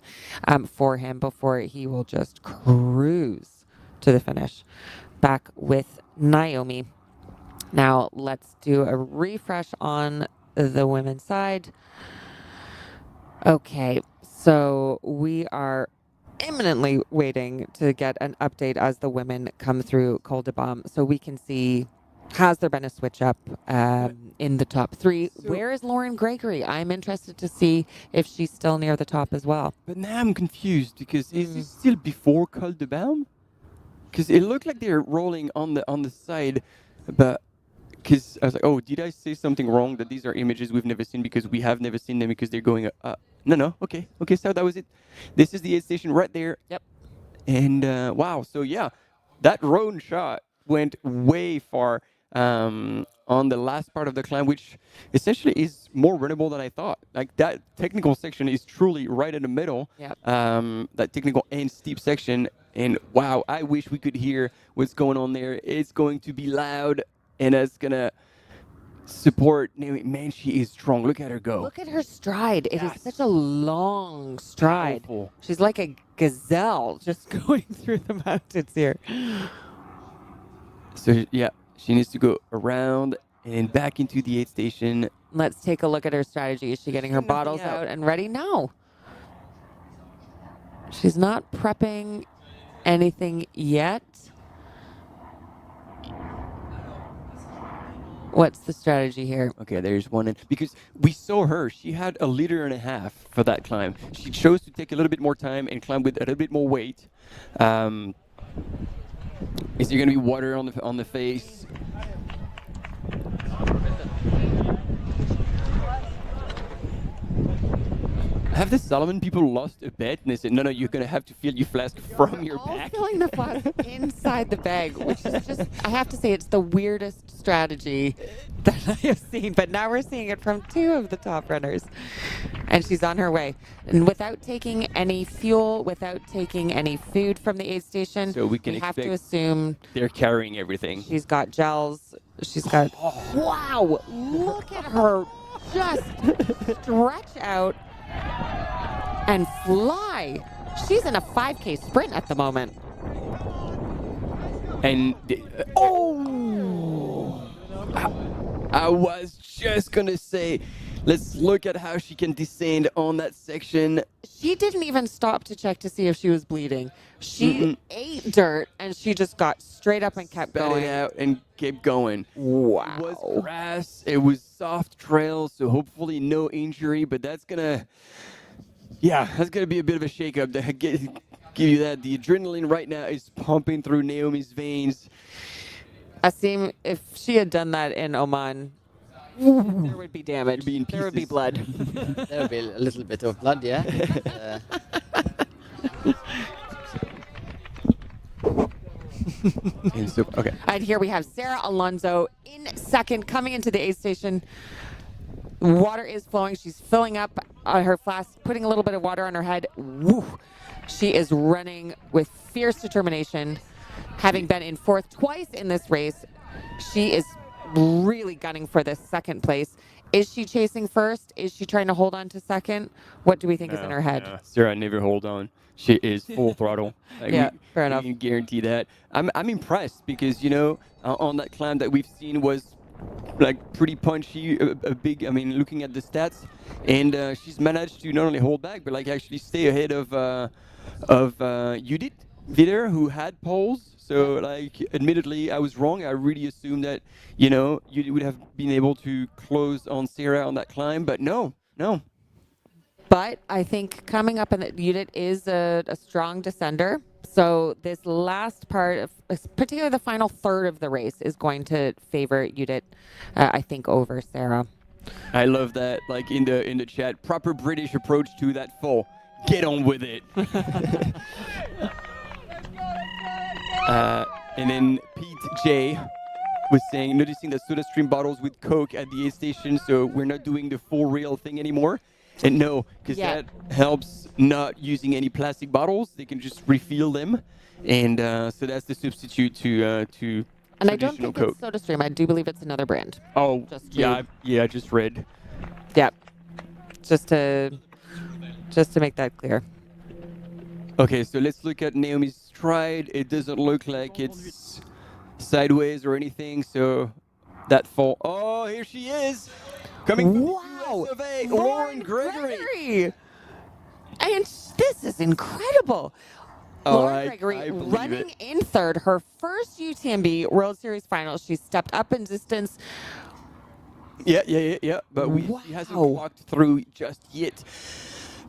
A: for him before he will just cruise to the finish back with Naomi. Now let's do a refresh on the women's side. Okay, so we are imminently waiting to get an update as the women come through Col de Baume, so we can see, has there been a switch up in the top three? Where is Lauren Gregory? I'm interested to see if she's still near the top as well.
B: But now I'm confused because is this still before Col de Baume? Because it looked like they're rolling on the side, but because I was like, oh, did I say something wrong? That these are images we've never seen because we have never seen them because they're going up. No, okay, so that was it. This is the aid station right there.
A: Yep.
B: And wow, so yeah, that drone shot went way far on the last part of the climb, which essentially is more runnable than I thought. Like that technical section is truly right in the middle.
A: Yep.
B: That technical and steep section. And wow, I wish we could hear what's going on there. It's going to be loud. And it's going to support Naomi. Man, she is strong. Look at her go.
A: Look at her stride. It is such a long stride.
B: Powerful.
A: She's like a gazelle just going through the mountains here.
B: So, yeah, she needs to go around and back into the aid station.
A: Let's take a look at her strategy. Is she getting her bottles out and ready? No. She's not prepping anything yet. What's the strategy here?
B: Okay, there's one. Because we saw her. She had 1.5 liters for that climb. She chose to take a little bit more time and climb with a little bit more weight. Is there going to be water on the face? Have the Solomon people lost a bet? And they said, no, you're going to have to fill your flask from your back.
A: Filling the flask inside the bag, which is just, I have to say, it's the weirdest strategy that I have seen. But now we're seeing it from two of the top runners. And she's on her way. And without taking any fuel, without taking any food from the aid station,
B: so we
A: have to assume
B: they're carrying everything.
A: She's got gels. She's got, wow, look at her just stretch out and fly. She's in a 5K sprint at the moment.
B: And I was just gonna say, let's look at how she can descend on that section.
A: She didn't even stop to check to see if she was bleeding. She ate dirt and she just got straight up and kept going.
B: Spat it out and kept going.
A: Wow.
B: It was grass. It was soft trail, so hopefully no injury. But that's gonna be a bit of a shakeup to give you that. The adrenaline right now is pumping through Naomi's veins.
A: Asim, if she had done that in Oman, there would be damage. There would be blood.
Q: There would be a little bit of blood, yeah.
B: Okay.
A: And here we have Sarah Alonso in second, coming into the aid station. Water is flowing. She's filling up her flask, putting a little bit of water on her head. Woo! She is running with fierce determination. Having been in fourth twice in this race, she is really gunning for this second place. Is she chasing first? Is she trying to hold on to second? What do we think is in her head?
B: Sarah never hold on. She is full throttle.
A: Fair enough.
B: We can guarantee that. I'm impressed because, on that climb that we've seen was like pretty punchy, a big, looking at the stats. And she's managed to not only hold back, but like actually stay ahead of Judith Vider, who had poles. So, admittedly, I was wrong. I really assumed that, you would have been able to close on Sarah on that climb, but no.
A: But I think coming up in the unit is a strong descender. So this last part, particularly the final third of the race, is going to favor Judith, I think, over Sarah.
B: I love that, in the chat, proper British approach to that fall. Get on with it. And then Pete J was saying, noticing that soda stream bottles with Coke at the aid station, so we're not doing the full rail thing anymore. And no, because that helps not using any plastic bottles. They can just refill them. And so that's the substitute to
A: And I don't think
B: Coke.
A: it's SodaStream. I do believe it's another brand.
B: Oh, I just read.
A: Yeah, just to make that clear.
B: Okay, so let's look at Naomi's stride. It doesn't look like it's sideways or anything, so that fall. Oh, here she is, coming from the US of A, Lauren Gregory.
A: And this is incredible. Lauren Gregory running in third, her first UTMB World Series final. She stepped up in distance.
B: Yeah. But she hasn't walked through just yet.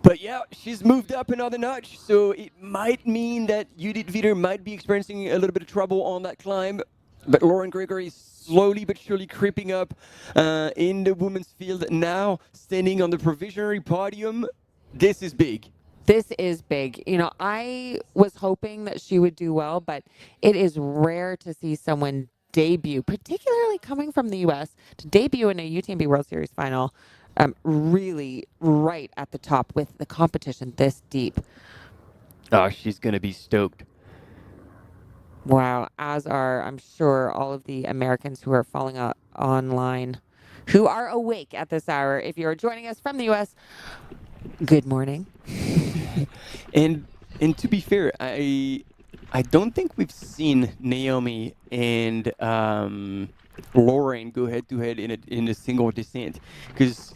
B: But yeah, she's moved up another notch, so it might mean that Judith Witter might be experiencing a little bit of trouble on that climb. But Lauren Gregory is slowly but surely creeping up in the women's field now, standing on the provisionary podium. This is big.
A: This is big. You know, I was hoping that she would do well, but it is rare to see someone debut, particularly coming from the U.S., to debut in a UTMB World Series final, really right at the top with the competition this deep.
B: Oh, she's going to be stoked.
A: Wow, as are, I'm sure, all of the Americans who are following online, who are awake at this hour. If you're joining us from the U.S., good morning.
B: And to be fair, I don't think we've seen Naomi and Lauren go head to head in a single descent, because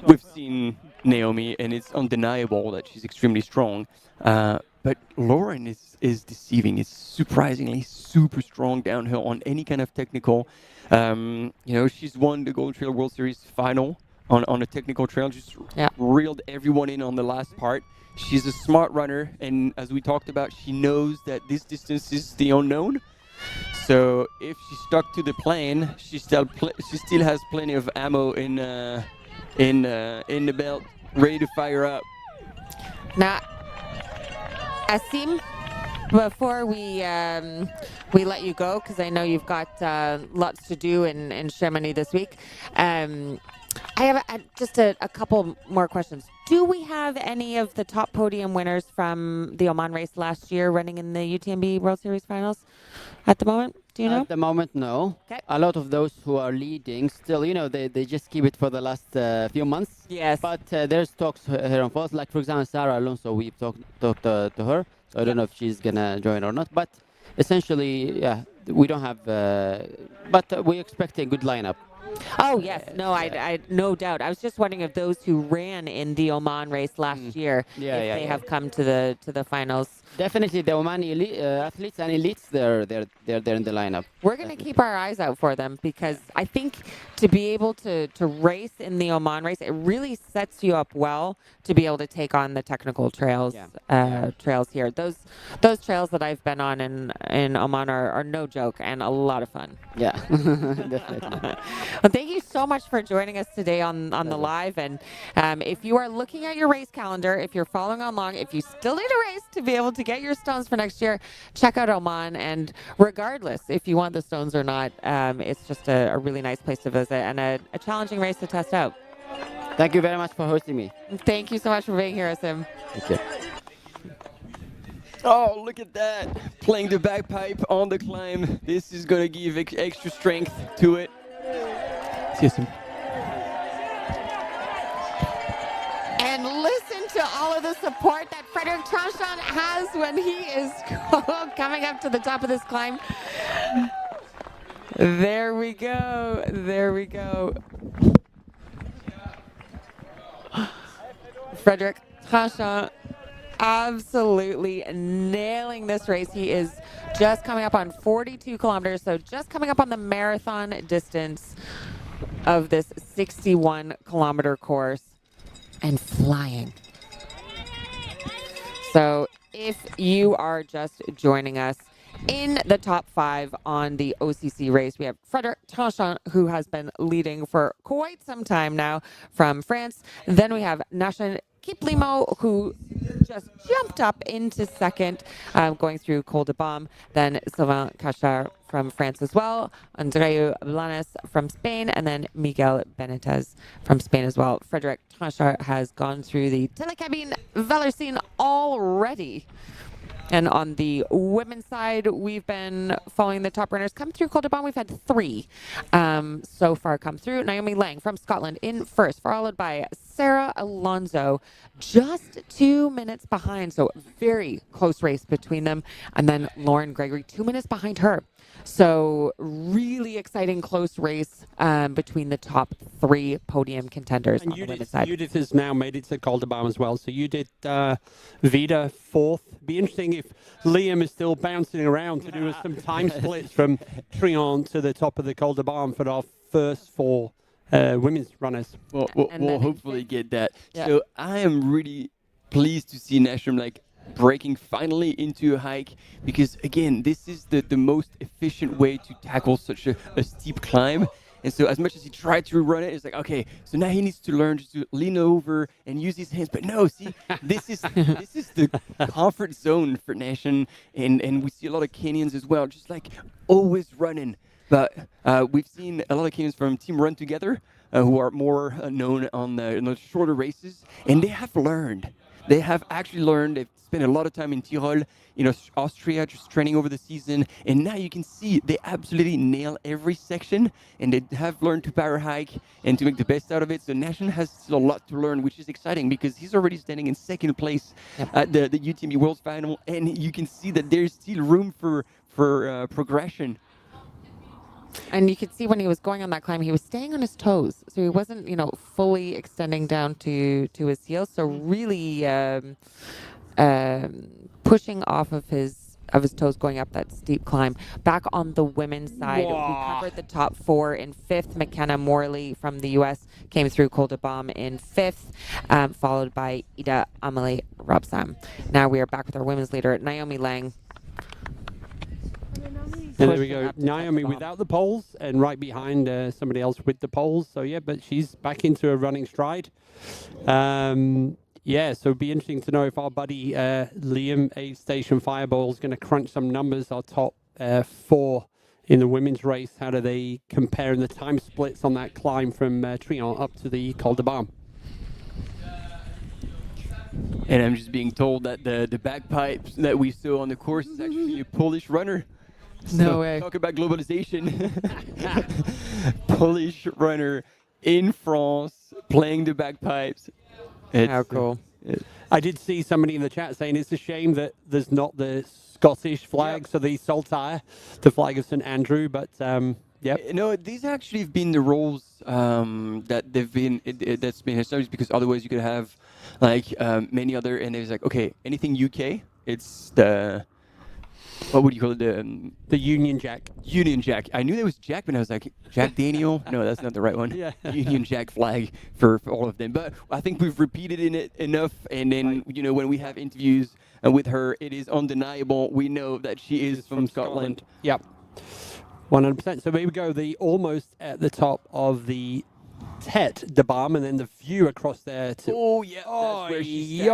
B: we've seen Naomi and it's undeniable that she's extremely strong. But Lauren is deceiving. It's surprisingly super strong downhill on any kind of technical. She's won the Golden Trail World Series final on a technical trail. Just reeled everyone in on the last part. She's a smart runner, and as we talked about, she knows that this distance is the unknown. So if she stuck to the plan, she still has plenty of ammo in the belt, ready to fire up.
A: Now, Asim, before we let you go, because I know you've got lots to do in Chamonix this week, I have just a couple more questions. Do we have any of the top podium winners from the Oman race last year running in the UTMB World Series finals at the moment? Do you know?
Q: At the moment, no. Okay. A lot of those who are leading still, they just keep it for the last few months.
A: Yes.
Q: But there's talks here and forth. Like, for example, Sarah Alonso, we've talked to her. So I don't know if she's going to join or not. But essentially, we don't have... but we expect a good lineup.
A: Oh, yes. No, I no doubt. I was just wondering if those who ran in the Oman race last year, if they have come to the finals.
Q: Definitely, the Omani athletes and elites, they're there in the lineup.
A: We're going to keep our eyes out for them, because I think to be able to race in the Oman race, it really sets you up well to be able to take on the technical trails trails here. Those trails that I've been on in Oman are no joke and a lot of fun.
Q: Yeah, definitely.
A: Well, thank you so much for joining us today on the live. And if you are looking at your race calendar, if you're following along, if you still need a race to be able to get your stones for next year, check out Oman. And regardless if you want the stones or not, it's just a really nice place to visit and a challenging race to test out.
Q: Thank you very much for hosting me.
A: Thank you so much for being here, Asim.
Q: Thank you.
B: Oh, look at that. Playing the bagpipe on the climb. This is going to give extra strength to it. See you soon.
A: And listen to all of the support that Frederick Tranchant has when he is coming up to the top of this climb. There we go. There we go. Frederick Tranchant absolutely nailing this race. He is just coming up on 42 kilometers, so just coming up on the marathon distance of this 61-kilometer course and flying. So if you are just joining us, in the top 5 on the OCC race, we have Frederick Tranchant, who has been leading for quite some time now from France. Then we have Nashan Kiplimo, who just jumped up into second, going through Col de Baume. Then Sylvain Cachard from France as well, Andreu Blanes from Spain, and then Miguel Benitez from Spain as well. Frederic Tranchard has gone through the Telecabine Valorsine already. And on the women's side, we've been following the top runners come through Col de Baume. We've had 3 so far come through. Naomi Lang from Scotland in first, followed by Sarah Alonso, just 2 minutes behind. So very close race between them. And then Lauren Gregory, 2 minutes behind her. So really exciting close race between the top 3 podium contenders
C: and
A: on the women's side.
C: Judith has now made it to Col de Baume as well. So you did Vida 4th. Be interesting if Liam is still bouncing around to do some time splits from Trion to the top of the Col de Baume for our first 4 women's runners.
B: We'll hopefully get that.
A: Yeah.
B: So I am really pleased to see Nashram breaking finally into a hike, because again, this is the most efficient way to tackle such a steep climb. And so as much as he tried to run it, it's like, okay, so now he needs to learn just to lean over and use his hands. But no, see, this is the comfort zone for Nation. And we see a lot of Kenyans as well, just always running. But we've seen a lot of Kenyans from Team Run Together who are more known on the shorter races. And they have learned. They have actually learned. They've spent a lot of time in Tyrol, Austria, just training over the season. And now you can see they absolutely nail every section. And they have learned to power hike and to make the best out of it. So Nation has still a lot to learn, which is exciting because he's already standing in second place at the UTMB World Final. And you can see that there's still room for progression.
A: And you could see when he was going on that climb, he was staying on his toes. So he wasn't, fully extending down to his heels. So really pushing off of his toes going up that steep climb. Back on the women's side, we covered the top 4 in 5th. McKenna Morley from the U.S. came through Col de Baume in 5th, followed by Ida Amelie Robsam. Now we are back with our women's leader, Naomi Lang.
C: And there we go. Naomi without the poles and right behind somebody else with the poles. So, yeah, but she's back into a running stride. So it'd be interesting to know if our buddy Liam, Aid Station Fireball, is going to crunch some numbers, our top 4 in the women's race. How do they compare in the time splits on that climb from Trion up to the Col de Baume?
B: And I'm just being told that the bagpipes that we saw on the course is actually a Polish runner.
A: No way.
B: Talk about globalization. Polish runner in France playing the bagpipes.
A: How cool.
C: I did see somebody in the chat saying it's a shame that there's not the Scottish flag, so the Saltire, the flag of St. Andrew, but
B: No, these actually have been the rules that they've been, that's been established, because otherwise you could have many other, and it's okay, anything UK, it's the, what would you call it?
C: The Union Jack.
B: Union Jack. I knew there was Jack, but I was like, Jack Daniel? No, that's not the right one.
C: Yeah.
B: Union Jack flag for all of them. But I think we've repeated it enough. And then, when we have interviews with her, it is undeniable. We know that she is from Scotland.
C: Yep. 100%. So here we go. The almost at the top of the Tête de Baume, and then the view across there. That's where she's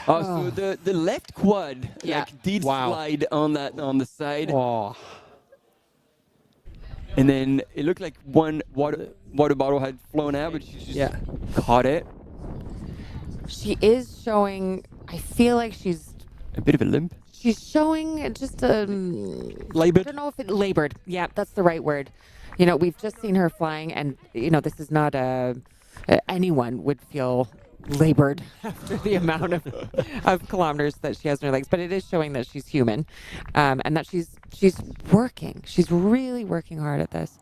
B: so the left quad did slide on the side.
C: Oh.
B: And then it looked like one water bottle had flown out, but she just caught it.
A: She is showing, I feel like she's
B: a bit of a limp.
A: She's showing just
C: labored.
A: I don't know if it labored. Yeah, that's the right word. We've just seen her flying, and this is not anyone would feel labored after the amount of kilometers that she has in her legs. But it is showing that she's human, and that she's working. She's really working hard at this.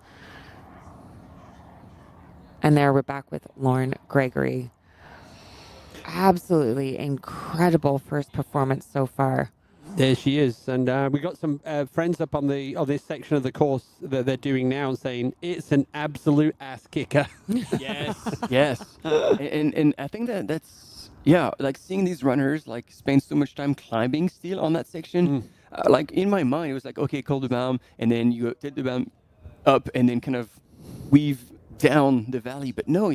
A: And there we're back with Lauren Gregory. Absolutely incredible first performance so far.
C: There she is, and we got some friends up on this section of the course that they're doing now, saying it's an absolute ass kicker.
B: Yes. And I think that's seeing these runners spend so much time climbing still on that section. In my mind, it was okay, Col de Baume, and then you go Tête de Baume up, and then kind of weave down the valley. But no,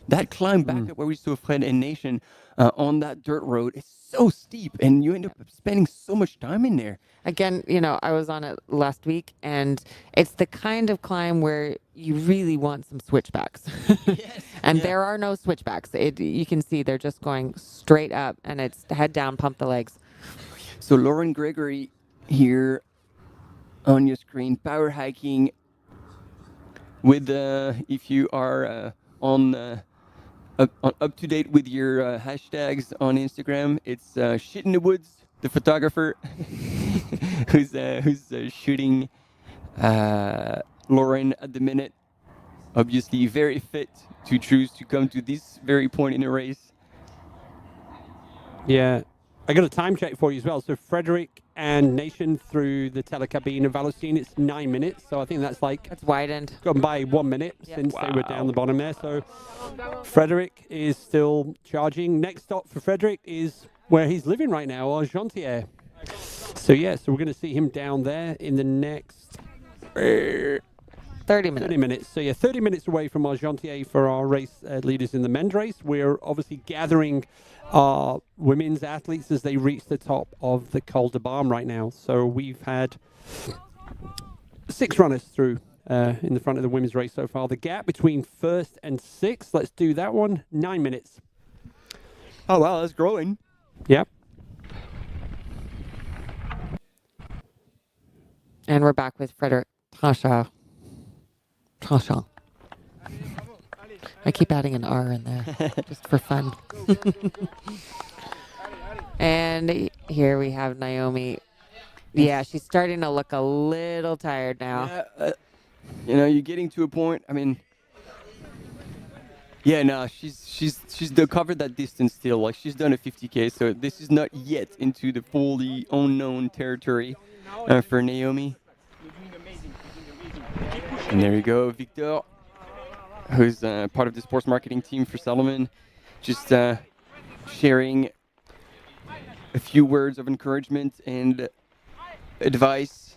B: that climb back up where we saw Fred and Nation on that dirt road is so steep, and you end up spending so much time in there.
A: Again, I was on it last week, and it's the kind of climb where you really want some switchbacks. And there are no switchbacks. You can see they're just going straight up, and it's head down, pump the legs.
B: So Lauren Gregory here on your screen, power hiking with, if you are up to date with your hashtags on Instagram, it's Shit in the Woods, the photographer, who's shooting Lauren at the minute. Obviously, very fit to choose to come to this very point in the race.
C: Yeah. I got a time check for you as well. So Frederick and Nation through the telecabine of Valocine, it's 9 minutes. So I think that's
A: widened.
C: Gone by 1 minute since they were down the bottom there. So Frederick is still charging. Next stop for Frederick is where he's living right now, Argentière. So so we're going to see him down there in the next
A: 30 minutes.
C: 30 minutes. So 30 minutes away from Argentière for our race leaders in the men's race. We're obviously gathering our women's athletes as they reach the top of the Col de Balme right now. So we've had 6 runners through in the front of the women's race so far. The gap between first and sixth, let's do that one, 9 minutes.
B: Oh, wow, that's growing.
C: Yep.
A: And we're back with Frederick Tranchant. I keep adding an R in there just for fun. And here we have Naomi. Yeah, she's starting to look a little tired now.
B: Yeah, you're getting to a point. I mean, she's covered that distance still. Like, she's done a 50K, so this is not yet into the fully unknown territory for Naomi. And there you go, Victor, who's part of the sports marketing team for Salomon, just sharing a few words of encouragement and advice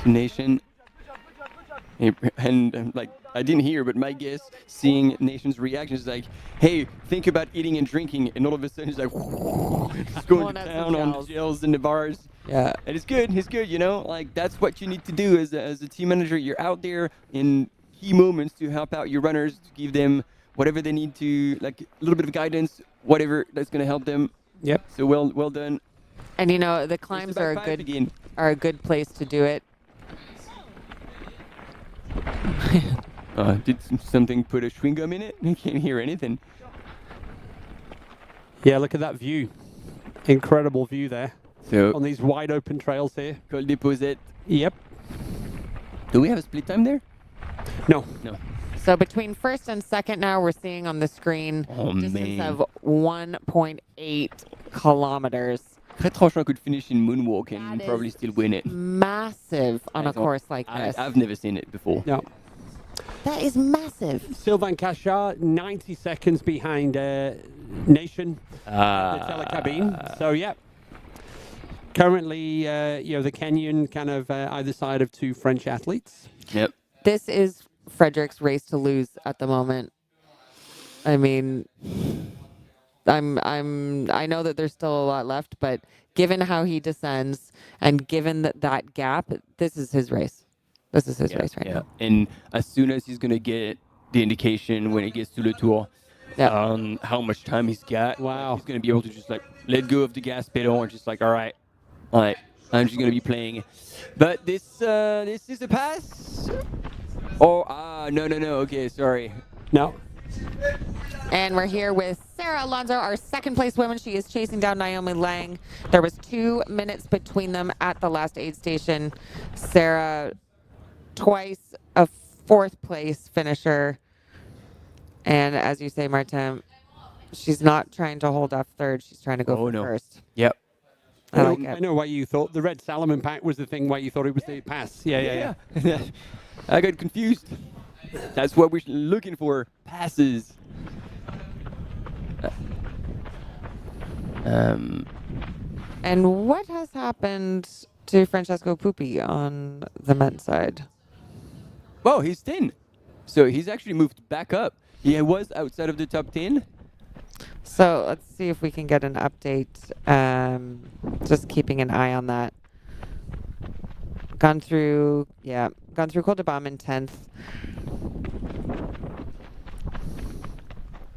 B: to Nation. And like, I didn't hear, but my guess, seeing Nation's reaction is like, hey, think about eating and drinking. And all of a sudden, he's like, just going down on the gels and the bars.
A: Yeah.
B: And it's good, like, that's what you need to do as a team manager. You're out there in key moments to help out your runners, to give them whatever they need to, like a little bit of guidance, whatever that's going to help them.
C: Yep.
B: So well done.
A: And the climbs are a good place to do it.
B: Did something put a chewing gum in it? I can't hear anything.
C: Yeah, look at that view. Incredible view there.
B: So
C: on these wide open trails here.
B: Col des Posettes.
C: Yep.
B: Do we have a split time there?
C: No.
A: So between first and second now, we're seeing on the screen distance of 1.8 kilometers.
B: Fred Tranchant could finish in moonwalk and probably still win it.
A: Massive on a course like this.
B: I've never seen it before.
C: No.
A: That is massive.
C: Sylvain Cachard, 90 seconds behind Nation, the telecabine. So, currently, the Kenyan kind of either side of 2 French athletes.
B: Yep.
A: This is Frederick's race to lose at the moment. I mean, I know that there's still a lot left, but given how he descends and given that gap, this is his race. This is his race right now.
B: And as soon as he's going to get the indication when he gets to Le Tour on how much time he's got, he's going to be able to just like let go of the gas pedal and just like, all right, I'm just going to be playing. But this is a pass. Oh, no. Okay, sorry.
C: No.
A: And we're here with Sarah Alonso, our second place woman. She is chasing down Naomi Lang. There was 2 minutes between them at the last aid station. Sarah, twice a 4th place finisher. And as you say, Martin, she's not trying to hold off 3rd. She's trying to go for first.
B: Yep.
C: I know why you thought the red Salomon pack was the thing why you thought it was the pass. Yeah.
B: I got confused. That's what we're looking for. Passes.
A: And what has happened to Francesco Pupi on the men's side?
B: Well, he's thin. So he's actually moved back up. He was outside of the top 10.
A: So let's see if we can get an update. Just keeping an eye on that. Gone through Col de Baume in 10th.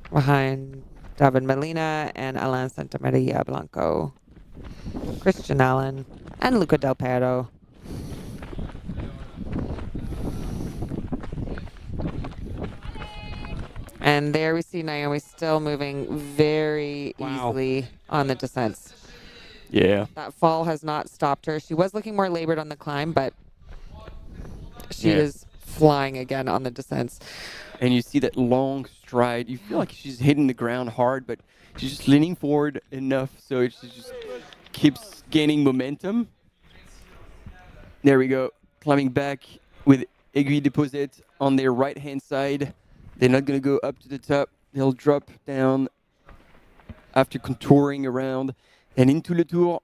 A: Behind David Molina and Alain Santamaria Blanco. Christian Allen and Luca Del Perro. And there we see Naomi still moving very easily on the descents.
B: Yeah.
A: That fall has not stopped her. She was looking more labored on the climb, but she is flying again on the descents.
B: And you see that long stride. You feel like she's hitting the ground hard, but she's just leaning forward enough so it just keeps gaining momentum. There we go. Climbing back with Aiguille Deposit on their right-hand side. They're not going to go up to the top. They'll drop down after contouring around and into Le Tour.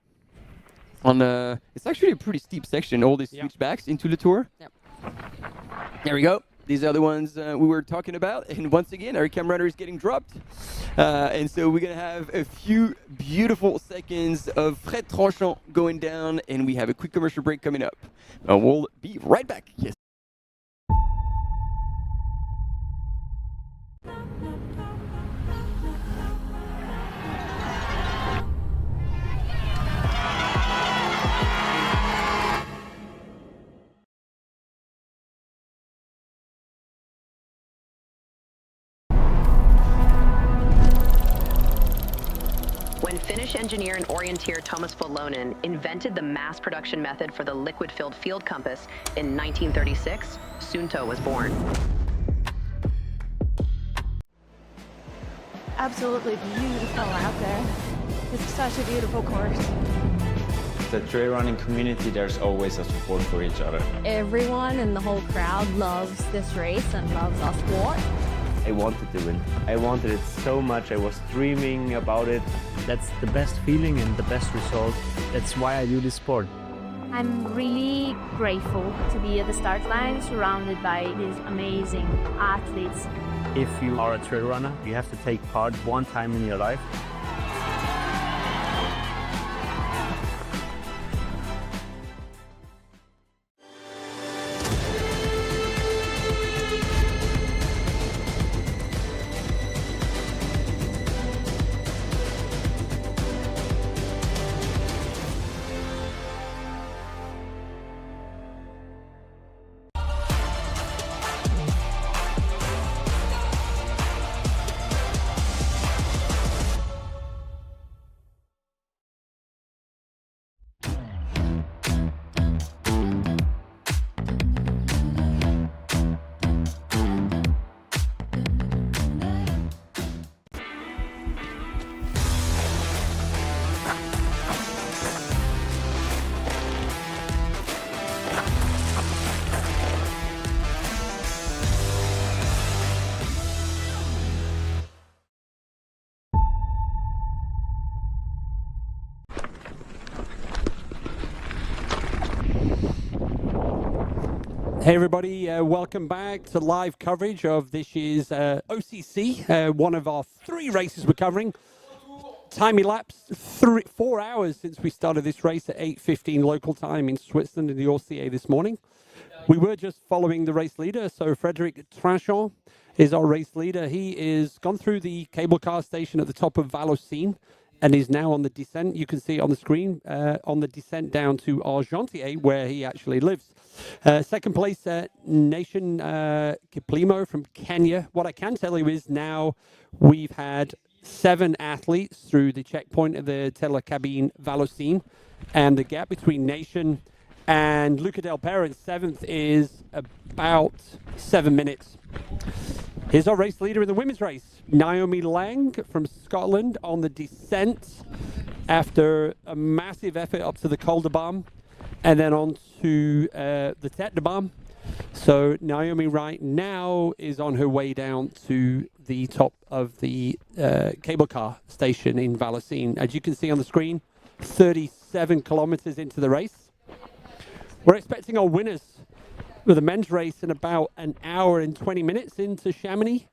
B: It's actually a pretty steep section, all these switchbacks into Le Tour.
A: Yep.
B: There we go. These are the ones we were talking about. And once again, our cam runner is getting dropped. And so we're going to have a few beautiful seconds of Fred Tranchant going down. And we have a quick commercial break coming up. We'll be right back. Yes.
O: When Finnish engineer and orienteer Thomas Volonen invented the mass production method for the liquid-filled field compass in 1936, Suunto was born.
P: Absolutely beautiful out there. It's such a beautiful course.
F: The trail running community, there's always a support for each other.
M: Everyone in the whole crowd loves this race and loves our sport.
G: I wanted to win. I wanted it so much. I was dreaming about it.
H: That's the best feeling and the best result. That's why I do this sport.
E: I'm really grateful to be at the start line surrounded by these amazing athletes.
H: If you are a trail runner, you have to take part one time in your life.
C: Hey everybody, welcome back to live coverage of this year's OCC, one of our 3 races we're covering. Time elapsed 4 hours since we started this race at 8:15 local time in Switzerland in the OCA this morning. We were just following the race leader, so Frédéric Tranchant is our race leader. He is gone through the cable car station at the top of Vallaucine and is now on the descent. You can see it on the screen, on the descent down to Argentier, where he actually lives. Second place, Nation Kiplimo from Kenya. What I can tell you is now we've had 7 athletes through the checkpoint of the Telecabine Vallaucine, and the gap between Nation and Luca Del Perro in 7th is about 7 minutes. Here's our race leader in the women's race, Naomi Lang from Scotland on the descent after a massive effort up to the Col de Baume and then on to the Tête de Baume. So Naomi right now is on her way down to the top of the cable car station in Vallaucine. As you can see on the screen, 37 kilometers into the race. We're expecting our winners with the men's race in about an hour and 20 minutes into Chamonix.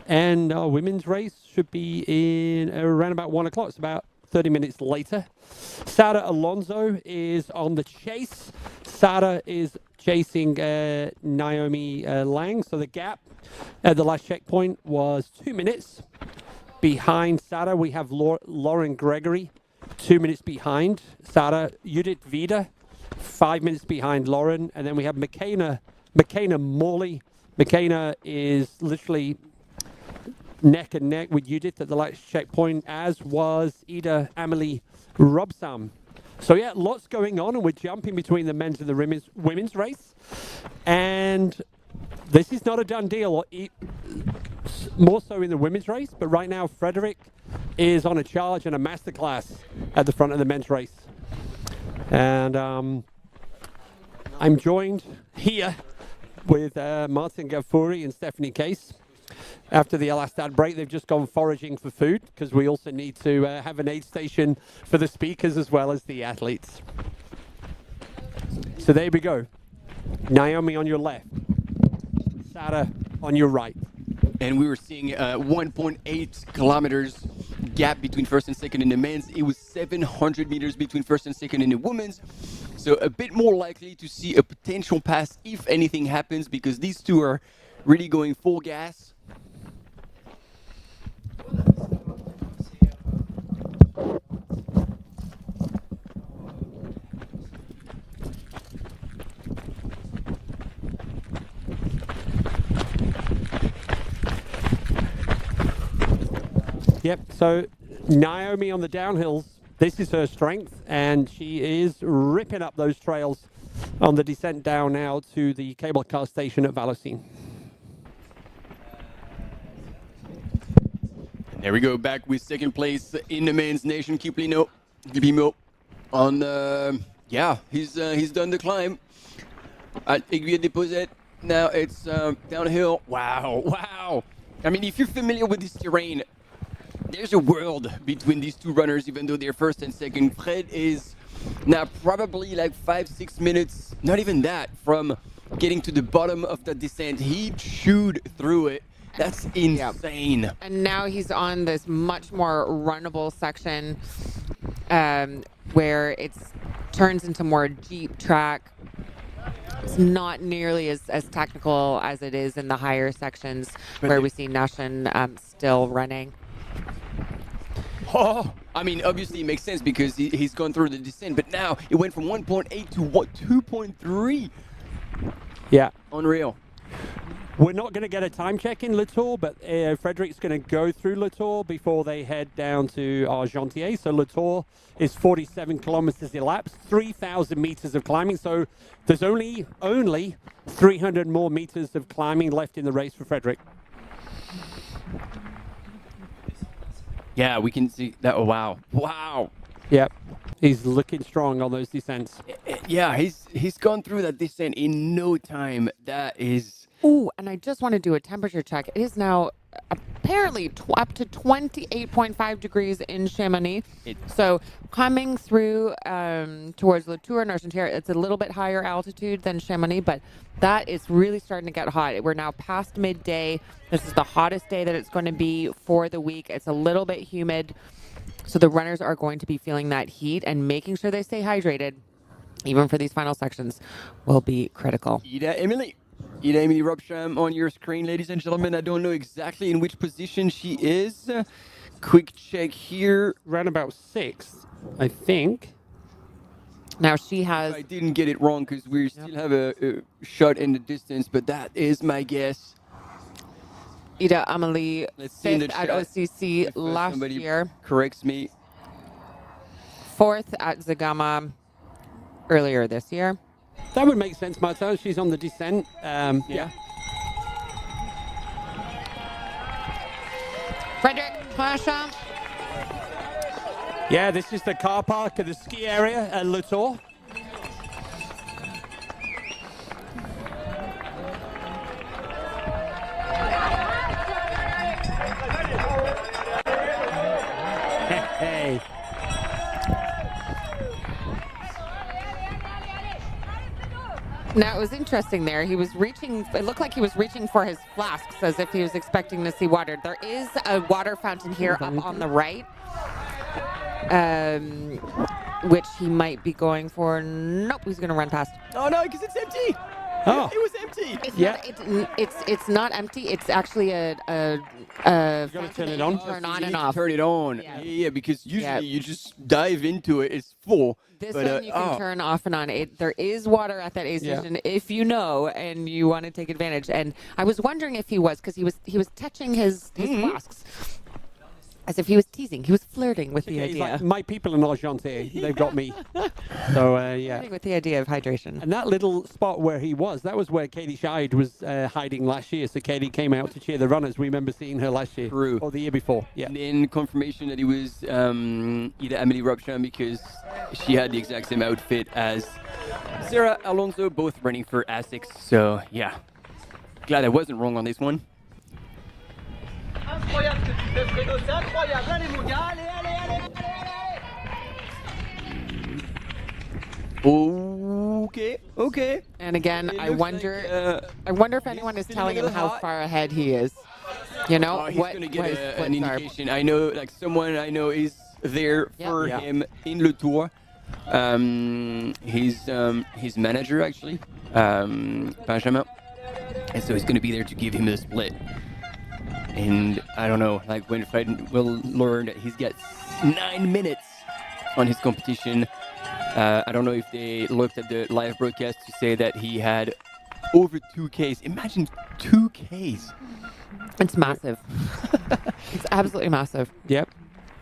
C: And our women's race should be in around about 1 o'clock. It's about 30 minutes later. Sara Alonso is on the chase. Sara is chasing Naomi Lang. So the gap at the last checkpoint was 2 minutes. Behind Sara, we have Lauren Gregory, 2 minutes behind Sara. Judith Vida, 5 minutes behind Lauren. And then we have McKenna Morley. McKenna is literally neck and neck with Judith at the last checkpoint, as was Ida Amelie Robsam. So yeah, lots going on, and we're jumping between the men's and the women's race. And this is not a done deal, more so in the women's race, but right now Frederick is on a charge and a masterclass at the front of the men's race. And I'm joined here with Martin Gafuri and Stephanie Case. After the last ad break, they've just gone foraging for food, because we also need to have an aid station for the speakers as well as the athletes. So there we go. Naomi on your left, Sara on your right.
B: And we were seeing 1.8 kilometers gap between first and second in the men's. It was 700 meters between first and second in the women's. So a bit more likely to see a potential pass if anything happens, because these two are really going full gas.
C: Yep, so Naomi on the downhills, this is her strength, and she is ripping up those trails on the descent down now to the cable car station at Vallocine.
B: There we go, back with second place in the men's nation. Kiplimo on, yeah, he's done the climb at Aiguille Déposette. Now it's downhill. Wow. I mean, if you're familiar with this terrain, there's a world between these two runners, even though they're first and second. Fred is now probably like 5-6 minutes, not even that, from getting to the bottom of the descent. He chewed through it. That's insane.
A: Yep. And now he's on this much more runnable section where it turns into more Jeep track. It's not nearly as technical as it is in the higher sections where we see Nashan still running.
B: Oh, I mean, obviously it makes sense because he's gone through the descent, but now it went from 1.8 to 2.3.
C: Yeah.
B: Unreal.
C: We're not going to get a time check in Le Tour, but Frederick's going to go through Le Tour before they head down to Argentière. So Le Tour is 47 kilometers elapsed, 3,000 meters of climbing. So there's only 300 more meters of climbing left in the race for Frederick.
B: Yeah, we can see that. Oh, wow.
C: Yep, he's looking strong on those descents.
B: Yeah, he's gone through that descent in no time. That is.
A: Ooh, and I just want to do a temperature check. It is now apparently up to 28.5 degrees in Chamonix. So coming through towards Le Tour and Argentière, it's a little bit higher altitude than Chamonix, but that is really starting to get hot. We're now past midday. This is the hottest day that it's going to be for the week. It's a little bit humid. So the runners are going to be feeling that heat, and making sure they stay hydrated, even for these final sections, will be critical.
B: Ida Amelie Robsham on your screen, ladies and gentlemen. I don't know exactly in which position she is. Quick check here.
C: Round about 6th, I think.
A: Now she has...
B: I didn't get it wrong because we still have a shot in the distance, but that is my guess.
A: Ida Amelie, 5th at OCC last year.
B: Corrects me.
A: 4th at Zagama earlier this year.
C: That would make sense, Martin. She's on the descent. Yeah.
A: Frederick Plasham.
C: Yeah, this is the car park of the ski area at Le Tour. Hey.
A: Now, it was interesting there. He was reaching, it looked like he was reaching for his flasks as if he was expecting to see water. There is a water fountain here up on the right, which he might be going for. Nope, he's going to run past.
B: Oh, no, because it's empty.
C: Oh.
B: It was empty.
A: It's not empty. It's actually a
C: turn it on.
A: Turn on and off.
B: Turn it on. Yeah, because usually you just dive into it. It's full.
A: This one you can turn off and on. There is water at that aid station if you know and you want to take advantage. And I was wondering if he was, because he was touching his flasks. As if he was teasing. He was flirting with the idea.
C: He's like, my people in Argentier, they've got me. So,
A: Flirting with the idea of hydration.
C: And that little spot where he was, that was where Katie Scheid was hiding last year. So Katie came out to cheer the runners. We remember seeing her last year.
B: True.
C: Or the year before. Yeah.
B: And then confirmation that he was either Amélie Robchamp, because she had the exact same outfit as Sarah Alonso, both running for Asics. So, yeah. Glad I wasn't wrong on this one.
I: Incroyable ce que tu fais, Fredo, c'est incroyable. Allez, mon gars, allez, allez, allez, allez, allez.
B: Okay.
A: And again, I wonder if anyone is telling him how far ahead he is. You know,
B: he's going to get an indication. I know, like someone I know is there for him in Le Tour. His manager actually, Benjamin, and so he's going to be there to give him the split. And I don't know, like when Fred will learn that he's got 9 minutes on his competition. I don't know if they looked at the live broadcast to say that he had over 2Ks. Imagine 2Ks.
A: It's massive. It's absolutely massive.
C: Yep.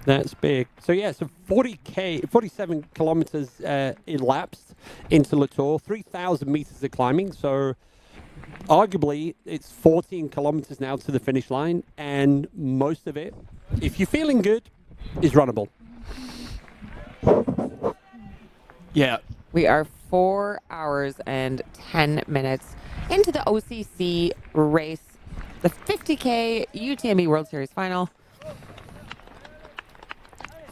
C: That's big. So yeah, so 47 kilometers elapsed into Le Tour, 3,000 meters of climbing. So arguably, it's 14 kilometers now to the finish line, and most of it, if you're feeling good, is runnable.
B: Yeah.
A: We are 4 hours and 10 minutes into the OCC race, the 50K UTMB World Series final,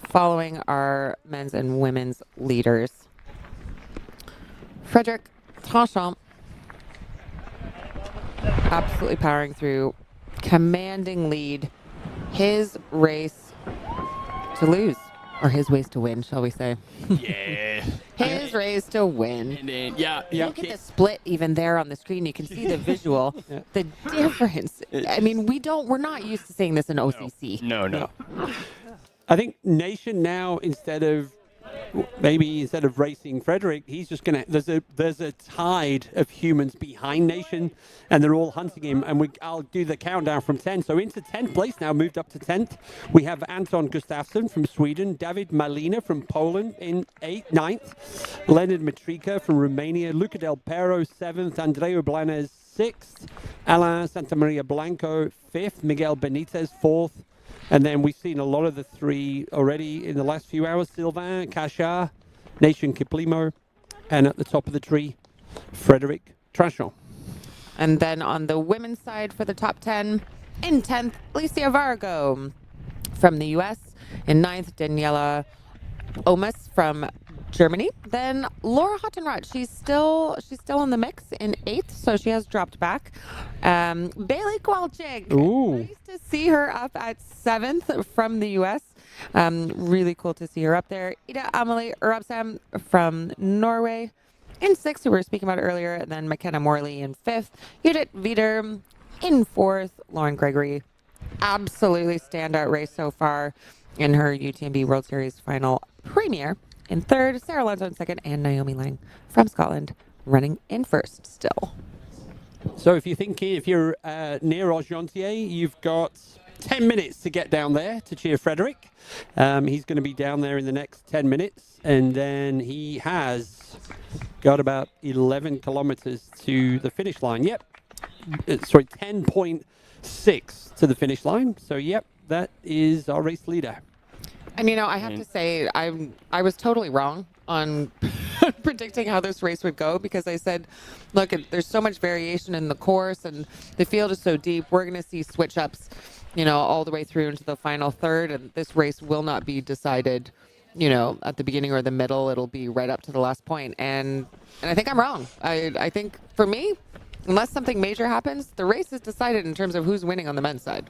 A: following our men's and women's leaders. Frédéric Tranchant absolutely powering through, commanding lead, his race to lose, or his race to win, shall we say?
B: Yeah.
A: His race to win.
B: And then,
A: Look at the split even there on the screen. You can see the visual, the difference. I mean, we're not used to seeing this in OCC.
B: No.
C: I think Nation now, instead of racing Frédéric, he's just gonna. There's a tide of humans behind Nation, and they're all hunting him. And I'll do the countdown from 10. So into 10th place now, moved up to 10th. We have Anton Gustafsson from Sweden, David Malina from Poland in 9th, Leonard Matrika from Romania, Luca Del Pero 7th, Andreu Blanes 6th, Alain Santamaria Blanco 5th, Miguel Benitez 4th. And then we've seen a lot of the three already in the last few hours. Sylvain Cachard, Nation Kiplimo, and at the top of the tree, Frédéric Tranchant.
A: And then on the women's side for the top 10, in 10th, Alicia Vargo from the U.S. In 9th, Daniela Omas from Germany. Then Laura Hottenrott, she's still in the mix in 8th, so she has dropped back. Bailey Kowalczyk, nice to see her up at 7th from the U.S. Really cool to see her up there. Ida Amelie Urabsam from Norway in 6th, who we were speaking about earlier. And then McKenna Morley in 5th. Judith Wieder in 4th. Lauren Gregory, absolutely standout race so far in her UTMB World Series final premiere. In 3rd, Sarah Alonso in 2nd, and Naomi Lang from Scotland running in 1st still.
C: So if you're near Argentier, you've got 10 minutes to get down there to cheer Frédéric. He's going to be down there in the next 10 minutes, and then he has got about 11 kilometers to the finish line. 10.6 to the finish line. So, that is our race leader.
A: And, I have to say, I was totally wrong on predicting how this race would go, because I said, look, there's so much variation in the course and the field is so deep. We're going to see switch ups, all the way through into the final third. And this race will not be decided at the beginning or the middle. It'll be right up to the last point. And I think I'm wrong. I think for me, unless something major happens, the race is decided in terms of who's winning on the men's side.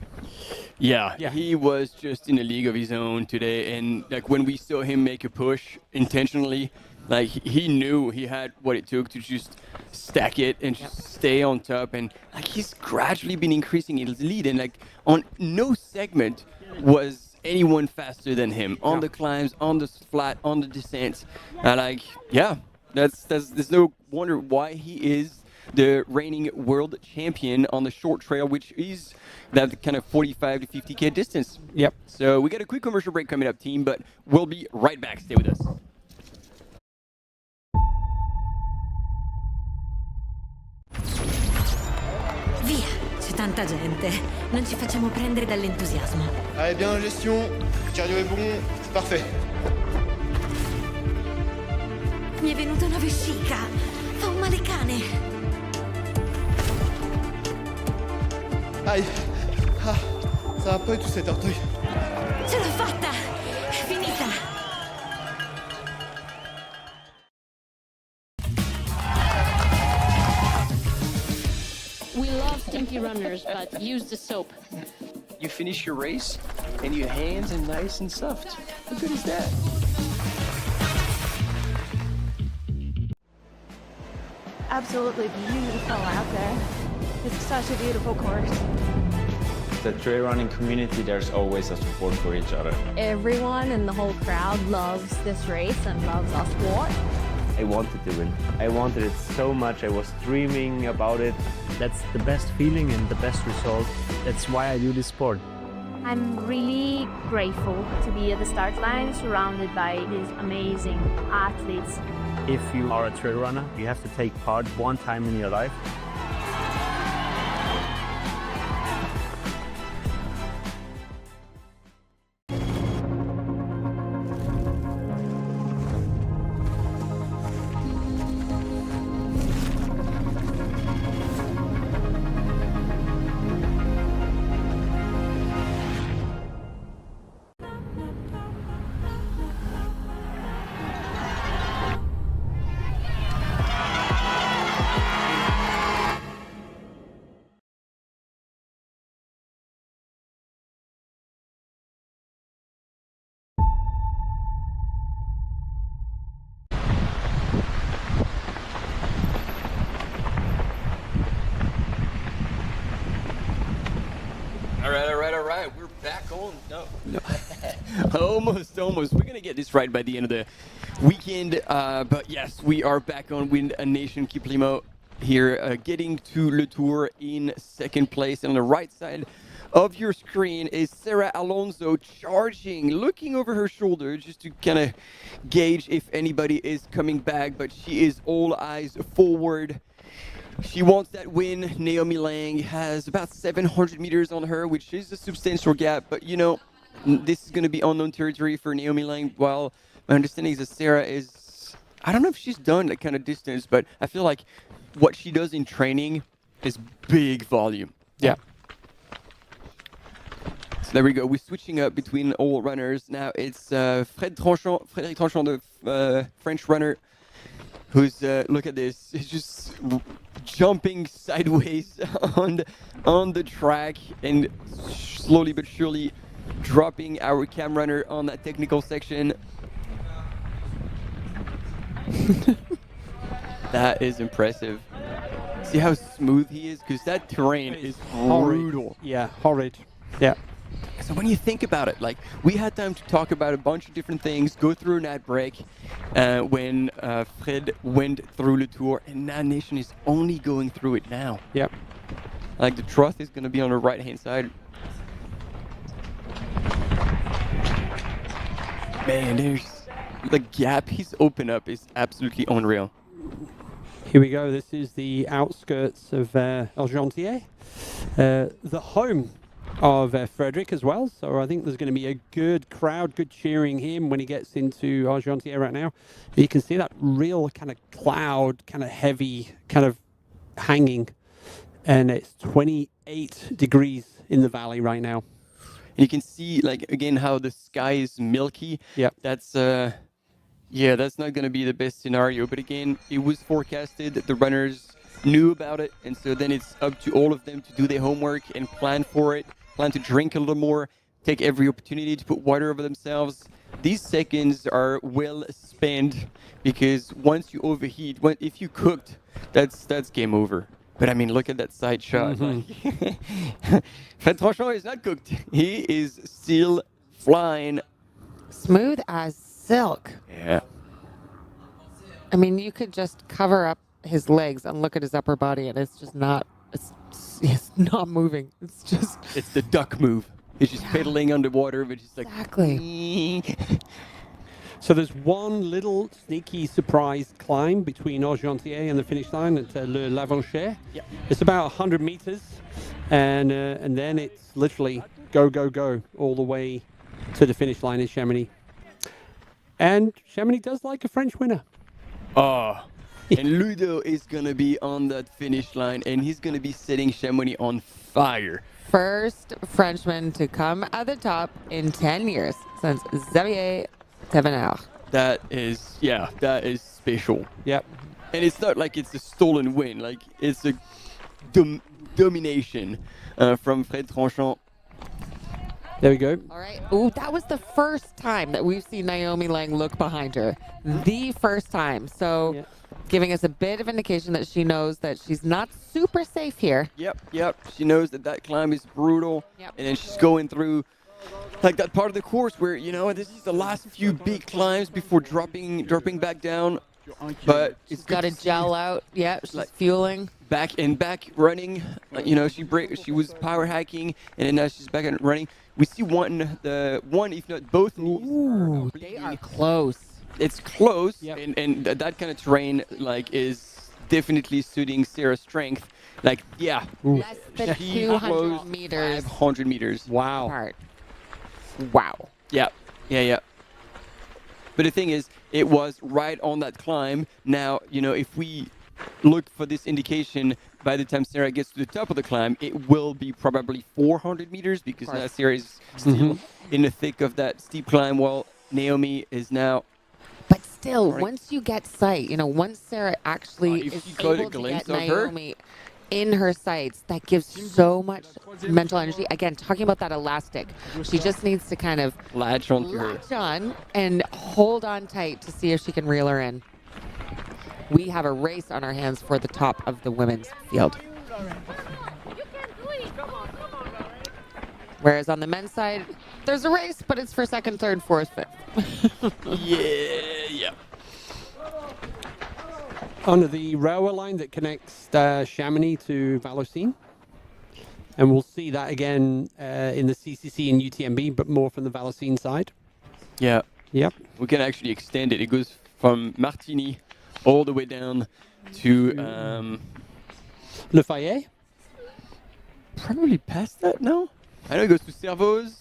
B: Yeah, he was just in a league of his own today. And like when we saw him make a push intentionally, like he knew he had what it took to just stack it and just stay on top. And like he's gradually been increasing his lead. And like on no segment was anyone faster than him on the climbs, on the flat, on the descent. There's no wonder why he is the reigning world champion on the short trail, which is that kind of 45 to 50K distance.
C: Yep.
B: So we got a quick commercial break coming up, team, but we'll be right back. Stay with us.
R: Via, c'è tanta gente. Non ci facciamo prendere dall'entusiasmo.
D: Allez, bien en gestion, le cardio est bon, c'est parfait.
R: Mi è venuta una vescica. Fa un male cane.
D: Aïe, ça va pas du tout cet orteil.
R: Ce l'ho fatta! È finita!
J: We love stinky runners, but use the soap.
K: You finish your race, and your hands are nice and soft. How good is that?
P: Absolutely beautiful out there. It's such a beautiful course.
F: The trail running community, there's always a support for each other.
M: Everyone in the whole crowd loves this race and loves our sport.
G: I wanted to win. I wanted it so much. I was dreaming about it.
H: That's the best feeling and the best result. That's why I do this sport.
E: I'm really grateful to be at the start line surrounded by these amazing athletes.
H: If you are a trail runner, you have to take part one time in your life.
B: All right. We're back on. No. Almost. We're going to get this right by the end of the weekend. But yes, we are back on with a Nation Kiplimo here, getting to Le Tour in second place. And on the right side of your screen is Sarah Alonso charging, looking over her shoulder just to kind of gauge if anybody is coming back. But she is all eyes forward. She wants that win. Naomi Lang has about 700 meters on her, which is a substantial gap. But, this is going to be unknown territory for Naomi Lang. While my understanding is that Sarah is, I don't know if she's done that kind of distance, but I feel like what she does in training is big volume.
C: Yeah.
B: So there we go. We're switching up between all runners. Now it's Frédéric Tranchant, the French runner, who's, look at this, he's just jumping sideways on the track and slowly but surely dropping our cam runner on that technical section. That is impressive. See how smooth he is? Because that terrain is brutal.
C: Yeah, horrid. Yeah.
B: So when you think about it, like we had time to talk about a bunch of different things, go through an ad break when Fred went through Le Tour, and now Nation is only going through it now.
C: Yep.
B: Like the trough is going to be on the right-hand side. Man, there's the gap he's opened up is absolutely unreal.
C: Here we go. This is the outskirts of Argentière, the home of Frédéric as well. So I think there's going to be a good crowd, good cheering him when he gets into Argentière right now. You can see that real kind of cloud, kind of heavy, kind of hanging. And it's 28 degrees in the valley right now.
B: And you can see, like, again, how the sky is milky.
C: Yeah.
B: That's that's not going to be the best scenario. But again, it was forecasted. The runners knew about it. And so then it's up to all of them to do their homework and plan for it, plan to drink a little more, take every opportunity to put water over themselves. These seconds are well spent because once you overheat, if you cooked, that's game over. But I mean, look at that side shot. Fred Tranchant is not cooked. He is still flying.
A: Smooth as silk.
B: Yeah.
A: I mean, you could just cover up his legs and look at his upper body, and it's just not. It's not moving. It's just.
B: It's the duck move. It's just pedaling underwater, but just like.
A: Exactly.
C: So there's one little sneaky surprise climb between Argentier and the finish line at Le Lavanchère.
B: Yep.
C: It's about 100 meters, and then it's literally go, go, go all the way to the finish line in Chamonix. And Chamonix does like a French winner.
B: Oh, and Ludo is going to be on that finish line, and he's going to be setting Chamonix on fire.
A: First Frenchman to come at the top in 10 years since Xavier Thévenard.
B: That is special.
C: Yep.
B: And it's not like it's a stolen win. Like, it's a domination from Fred Tranchant.
C: There we go.
A: All right. Ooh, that was the first time that we've seen Naomi Lang look behind her. The first time. So giving us a bit of indication that she knows that she's not super safe here.
B: Yep. She knows that climb is brutal.
A: Yep.
B: And then she's going through like that part of the course where, this is the last few big climbs before dropping back down. But it's
A: got to gel out. Yeah, she's like fueling.
B: Back running. She was power hacking, and then now she's back and running. We see one, if not both knees.
A: Ooh, they are close.
B: It's close, and that kind of terrain is definitely suiting Sarah's strength. Less
A: than 200 meters.
B: 500 meters.
C: Wow.
A: Apart. Wow.
B: Yeah. But the thing is, it was right on that climb. Now, if we look for this indication, by the time Sarah gets to the top of the climb, it will be probably 400 meters because now Sarah is still in the thick of that steep climb while Naomi is now.
A: But still, once you get sight, once Sarah actually is able to get Naomi in her sights, that gives so much mental energy. Again, talking about that elastic, she just needs to kind of
B: latch on
A: and hold on tight to see if she can reel her in. We have a race on our hands for the top of the women's field. Whereas on the men's side, there's a race, but it's for second, third, fourth, fifth.
B: Yeah.
C: Under the railway line that connects Chamonix to Vallorcine. And we'll see that again in the CCC and UTMB, but more from the Vallorcine side.
B: Yeah.
C: Yep.
B: We can actually extend it. It goes from Martigny all the way down to
C: Le Fayet?
B: Probably past that, no? I know it goes to Servoz.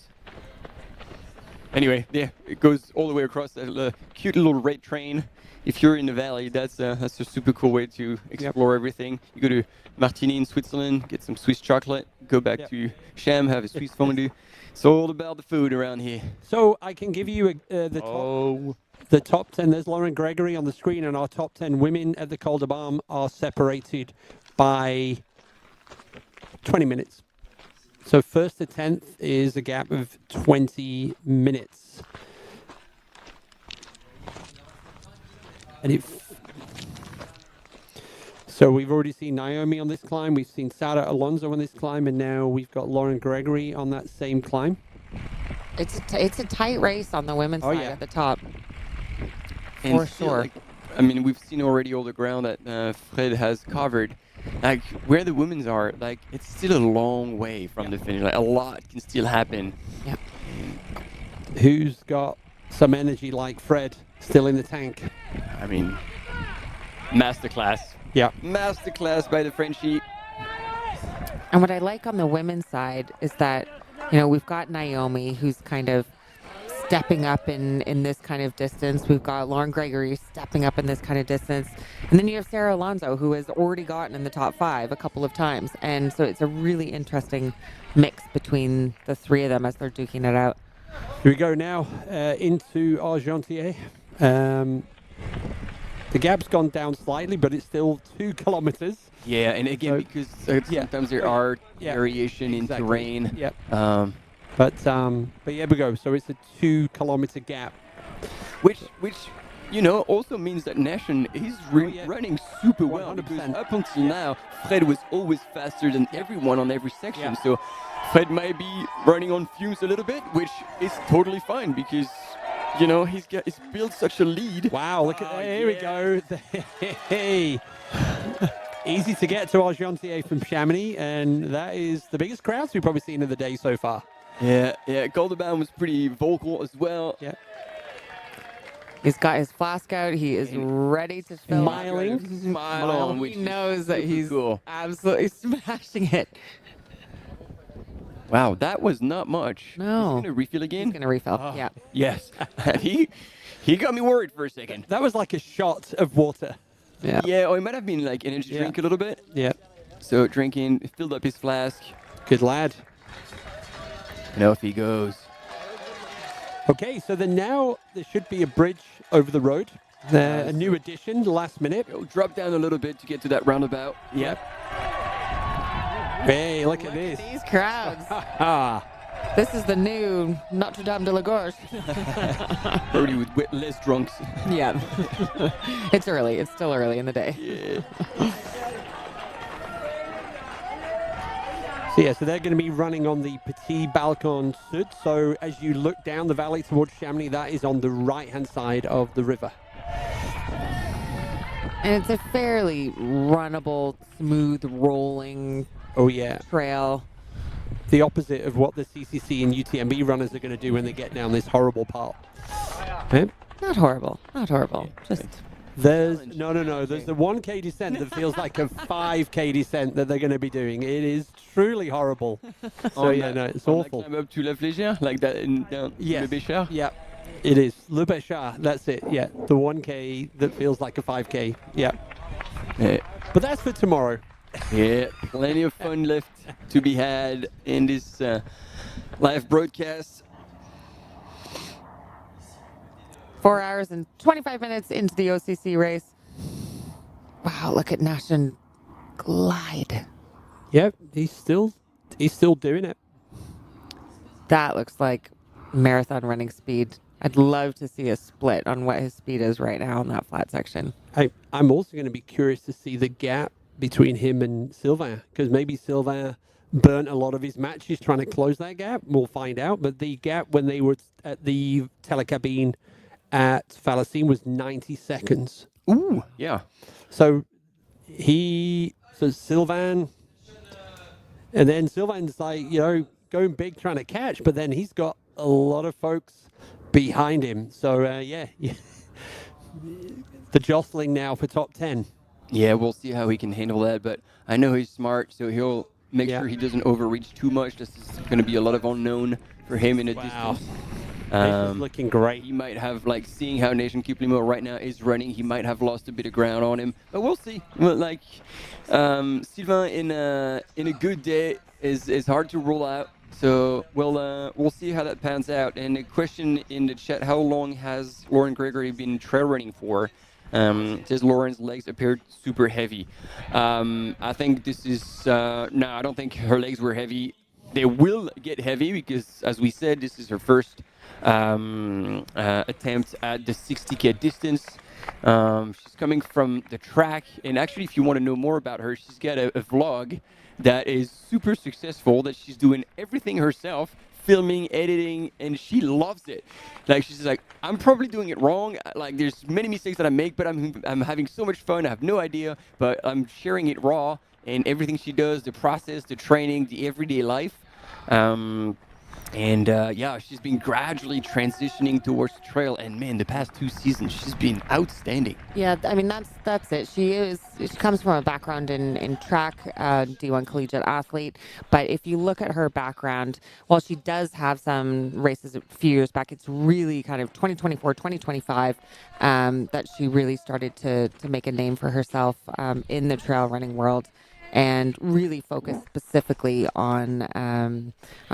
B: Anyway, it goes all the way across a cute little red train. If you're in the valley, that's a super cool way to explore everything. You go to Martigny in Switzerland, get some Swiss chocolate, go back to Cham, have a Swiss fondue. It's all about the food around here.
C: So I can give you the top 10. There's Lauren Gregory on the screen, and our top 10 women at the Col de Balme are separated by 20 minutes. So first to 10th is a gap of 20 minutes. And so we've already seen Naomi on this climb, we've seen Sara Alonso on this climb, and now we've got Lauren Gregory on that same climb.
A: It's a tight race on the women's side at the top.
B: And
A: for sure.
B: We've seen already all the ground that Fred has covered. Like, where the women's are, it's still a long way from the finish. A lot can still happen.
A: Yeah.
C: Who's got some energy like Fred still in the tank?
B: Masterclass.
C: Yeah.
B: Masterclass by the Frenchie.
A: And what I like on the women's side is that, we've got Naomi, who's kind of stepping up in this kind of distance. We've got Lauren Gregory stepping up in this kind of distance. And then you have Sarah Alonso, who has already gotten in the top 5 a couple of times. And so it's a really interesting mix between the three of them as they're duking it out.
C: Here we go now into Argentier. The gap's gone down slightly, but it's still 2 kilometers.
B: Yeah, and again, because sometimes there are variation in terrain.
C: Yep. But here we go. So it's a 2 kilometer gap,
B: which also means that Nation is running super well. 100%. Because up until now, Fred was always faster than everyone on every section. Yeah. So Fred might be running on fumes a little bit, which is totally fine because he's built such a lead.
C: Wow! Look at here we go. Hey. Easy to get to Argentier from Chamonix, and that is the biggest crowds we've probably seen of the day so far.
B: Yeah. Goldebaum was pretty vocal as well.
C: Yeah.
A: He's got his flask out. He is ready to fill.
B: Smiling.
A: He knows that he's
B: cool.
A: Absolutely smashing it.
B: Wow, that was not much.
A: No.
B: He's going to refill again?
A: He's going to refill, yeah.
B: Yes. he got me worried for a second.
C: That was like a shot of water.
A: Yeah.
B: Yeah, or it might have been like energy drink a little bit.
C: Yeah.
B: So drinking, filled up his flask.
C: Good lad.
B: And off he goes.
C: Okay, so then now there should be a bridge over the road. A new addition, last minute.
B: It'll drop down a little bit to get to that roundabout.
C: Yep. Hey, look at this.
A: These crowds.
C: Ah.
A: This is the new Notre Dame de la Gorge.
B: Already with less drunks.
A: Yeah. It's early. It's still early in the day.
B: Yeah.
C: So they're going to be running on the Petit Balcon Sud. So as you look down the valley towards Chamonix, that is on the right-hand side of the river.
A: And it's a fairly runnable, smooth, rolling trail.
C: The opposite of what the CCC and UTMB runners are going to do when they get down this horrible part. Okay?
A: Not horrible. Not horrible. Just...
C: There's the 1K descent that feels like a 5K descent that they're going to be doing. It is truly horrible. So it's awful.
B: Climb up to La Flégère, like that down Le Béchard?
C: Yeah, it is. Le Béchard, that's it. Yeah, the 1K that feels like a 5K. Yeah. But that's for tomorrow.
B: Yeah, plenty of fun left to be had in this live broadcast.
A: 4 hours and 25 minutes into the OCC race. Wow, look at Nation glide.
C: Yep, he's still doing it.
A: That looks like marathon running speed. I'd love to see a split on what his speed is right now in that flat section.
C: I'm also going to be curious to see the gap between him and Sylvain, because maybe Sylvain burnt a lot of his matches trying to close that gap. We'll find out. But the gap when they were at the telecabine at Falacine was 90 seconds.
B: Ooh, yeah.
C: So Sylvain, and then Sylvain's like, going big trying to catch, but then he's got a lot of folks behind him. So, the jostling now for top 10.
B: Yeah, we'll see how he can handle that, but I know he's smart, so he'll make sure he doesn't overreach too much. This is going to be a lot of unknown for him in a distance.
C: Nation's looking great.
B: He might have, seeing how Nation Kiplimo right now is running, he might have lost a bit of ground on him, but we'll see. Well, Sylvain in a good day is hard to rule out. So we'll see how that pans out. And a question in the chat: how long has Lauren Gregory been trail running for? Says Lauren's legs appeared super heavy. I think this is no, I don't think her legs were heavy. They will get heavy because, as we said, this is her first attempt at the 60K distance. She's coming from the track, and actually, if you want to know more about her, she's got a vlog that is super successful, that she's doing everything herself, filming, editing, and she loves it. She's like, I'm probably doing it wrong. There's many mistakes that I make, but I'm having so much fun. I have no idea, but I'm sharing it raw, and everything she does, the process, the training, the everyday life. And yeah, she's been gradually transitioning towards trail. And man, the past 2 seasons, she's been outstanding.
A: Yeah, I mean that's it. She comes from a background in track, D1 collegiate athlete. But if you look at her background, while she does have some races a few years back, it's really kind of 2024, 2025 that she really started to make a name for herself in the trail running world, and really focus specifically on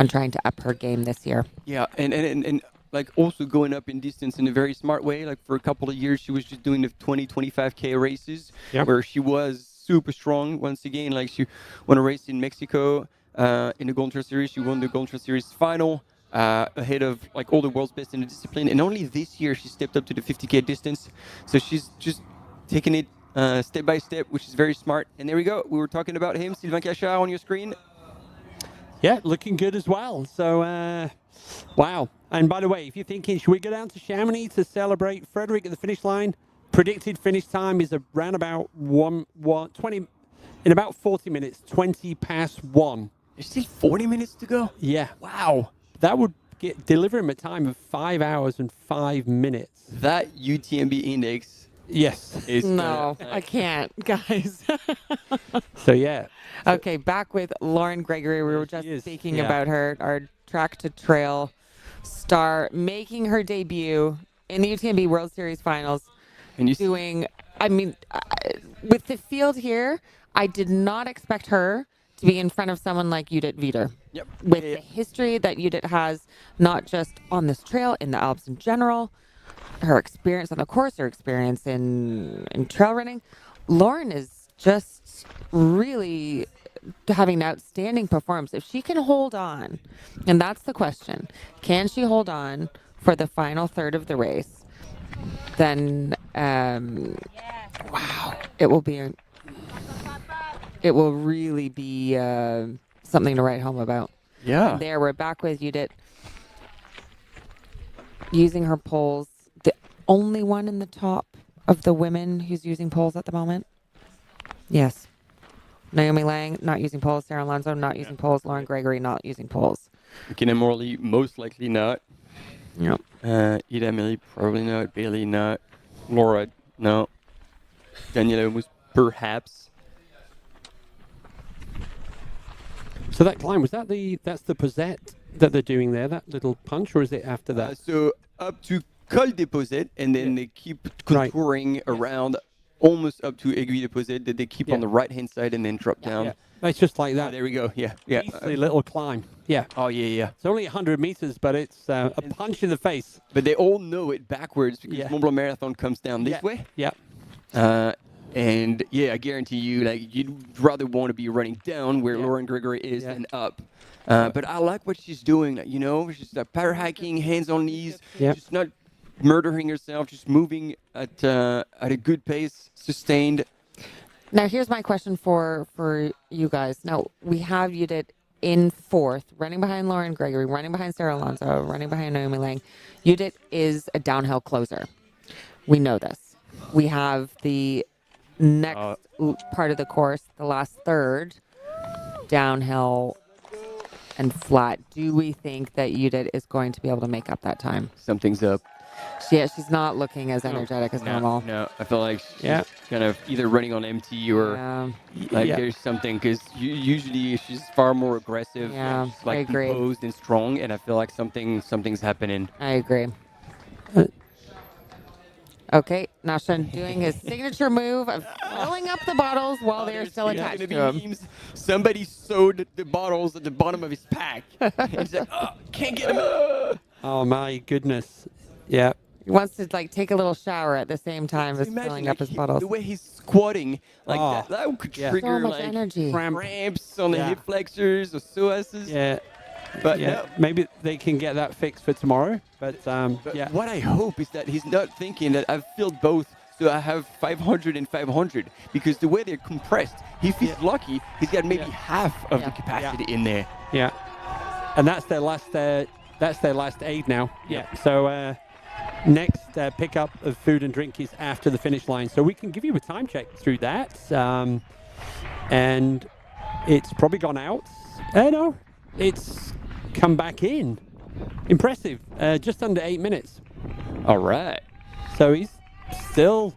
A: trying to up her game this year.
B: Yeah, and like also going up in distance in a very smart way. Like for a couple of years, she was just doing the 25K races where she was super strong. Once again, like she won a race in Mexico in the Golden Trail Series. She won the Golden Trail Series final ahead of like all the world's best in the discipline. And only this year she stepped up to the 50K distance. So she's just taking it step by step, which is very smart. And there we go. We were talking about him, Sylvain Cachard on your screen.
C: Yeah, looking good as well. So, wow. And by the way, if you're thinking, should we go down to Chamonix to celebrate Frederick at the finish line? Predicted finish time is around about 20, in about 40 minutes, 20 past 1.
B: There's still 40 minutes to go?
C: Yeah.
B: Wow.
C: That would deliver him a time of 5 hours and 5 minutes.
B: That UTMB index.
C: Yes.
A: No, I can't, guys.
C: So, yeah.
A: Okay, back with Lauren Gregory. We were just speaking about her, our track to trail star, making her debut in the UTMB World Series Finals.
B: And you
A: doing, I mean, with the field here, I did not expect her to be in front of someone like Judith Wieder.
B: Yep.
A: With the history that Judith has, not just on this trail, in the Alps in general, her experience on the course, her experience in trail running. Lauren is just really having an outstanding performance. If she can hold on, and that's the question, can she hold on for the final third of the race? Then, wow, it will really be something to write home about.
B: Yeah.
A: And there, we're back with Judith using her poles. The only one in the top of the women who's using poles at the moment. Yes. Naomi Lang not using poles. Sarah Alonso not using poles. Lauren Gregory not using poles.
B: McKinnon Morley most likely not.
A: Yep.
B: Ida Amelie probably not. Bailey not. Laura no. Daniela was perhaps.
C: So that climb, that's the Posette that they're doing there, that little punch, or is it after that?
B: So up to Col des Posettes, and then they keep contouring around almost up to Aiguille des Posettes, that they keep on the right-hand side and then drop down.
C: Yeah. It's just like that.
B: There we go. Yeah, yeah.
C: Easy little climb. Yeah.
B: Oh, yeah.
C: It's only 100 meters, but it's a punch in the face.
B: But they all know it backwards because Mont Blanc Marathon comes down this way.
C: Yeah.
B: And yeah, I guarantee you, like, you'd rather want to be running down where Lauren Gregory is than up. But I like what she's doing. You know, she's power hiking, hands on knees, just not murdering herself, just moving at a good pace, sustained.
A: Now, here's my question for you guys. Now, we have Judith in fourth, running behind Lauren Gregory, running behind Sarah Alonso, running behind Naomi Lang. Judith is a downhill closer. We know this. We have the next part of the course, the last third, downhill and flat. Do we think that Judith is going to be able to make up that time?
B: Something's up.
A: She's not looking as energetic as normal.
B: No, I feel like she's kind of either running on empty or there's something, because usually she's far more aggressive.
A: Yeah,
B: she's like
A: I agree.
B: composed and strong, and I feel like something's happening.
A: I agree. Okay, Nashan doing his signature move of filling up the bottles while they're still attached to him.
B: Memes. Somebody sewed the bottles at the bottom of his pack. He's like, can't get them.
C: Oh my goodness. Yeah.
A: He wants to take a little shower at the same time as filling up his bottles.
B: The way he's squatting, that could trigger
A: so much energy.
B: Cramps on the hip flexors or psoases.
C: Yeah.
B: But
C: maybe they can get that fixed for tomorrow. But
B: what I hope is that he's not thinking that I've filled both, so I have 500 and 500, because the way they're compressed, if he's lucky, he's got maybe half of the capacity in there.
C: Yeah. And that's their last aid now. Yeah. So next pickup of food and drink is after the finish line. So we can give you a time check through that. And it's probably gone out. No, it's come back in. Impressive. Just under 8 minutes.
B: All right.
C: So he's still,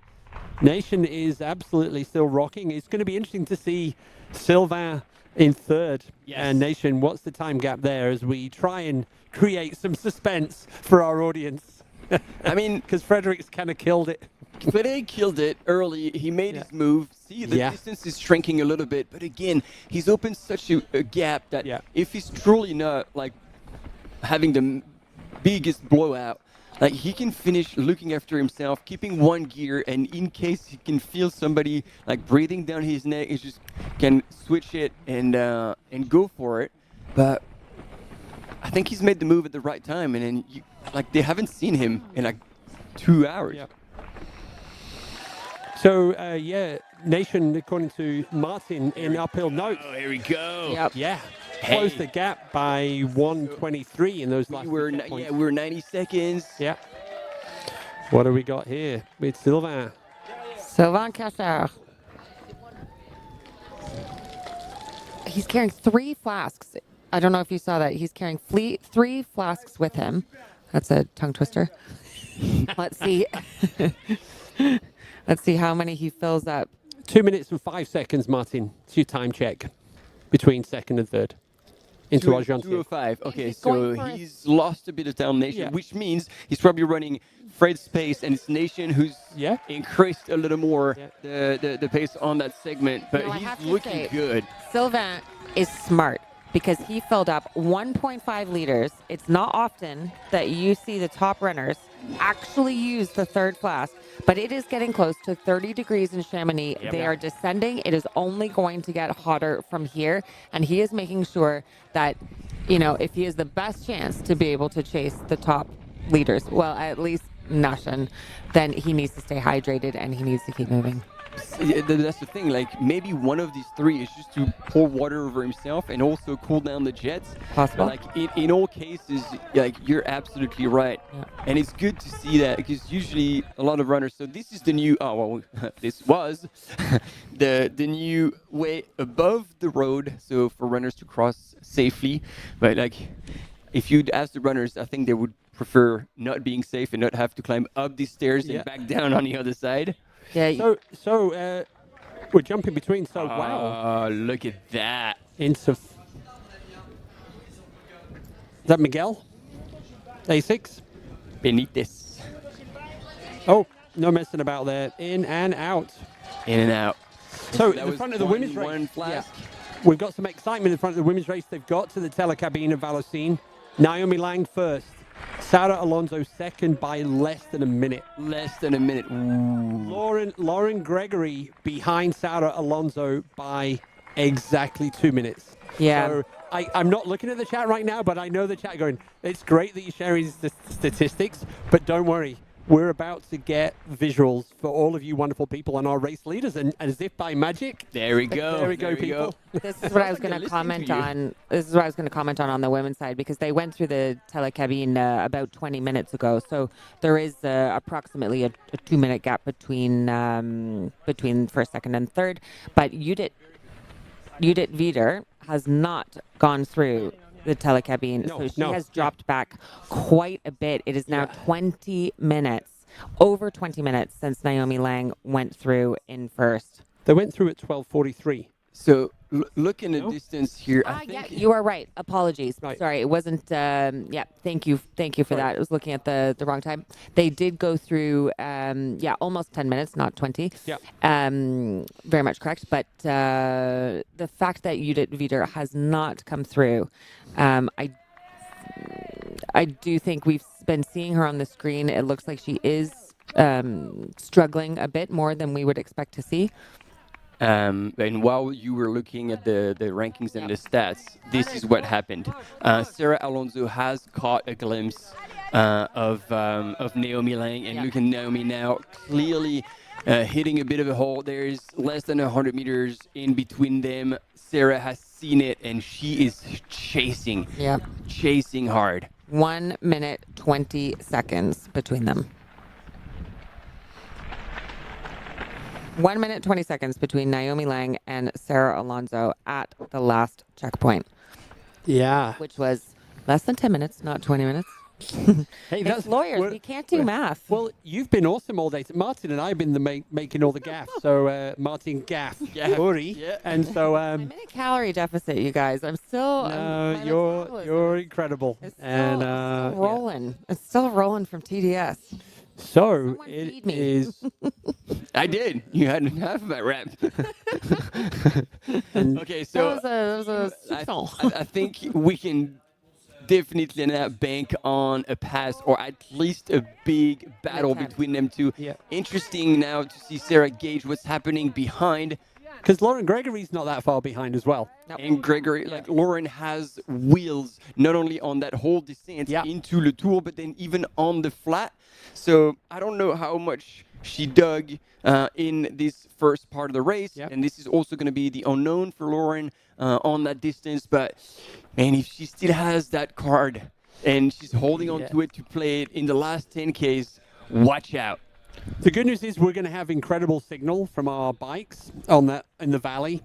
C: Nation is absolutely still rocking. It's going to be interesting to see Sylvain in third.
B: Yes.
C: And Nation, what's the time gap there as we try and create some suspense for our audience?
B: I mean,
C: because Frederic's kind of killed it.
B: Frederic killed it early. He made his move. See, the distance is shrinking a little bit. But again, he's opened such a gap that if he's truly not like having the biggest blowout, like he can finish looking after himself, keeping one gear, and in case he can feel somebody like breathing down his neck, he just can switch it and go for it. But I think he's made the move at the right time, and then like they haven't seen him in like 2 hours.
C: Yeah. So Nation, according to Martin, in uphill notes.
B: Oh, here we go.
C: Yep. Yeah. Closed the gap by 1:23 in those last
B: we're 90 seconds.
C: Yeah. What do we got here with Sylvain?
A: Sylvain Cassar. He's carrying 3 flasks. I don't know if you saw that. He's carrying 3 flasks with him. That's a tongue twister. Let's see. Let's see how many he fills up.
C: 2 minutes and 5 seconds, Martin. It's your time check between second and third. Into Argentier.
B: 2:05. Okay, so he's lost a bit of time, Nation, which means he's probably running Fred's pace, and it's Nation who's increased a little more the pace on that segment. But he's looking good.
A: Sylvain is smart because he filled up 1.5 liters. It's not often that you see the top runners actually use the third flask, but it is getting close to 30 degrees in Chamonix. They are descending. It is only going to get hotter from here, and he is making sure that, you know, if he has the best chance to be able to chase the top leaders, well, at least Nation, then he needs to stay hydrated and he needs to keep moving.
B: That's the thing, like maybe one of these 3 is just to pour water over himself and also cool down the jets.
A: Possible.
B: But like in all cases, like you're absolutely right. And it's good to see that because usually a lot of runners, so this is the new, this was the new way above the road, so for runners to cross safely. But like if you'd ask the runners, I think they would prefer not being safe and not have to climb up these stairs and back down on the other side.
A: Yeah.
C: So we're jumping between. So wow.
B: Look at that.
C: Is that Miguel? A6.
B: Benitez.
C: Oh, no messing about there. In and out.
B: In and out.
C: So in front of the women's race, we've got some excitement in front of the women's race. They've got to the Telecabine of Vallocine. Naomi Lang first. Sarah Alonso second by less than a minute.
B: Less than a minute. Ooh.
C: Lauren Gregory behind Sarah Alonso by exactly 2 minutes.
A: Yeah.
C: So I'm not looking at the chat right now, but I know the chat going, it's great that you're sharing the statistics, but don't worry. We're about to get visuals for all of you wonderful people on our race leaders, and as if by magic.
B: There we go.
C: There we go, people.
A: This is what I was going to comment on. This is what I was going to comment on the women's side, because they went through the Telecabine about 20 minutes ago. So there is approximately a 2-minute gap between first, second, and third. But Judith Wieder has not gone through the Telecabine, so she has dropped back quite a bit. It is now 20 minutes, over 20 minutes since Naomi Lang went through in first.
C: They went through at 12:43.
B: So look in the distance here. I think
A: yeah, you are right. Apologies.
C: Right.
A: Sorry, it wasn't. Thank you for that. I was looking at the wrong time. They did go through. Almost 10 minutes, not 20.
C: Yeah.
A: Very much correct. But the fact that Judith Wieder has not come through, I do think we've been seeing her on the screen. It looks like she is struggling a bit more than we would expect to see.
B: And while you were looking at the rankings and the stats, this is what happened. Sarah Alonso has caught a glimpse of Naomi Lang, and look at Naomi now clearly hitting a bit of a hole. There's less than 100 meters in between them. Sarah has seen it, and she is chasing hard.
A: 1 minute, 20 seconds between them. 1 minute, 20 seconds between Naomi Lang and Sarah Alonso at the last checkpoint.
C: Yeah.
A: Which was Less than 10 minutes, not 20 minutes.
C: Hey,
A: It's lawyers. We can't do math.
C: Well, you've been awesome all day. Martin and I have been making all the gaffs. So Martin gaff, Uri, and so
A: I'm in a calorie deficit, you guys. I'm still.
C: no, you're incredible. And
A: still rolling. It's still rolling from TDS.
C: So it is.
B: I did. You had half of that rep. Okay, so
A: that was a
B: I think we can definitely not bank on a pass or at least a big battle between them two.
C: Yeah.
B: Interesting now to see Sarah gauge what's happening behind.
C: Because Lauren Gregory's not that far behind as well.
B: And Gregory, like Lauren has wheels not only on that whole descent into Le Tour, but then even on the flat. So I don't know how much she dug in this first part of the race. And this is also going to be the unknown for Lauren on that distance. But man, if she still has that card and she's holding on to it to play it in the last 10Ks, watch out.
C: The good news is we're going to have incredible signal from our bikes on that in the valley.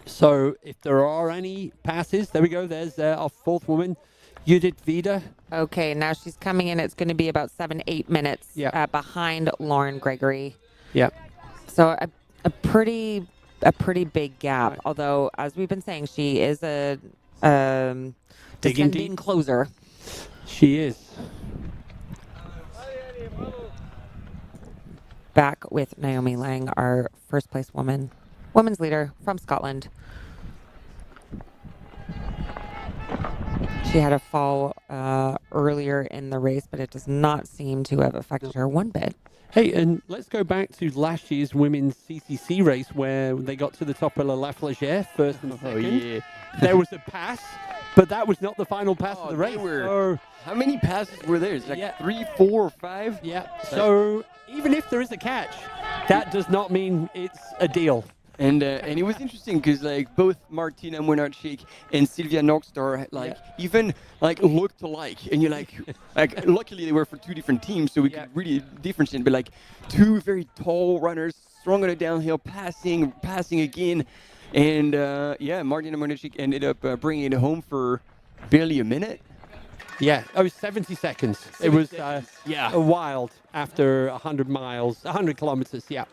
C: So if there are any passes, there we go. There's our fourth woman, Judith Vida.
A: Okay, now she's coming in. It's going to be about 7-8 minutes behind Lauren Gregory.
C: Yeah.
A: So a pretty big gap. Right. Although, as we've been saying, she is a descending closer.
C: She is.
A: Back with Naomi Lang, our first place women's leader from Scotland. She had a fall earlier in the race, but it does not seem to have affected her one bit.
C: Hey, and let's go back to last year's women's CCC race where they got to the top of La Flagère, first and second. There was a pass, but that was not the final pass of the race.
B: How many passes were there? It's like 3, 4, 5?
C: Yeah. So even if there is a catch, that does not mean it's a deal.
B: And it was interesting because like both Martina Monarchik and Sylvia Nogstar even looked alike, and you're like luckily they were for two different teams, so we could really differentiate. But like two very tall runners, strong on the downhill, passing again, and Martina Monarchik ended up bringing it home for barely a minute.
C: Yeah, it was 70 seconds. It was a wild after 100 kilometers. Yeah.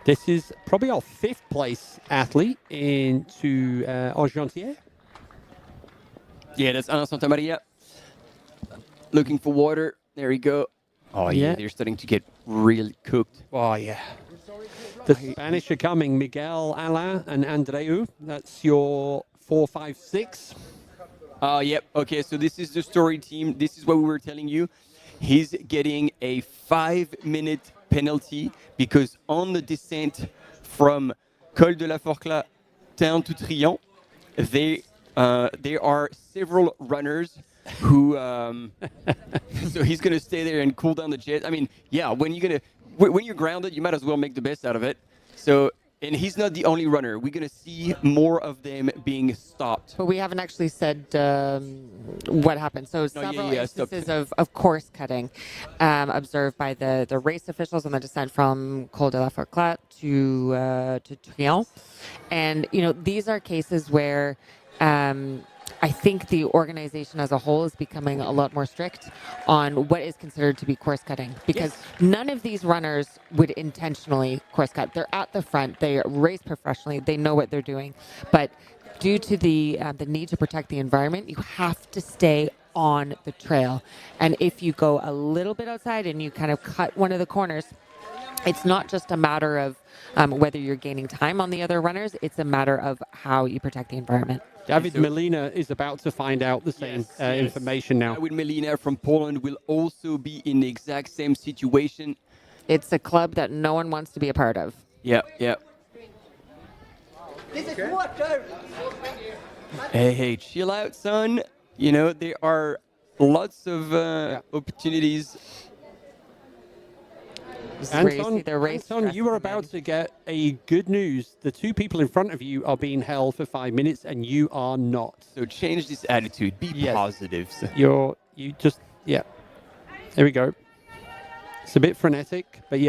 C: This is probably our fifth place athlete into Argentière.
B: Yeah, that's Ana Santa Maria. Looking for water. There we go. Oh, yeah. They're starting to get really cooked.
C: Oh, yeah. The Spanish are coming. Miguel, Alain, and Andreu. That's your 4, 5, 6.
B: Yep. Okay, so this is the story team. This is what we were telling you. He's getting a 5-minute penalty because on the descent from Col de la Forclaz down to Trillon, there are several runners who. So he's going to stay there and cool down the jet. I mean, when you're grounded, you might as well make the best out of it. So. And he's not the only runner. We're going to see more of them being stopped.
A: But we haven't actually said what happened. So several instances of course cutting observed by the race officials on the descent from Col de la Forclaz to Trillon. And, these are cases where I think the organization as a whole is becoming a lot more strict on what is considered to be course cutting, because none of these runners would intentionally course cut. They're at the front, they race professionally, they know what they're doing, but due to the need to protect the environment, you have to stay on the trail. And if you go a little bit outside and you kind of cut one of the corners, it's not just a matter of whether you're gaining time on the other runners, it's a matter of how you protect the environment.
C: David Melina is about to find out the same information now.
B: David Melina from Poland will also be in the exact same situation.
A: It's a club that no one wants to be a part of.
B: Yeah. Hey, chill out, son. There are lots of opportunities.
C: Anton, you are about to get a good news. The two people in front of you are being held for 5 minutes, and you are not.
B: So change this attitude. Be positive.
C: There we go. It's a bit frenetic, but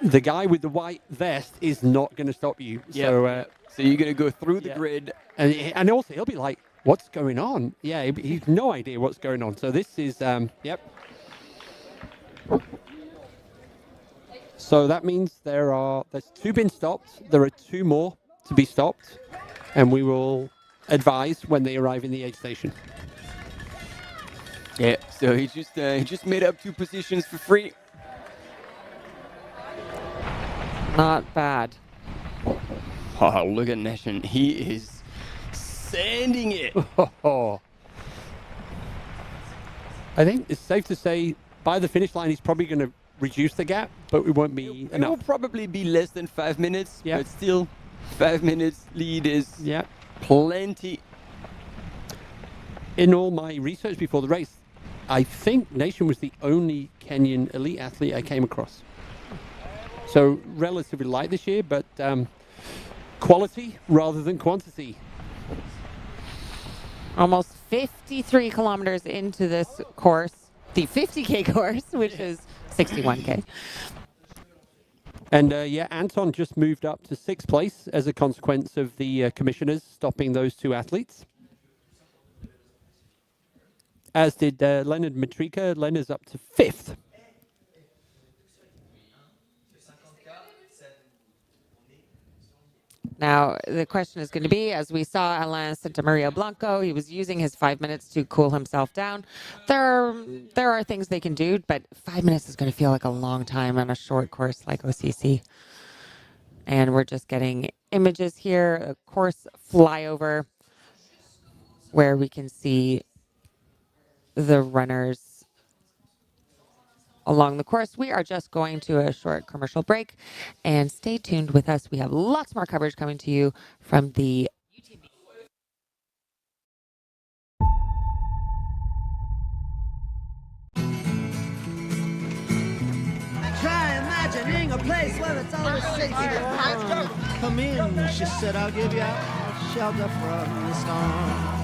C: the guy with the white vest is not going to stop you.
B: So you're going to go through the grid.
C: And also, he'll be like, what's going on? Yeah, he's no idea what's going on. So this is, yep. So that means there's 2 been stopped. There are 2 more to be stopped, and we will advise when they arrive in the aid station.
B: Yeah, so he just made up 2 positions for free.
A: Not bad.
B: Oh, look at Nation. He is sending it.
C: I think it's safe to say by the finish line, he's probably going to reduce the gap, but it won't be enough.
B: It will probably be less than 5 minutes,
C: yeah.
B: But still, 5 minutes lead is plenty.
C: In all my research before the race, I think Nation was the only Kenyan elite athlete I came across. So relatively light this year, but quality rather than quantity.
A: Almost 53 kilometers into this course, the 50K course, which is 61K.
C: And Anton just moved up to 6th place as a consequence of the commissioners stopping those 2 athletes. As did Leonard Matrika. Leonard's up to 5th.
A: Now, the question is going to be, as we saw Alain Santamaria Blanco, he was using his 5 minutes to cool himself down. There are things they can do, but 5 minutes is going to feel like a long time on a short course like OCC. And we're just getting images here, a course flyover, where we can see the runners along the course. We are just going to a short commercial break, and stay tuned with us. We have lots more coverage coming to you from the UTMB.
I: Try imagining a place where it's always safe to come in, she said, I'll give you shelter from the storm.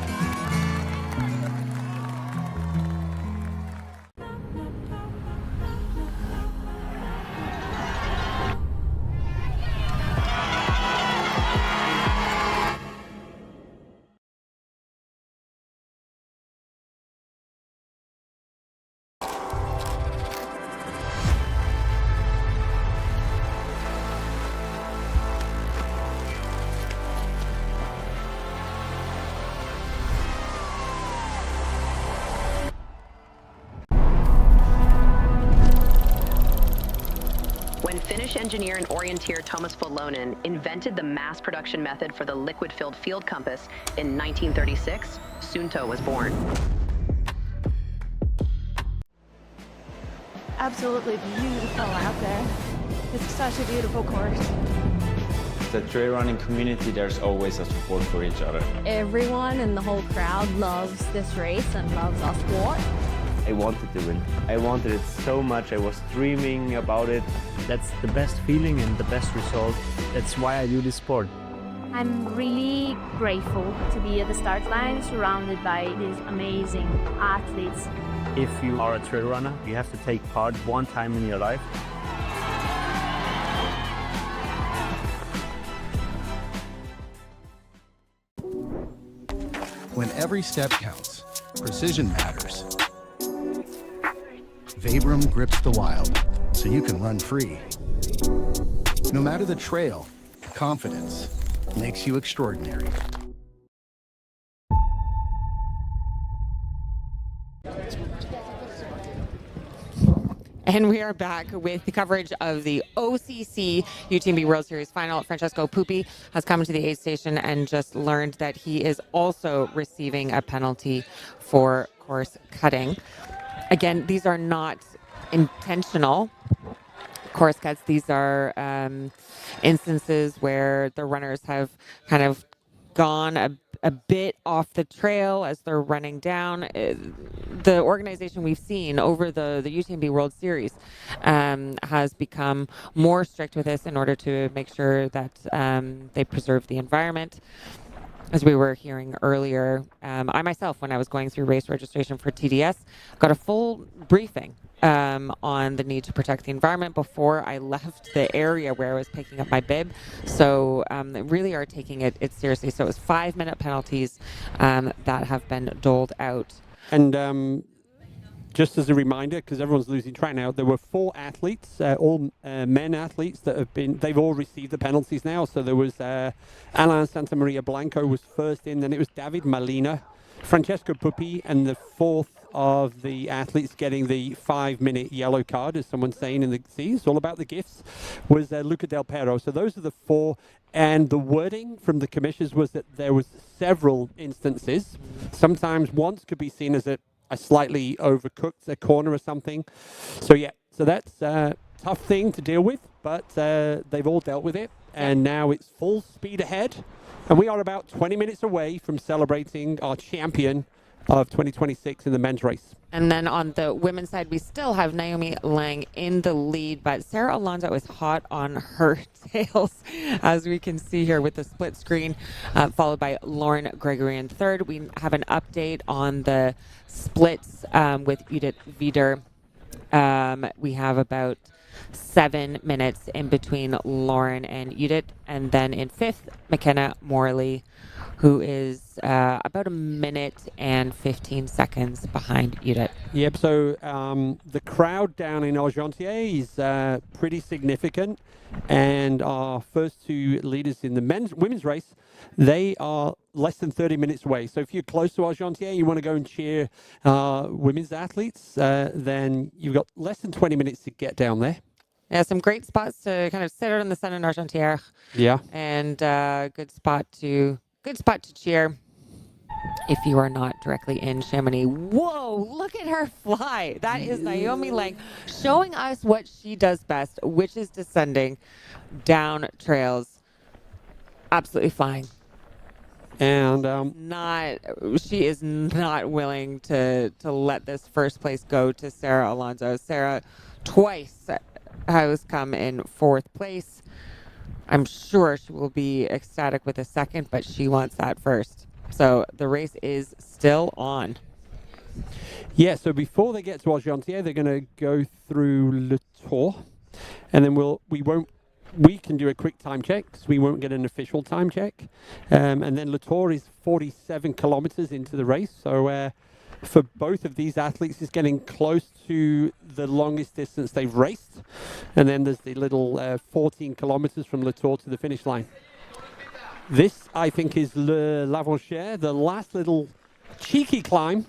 O: When Finnish engineer and orienteer Thomas Volonen invented the mass production method for the liquid-filled field compass in 1936, Suunto was born.
P: Absolutely beautiful out there. It's such a beautiful course.
F: The trail running community, there's always a support for each other.
M: Everyone in the whole crowd loves this race and loves our sport.
G: I wanted to win. I wanted it so much. I was dreaming about it.
H: That's the best feeling and the best result. That's why I do this sport.
E: I'm really grateful to be at the start line surrounded by these amazing athletes.
H: If you are a trail runner, you have to take part one time in your life.
L: When every step counts, precision matters. Vabrum grips the wild, so you can run free. No matter the trail, confidence makes you extraordinary.
A: And we are back with the coverage of the OCC UTMB World Series final. Francesco Pupi has come to the aid station and just learned that he is also receiving a penalty for course cutting. Again, these are not intentional course cuts. These are instances where the runners have kind of gone a bit off the trail as they're running down. The organization we've seen over the UTMB World Series has become more strict with this in order to make sure that they preserve the environment. As we were hearing earlier, I myself, when I was going through race registration for TDS, got a full briefing on the need to protect the environment before I left the area where I was picking up my bib. So they really are taking it seriously. So it was 5-minute penalties that have been doled out.
C: And just as a reminder, because everyone's losing track now, there were 4 athletes, all men athletes they've all received the penalties now. So there was Alain Santamaria Blanco was first in, then it was David Malina, Francesco Puppi, and the 4th of the athletes getting the 5-minute yellow card, as someone's saying in the sea, it's all about the gifts, was Luca Del Pero. So those are the 4, and the wording from the commissioners was that there was several instances. Sometimes once could be seen as a slightly overcooked a corner or something. So yeah, so that's a tough thing to deal with, but they've all dealt with it, and now it's full speed ahead. And we are about 20 minutes away from celebrating our champion of 2026 in the men's race.
A: And then on the women's side, we still have Naomi Lang in the lead, but Sarah Alonso is hot on her tails, as we can see here with the split screen, followed by Lauren Gregory in third. We have an update on the splits with Judith Wieder. We have about 7 minutes in between Lauren and Judith. And then in fifth, McKenna Morley, who is about 1 minute and 15 seconds behind Judith.
C: Yep, so the crowd down in Argentière is pretty significant. And our first 2 leaders in the women's race, they are less than 30 minutes away. So if you're close to Argentière, you want to go and cheer women's athletes, then you've got less than 20 minutes to get down there.
A: Yeah, some great spots to kind of sit out in the sun in Argentière.
C: Yeah.
A: And good spot to cheer if you are not directly in Chamonix. Whoa, look at her fly. That is Naomi Lang showing us what she does best, which is descending down trails. Absolutely flying.
C: And
A: she is not willing to let this first place go to Sarah Alonso. Sarah twice has come in 4th place. I'm sure she will be ecstatic with a second, but she wants that first. So the race is still on.
C: Yeah, so before they get to Argentière, they're going to go through Le Tour, and then we can do a quick time check, because we won't get an official time check. And then Le Tour is 47 kilometers into the race, so for both of these athletes is getting close to the longest distance they've raced. And then there's the little 14 kilometers from Le Tour to the finish line. This, I think, is l'Avanchère, the last little cheeky climb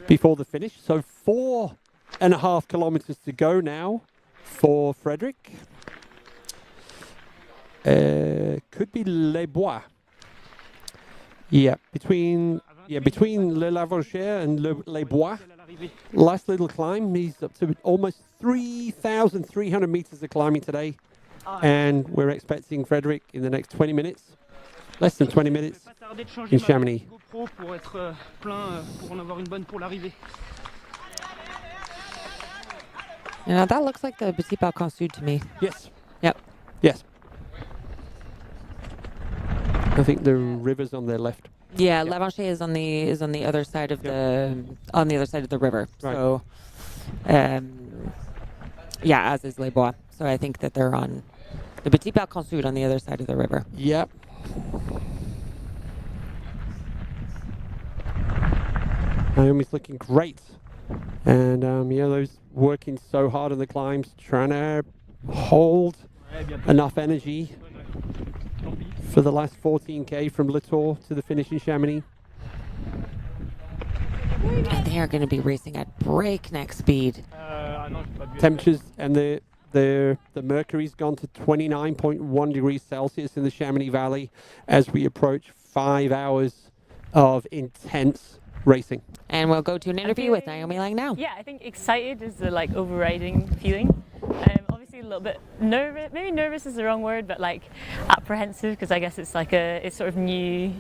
C: before the finish. So 4.5 kilometers to go now for Frederick. Could be Les Bois. Yeah, between l'Avanchère and Les Bois. Last little climb. He's up to almost 3,300 meters of climbing today. And we're expecting Frederick in the next 20 minutes. Less than 20 minutes in Chamonix.
A: That looks like the Petit Balcon Sud to me.
C: Yes.
A: Yep.
C: Yes. I think the river's on their left.
A: Yeah, yep. L'Avanchère is on the other side of the river. Right. So, as is Les Bois. So I think that they're on the Petit Balcon Sud on the other side of the river.
C: Yep. Naomi's looking great, and those working so hard on the climbs, trying to hold enough energy for the last 14K from Le Tour to the finish in Chamonix.
A: And they are going to be racing at breakneck speed.
C: Temperatures and the mercury's gone to 29.1 degrees Celsius in the Chamonix Valley as we approach 5 hours of intense racing.
A: And we'll go to an interview with Naomi Lang now.
U: Yeah, I think excited is the overriding feeling. Obviously a little bit nervous, maybe nervous is the wrong word, but apprehensive, because I guess it's it's sort of new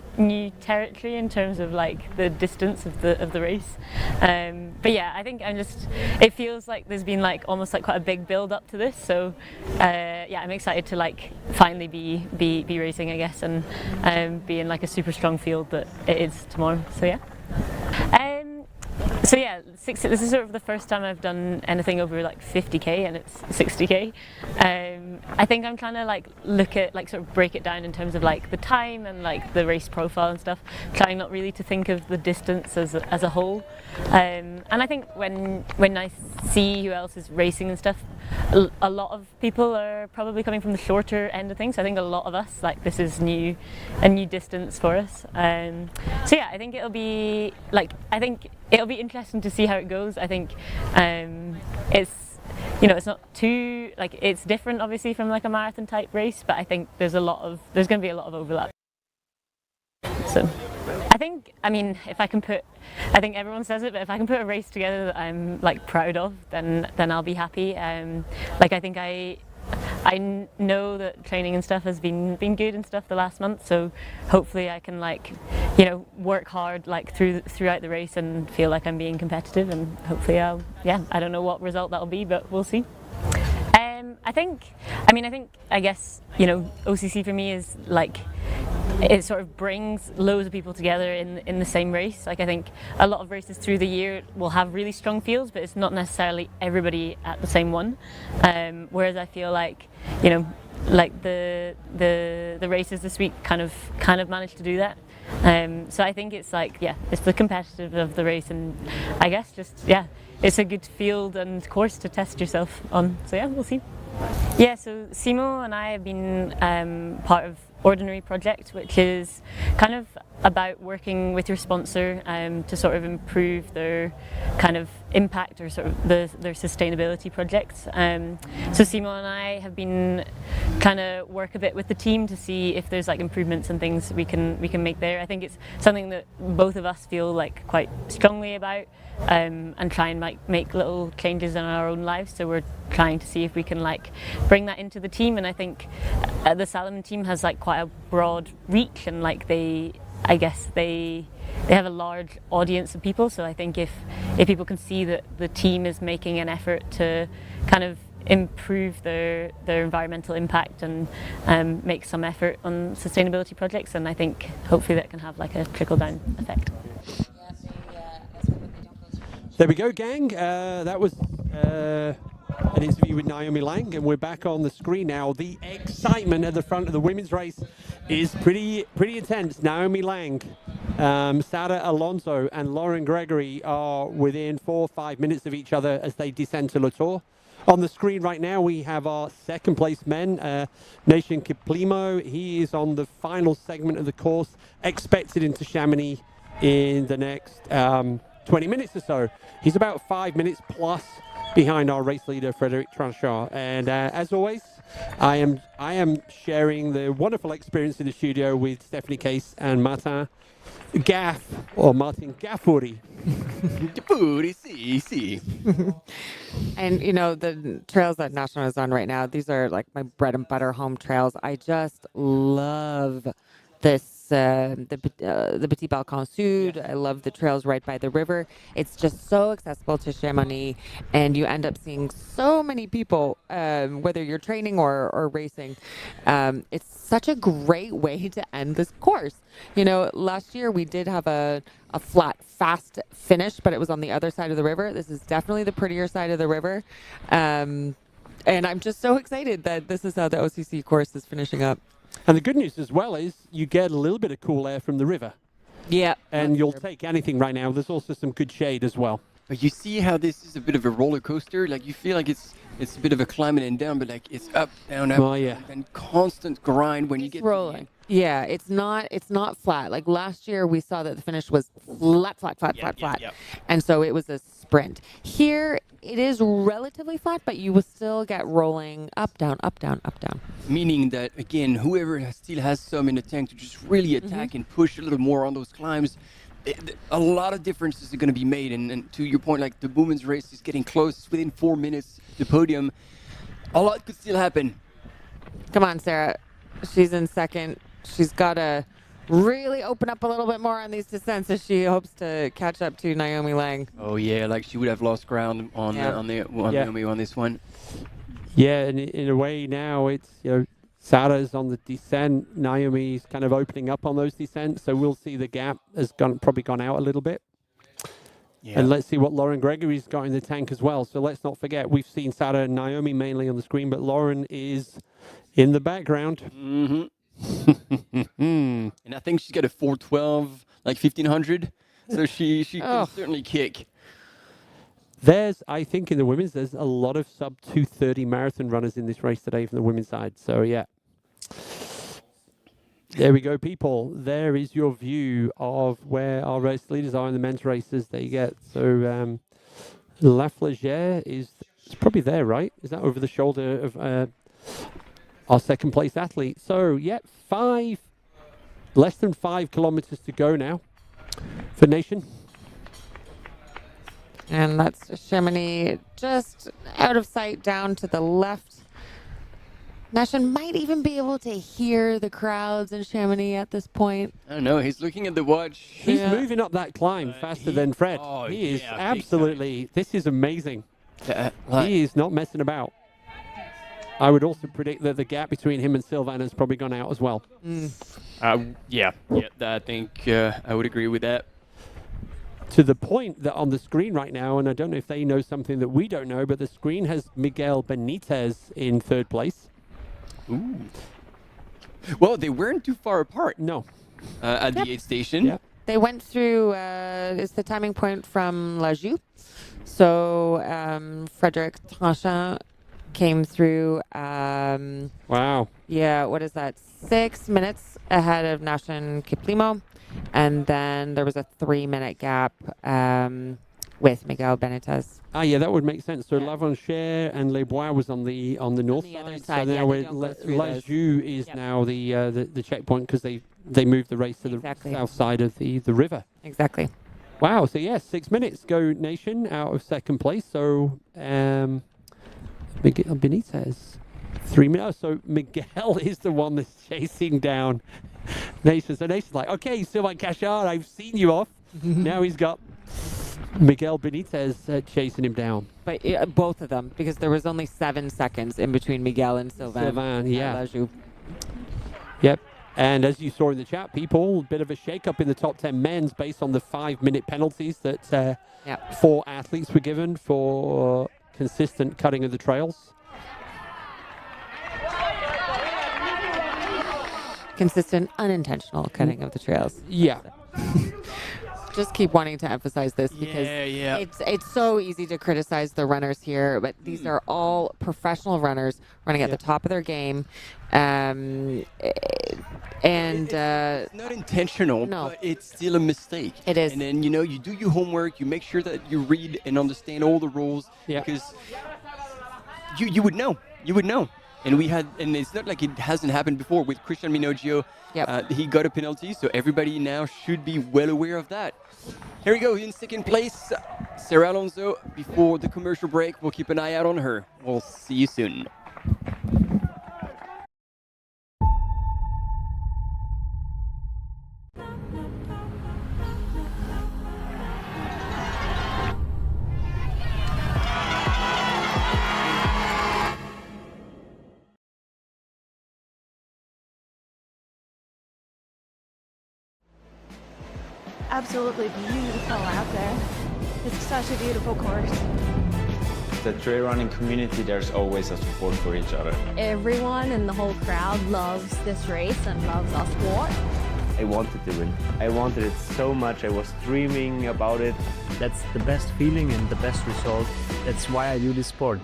U: territory in terms of the distance of the race. But yeah, I think it feels like there's been almost quite a big build up to this. So I'm excited to finally be racing, I guess, and be in a super strong field that it is tomorrow. So yeah. So yeah, this is sort of the first time I've done anything over like 50k, and it's 60k. I think I'm trying to like look at like sort of break it down in terms of like the time and like the race profile and stuff, trying not really to think of the distance as a whole. And I think when I see who else is racing and stuff, a lot of people are probably coming from the shorter end of things. I think a lot of us, like, this is a new distance for us. So yeah, I think it'll be interesting to see how it goes. I think it's not too, like, it's different obviously from like a marathon type race, but I think there's going to be a lot of overlap. So I think everyone says it, but if I can put a race together that I'm like proud of, then I'll be happy. I think I know that training and stuff has been good and stuff the last month, so hopefully I can work hard like throughout the race and feel like I'm being competitive, and hopefully I don't know what result that'll be, but we'll see. I guess OCC for me is like, it sort of brings loads of people together in the same race. Like, I think a lot of races through the year will have really strong fields, but it's not necessarily everybody at the same one. Whereas I feel like the races this week kind of managed to do that. So I think it's like, it's the competitive of the race, and I guess it's a good field and course to test yourself on. So we'll see. Yeah, so Simo and I have been part of Ordinary Project, which is kind of about working with your sponsor to sort of improve their kind of impact, or sort of their sustainability projects. So Simo and I have been kind of work a bit with the team to see if there's like improvements and things we can make there. I think it's something that both of us feel like quite strongly about, and try and like make little changes in our own lives. So we're trying to see if we can like bring that into the team, and I think the Salomon team has like quite a broad reach, and like they have a large audience of people. So I think if people can see that the team is making an effort to kind of improve their environmental impact and make some effort on sustainability projects, and I think hopefully that can have like a trickle down effect.
C: There we go, gang. That was an interview with Naomi Lang, and we're back on the screen now. The excitement at the front of the women's race is pretty intense. Naomi Lang, Sara Alonso and Lauren Gregory are within 4 or 5 minutes of each other as they descend to Le Tour. On the screen right now, we have our second place men, Nation Kiplimo. He is on the final segment of the course, expected into Chamonix in the next 20 minutes or so. He's about 5 minutes plus behind our race leader, Frederic Tranchard. And as always, I am sharing the wonderful experience in the studio with Stephanie Case and Martin Gaff, or Martin Gaffuri.
A: And the trails that National is on right now, these are like my bread and butter home trails. I just love this, the Petit Balcon Sud. I love the trails right by the river. It's just so accessible to Chamonix, and you end up seeing so many people, whether you're training or racing. It's such a great way to end this course. Last year we did have a flat, fast finish, but it was on the other side of the river. This is definitely the prettier side of the river. And I'm just so excited that this is how the OCC course is finishing up.
C: And the good news as well is you get a little bit of cool air from the river.
A: Yeah.
C: And you'll take anything right now. There's also some good shade as well.
B: But you see how this is a bit of a roller coaster? Like, you feel like it's a bit of a climbing and down, but like it's up, down, up, and constant grind when you get rolling.
A: Yeah, it's not flat. Like last year we saw that the finish was flat. And so it was a sprint. Here it is relatively flat, but you will still get rolling up, down, up, down, up, down.
B: Meaning that, again, whoever still has some in the tank to just really attack and push a little more on those climbs, a lot of differences are going to be made. And to your point, like the women's race is getting close, within 4 minutes, the podium, a lot could still happen.
A: Come on, Sarah. She's in second. She's got to really open up a little bit more on these descents if she hopes to catch up to Naomi Lang.
B: Oh yeah, like she would have lost ground on Naomi on this one.
C: Yeah, and in a way now it's Sarah's on the descent. Naomi's kind of opening up on those descents, so we'll see the gap has probably gone out a little bit.
B: Yeah.
C: And let's see what Lauren Gregory's got in the tank as well. So let's not forget, we've seen Sarah and Naomi mainly on the screen, but Lauren is in the background.
B: And I think she's got a 412, like 1500. So she can certainly kick.
C: I think in the women's, there's a lot of sub 2:30 marathon runners in this race today from the women's side. So yeah. There we go, people. There is your view of where our race leaders are in the men's races that you get. So Laflégère is probably there, right? Is that over the shoulder of our second place athlete? So, yeah, less than 5 kilometers to go now for Nation.
A: And that's Chamonix just out of sight down to the left. Nation might even be able to hear the crowds in Chamonix at this point.
B: I don't know. He's looking at the watch.
C: He's moving up that climb faster than Fred. He is absolutely, this is amazing. He is not messing about. I would also predict that the gap between him and Sylvain has probably gone out as well.
B: Yeah, I think I would agree with that.
C: To the point that on the screen right now, and I don't know if they know something that we don't know, but the screen has Miguel Benitez in third place.
B: Ooh. Well, they weren't too far apart.
C: No.
B: At the aid station.
C: Yep.
A: They went through, it's the timing point from La Joux. So Frederic Tranchant came through.
C: Wow.
A: Yeah, what is that? 6 minutes ahead of Nation Kiplimo. And then there was a 3-minute gap with Miguel Benitez.
C: Yeah, that would make sense. So Lavonchère and Les Bois was on the north
A: other
C: side.
A: side,
C: So
A: yeah,
C: now
A: they don't go through
C: La
A: those.
C: Joux is now the checkpoint because they moved the race to the south side of the river.
A: Exactly.
C: Wow. So yes, 6 minutes go Nation out of second place. So Miguel Benitez 3 minutes. So Miguel is the one that's chasing down Nation. So Nation's like, okay, Sylvain Cachard, I've seen you off. Now he's got Miguel Benitez chasing him down.
A: But both of them, because there was only 7 seconds in between Miguel and Sylvain.
C: Yeah. Yep. And as you saw in the chat, people, a bit of a shake-up in the top 10 men's based on the 5-minute penalties that 4 athletes were given for consistent cutting of the trails.
A: Consistent, unintentional cutting of the trails.
C: Yeah.
A: Just keep wanting to emphasize this because it's so easy to criticize the runners here, but these are all professional runners running at the top of their game.
B: It's not intentional, but it's still a mistake.
A: It is.
B: And then, you do your homework, you make sure that you read and understand all the rules because you would know. You would know. And it's not like it hasn't happened before with Christian Minoggio. He got a penalty, so everybody now should be well aware of that. Here we go, in second place, Sarah Alonso. Before the commercial break, we'll keep an eye out on her. We'll see you soon.
P: Absolutely beautiful out there. It's such a beautiful course.
F: The trail running community, there's always a support for each other.
M: Everyone in the whole crowd loves this race and loves our sport.
G: I wanted to win. I wanted it so much. I was dreaming about it.
H: That's the best feeling and the best result. That's why I do this sport.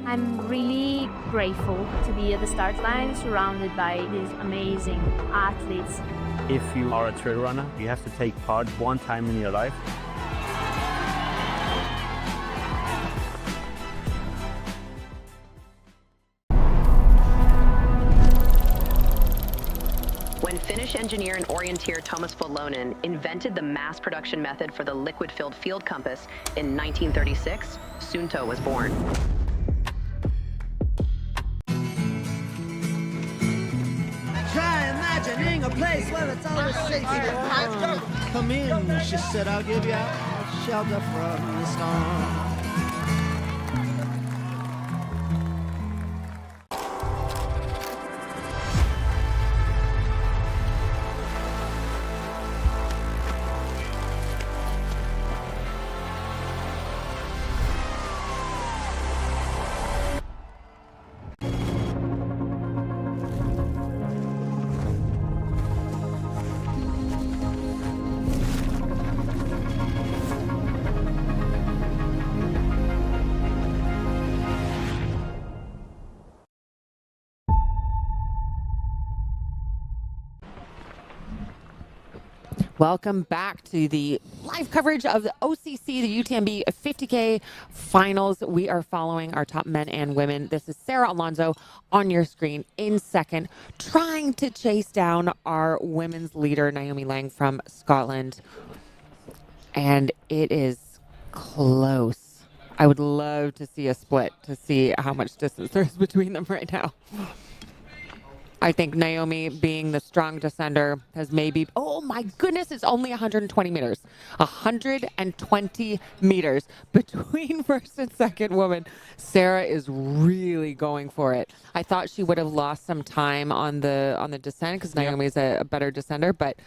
E: I'm really grateful to be at the start line surrounded by these amazing athletes.
H: If you are a trail runner, you have to take part one time in your life.
O: When Finnish engineer and orienteer Thomas Volonen invented the mass production method for the liquid-filled field compass in 1936, Suunto was born.
I: Try imagining a place where it's always safe to come in, she said, I'll give you shelter from the storm.
A: Welcome back to the live coverage of the OCC, the UTMB 50K finals. We are following our top men and women. This is Sarah Alonso on your screen in second, trying to chase down our women's leader, Naomi Lang from Scotland. And it is close. I would love to see a split to see how much distance there is between them right now. I think Naomi, being the strong descender, has maybe, oh my goodness, it's only 120 meters. 120 meters between first and second woman. Sarah is really going for it. I thought she would have lost some time on the descent because Naomi is a better descender, but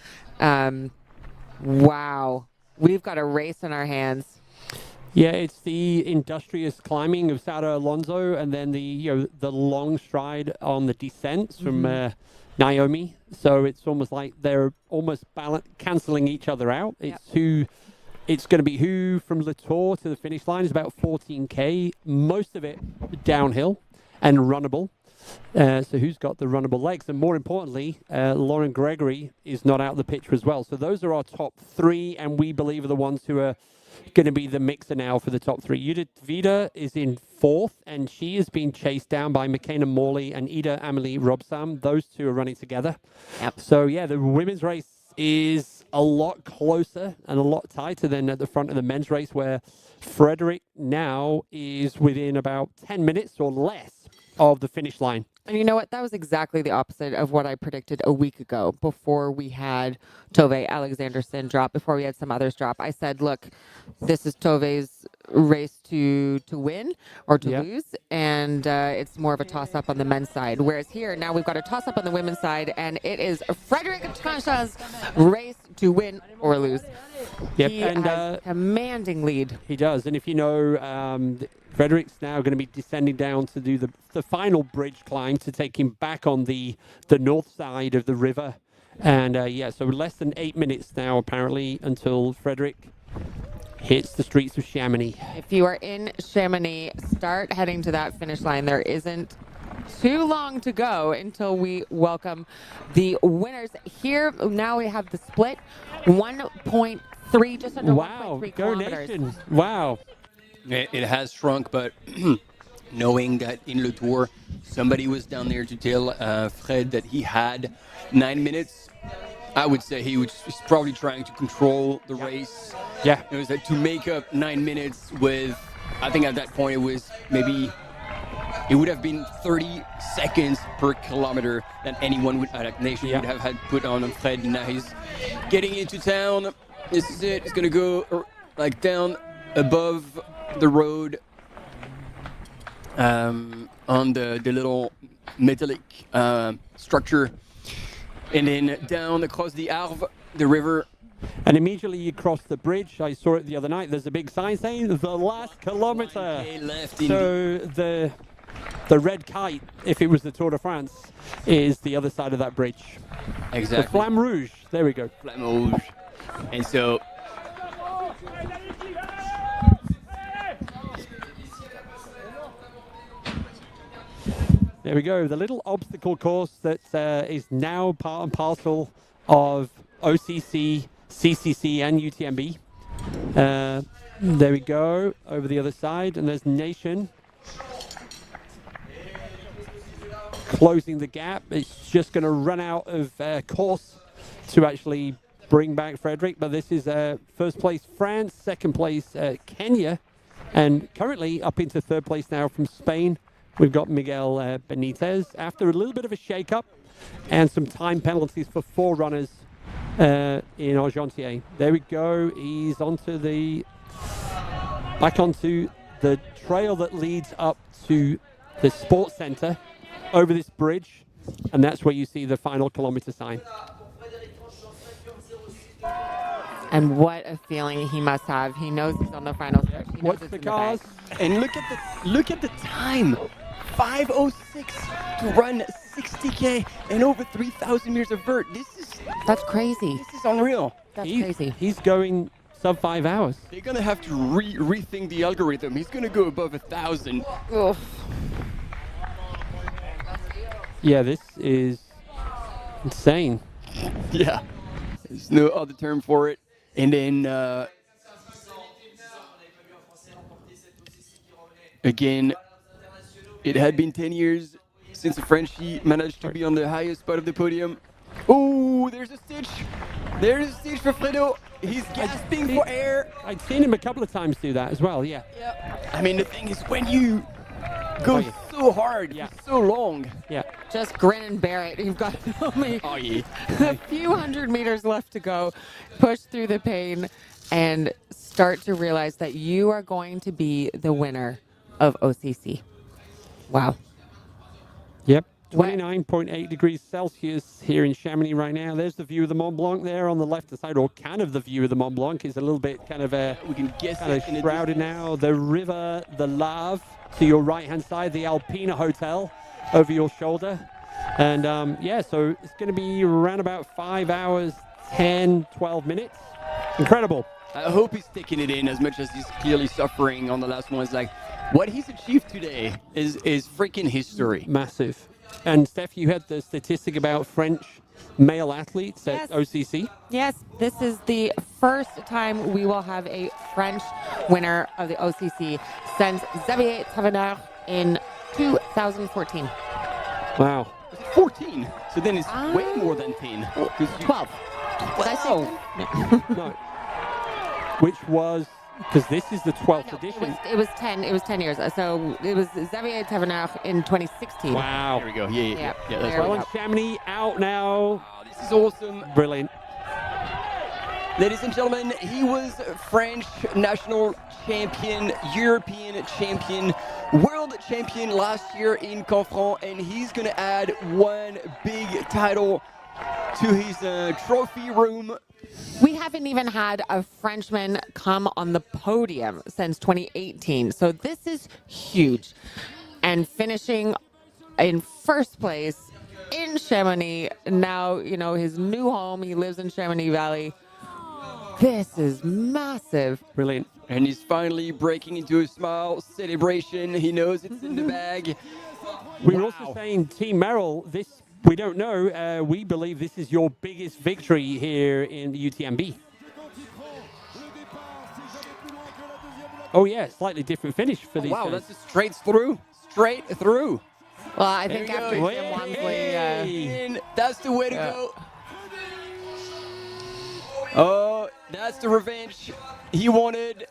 A: wow, we've got a race in our hands.
C: Yeah, it's the industrious climbing of Sarah Alonso, and then the long stride on the descents from Naomi. So it's almost like they're almost cancelling each other out. It's going to be who from Le Tour to the finish line is about 14K, most of it downhill and runnable. So who's got the runnable legs? And more importantly, Lauren Gregory is not out of the picture as well. So those are our top three, and we believe are the ones who are going to be the mixer now for the top three. Judith Vida is in fourth, and she is being chased down by McKenna Morley and Ida Amelie Robsam. Those two are running together. Yep. So yeah, the women's race is a lot closer and a lot tighter than at the front of the men's race, where Frederick now is within about 10 minutes or less of the finish line.
A: And you know what? That was exactly the opposite of what I predicted a week ago before we had Tove Alexanderson drop, before we had some others drop. I said, look, this is Tove's race to win or to lose, and it's more of a toss-up on the men's side. Whereas here, now we've got a toss-up on the women's side, and it is Frederick Trancha's race to win or lose.
C: Yep.
A: He
C: and
A: has a commanding lead.
C: He does. And if you know, Frederick's now going to be descending down to do the final bridge climb to take him back on the north side of the river. And so less than 8 minutes now, apparently, until Frederick hits the streets of Chamonix.
A: If you are in Chamonix, start heading to that finish line. There isn't too long to go until we welcome the winners. Here, now we have the split, 1.3, just under 1.3 kilometers.
C: Nation. Wow.
B: It has shrunk, but knowing that in Le Tour, somebody was down there to tell Fred that he had 9 minutes, I would say he's probably trying to control the race.
C: Yeah.
B: It was like to make up 9 minutes with, I think at that point it was maybe, it would have been 30 seconds per kilometer that anyone would, nation would have had put on Fred. Now he's getting into town. This is it. It's going to go like down above the road on the little metallic structure, and then down across the Arve, the river.
C: And immediately you cross the bridge. I saw it the other night. There's a big sign saying the last kilometer. So the red kite, if it was the Tour de France, is the other side of that bridge.
B: Exactly.
C: The Flamme Rouge. There we go.
B: Flamme Rouge. And so
C: there we go. The little obstacle course that is now part and parcel of OCC, CCC, and UTMB. There we go. Over the other side. And there's Nation closing the gap. It's just going to run out of course to actually bring back Frederick. But this is first place France, second place Kenya, and currently up into third place now from Spain. We've got Miguel Benitez after a little bit of a shake-up and some time penalties for 4 runners in Argentier. There we go. He's back onto the trail that leads up to the sports center over this bridge, and that's where you see the final kilometer sign.
A: And what a feeling he must have. He knows he's on the final stretch.
C: What's the cause?
B: And look at the time. 5:06 to run 60K and over 3,000 meters of vert.
A: That's crazy.
B: This is unreal.
A: That's crazy.
C: He's going sub 5 hours.
B: They're gonna have to rethink the algorithm. He's gonna go above 1,000.
A: Oof.
C: Yeah, this is insane.
B: Yeah. There's no other term for it. And then again, it had been 10 years since a Frenchie managed to be on the highest spot of the podium. Oh, there's a stitch. There's a stitch for Fredo. He's gasping for air.
C: I'd seen him a couple of times do that as well, yeah.
B: I mean, the thing is, when you go so hard, so long.
C: Yeah.
A: Just grin and bear it. You've got only a few hundred meters left to go. Push through the pain and start to realize that you are going to be the winner of OCC. Wow.
C: Yep. 29.8 degrees Celsius here in Chamonix right now. There's the view of the Mont Blanc there on the left side, or kind of the view of the Mont Blanc is a little bit kind of
B: we can guess
C: kind of shrouded now. The river, the Lave to your right hand side, the Alpina Hotel over your shoulder. And yeah, so it's going to be around about 5 hours, 10, 12 minutes. Incredible.
B: I hope he's taking it in as much as he's clearly suffering on the last one. It's like, what he's achieved today is freaking history.
C: Massive. And Steph, you had the statistic about French male athletes at OCC.
A: Yes, this is the first time we will have a French winner of the OCC since Xavier Tavenard in 2014.
C: Wow.
B: 14. So then it's way more than 10.
A: 12. Did I say
C: No. Which was, because this is the 12th edition.
A: It was 10. It was 10 years. So it was Xavier Tavenard in 2016.
C: Wow.
B: There we go. Yeah, that's
C: Well, and Chamonix out now.
B: This is awesome.
C: Brilliant.
B: Ladies and gentlemen, he was French national champion, European champion, world champion last year in Confront, and he's going to add one big title to his trophy room.
A: We haven't even had a Frenchman come on the podium since 2018. So this is huge. And finishing in first place in Chamonix, now, you know, his new home. He lives in Chamonix Valley. This is massive.
C: Brilliant.
B: And he's finally breaking into a smile, celebration. He knows it's in the bag.
C: We were also saying, Team Merrill, this, we don't know, we believe this is your biggest victory here in the UTMB. Oh yeah, slightly different finish for these guys.
B: That's just straight through. Straight through.
A: Well, I think after Jim Walmsley...
B: That's the way to go. Oh, that's the revenge he wanted.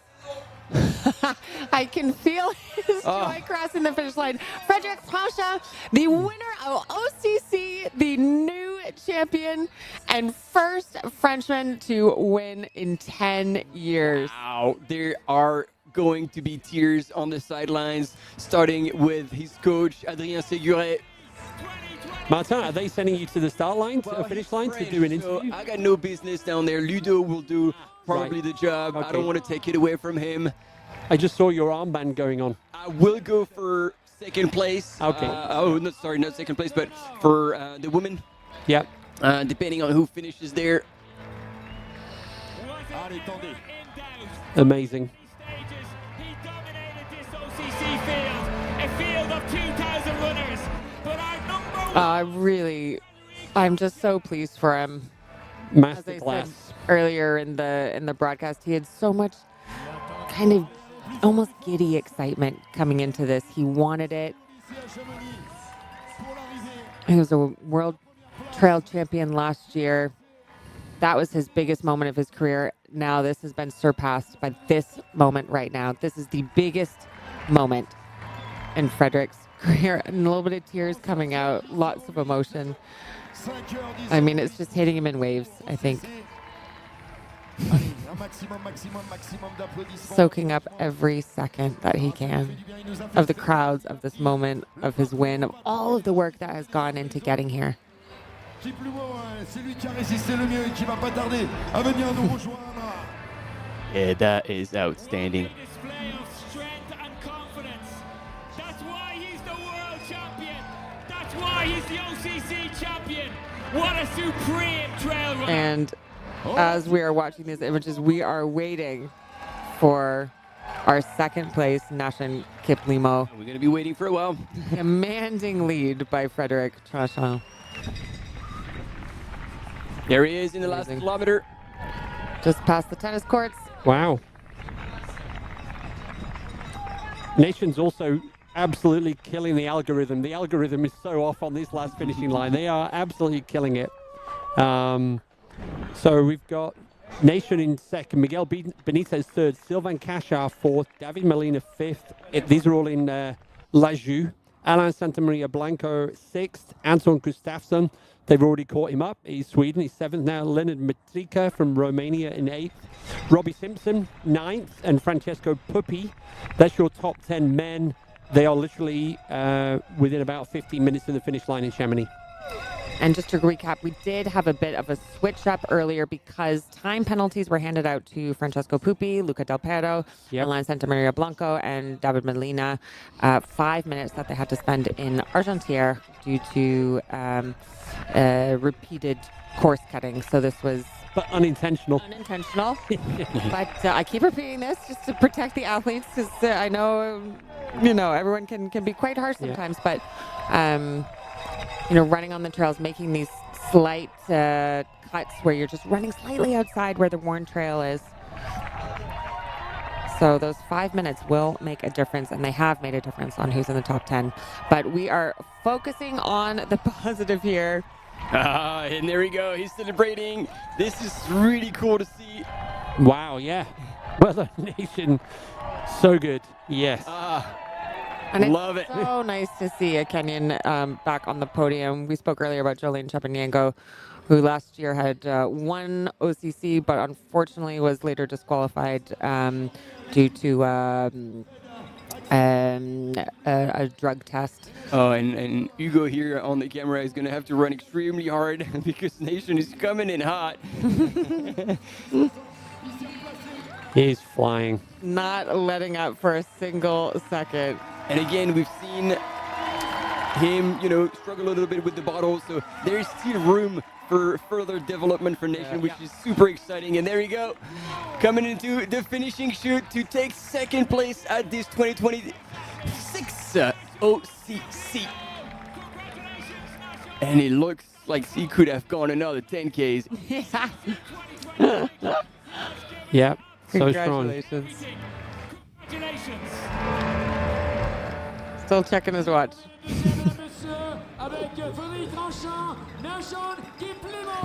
A: I can feel his joy crossing the finish line. Frédéric Franchon, the winner of OCC, the new champion, and first Frenchman to win in 10 years.
B: Wow, there are going to be tears on the sidelines, starting with his coach, Adrien Séguret.
C: Martin, are they sending you to the start line, to the finish line, to do an interview?
B: So I got no business down there. Ludo will do probably the job.
C: Okay.
B: I don't want to take it away from him.
C: I just saw your armband going on.
B: I will go for second place.
C: Okay.
B: Not second place, but for the women.
C: Yeah.
B: Depending on who finishes there.
C: Amazing.
A: I'm just so pleased for him. As I said earlier in the broadcast, he had so much kind of almost giddy excitement coming into this. He wanted it. He was a world trail champion last year. That was his biggest moment of his career. Now this has been surpassed by this moment right now. This is the biggest moment in Frédéric's career. And a little bit of tears coming out, lots of emotion. I mean, it's just hitting him in waves, I think. Soaking up every second that he can of the crowds, of this moment, of his win, of all of the work that has gone into getting here.
B: Yeah, that is outstanding.
S: That's why he's the world champion. That's why he's the OCC champion. What a supreme trail runner.
A: And as we are watching these images, we are waiting for our second place, Nashin Kiplimo.
B: We're going to be waiting for a while.
A: Commanding lead by Frédéric Franchon.
B: There he is in the last kilometer.
A: Just past the tennis courts.
C: Wow. Nation's also absolutely killing the algorithm. The algorithm is so off on this last finishing line. They are absolutely killing it. So we've got Nation in second, Miguel Benitez third, Sylvain Cachard fourth, David Molina fifth. These are all in Lajou. Alain Santamaria Blanco sixth, Anton Gustafsson. They've already caught him up. He's Sweden. He's seventh now. Leonard Matrika from Romania in eighth. Robbie Simpson ninth, and Francesco Puppi. That's your top 10 men. They are literally within about 15 minutes of the finish line in Chamonix.
A: And just to recap, we did have a bit of a switch up earlier because time penalties were handed out to Francesco Puppi, Luca Del Pero, Alain Santamaria Blanco, and David Molina. 5 minutes that they had to spend in Argentière due to repeated course cutting. So this was...
C: But unintentional.
A: Unintentional. But I keep repeating this just to protect the athletes because I know, everyone can be quite harsh sometimes. But... running on the trails, making these slight cuts where you're just running slightly outside where the worn trail is. So those 5 minutes will make a difference, and they have made a difference on who's in the top 10. But we are focusing on the positive here.
B: And there we go. He's celebrating. This is really cool to see.
C: Wow, yeah. Well done, Nation. So good. Yes.
A: And
B: Love it.
A: So nice to see a Kenyan back on the podium. We spoke earlier about Jolene Chepaniengo, who last year had won OCC, but unfortunately was later disqualified due to a drug test.
B: Oh, and Hugo here on the camera is going to have to run extremely hard because Nation is coming in hot.
C: He's flying.
A: Not letting up for a single second.
B: And again, we've seen him, struggle a little bit with the bottle. So there's still room for further development for Nation, which is super exciting. And there you go, coming into the finishing chute to take second place at this 2026 OCC. And it looks like he could have gone another 10Ks.
C: Yeah, so strong.
A: Congratulations. Still checking his watch.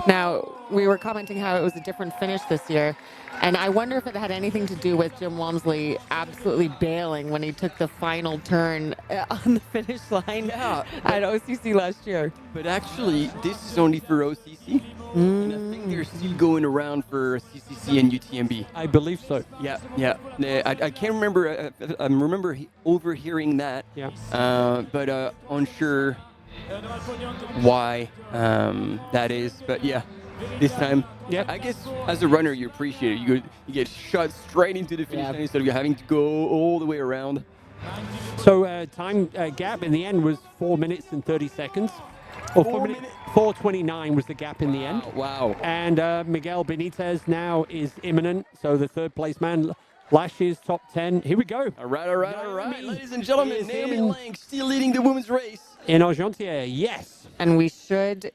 A: Now, we were commenting how it was a different finish this year, and I wonder if it had anything to do with Jim Walmsley absolutely bailing when he took the final turn on the finish line at OCC last year.
B: But actually, this is only for OCC. And I think they're still going around for CCC and UTMB.
C: I believe so.
B: Yeah. I can't remember. I remember overhearing that.
C: Yeah.
B: But unsure why that is. But yeah, this time, I guess as a runner, you appreciate it. You get shot straight into the finish line instead of having to go all the way around.
C: So time gap in the end was 4 minutes and 30 seconds. Or 4:29 was the gap in the end.
B: Wow.
C: And Miguel Benitez now is imminent. So the third place man, last year's top 10. Here we go.
B: All right. Ladies and gentlemen, Naomi Lang still leading the women's race.
C: In Argentière, yes.
A: And we should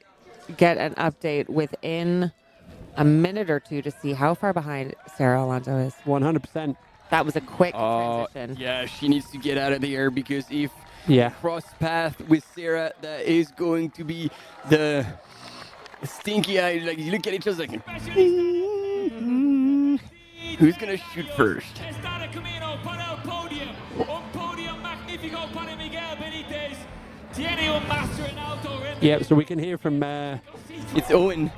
A: get an update within a minute or two to see how far behind Sarah Alonso is.
C: 100%.
A: That was a quick transition.
B: Yeah, she needs to get out of the air because if cross path with Sarah, that is going to be the stinky eye. Like, you look at each other like, who's going to shoot first?
C: Yeah, so we can hear from...
B: it's Owen.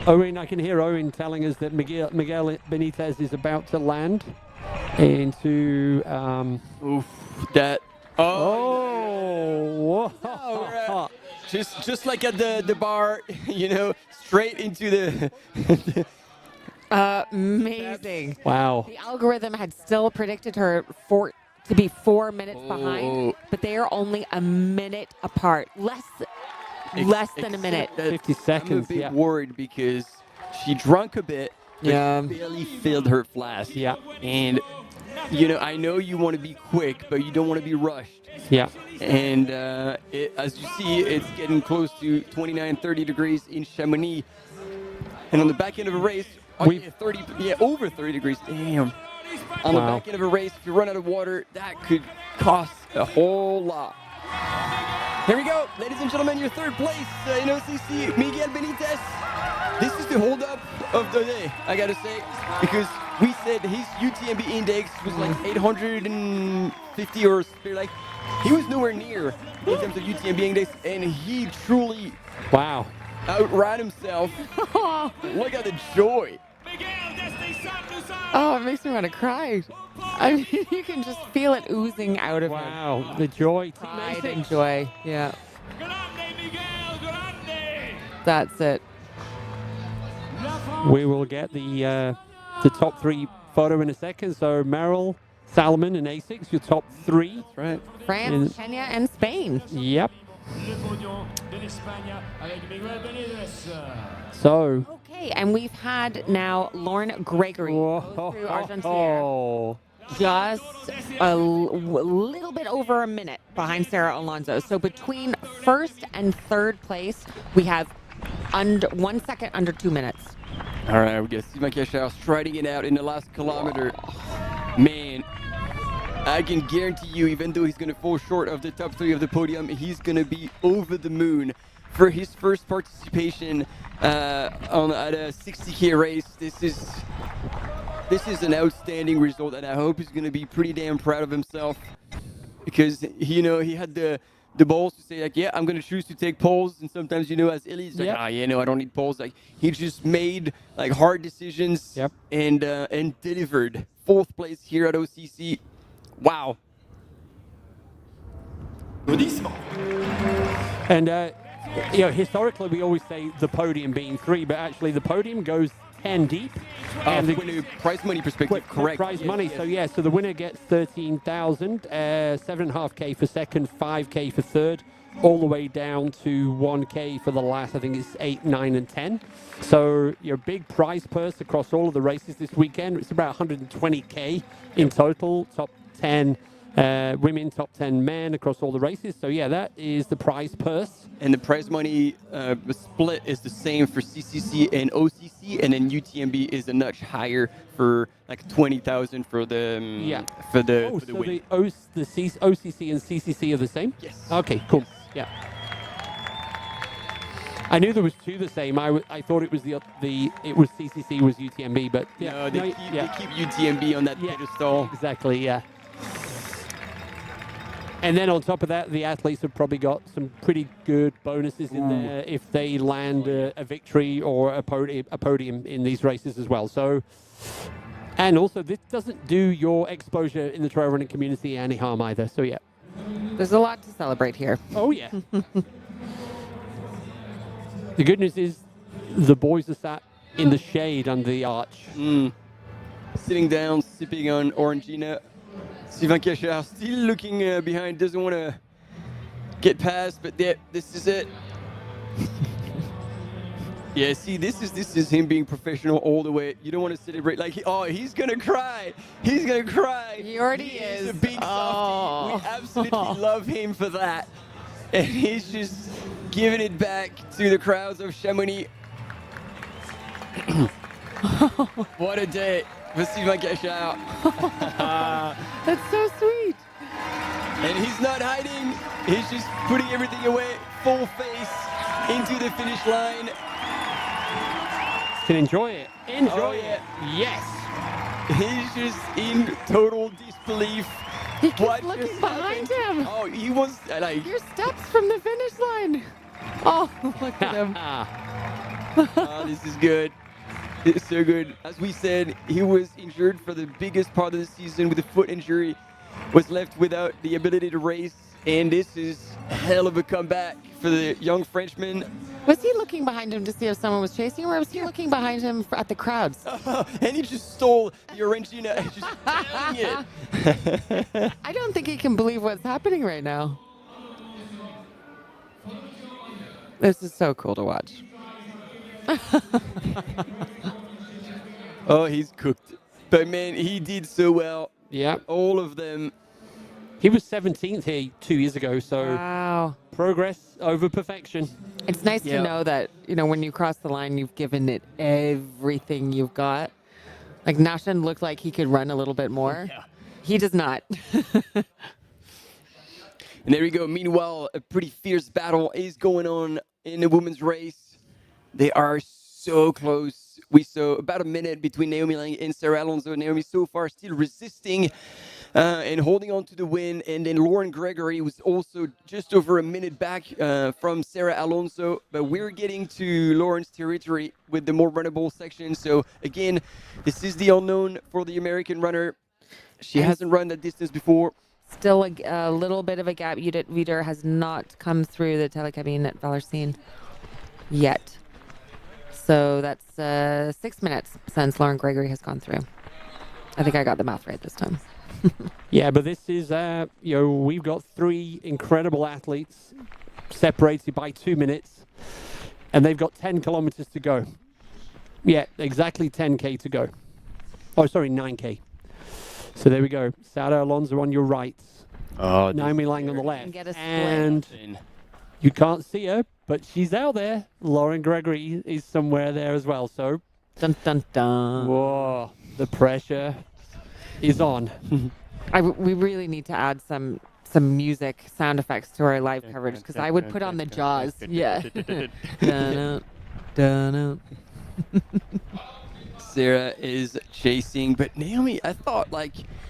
C: Owen, I can hear Owen telling us that Miguel Benitez is about to land into...
B: Whoa. Just like at the bar, straight into the...
A: Amazing.
C: Wow.
A: The algorithm had still predicted her to be 4 minutes behind, but they are only a minute apart. Less than a minute.
C: 50 seconds.
B: I'm a bit worried because she drank a bit, but she barely filled her flask.
C: Yeah.
B: And, I know you want to be quick, but you don't want to be rushed.
C: Yeah.
B: And as you see, it's getting close to 29, 30 degrees in Chamonix. And on the back end of a race, over 30 degrees. Damn. On the back end of a race, if you run out of water, that could cost a whole lot. Here we go, ladies and gentlemen, your third place in OCC, Miguel Benitez. This is the holdup of the day, I gotta say, because we said his UTMB index was like 850 or like, he was nowhere near in terms of UTMB index, and he truly outran himself. Look at the joy.
A: Oh, it makes me want to cry. I mean, you can just feel it oozing out of him.
C: Wow, the joy.
A: Pride and joy. Yeah. That's it.
C: We will get the top 3 photo in a second. So Merrill, Salomon, and Asics, your top 3.
B: That's right.
A: France, Kenya, and Spain.
C: Yep. So.
A: Okay, and we've had now Lauren Gregory through Argentina. Just a little bit over a minute behind Sarah Alonso. So between first and third place, we have 1 second under 2 minutes.
B: All right, we got Steve Mackesha striding it out in the last kilometer. Man, I can guarantee you, even though he's going to fall short of the top 3 of the podium, he's going to be over the moon for his first participation at a 60K race. This is an outstanding result, and I hope he's going to be pretty damn proud of himself, because he had the balls to say, like, yeah, I'm going to choose to take poles, and sometimes, as Elise, like, I don't need poles. Like, he just made like hard decisions and delivered 4th place here at OCC. Wow.
C: And historically we always say the podium being 3, but actually the podium goes 10 deep.
B: And the prize money perspective, correct.
C: Prize money, so the winner gets 13,000, 7.5K for second, 5K for third, all the way down to 1K for the last, I think it's 8, 9, and 10. So your big prize purse across all of the races this weekend, it's about 120K in total, top 10 women, top 10 men across all the races. So yeah, that is the prize purse.
B: And the prize money split is the same for CCC and OCC, and then UTMB is a notch higher for like 20,000 for the for the win.
C: So the OCC and CCC are the same?
B: Yes.
C: Okay, cool. Yeah. I knew there was 2 the same. I thought it was it was CCC was UTMB, but
B: no, they keep UTMB on that pedestal.
C: Exactly. Yeah. And then on top of that, the athletes have probably got some pretty good bonuses in there if they land a victory or a podium in these races as well. So, and also this doesn't do your exposure in the trail running community any harm either. So yeah,
A: there's a lot to celebrate here.
C: Oh yeah. The good news is the boys are sat in the shade under the arch.
B: Sitting down, sipping on Orangina. Sylvain Cachard still looking behind, doesn't want to get past, but yeah, this is it. Yeah, see, this is him being professional all the way. You don't want to celebrate like he's gonna cry. He's gonna cry.
A: He already is.
B: A big softie. We absolutely love him for that, and he's just giving it back to the crowds of Chamonix. What a day. Sylvain Cachard.
A: That's so sweet.
B: And he's not hiding. He's just putting everything away, full face, into the finish line.
C: Can enjoy it. Enjoy
B: it.
C: Yes.
B: He's just in total disbelief.
A: He keeps looking behind him.
B: Oh, he was like...
A: Your steps from the finish line. Oh, look at him.
B: Oh, this is good. It's so good. As we said, he was injured for the biggest part of the season with a foot injury, was left without the ability to race, and this is a hell of a comeback for the young Frenchman.
A: Was he looking behind him to see if someone was chasing him, or was he looking behind him at the crowds?
B: And he just stole the Orangina and just down it.
A: I don't think he can believe what's happening right now. This is so cool to watch.
B: Oh, he's cooked. But man, he did so well.
C: Yeah.
B: All of them.
C: He was 17th here 2 years ago, so
A: wow.
C: progress over perfection.
A: It's nice
C: Yeah.
A: to know that, when you cross the line, you've given it everything you've got. Like Nashan looked like he could run a little bit more.
B: Yeah.
A: He does not.
B: And there we go. Meanwhile, a pretty fierce battle is going on in the women's race. They are so close. We saw about a minute between Naomi Lang and Sarah Alonso. Naomi so far still resisting and holding on to the win. And then Lauren Gregory was also just over a minute back from Sarah Alonso. But we're getting to Lauren's territory with the more runnable section. So again, this is the unknown for the American runner. She hasn't run that distance before.
A: Still a little bit of a gap. Judith Wieder has not come through the telecabine at Valersine yet. So that's 6 minutes since Lauren Gregory has gone through. I think I got the math right this time.
C: Yeah, but this is, we've got 3 incredible athletes separated by 2 minutes, and they've got 10 kilometers to go. Yeah, exactly 10K to go. Oh, sorry, 9K. So there we go. Sarah Alonso on your right.
B: Oh,
C: Naomi Lang on the left.
A: Get a split.
C: And you can't see her, but she's out there. Lauren Gregory is somewhere there as well. So,
A: dun dun dun.
C: Whoa, the pressure is on.
A: We really need to add some music, sound effects to our live coverage because I would put on the Jaws. Yeah. Dun, dun, dun.
B: Sarah is chasing, but Naomi, I thought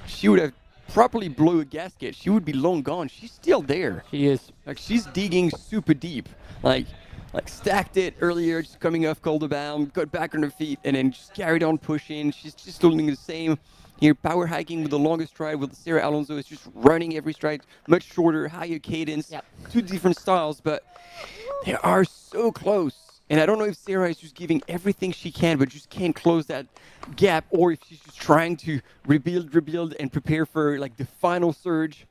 B: she would have properly blew a gasket. She would be long gone. She's still there.
C: She is.
B: She's digging super deep. Like stacked it earlier, just coming off Calderbound, got back on her feet, and then just carried on pushing. She's just doing the same here, power hiking with the longest stride. With Sarah Alonso is just running every stride, much shorter, higher cadence.
A: Yep.
B: 2 different styles, but they are so close. And I don't know if Sarah is just giving everything she can, but just can't close that gap, or if she's just trying to rebuild, and prepare for the final surge.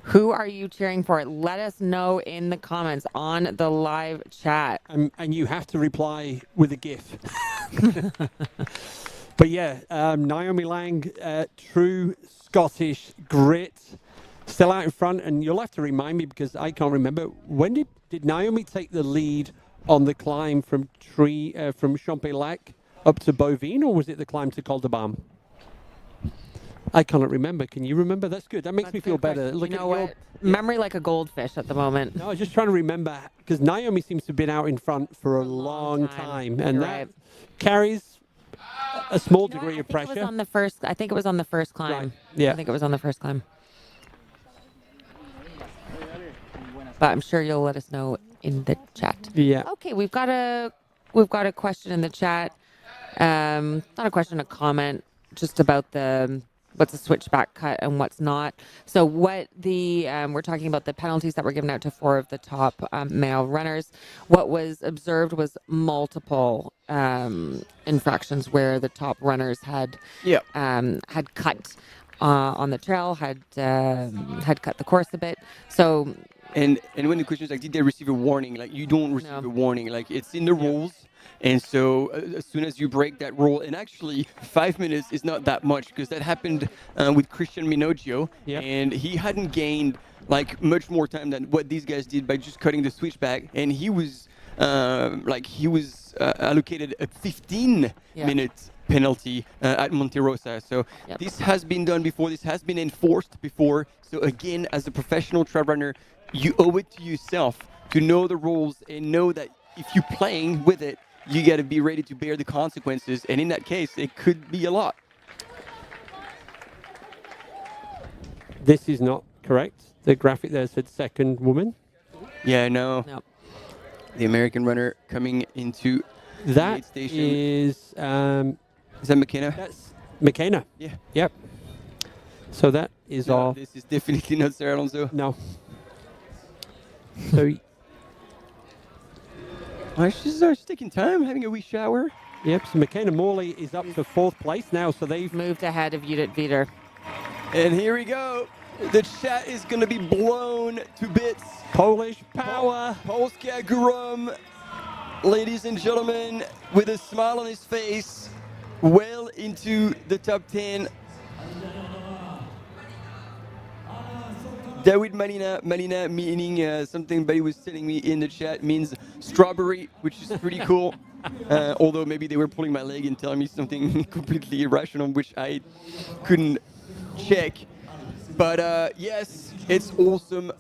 A: Who are you cheering for? Let us know in the comments on the live chat.
C: And you have to reply with a GIF. But yeah, Naomi Lang, true Scottish grit, still out in front. And you'll have to remind me because I can't remember. When did Naomi take the lead on the climb from Champex-Lac up to Bovine, or was it the climb to Col de Balme? I cannot remember. Can you remember? That's good. That makes me feel better.
A: You know what? Memory like a goldfish at the moment.
C: No, I was just trying to remember because Naomi seems to have been out in front for a long time, and that carries a small degree of pressure.
A: I think it was on the first climb.
C: Right. Yeah.
A: I think it was on the first climb. But I'm sure you'll let us know in the chat.
C: Yeah.
A: Okay, we've got a question in the chat. Not a question, a comment, just about what's a switchback cut and what's not. So what we're talking about the penalties that were given out to 4 of the top male runners. What was observed was multiple infractions where the top runners had cut on the trail, had cut the course a bit. So.
B: And when the question is did they receive a warning? You don't receive a warning. It's in the rules. And so as soon as you break that rule, and actually 5 minutes is not that much because that happened with Christian Minoggio, and he hadn't gained much more time than what these guys did by just cutting the switchback, and he was allocated a 15-minute penalty at Monte Rosa. So this has been done before. This has been enforced before. So again, as a professional trail runner, you owe it to yourself to know the rules and know that if you're playing with it, you got to be ready to bear the consequences. And in that case, it could be a lot.
C: This is not correct. The graphic there said second woman.
B: Yeah, no. The American runner coming into
C: that
B: the aid station.
C: Is
B: that McKenna?
C: That's McKenna.
B: Yeah.
C: Yep. So that is all.
B: This is definitely not Sarah Alonso.
C: No. So.
B: She's taking time, having a wee shower.
C: Yep, so McKenna Morley is up to 4th place now, so they've
A: moved ahead of Judith Wieder.
B: And here we go. The chat is going to be blown to bits.
C: Polish power.
B: Polska Grum, ladies and gentlemen, with a smile on his face, well into the top 10. David Malina meaning something Buddy was telling me in the chat means strawberry, which is pretty cool. Although maybe they were pulling my leg and telling me something completely irrational, which I couldn't check. But yes, it's awesome.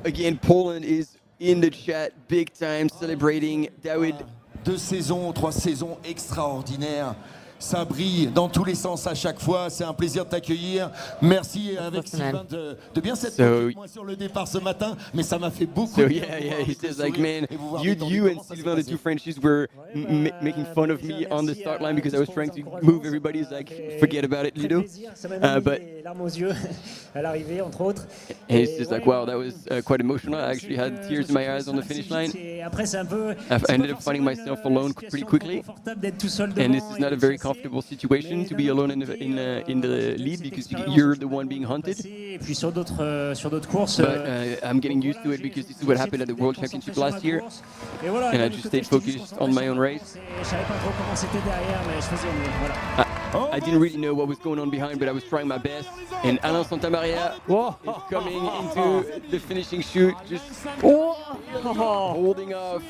B: Again, Poland is in the chat big time, celebrating David.
T: 2 saisons, 3 saisons extraordinaires. Ça brille dans tous les sens à chaque fois. C'est un plaisir de t'accueillir. Merci avec Sylvain de bien s'être avec moi sur le départ ce matin, mais ça m'a fait beaucoup.
B: So yeah, he says like, man, you and Sylvain, the two Frenchies, were making fun of me on the start line because I was trying to move everybody. It's like, forget about it, Ludo. But
V: larmes aux yeux à l'arrivée, entre autres.
B: And he's just like, wow, that was quite emotional. I actually had tears in my eyes on the finish line. I ended up finding myself alone pretty quickly, and this is not a very comfortable situation to be alone in the lead because you're the one being hunted. But I'm getting used to it because this is what happened at the World Championship last year, and I just stayed focused on my own race. I didn't really know what was going on behind, but I was trying my best. And Alain Santamaria is coming into the finishing chute, just holding off.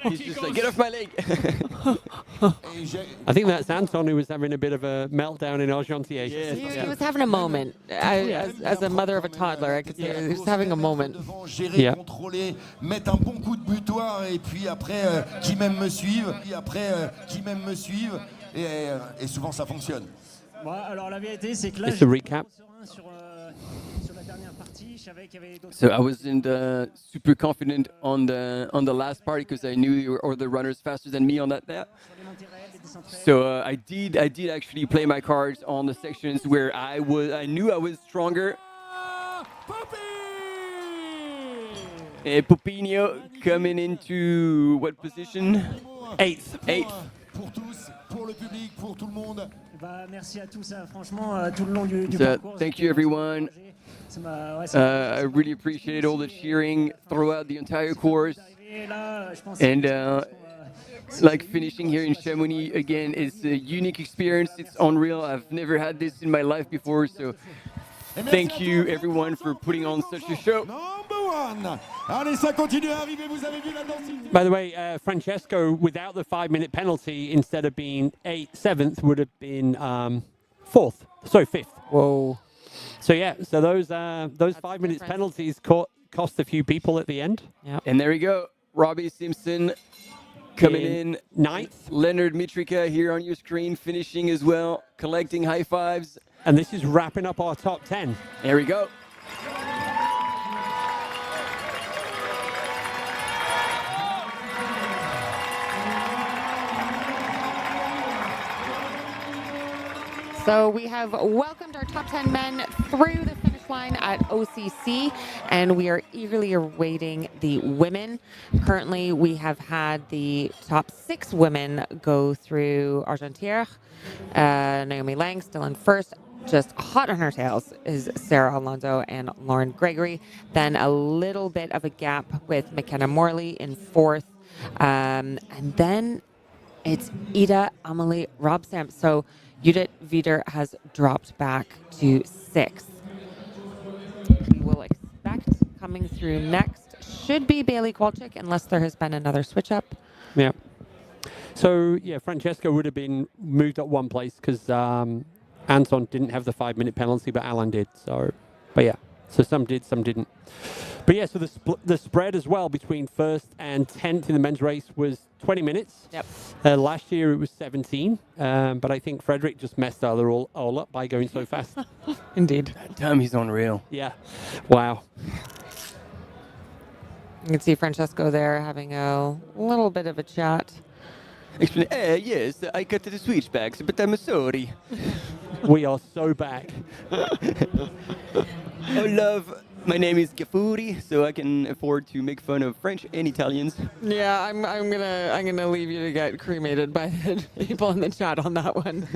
B: He's just like, get off my leg.
C: I think that's Anton who was having a bit of a meltdown in Argentier.
A: He was having a moment. As a mother of a toddler, I could say he was having a moment.
T: Gérer, contrôler, mettre un bon coup de butoir et puis après qui même me suivent, et souvent ça fonctionne.
V: Alors la vérité c'est que là
C: It's a recap.
B: So I wasn't super confident on the last part because I knew there were other runners faster than me on that lap. So I did actually play my cards on the sections where I knew I was stronger. Popinho coming into what position? Eighth.
T: Pour tous, pour le public, pour tout le monde.
V: Merci à tous, franchement, tout le long du
B: parcours. Thank you, everyone. I really appreciated all the cheering throughout the entire course. And like finishing here in Chamonix again is a unique experience. It's unreal. I've never had this in my life before. So thank you, everyone, for putting on such a show.
C: By the way, Francesco, without the 5-minute penalty, instead of being 7th, would have been 5th.
A: Whoa.
C: So yeah, so those 5 minutes penalties cost a few people at the end.
A: Yeah.
B: And there we go. Robbie Simpson coming in
C: 9th.
B: Leonard Mitrika here on your screen, finishing as well, collecting high fives.
C: And this is wrapping up our top 10.
B: There we go.
A: So we have welcomed our top 10 men through the finish line at OCC, and we are eagerly awaiting the women. Currently, we have had the top 6 women go through Argentière. Naomi Lang still in first. Just hot on her tails is Sarah Alonso and Lauren Gregory. Then a little bit of a gap with McKenna Morley in 4th. And then it's Ida Amelie Robstamp. So Judith Wieder has dropped back to 6th. We will expect coming through next should be Bailey Kowalczyk, unless there has been another switch up.
C: Yeah. So, yeah, Francesco would have been moved up one place because Anton didn't have the 5-minute penalty, but Alan did. So, but yeah, so some did, some didn't. But yeah, so the spread as well between 1st and 10th in the men's race was 20 minutes.
A: Yep.
C: Last year it was 17, but I think Frederick just messed all up by going so fast.
A: Indeed.
B: Damn, he's unreal.
C: Yeah. Wow.
A: You can see Francesco there having a little bit of a chat.
B: Yes, I got the switchbacks, but I'm sorry.
C: We are so back.
B: I love My name is Gafuri, so I can afford to make fun of French and Italians.
A: Yeah, I'm gonna leave you to get cremated by the people in the chat on that one.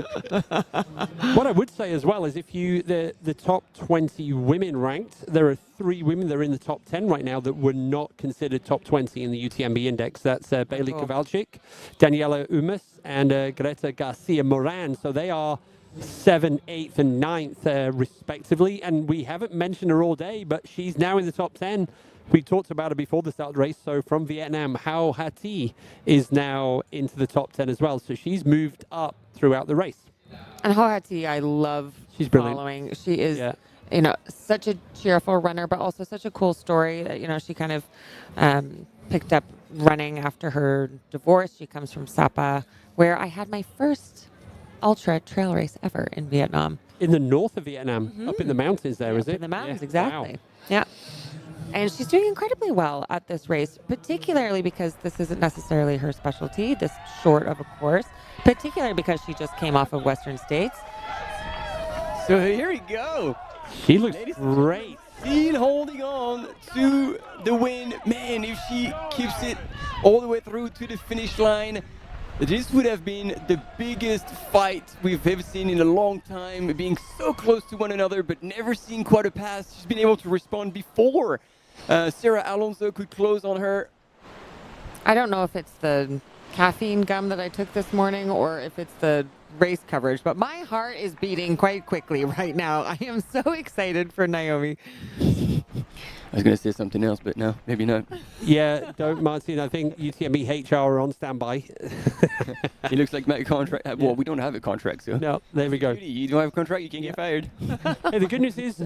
C: What I would say as well is if you the top 20 women ranked, there are 3 women that are in the top 10 right now that were not considered top 20 in the UTMB index. That's Bailey Kowalczyk, Daniela Umas, and Greta Garcia Moran. So they are 7th, 8th, and 9th, respectively. And we haven't mentioned her all day, but she's now in the top 10. We talked about her before the start of the race. So from Vietnam, Hao Hati is now into the top 10 as well. So she's moved up throughout the race.
A: And Hao Hati, I love following. She is, such a cheerful runner, but also such a cool story. She kind of picked up running after her divorce. She comes from Sapa, where I had my first ultra trail race ever in Vietnam.
C: In the north of Vietnam, up in the mountains there, is it?
A: In the mountains,
C: Yeah.
A: exactly.
C: Wow.
A: Yeah. And she's doing incredibly well at this race, particularly because this isn't necessarily her specialty, this short of a course, particularly because she just came off of Western States.
B: So here we go.
C: She looks great.
B: Still holding on to the win. Man, if she keeps it all the way through to the finish line, this would have been the biggest fight we've ever seen in a long time, being so close to one another, but never seen quite a pass. She's been able to respond before Sarah Alonso could close on her.
A: I don't know if it's the caffeine gum that I took this morning or if it's the race coverage, but my heart is beating quite quickly right now. I am so excited for Naomi.
B: I was going to say something else, but no, maybe not.
C: Yeah, don't, Martin. I think UTMB HR are on standby.
B: It looks like my contract. Well, we don't have a contract, so.
C: No, there we go.
B: You don't have a contract, you can't get fired.
C: Hey, the good news is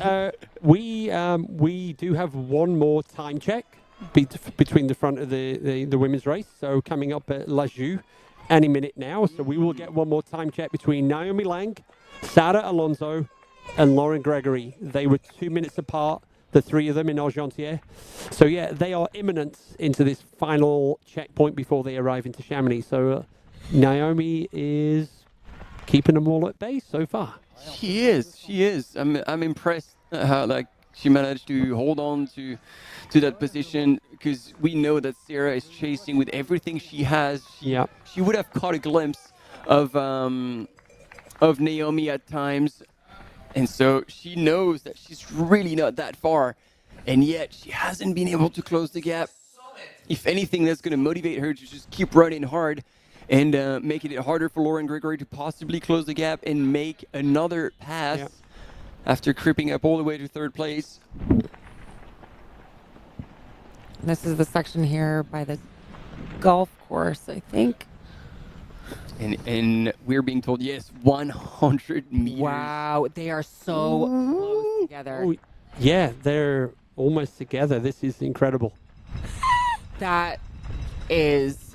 C: we do have one more time check between the front of the women's race. So coming up at La Joux any minute now. So we will get one more time check between Naomi Lang, Sarah Alonso, and Lauren Gregory. They were 2 minutes apart, the 3 of them in Argentière. So yeah, they are imminent into this final checkpoint before they arrive into Chamonix. So Naomi is keeping them all at bay so far.
B: She is. I'm impressed how she managed to hold on to that position, because we know that Sarah is chasing with everything she has. She would have caught a glimpse of Naomi at times, and so she knows that she's really not that far, and yet she hasn't been able to close the gap. If anything, that's going to motivate her to just keep running hard and making it harder for Lauren Gregory to possibly close the gap and make another pass after creeping up all the way to 3rd place.
A: This is the section here by the golf course, I think.
B: And we're being told, yes, 100 meters.
A: Wow, they are so close together.
C: Oh, yeah, they're almost together. This is incredible.
A: That is...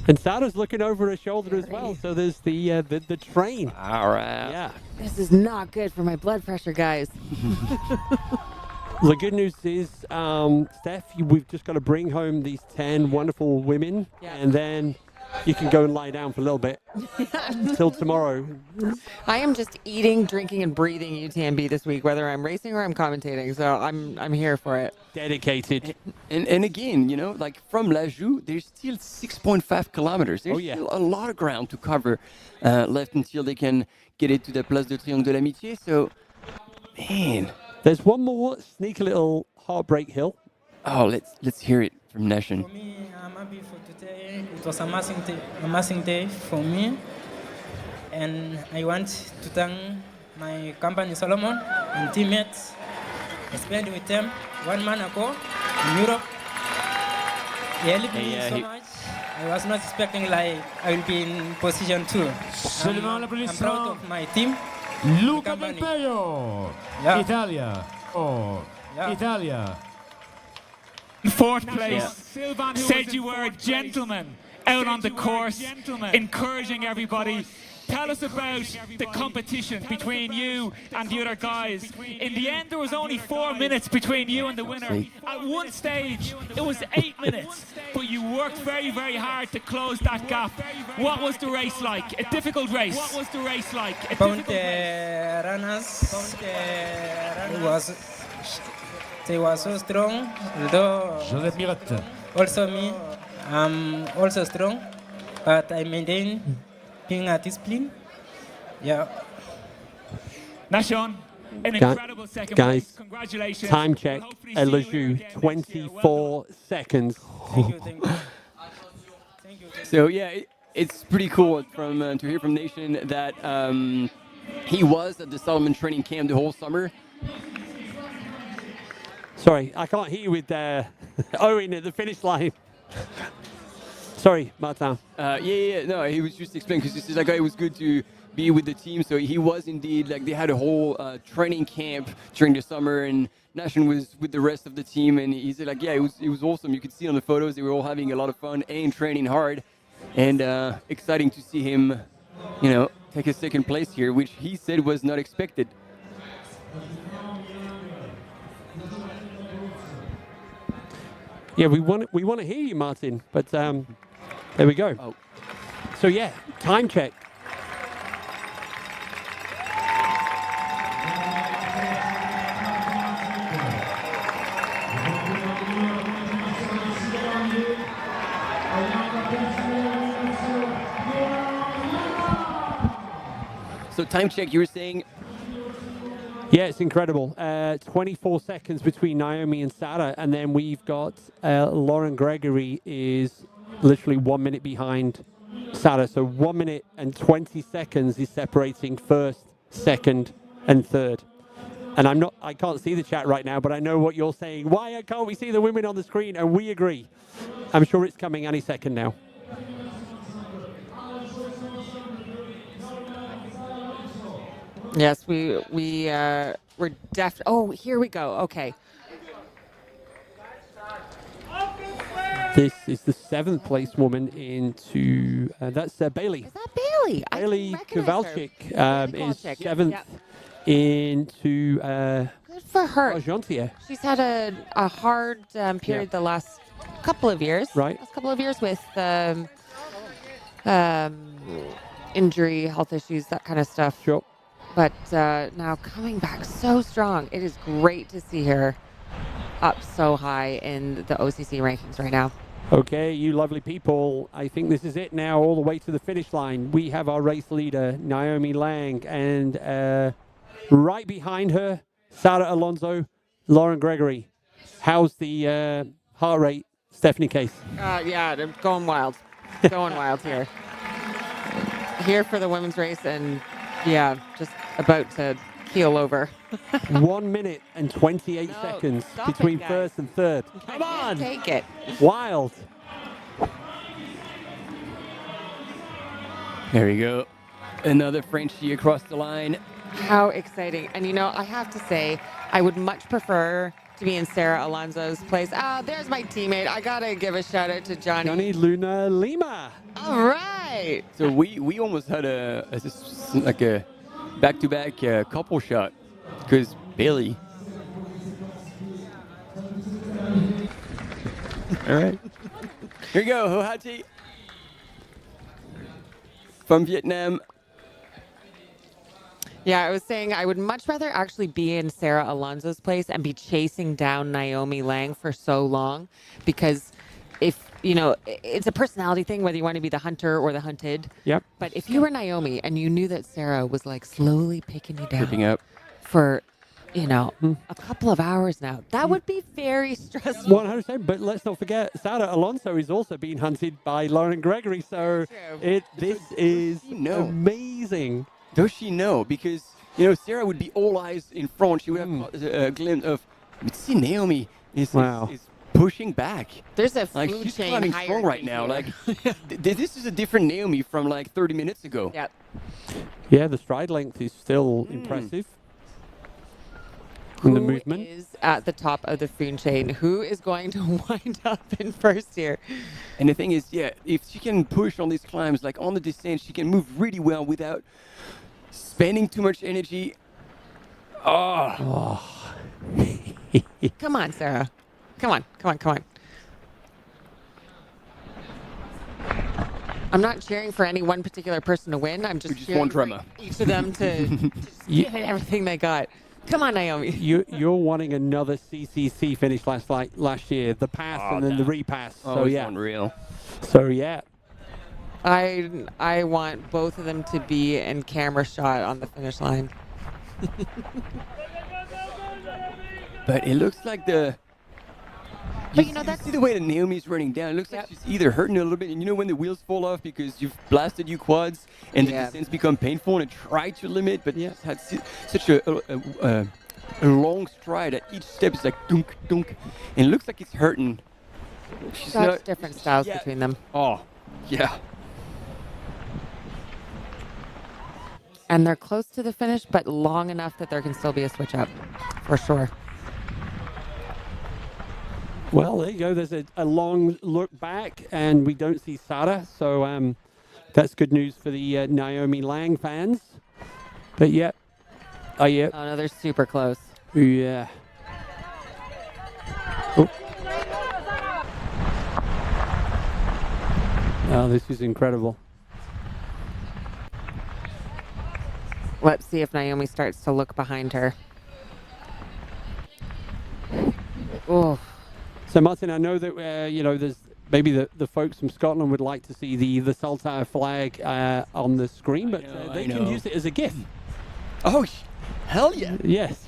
C: And Sarah's looking over her shoulder as well, so there's the train.
B: All right.
C: Yeah.
A: This is not good for my blood pressure, guys.
C: The good news is, Steph, we've just got to bring home these 10 wonderful women, and then you can go and lie down for a little bit until tomorrow.
A: I am just eating, drinking, and breathing UTMB this week, whether I'm racing or I'm commentating. So I'm here for it.
C: Dedicated.
B: And again, from La Joux, there's still 6.5 kilometers. There's still a lot of ground to cover left until they can get it to the Place de Triangle de l'Amitié. So, man.
C: There's one more sneaky little heartbreak hill.
B: Oh, let's hear it from Nation.
N: For me, I'm happy for today. It was an amazing day for me. And I want to thank my company Solomon and teammates. I spent with them 1 month ago in Europe. They helped me so much. I was not expecting I will be in position 2. I'm proud of my team.
Q: Luca Belpeio, Italia. Italia.
S: In 4th place, said you were a gentleman out on the course, encouraging everybody. Tell us about the competition between you and the other guys. In the end, there was only 4 minutes between you and the winner. At one stage, it was 8 minutes, but you worked very, very hard to close that gap. What was the race like? A difficult race. What was the race like?
N: Runners. It was they were so strong. Although also me, I'm also strong, but I maintain being a discipline. Yeah.
S: Nashon, an incredible second
C: Guys,
S: place. Congratulations.
C: time check. El Lejou, 24 seconds.
B: So yeah, it's pretty cool from to hear from Nation that he was at the Solomon training camp the whole summer.
C: Sorry, I can't hear you with Owen at the finish line. Sorry, Martin.
B: No, he was just explaining because this is like it was good to be with the team. So he was indeed like they had a whole training camp during the summer, and Nation was with the rest of the team, and he said like it was awesome. You could see on the photos they were all having a lot of fun and training hard, and exciting to see him, take a second place here, which he said was not expected.
C: Yeah, we want to hear you, Martin. But there we go.
B: Oh.
C: So yeah, time check.
B: So time check, you were saying?
C: Yeah, it's incredible. 24 seconds between Naomi and Sarah, and then we've got Lauren Gregory is literally 1 minute behind Sarah. So 1 minute and 20 seconds is separating first, second, and third. And I can't see the chat right now, but I know what you're saying. Why can't we see the women on the screen? And we agree. I'm sure it's coming any second now.
A: Yes, we're definitely. Oh, here we go. Okay.
C: This is the 7th place woman into that's Bailey.
A: Is that Bailey?
C: Bailey Kowalczyk is
A: Kowalczyk,
C: 7th
A: yep.
C: into
A: Good for her.
C: Argentia.
A: She's had a hard period the last couple of years.
C: Right.
A: Last couple of years with injury, health issues, that kind of stuff.
C: Sure.
A: But now coming back so strong. It is great to see her up so high in the OCC rankings right now.
C: Okay, you lovely people. I think this is it now, all the way to the finish line. We have our race leader, Naomi Lang, and right behind her, Sarah Alonso, Lauren Gregory. How's the heart rate, Stephanie Case?
A: Yeah, they're going wild. Going wild here. Here for the women's race, and yeah, just about to keel over.
C: 1 minute and 28 seconds between first and third. Come on!
A: Take it.
C: Wild.
B: There we go. Another Frenchie across the line.
A: How exciting. And I have to say, I would much prefer to be in Sarah Alonso's place. There's my teammate. I got to give a shout out to Johnny
C: Luna Lima.
A: All right.
B: So we almost had a back-to-back couple shot because Bailey. All right. Here we go, Ho Hati from Vietnam.
A: Yeah, I was saying I would much rather actually be in Sarah Alonso's place and be chasing down Naomi Lang for so long, because if, it's a personality thing, whether you want to be the hunter or the hunted.
C: Yep.
A: But if you were Naomi and you knew that Sarah was like slowly picking you down
B: Tripping up
A: for, a couple of hours now, that would be very stressful.
C: 100%, but let's not forget, Sarah Alonso is also being hunted by Lauren Gregory, so this is amazing.
B: Does she know? Because, Sarah would be all eyes in front. She would have a glimpse of, see, Naomi is pushing back.
A: There's a
B: like
A: food
B: she's
A: chain
B: climbing strong right now.
A: here.
B: Like this is a different Naomi from like 30 minutes ago.
A: Yep.
C: Yeah, the stride length is still impressive. And the movement
A: is at the top of the food chain. Who is going to wind up in first here?
B: And the thing is, if she can push on these climbs, like on the descent, she can move really well without spending too much energy.
C: Oh.
A: Come on, Sarah. Come on. I'm not cheering for any one particular person to win. I'm just cheering
B: one
A: for
B: drummer.
A: each of them to give it everything they got. Come on, Naomi.
C: You're wanting another CCC finish last year, the pass and then the repass.
B: Oh,
C: So
B: it's
C: yeah,
B: unreal.
C: So yeah,
A: I want both of them to be in camera shot on the finish line.
B: But it looks like the.
A: But you know, that's
B: See the way that Naomi's running down. It looks like she's either hurting a little bit, and you know when the wheels fall off because you've blasted your quads and the descents become painful, and try to limit, but she's had such a long stride at each step. It's like dunk, dunk, and it looks like it's hurting. She's
A: such different styles between them.
B: Oh, yeah.
A: And they're close to the finish, but long enough that there can still be a switch up, for sure.
C: well, there you go. There's a long look back, and we don't see Sara, so that's good news for the Naomi Lang fans. But yeah,
A: Oh no, they're super close.
C: Yeah. Oh. Oh, this is incredible.
A: Let's see if Naomi starts to look behind her. Oh.
C: So, Martin, I know that, there's maybe the folks from Scotland would like to see the Saltire flag on the screen, but they can use it as a GIF.
B: Oh, hell yeah.
C: Yes.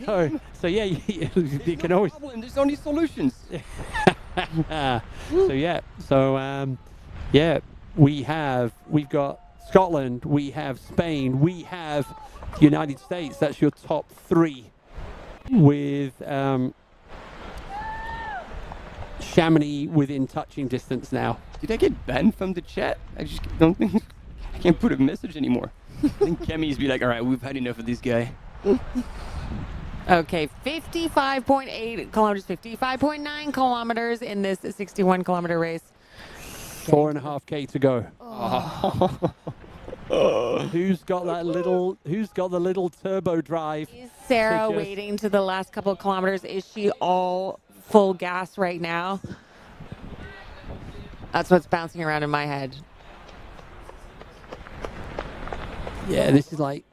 C: So yeah, you can always...
B: There's only solutions.
C: We've got Scotland, we have Spain, we have the United States. That's your top three, with Chamonix within touching distance now.
B: Did I get banned from the chat? I just don't think I can't put a message anymore. I think Kemi's be like, all right, we've had enough of this guy.
A: Okay, 55.8 kilometers, 55.9 kilometers in this 61-kilometer race.
C: 4.5K to go. Who's got that little? Who's got the little turbo drive?
A: Is Sarah waiting to the last couple of kilometers? Is she all full gas right now? That's what's bouncing around in my head.
C: Yeah, this is like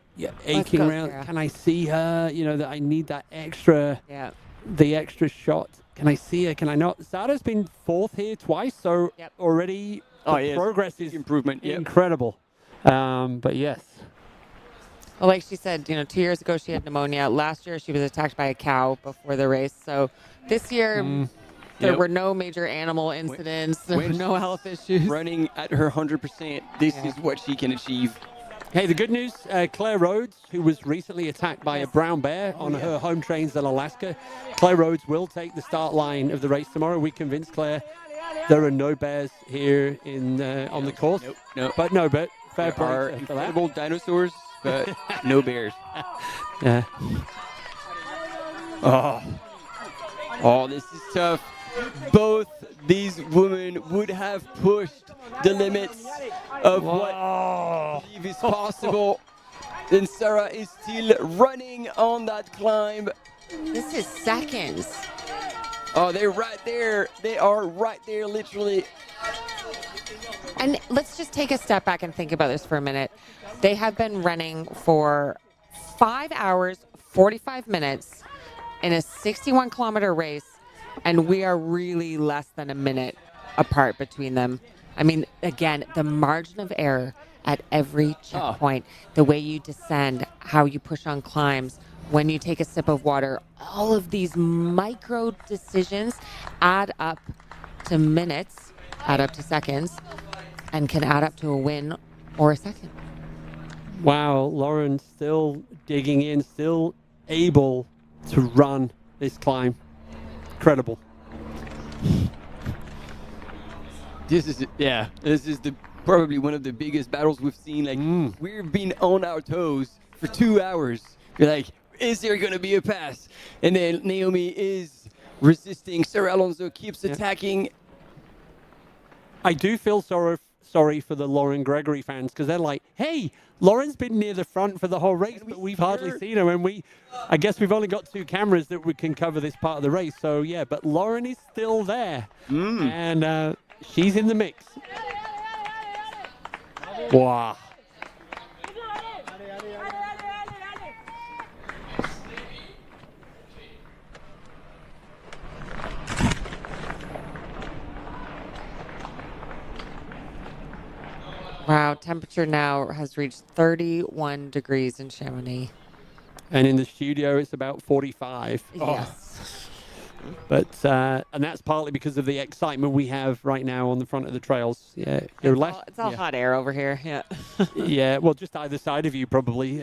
C: aching
A: go,
C: around.
A: Sarah.
C: Can I see her? You know that I need that extra.
A: Yeah.
C: The extra shot. Can I see her? Can I not? Sara's been fourth here twice, so already the progress is
B: improvement.
C: Incredible. But yes.
A: Well, like she said, 2 years ago she had pneumonia. Last year she was attacked by a cow before the race. So this year there were no major animal incidents. There were no health issues.
B: Running at her 100%, this is what she can achieve.
C: Hey, the good news, Claire Rhodes, who was recently attacked by a brown bear on her home trains in Alaska, Claire Rhodes will take the start line of the race tomorrow. We convinced Claire there are no bears here on the course.
B: No.
C: But fair play
B: There are
C: for
B: incredible dinosaurs, but no bears.
C: Yeah.
B: Oh, this is tough. Both these women would have pushed the limits of what I believe is possible. And Sarah is still running on that climb.
A: This is seconds.
B: Oh, they're right there. They are right there, literally.
A: And let's just take a step back and think about this for a minute. They have been running for 5 hours, 45 minutes in a 61-kilometer race, and we are really less than a minute apart between them. I mean, again, the margin of error at every checkpoint, the way you descend, how you push on climbs, when you take a sip of water, all of these micro decisions add up to minutes, add up to seconds, and can add up to a win or a second.
C: Wow, Lauren still digging in, still able to run this climb. Incredible.
B: This is probably one of the biggest battles we've seen. Like we've been on our toes for 2 hours. You're like, is there going to be a pass? And then Naomi is resisting. Sarah Alonso keeps attacking.
C: I do feel sorry for the Lauren Gregory fans, because they're like, hey, Lauren's been near the front for the whole race, but we've hardly seen her. And I guess we've only got 2 cameras that we can cover this part of the race. So yeah, but Lauren is still there, and she's in the mix. Wow.
A: Wow, temperature now has reached 31 degrees in Chamonix.
C: And in the studio, it's about 45.
A: Yes.
C: But and that's partly because of the excitement we have right now on the front of the trails. Yeah,
A: It's all hot air over here. Yeah.
C: Yeah, well, just either side of you, probably.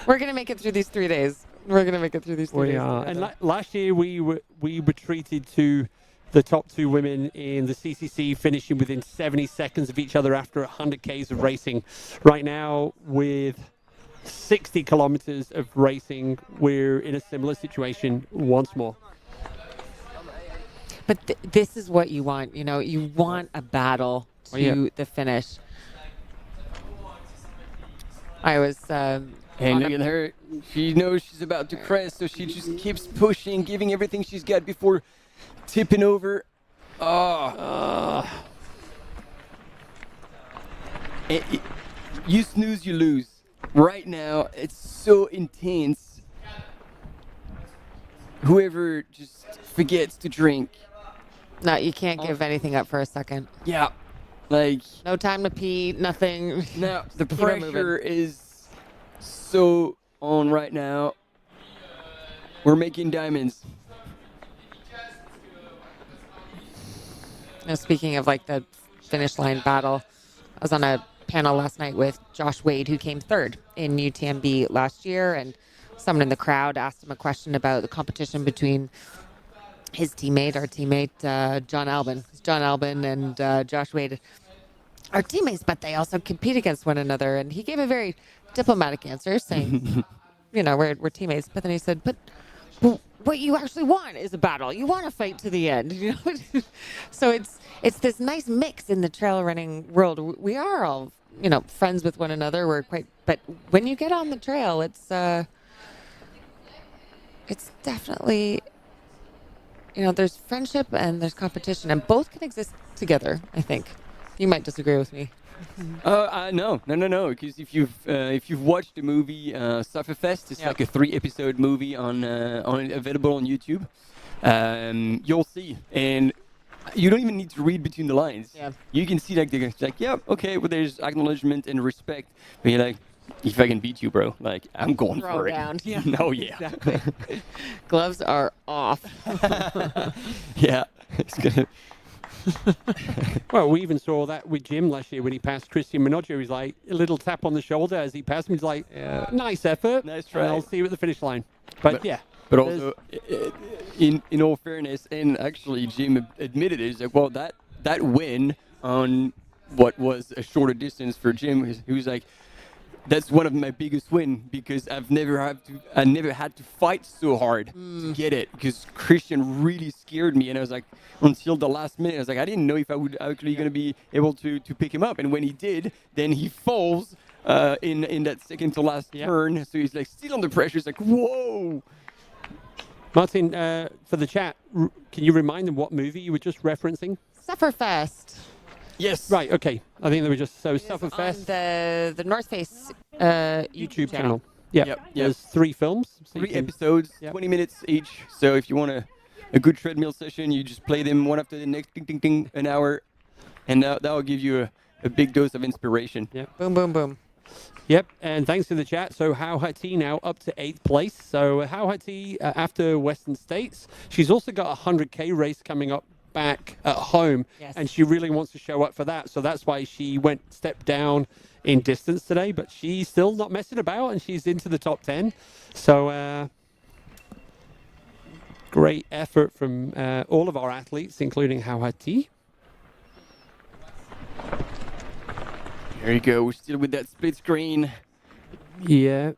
A: We're gonna make it through these 3 days. We're gonna make it through these 3 days.
C: We are. And last year, we retreated to the top two women in the CCC, finishing within 70 seconds of each other after 100 Ks of racing. Right now, with 60 kilometers of racing, we're in a similar situation once more.
A: But this is what you want. You know, you want a battle to the finish. I was.
B: And look at her. She knows she's about to crest, so she just keeps pushing, giving everything she's got before tipping over. You snooze, you lose. Right now, it's so intense. Whoever just forgets to drink.
A: No, you can't give anything up for a second.
B: Yeah. Like.
A: No time to pee, nothing.
B: No, the pressure is so on right now. We're making diamonds.
A: Now, speaking of like the finish line battle, I was on a panel last night with Josh Wade, who came third in UTMB last year, and someone in the crowd asked him a question about the competition between his teammate, our teammate, John Albin. John Albin and Josh Wade are teammates, but they also compete against one another. And he gave a very diplomatic answer saying, you know, we're teammates. But then he said, but what you actually want is a battle. You want to fight to the end. You know? So it's this nice mix in the trail running world. We are all, you know, friends with one another. But when you get on the trail, it's definitely, you know, there's friendship and there's competition, and both can exist together, I think. You might disagree with me.
B: No. Because if you've watched the movie Sufferfest, it's like a 3-episode movie available on YouTube. You'll see, and you don't even need to read between the lines.
A: Yeah.
B: You can see like yeah, okay, well, there's acknowledgement and respect, but you're like, if I can beat you, bro, like I'm going
A: Throw
B: for
A: down.
B: it.
A: Yeah.
B: No, yeah.
A: Exactly. Gloves are off.
B: Yeah, it's gonna.
C: Well, we even saw that with Jim last year when he passed Christian Minoggio. He's like, a little tap on the shoulder as he passed him. He's like, nice effort.
B: Nice try.
C: And I'll see you at the finish line. But yeah.
B: But also, in all fairness, and actually Jim admitted it, he's like, well, that win on what was a shorter distance for Jim, he was like, that's one of my biggest wins because I never had to fight so hard to get it, because Christian really scared me, and I was like, until the last minute, I was like, I didn't know if I would actually going to be able to pick him up, and when he did, then he falls in that second to last turn, so he's like still under pressure. It's like, whoa.
C: Martin, for the chat, can you remind them what movie you were just referencing?
A: Sufferfest.
B: Yes.
C: Right, okay. I think they were just Sufferfest.
A: On the North Face YouTube channel.
C: Yeah. There's 3 films. So
B: 3 episodes, 20 minutes each. So if you want a good treadmill session, you just play them one after the next, ding, ding, ding, an hour. And that will give you a big dose of inspiration.
C: Yeah.
A: Boom, boom, boom.
C: Yep, and thanks to the chat. So Hao Hati now up to 8th place. So Hao Hati after Western States. She's also got a 100K race coming up back at home, and she really wants to show up for that, so that's why she stepped down in distance today, but she's still not messing about, and she's into the top 10. So great effort from all of our athletes, including Hao Hati.
B: There you go. We're still with that split screen.
C: Yeah,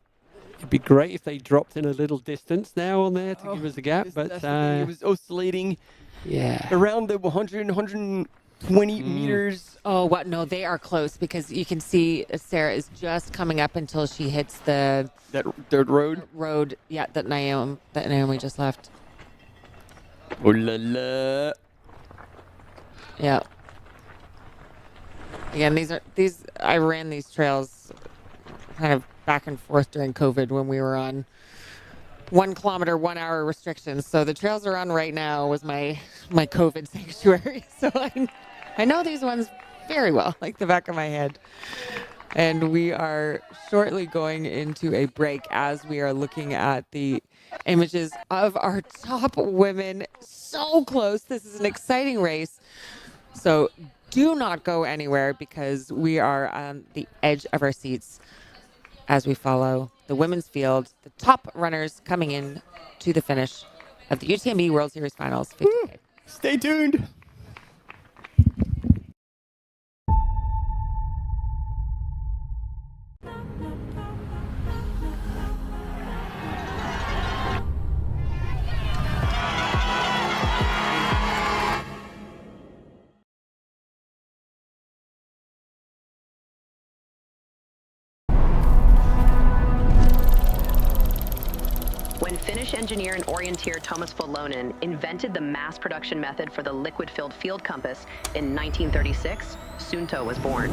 C: it'd be great if they dropped in a little distance now on there to give us a gap, but
B: it was oscillating.
C: Yeah.
B: Around the 100, 120 meters.
A: Oh, what? No, they are close, because you can see Sarah is just coming up until she hits that
B: third road.
A: Yeah, that Naomi just left.
B: Oh la la.
A: Yeah. Again, I ran these trails kind of back and forth during COVID when we were on 1 kilometer, 1 hour restrictions. So the trails we're on right now was my COVID sanctuary. So I know these ones very well, like the back of my head. And we are shortly going into a break as we are looking at the images of our top women. So close. This is an exciting race. So do not go anywhere because we are on the edge of our seats as we follow the women's field, the top runners coming in to the finish of the UTMB World Series Finals 50K.
B: Stay tuned.
O: When Finnish engineer and orienteer Thomas Volonen invented the mass production method for the liquid-filled field compass in 1936, Suunto was born.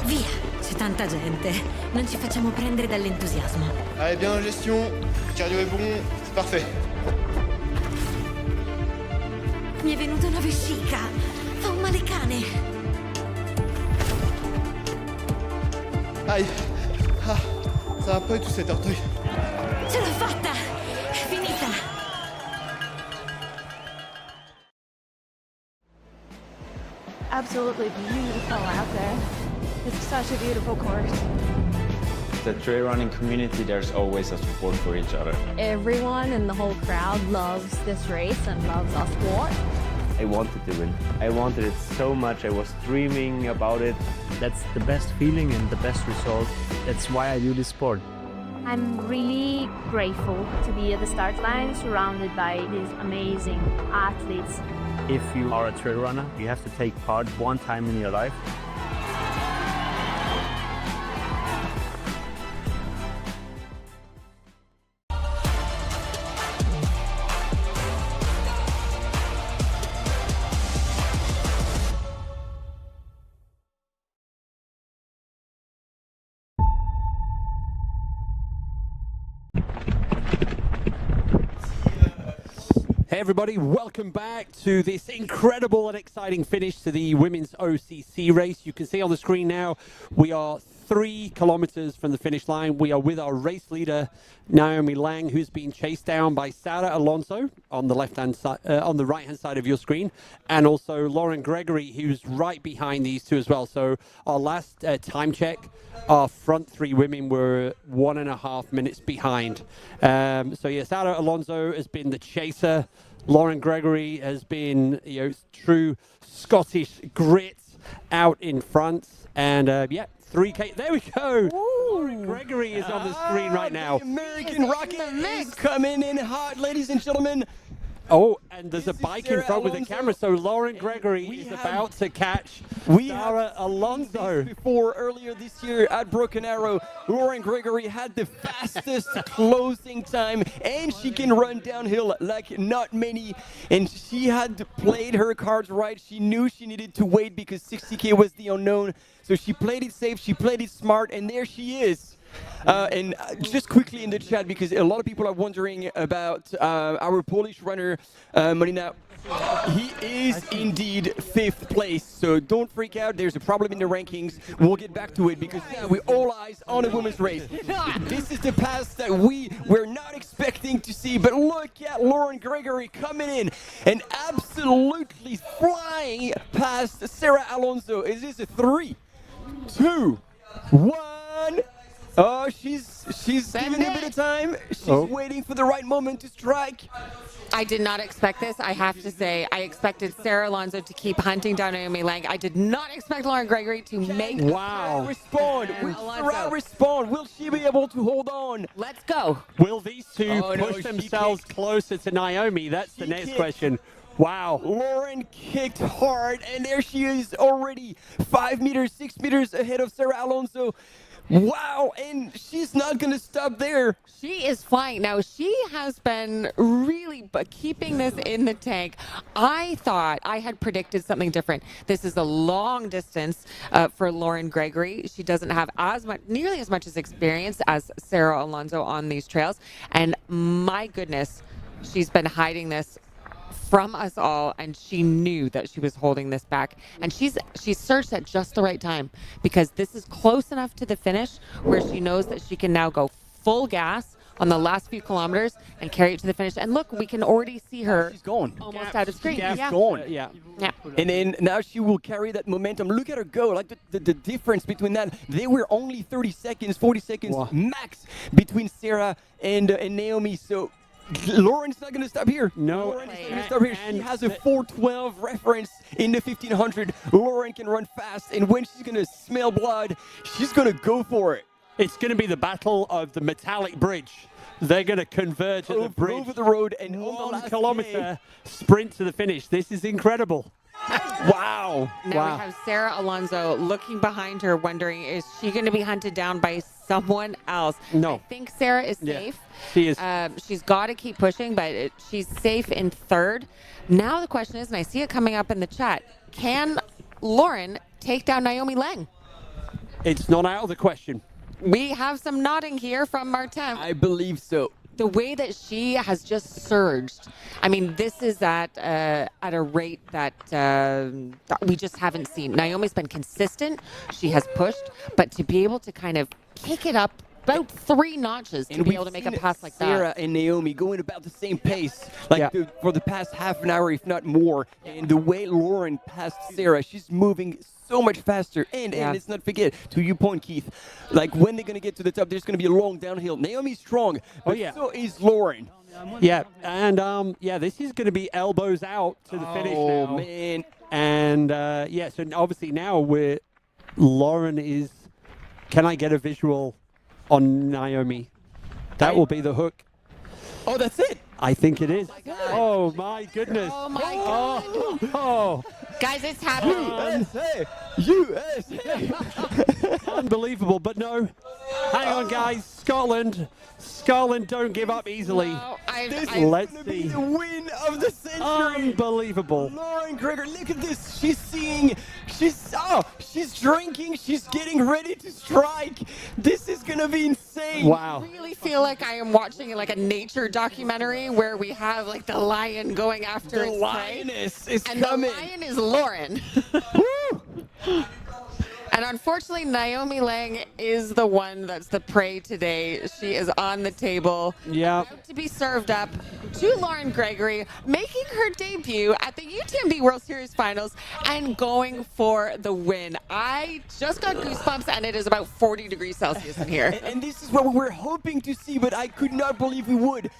D: Via, c'è tanta gente. Non ci facciamo prendere dall'entusiasmo.
R: Allez, bien en gestion, le cardio est bon, c'est parfait.
D: Mi è venuta una vescica. Fa un male cane.
R: Aïe. Ah, ça va pas du tout cet orteil.
D: Ce l'ho fatta! È finita!
P: Absolutely beautiful out there. It's such a beautiful course.
F: The trail running community, there's always a support for each other.
M: Everyone in the whole crowd loves this race and loves our sport.
G: I wanted to win. I wanted it so much. I was dreaming about it.
H: That's the best feeling and the best result. That's why I do this sport.
E: I'm really grateful to be at the start line surrounded by these amazing athletes.
H: If you are a trail runner, you have to take part one time in your life.
C: Hey everybody, welcome back to this incredible and exciting finish to the women's OCC race. You can see on the screen now, we are 3 kilometers from the finish line. We are with our race leader, Naomi Lang, who's been chased down by Sarah Alonso on the left-hand side, on the right-hand side of your screen, and also Lauren Gregory, who's right behind these two as well. So our last time check, our front 3 women were 1.5 minutes behind. So yeah, Sarah Alonso has been the chaser. Lauren Gregory has been, true Scottish grit out in front. And yeah, 3K. There we go. Lauren Gregory is on the screen right now.
B: The American Rocket is coming in hot, ladies and gentlemen.
C: Oh, and there's a bike in front with a camera, so Lauren Gregory is about to catch Sarah Alonso.
B: Before, earlier this year at Broken Arrow, Lauren Gregory had the fastest closing time, and she can run downhill like not many, and she had played her cards right. She knew she needed to wait because 60K was the unknown, so she played it safe, she played it smart, and there she is. And just quickly in the chat, because a lot of people are wondering about our Polish runner, Molina. He is indeed 5th place, so don't freak out. There's a problem in the rankings. We'll get back to it because we're all eyes on a women's race. This is the pass that we were not expecting to see, but look at Lauren Gregory coming in and absolutely flying past Sarah Alonso. Is this a 3, 2, 1? Oh, she's giving a bit of time. She's waiting for the right moment to strike.
A: I did not expect this. I have to say, I expected Sarah Alonso to keep hunting down Naomi Lang. I did not expect Lauren Gregory to make
B: respond. Will respond? Will she be able to hold on?
A: Let's go.
C: Will these two push themselves closer to Naomi? That's the next question. Wow.
B: Lauren kicked hard, and there she is already 5 meters, 6 meters ahead of Sarah Alonso. Wow, and she's not going to stop there.
A: She is flying. Now, she has been really keeping this in the tank. I thought I had predicted something different. This is a long distance for Lauren Gregory. She doesn't have nearly as much experience as Sarah Alonso on these trails. And my goodness, she's been hiding this from us all, and she knew that she was holding this back, and she's surged at just the right time, because this is close enough to the finish where she knows that she can now go full gas on the last few kilometers and carry it to the finish. And look, we can already see her.
B: She's gone.
A: Almost out of screen.
B: She's gone.
A: Yeah.
B: And then now she will carry that momentum. Look at her go. Like the difference between that. They were only 30 seconds, 40 seconds max between Sarah and Naomi. So Lauren's not going to stop here.
C: No.
B: Lauren is not going to stop here. She has a 4:12 reference in the 1500. Lauren can run fast, and when she's going to smell blood, she's going to go for it.
C: It's going to be the battle of the metallic bridge. They're going to converge at the bridge.
B: Over the road and
C: 1 kilometer sprint to the finish. This is incredible. Wow.
A: Now we have Sarah Alonso looking behind her, wondering, is she going to be hunted down by someone else?
C: No.
A: I think Sarah is safe.
C: She is.
A: She's got to keep pushing, but she's safe in third. Now the question is, and I see it coming up in the chat, can Lauren take down Naomi Lang?
C: It's not out of the question.
A: We have some nodding here from Martin.
B: I believe so.
A: The way that she has just surged. I mean, this is at a rate that we just haven't seen. Naomi's been consistent. She has pushed. But to be able to kind of kick it up about 3 notches to be able to make a pass like
B: Sarah
A: that.
B: and Naomi going about the same pace, like for the past half an hour, if not more. And the way Lauren passed Sarah, she's moving so much faster. And let's not forget, to your point, Keith, like when they're going to get to the top, there's going to be a long downhill. Naomi's strong, but so is Lauren.
C: Yeah, and this is going to be elbows out to the finish now.
B: Oh, man.
C: And so obviously now Lauren is, can I get a visual on Naomi? That will be the hook.
B: Oh, that's it.
C: I think it is. Oh my goodness.
A: Oh my God.
C: Oh.
A: Guys, it's happening.
B: USA.
C: Unbelievable, but no. Hang on, guys. Scotland, don't give up easily.
A: No,
C: Let's
B: This is
C: see.
B: the win of the century.
C: Unbelievable.
B: Lauren Gregory, look at this. She's seeing, she's drinking, she's getting ready to strike. This is going to be insane.
C: Wow.
A: I really feel like I am watching like a nature documentary where we have like the lion going after its prey.
B: Lioness is
A: And
B: coming.
A: the lion is Lauren. And unfortunately, Naomi Lang is the one that's the prey today. She is on the table.
C: Yeah.
A: About to be served up to Lauren Gregory, making her debut at the UTMB World Series Finals and going for the win. I just got goosebumps, and it is about 40 degrees Celsius in here.
B: And this is what we were hoping to see, but I could not believe we would.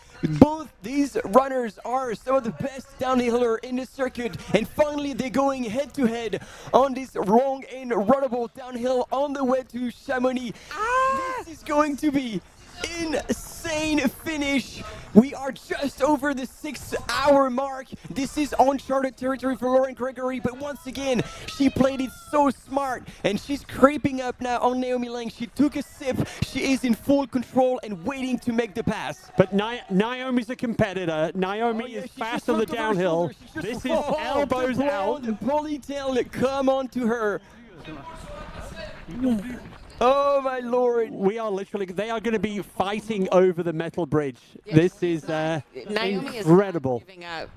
B: Both these runners are some of the best downhiller in the circuit, and finally they're going head-to-head on this long and runnable downhill on the way to Chamonix. This is going to be insane finish. We are just over the 6-hour mark. This is uncharted territory for Lauren Gregory, but once again, she played it so smart, and she's creeping up now on Naomi Lang. She took a sip. She is in full control and waiting to make the pass.
C: But Naomi's a competitor. Naomi is fast on the downhill. This is elbows out.
B: The ponytail come on to her. Oh my Lord!
C: We are literally, they are going to be fighting over the metal bridge. This is
A: Naomi
C: incredible.
A: is not giving up.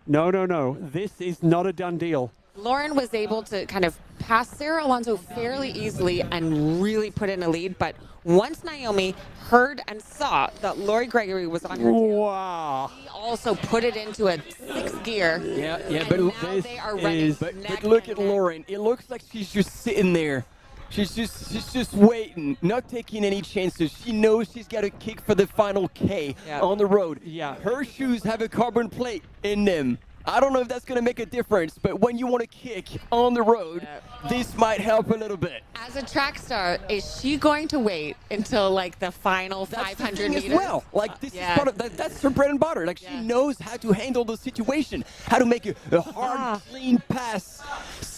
C: No. This is not a done deal.
A: Lauren was able to kind of pass Sarah Alonso fairly easily and really put in a lead, but once Naomi heard and saw that Lauren Gregory was on her tail, she also put it into a 6th gear.
B: Yeah, but
A: now they are running
B: but look at Lauren. It looks like she's just sitting there. She's just waiting, not taking any chances. She knows she's got to kick for the final K on the road.
C: Yeah.
B: Her shoes have a carbon plate in them. I don't know if that's going to make a difference, but when you want to kick on the road, this might help a little bit.
A: As a track star, is she going to wait until like the final 500 meters?
B: As well. Like this is part of that's her bread and butter. Like she knows how to handle the situation, how to make a hard, clean pass.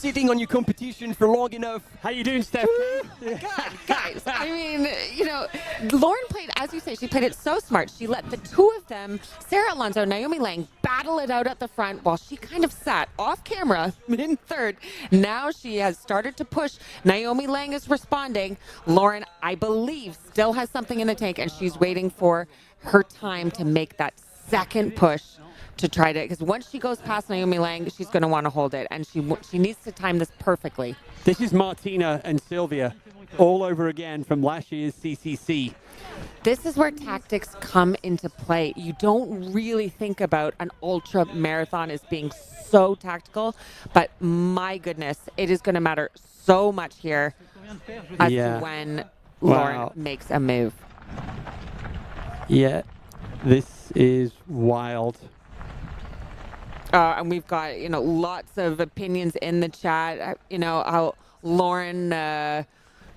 B: sitting on your competition for long enough.
C: How you doing, Steph?
A: God, guys, I mean, you know, Lauren played, as you say, she played it so smart. She let the two of them, Sarah Alonso, Naomi Lang, battle it out at the front while she kind of sat off camera in third. Now she has started to push. Naomi Lang is responding. Lauren, I believe, still has something in the tank, and she's waiting for her time to make that second push to try to, because once she goes past Naomi Lang, she's going to want to hold it, and she needs to time this perfectly.
C: This is Martina and Sylvia all over again from last year's CCC.
A: This is where tactics come into play. You don't really think about an ultra marathon as being so tactical, but my goodness, it is going to matter so much here as to when Lauren makes a move.
C: Yeah, this is wild.
A: And we've got, you know, lots of opinions in the chat. You know, how Lauren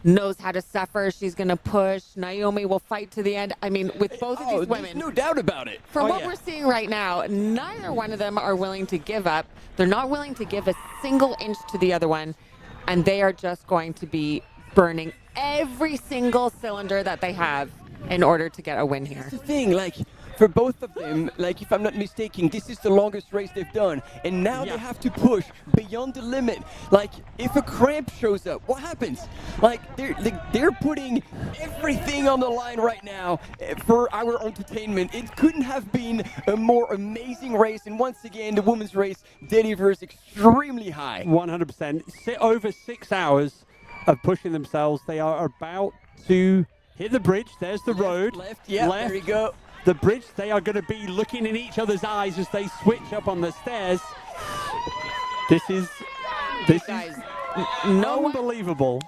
A: knows how to suffer. She's going to push. Naomi will fight to the end. I mean, with both of these women.
B: No doubt about it.
A: From what we're seeing right now, neither one of them are willing to give up. They're not willing to give a single inch to the other one. And they are just going to be burning every single cylinder that they have in order to get a win here.
B: That's the thing, like, for both of them, like, if I'm not mistaken, this is the longest race they've done, and now they have to push beyond the limit. Like, if a cramp shows up, what happens? Like, they're putting everything on the line right now for our entertainment. It couldn't have been a more amazing race, and once again, the women's race delivers extremely high.
C: 100%. Over 6 hours of pushing themselves. They are about to hit the bridge. There's the road.
B: Left, yeah,
C: left.
B: There you go.
C: The bridge, they are going to be looking in each other's eyes as they switch up on the stairs. This is unbelievable.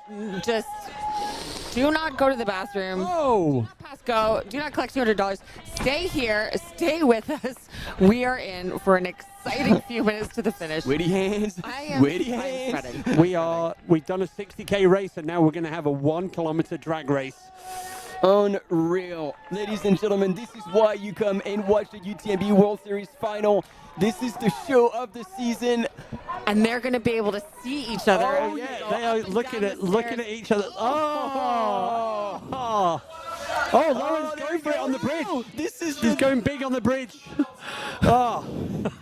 A: Just do not go to the bathroom.
C: Oh.
A: Pass go. Do not collect $200. Stay here. Stay with us. We are in for an exciting few minutes to the finish.
B: Witty hands. Witty hands.
C: We've done a 60K race, and now we're going to have a 1 kilometer drag race.
B: Unreal. Ladies and gentlemen, this is why you come and watch the UTMB World Series final. This is the show of the season.
A: And they're going to be able to see each other.
C: Oh, yeah. They are looking at each other. Oh, Lauren's going for it on the bridge. She's going big on the bridge. Oh.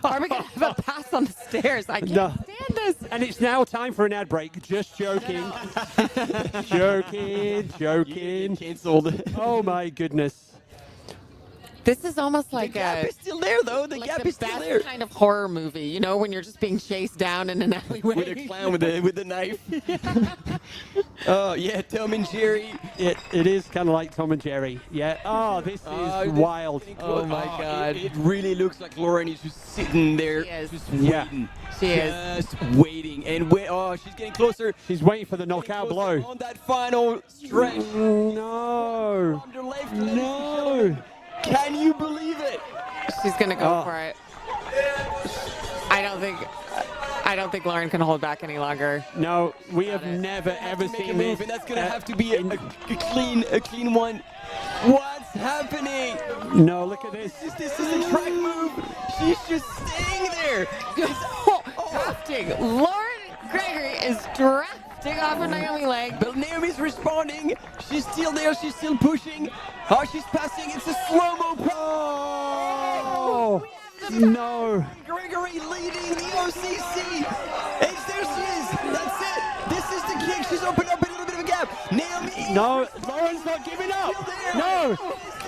A: Are we going to have a pass on the stairs? I can't stand this.
C: And it's now time for an ad break. Just joking. Joking.
B: Cancelled.
C: Oh, my goodness.
A: This is almost like
B: the gap is still there, though. The gap is still there.
A: Kind of horror movie, you know, when you're just being chased down in an alleyway
B: with a clown with a knife. Oh yeah, Tom and Jerry.
C: It is kind of like Tom and Jerry. Yeah. Oh, this is wild.
B: Oh my God. It really looks like Lauren is just sitting there, just waiting.
A: She is.
B: Just waiting and she's getting closer.
C: She's waiting for the knockout blow.
B: On that final stretch.
C: No. No.
B: Can you believe it?
A: She's gonna go for it. I don't think Lauren can hold back any longer.
C: No, we have never ever seen this.
B: And that's gonna have to be a clean one. What's happening?
C: No, look at this.
B: This is a track move. She's just staying there.
A: Drafting. Lauren Gregory is drafting off of Naomi Lang.
B: But Naomi's responding. She's still there. She's still pushing. Oh, she's passing. It's a slow-mo.
C: Oh, no.
B: Gregory leading the OCC. There she is. That's it. This is the kick. She's opened up a little bit of a gap. Naomi.
C: No, Lauren's not giving up. No.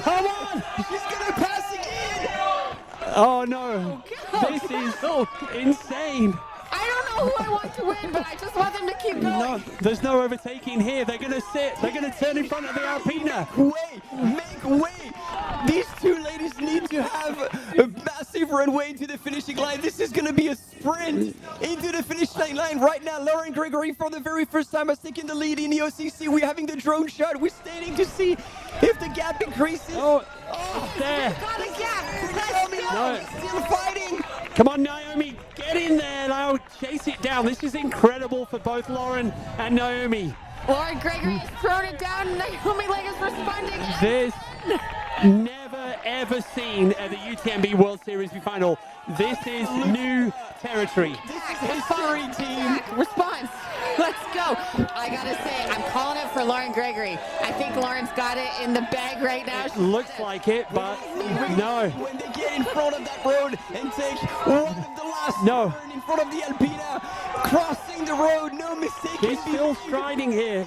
C: Come on.
B: She's going to pass again.
C: Oh, no. This is insane.
A: I don't know who I want to win, but I just want them to keep going.
C: No, there's no overtaking here. They're going to sit. They're going to turn in front of the Alpina.
B: Make way. These two ladies need to have a massive runway into the finishing line. This is going to be a sprint into the finishing line right now. Lauren Gregory, for the very first time, has taken the lead in the OCC. We're having the drone shot. We're standing to see if the gap increases.
C: Oh, there.
A: Got a gap.
B: Naomi still fighting.
C: Come on, Naomi. Get in there now. Chase it down. This is incredible for both Lauren and Naomi.
A: Lauren Gregory has thrown it down. Naomi Lang is responding.
C: This never, ever seen at the UTMB World Series final. This is new territory.
A: This is history, team. Response. Let's go. I got to say, I'm calling it for Lauren Gregory. I think Lauren's got it in the bag right now.
C: It looks like it, but no.
B: When they get in front of that road and take one of the last turn in front of the Alpina, crossing the road, no mistake.
C: He's still striding here.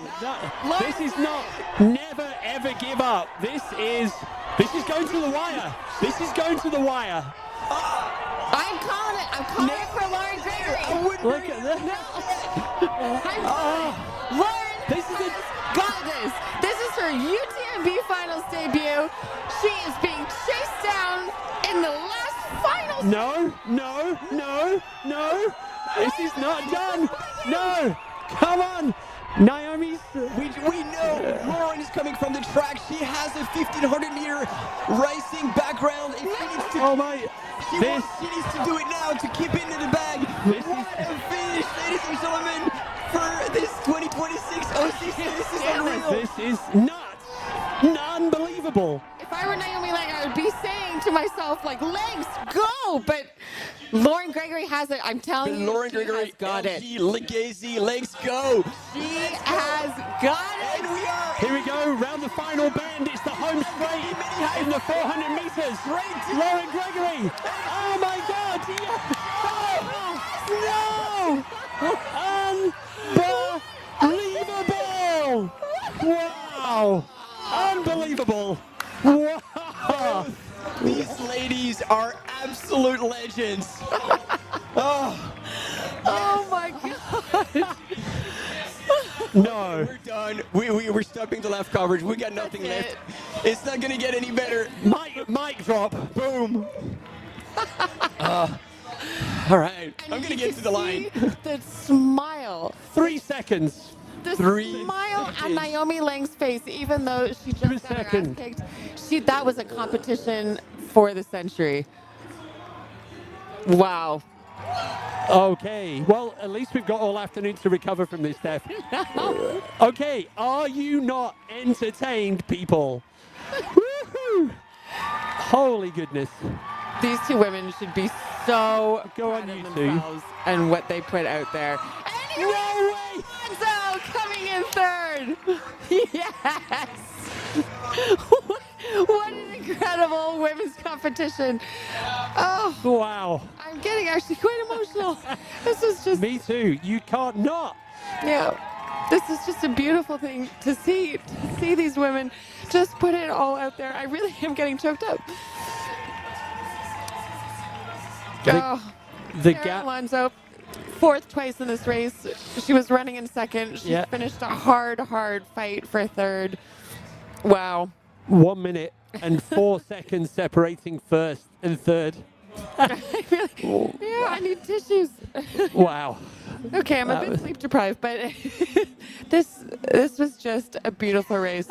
C: This is not never ever give up. This is going to the wire. This is going to the wire.
A: I'm calling it. I'm calling it for Lauren Gregory.
C: Look at this.
A: Lauren has got this. This is her UTMB finals debut. She is being chased down in the last finals.
C: No. This is not done. No. Come on. Naomi's.
B: We know Lauren is coming from the track. She has a 1500-meter racing background. If she needs to, she needs to do it now to keep it in the bag. What a finish, ladies and gentlemen, for this 2026 OCC. This is unreal.
C: This is nuts. Unbelievable.
A: If I were Naomi Lang, I would be saying to myself, like, legs, go! But Lauren Gregory has it. I'm telling you,
B: Lauren Gregory
A: has got it.
B: Legacy, legs go.
A: She has got it.
B: And we are.
C: Here we go, round the final bend. It's the home straight in the 400 meters. Lauren Gregory. Oh my God. No. Unbelievable. Wow. Unbelievable. Wow.
B: These ladies are absolute legends.
A: Oh my God.
C: No.
B: We're done. We're stopping the left coverage. We got nothing left. It's not going to get any better.
C: Mic drop. Boom.
B: All right. I'm going to get to the line.
A: The smile.
C: 3 seconds.
A: The smile on Naomi Lang's face, even though she just got her ass kicked. That was a competition for the century. Wow.
C: Okay, well, at least we've got all afternoon to recover from this, Steph. Okay, are you not entertained, people? Woohoo! Holy goodness.
A: These two women should be so
C: proud
A: of
C: YouTube.
A: themselves and what they put out there. And
C: no way!
A: Lonzo coming in third. Yes. What an incredible women's competition. Oh,
C: wow.
A: I'm getting actually quite emotional. This is just...
C: Me too. You can't not.
A: Yeah. This is just a beautiful thing to see these women just put it all out there. I really am getting choked up.
C: The gap.
A: Alonso, fourth twice in this race. She was running in second. She finished a hard fight for third. Wow.
C: 1 minute and 4 seconds separating first and third.
A: I need tissues.
C: Wow.
A: Okay, I'm a bit sleep deprived, but this was just a beautiful race.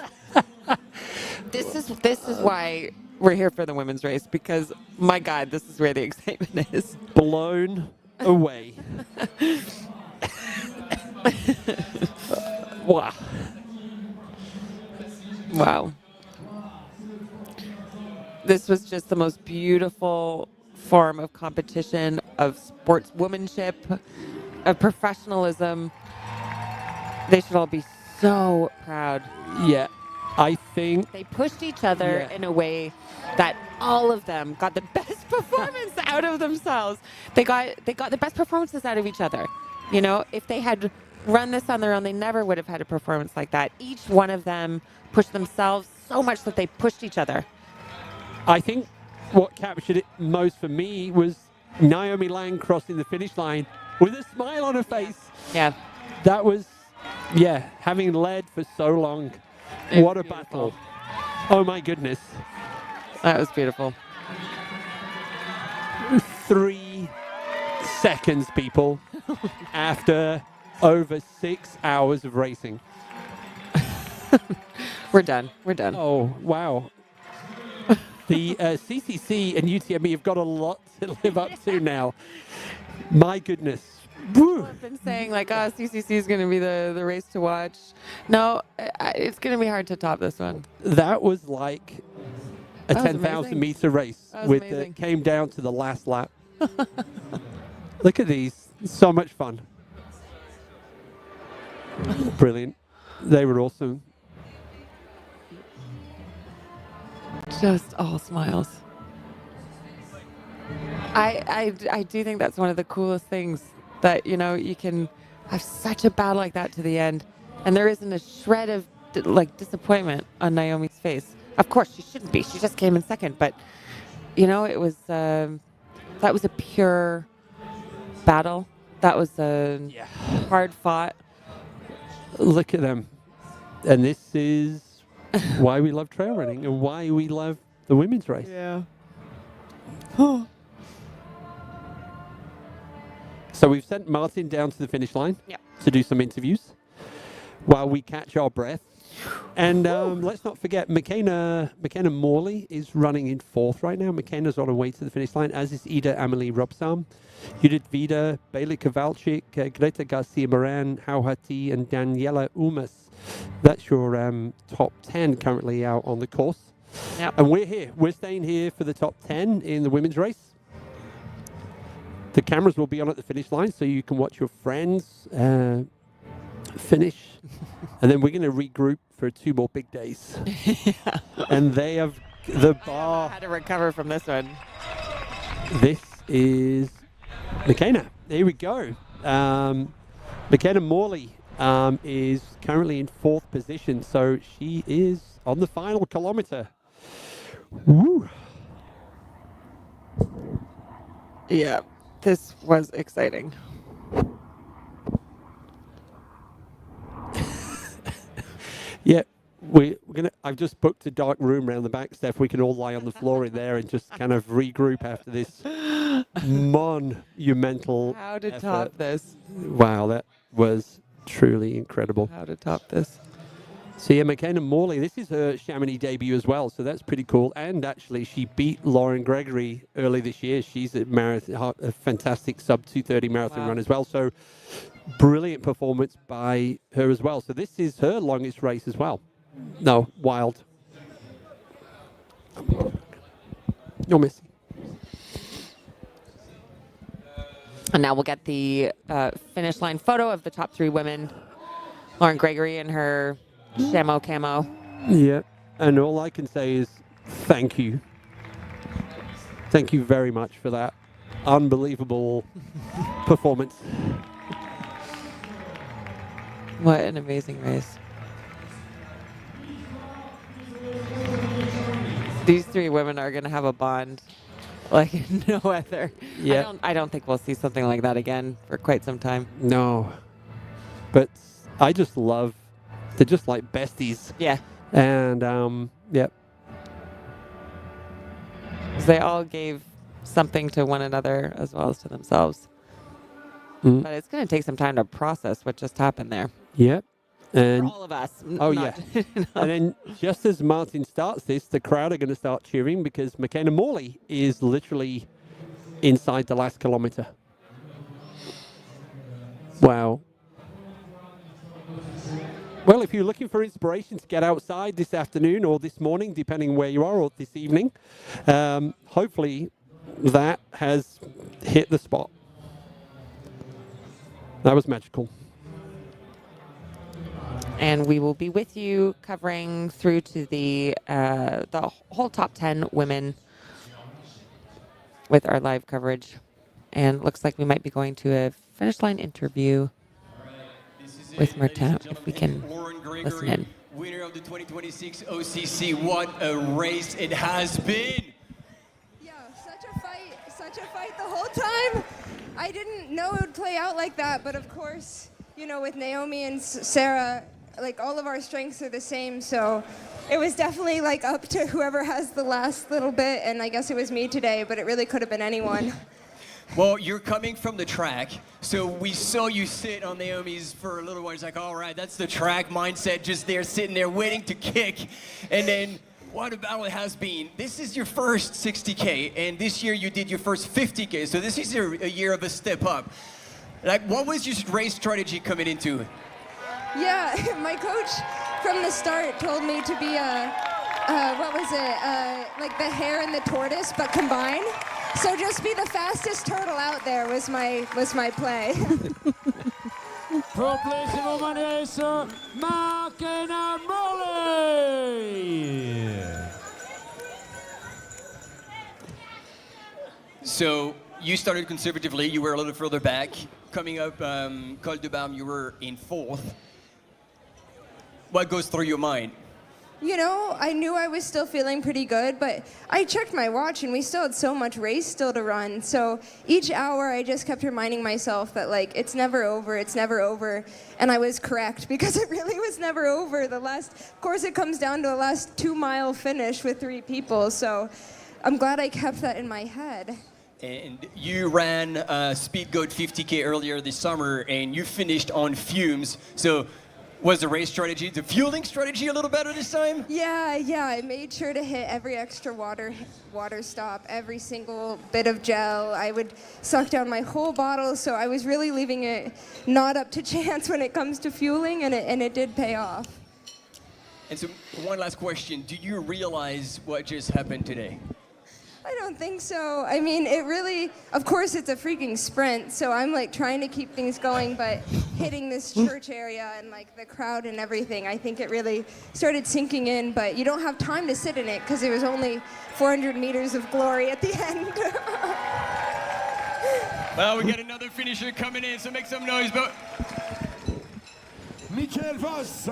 A: This is why we're here for the women's race, because my God, this is where the excitement is.
C: Blown away. Wow.
A: Wow. This was just the most beautiful form of competition, of sportswomanship, of professionalism. They should all be so proud.
C: Yeah, I think
A: they pushed each other in a way that all of them got the best performance out of themselves. They got the best performances out of each other. You know, if they had run this on their own, they never would have had a performance like that. Each one of them pushed themselves so much that they pushed each other.
C: I think what captured it most for me was Naomi Lang crossing the finish line with a smile on her face.
A: Yeah.
C: That was, having led for so long. What a battle. Oh my goodness.
A: That was beautiful.
C: 3 seconds, people, after over 6 hours of racing.
A: We're done. We're done.
C: Oh, wow. The CCC and UTMB have got a lot to live up to now. My goodness.
A: People have been saying, like, CCC is going to be the race to watch. No, it's going to be hard to top this one.
C: That was like a
A: That was
C: 10,000
A: amazing.
C: meter race
A: That was
C: with
A: amazing.
C: came down to the last lap. Look at these. So much fun. Brilliant. They were awesome.
A: Just all smiles. I do think that's one of the coolest things that, you know, you can have such a battle like that to the end, and there isn't a shred of disappointment on Naomi's face. Of course, she shouldn't be. She just came in second, but you know, it was that was a pure battle. That was a hard fought.
C: Look at them. And this is why we love trail running and why we love the women's race.
A: Yeah.
C: So we've sent Martin down to the finish line to do some interviews while we catch our breath. And let's not forget, McKenna Morley is running in 4th right now. McKenna's on her way to the finish line, as is Ida Amelie Robsam, Judith Vida, Bailey Kowalczyk, Greta Garcia Moran, Hau Hati, and Daniela Umas. That's your top 10 currently out on the course.
A: Yep.
C: And we're here. We're staying here for the top 10 in the women's race. The cameras will be on at the finish line, so you can watch your friends finish. And then we're going to regroup for 2 more big days. And they have the bar.
A: I don't know how to recover from this one.
C: This is McKenna. Here we go. McKenna Morley is currently in 4th position, so she is on the final kilometer. Woo!
A: Yeah, this was exciting.
C: Yeah, we're gonna. I've just booked a dark room around the back, Steph. We can all lie on the floor in there and just kind of regroup after this monumental.
A: How to
C: effort.
A: top this?
C: Wow, that was truly incredible.
A: How to top this?
C: So yeah, McKenna Morley, this is her Chamonix debut as well, so that's pretty cool. And actually, she beat Lauren Gregory early this year. She's a fantastic sub 2:30 marathon run as well. So brilliant performance by her as well. So this is her longest race as well. No, wild. You're missing.
A: And now we'll get the finish line photo of the top 3 women. Lauren Gregory in her Shamo camo.
C: Yeah, and all I can say is thank you. Thank you very much for that unbelievable performance.
A: What an amazing race. These 3 women are going to have a bond like no other.
C: Yeah.
A: I don't think we'll see something like that again for quite some time.
C: No. But I just love, they're just like besties.
A: Yeah.
C: And, yeah.
A: They all gave something to one another as well as to themselves. But it's going to take some time to process what just happened there.
C: Yep. And
A: for all of us.
C: Oh, yeah. And then just as Martin starts this, the crowd are going to start cheering because McKenna Morley is literally inside the last kilometer. Wow. Well, if you're looking for inspiration to get outside this afternoon or this morning, depending where you are, or this evening, hopefully that has hit the spot. That was magical.
A: And we will be with you covering through to the whole top 10 women with our live coverage. And looks like we might be going to a finish line interview with Martin, if we can listen in.
J: Winner of the 2026 OCC. What a race it has been.
K: Yeah, such a fight the whole time. I didn't know it would play out like that, but of course, you know, with Naomi and Sarah, like all of our strengths are the same, so it was definitely like up to whoever has the last little bit, and I guess it was me today, but it really could have been anyone.
J: Well, you're coming from the track, so we saw you sit on Naomi's for a little while. It's like, all right, that's the track mindset, just there, sitting there, waiting to kick. And then, what a battle it has been. This is your first 60K, and this year you did your first 50K, so this is a year of a step up. Like, what was your race strategy coming into it?
K: Yeah, my coach from the start told me to be like the hare and the tortoise, but combined. So just be the fastest turtle out there was my play.
Q: Proplessimo Maneso, Macchina Molly!
J: So you started conservatively, you were a little further back. Coming up Col de Balme, you were in 4th. What goes through your mind?
K: You know, I knew I was still feeling pretty good, but I checked my watch and we still had so much race still to run. So each hour I just kept reminding myself that like, it's never over, it's never over. And I was correct because it really was never over. Of course it comes down to a last 2-mile finish with 3 people. So I'm glad I kept that in my head.
J: And you ran Speed Goat 50K earlier this summer and you finished on fumes. So was the race strategy, the fueling strategy a little better this time?
K: Yeah, I made sure to hit every extra water stop, every single bit of gel. I would suck down my whole bottle, so I was really leaving it not up to chance when it comes to fueling, and it did pay off.
J: And so one last question, do you realize what just happened today?
K: I don't think so. I mean, it really, of course it's a freaking sprint, so I'm like trying to keep things going, but hitting this church area and like the crowd and everything, I think it really started sinking in, but you don't have time to sit in it because there was only 400 meters of glory at the end.
J: Well, we got another finisher coming in, so make some noise, but...
T: Michael Voss.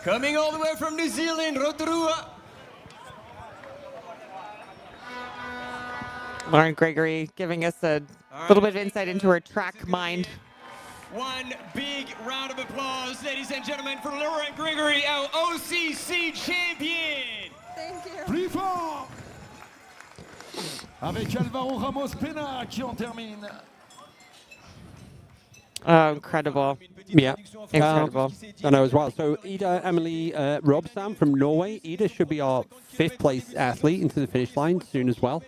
J: Coming all the way from New Zealand, Rotorua.
A: Lauren Gregory giving us a little bit of insight into her track mind.
J: One big round of applause, ladies and gentlemen, for Lauren Gregory, our OCC champion.
K: Thank you.
T: Plus fort. Avec Alvaro Ramos Pena qui en termine.
A: Oh, incredible.
C: Yeah.
A: Incredible.
C: I know as well. So Ida Amelie Robsam from Norway. Ida should be our 5th place athlete into the finish line soon as well.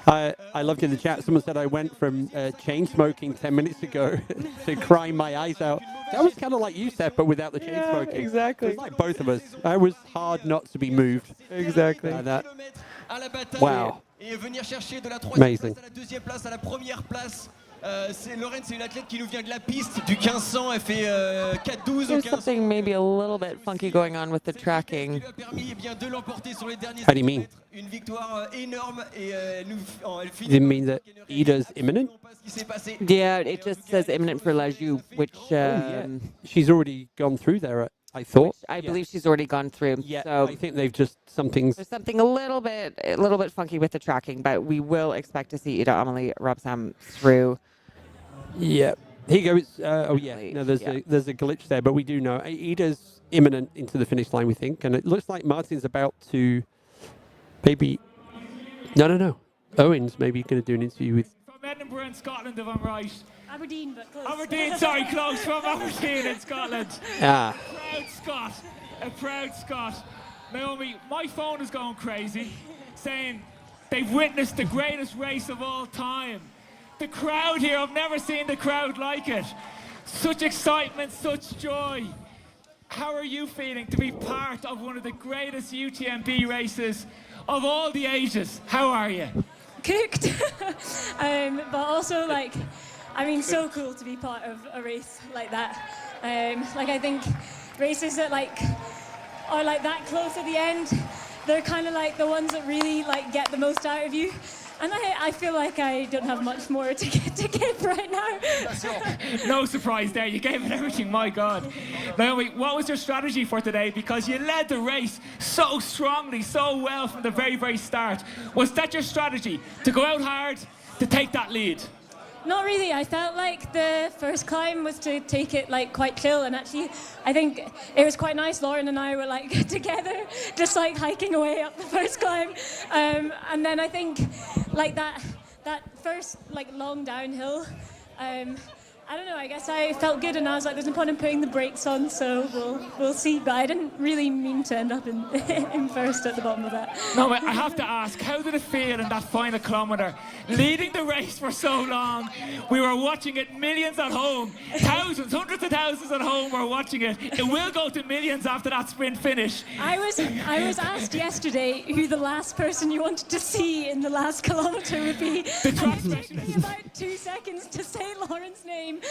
C: I loved in the chat, someone said I went from chain smoking 10 minutes ago to crying my eyes out. That was kind of like you, Seth, but without the chain smoking.
A: Exactly.
C: It was like both of us. It was hard not to be moved.
A: Exactly.
C: By that. Wow. Amazing.
J: Lorraine, c'est une athlète qui nous vient de la piste, du 1500, elle fait 4:12
A: There's something maybe a little bit funky going on with the tracking.
C: How do you mean?
J: Une victoire énorme et elle
C: Does it mean that Ida's imminent?
A: Yeah, it just says imminent for Lajou, which
C: she's already gone through there, I thought.
A: I believe she's already gone through.
C: Yeah,
A: so
C: I think they've just
A: there's something a little bit funky with the tracking, but we will expect to see Ida Amelie Robsam through.
C: Yeah. Here goes. Oh yeah. No, there's a glitch there, but we do know Ida's imminent into the finish line, we think, and it looks like Martin's about to maybe. No. Owen's maybe going to do an interview with.
S: From Edinburgh in Scotland, if I'm right.
P: Aberdeen, but close.
S: Aberdeen, sorry, close. From Aberdeen in Scotland.
C: Ah.
S: A proud Scot. Naomi, my phone is going crazy, saying they've witnessed the greatest race of all time. The crowd here, I've never seen the crowd like it. Such excitement, such joy. How are you feeling to be part of one of the greatest UTMB races of all the ages? How are you?
P: Cooked. But also so cool to be part of a race like that. I think races that are that close at the end, they're kind of like the ones that really get the most out of you. And I feel like I don't have much more to give right now.
S: No surprise there, you gave it everything, my God. Naomi, what was your strategy for today? Because you led the race so strongly, so well from the very, very start. Was that your strategy, to go out hard, to take that lead?
P: Not really. I felt like the first climb was to take it quite chill, and actually I think it was quite nice. Lauren and I were together, just hiking away up the first climb, and then I think that first long downhill, I don't know, I guess I felt good and I was like, there's no point in putting the brakes on, so we'll see. But I didn't really mean to end up in, in first at the bottom of that.
S: No, but I have to ask, how did it feel in that final kilometre? Leading the race for so long, we were watching it, millions at home, thousands, hundreds of thousands at home were watching it. It will go to millions after that sprint finish.
P: I was asked yesterday who the last person you wanted to see in the last kilometre would be.
S: The track
P: and it took me about 2 seconds to say Lauren's name. So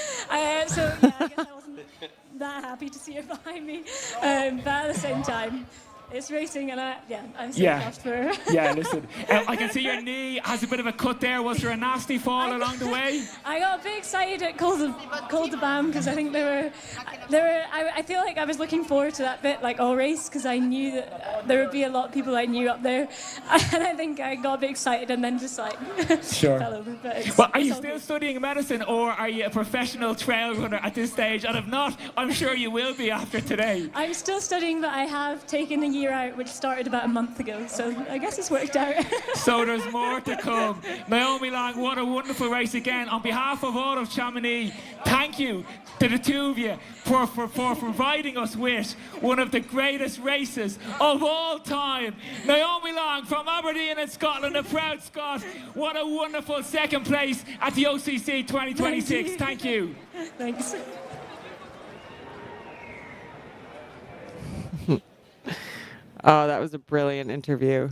P: yeah, I guess I wasn't that happy to see her behind me. But at the same time, it's racing, and I'm so crushed for her.
S: Yeah, listen, I can see your knee has a bit of a cut there. Was there a nasty fall along the way?
P: I got a bit excited at Col de Bam because I think I feel like I was looking forward to that bit like all race because I knew that there would be a lot of people I knew up there, and I think I got a bit excited and then just like fell over.
S: Well, are you still studying medicine, or are you a professional trail runner at this stage? And if not, I'm sure you will be after today.
P: I'm still studying, but I have taken a year out, which started about a month ago, so I guess it's worked out.
S: So there's more to come. Naomi Lang, what a wonderful race again. On behalf of all of Chamonix, thank you to the two of you for providing us with one of the greatest races of all time. Naomi Lang from Aberdeen in Scotland, a proud Scot. What a wonderful second place at the OCC 2026. Thank you.
P: Thanks.
A: Oh, that was a brilliant interview.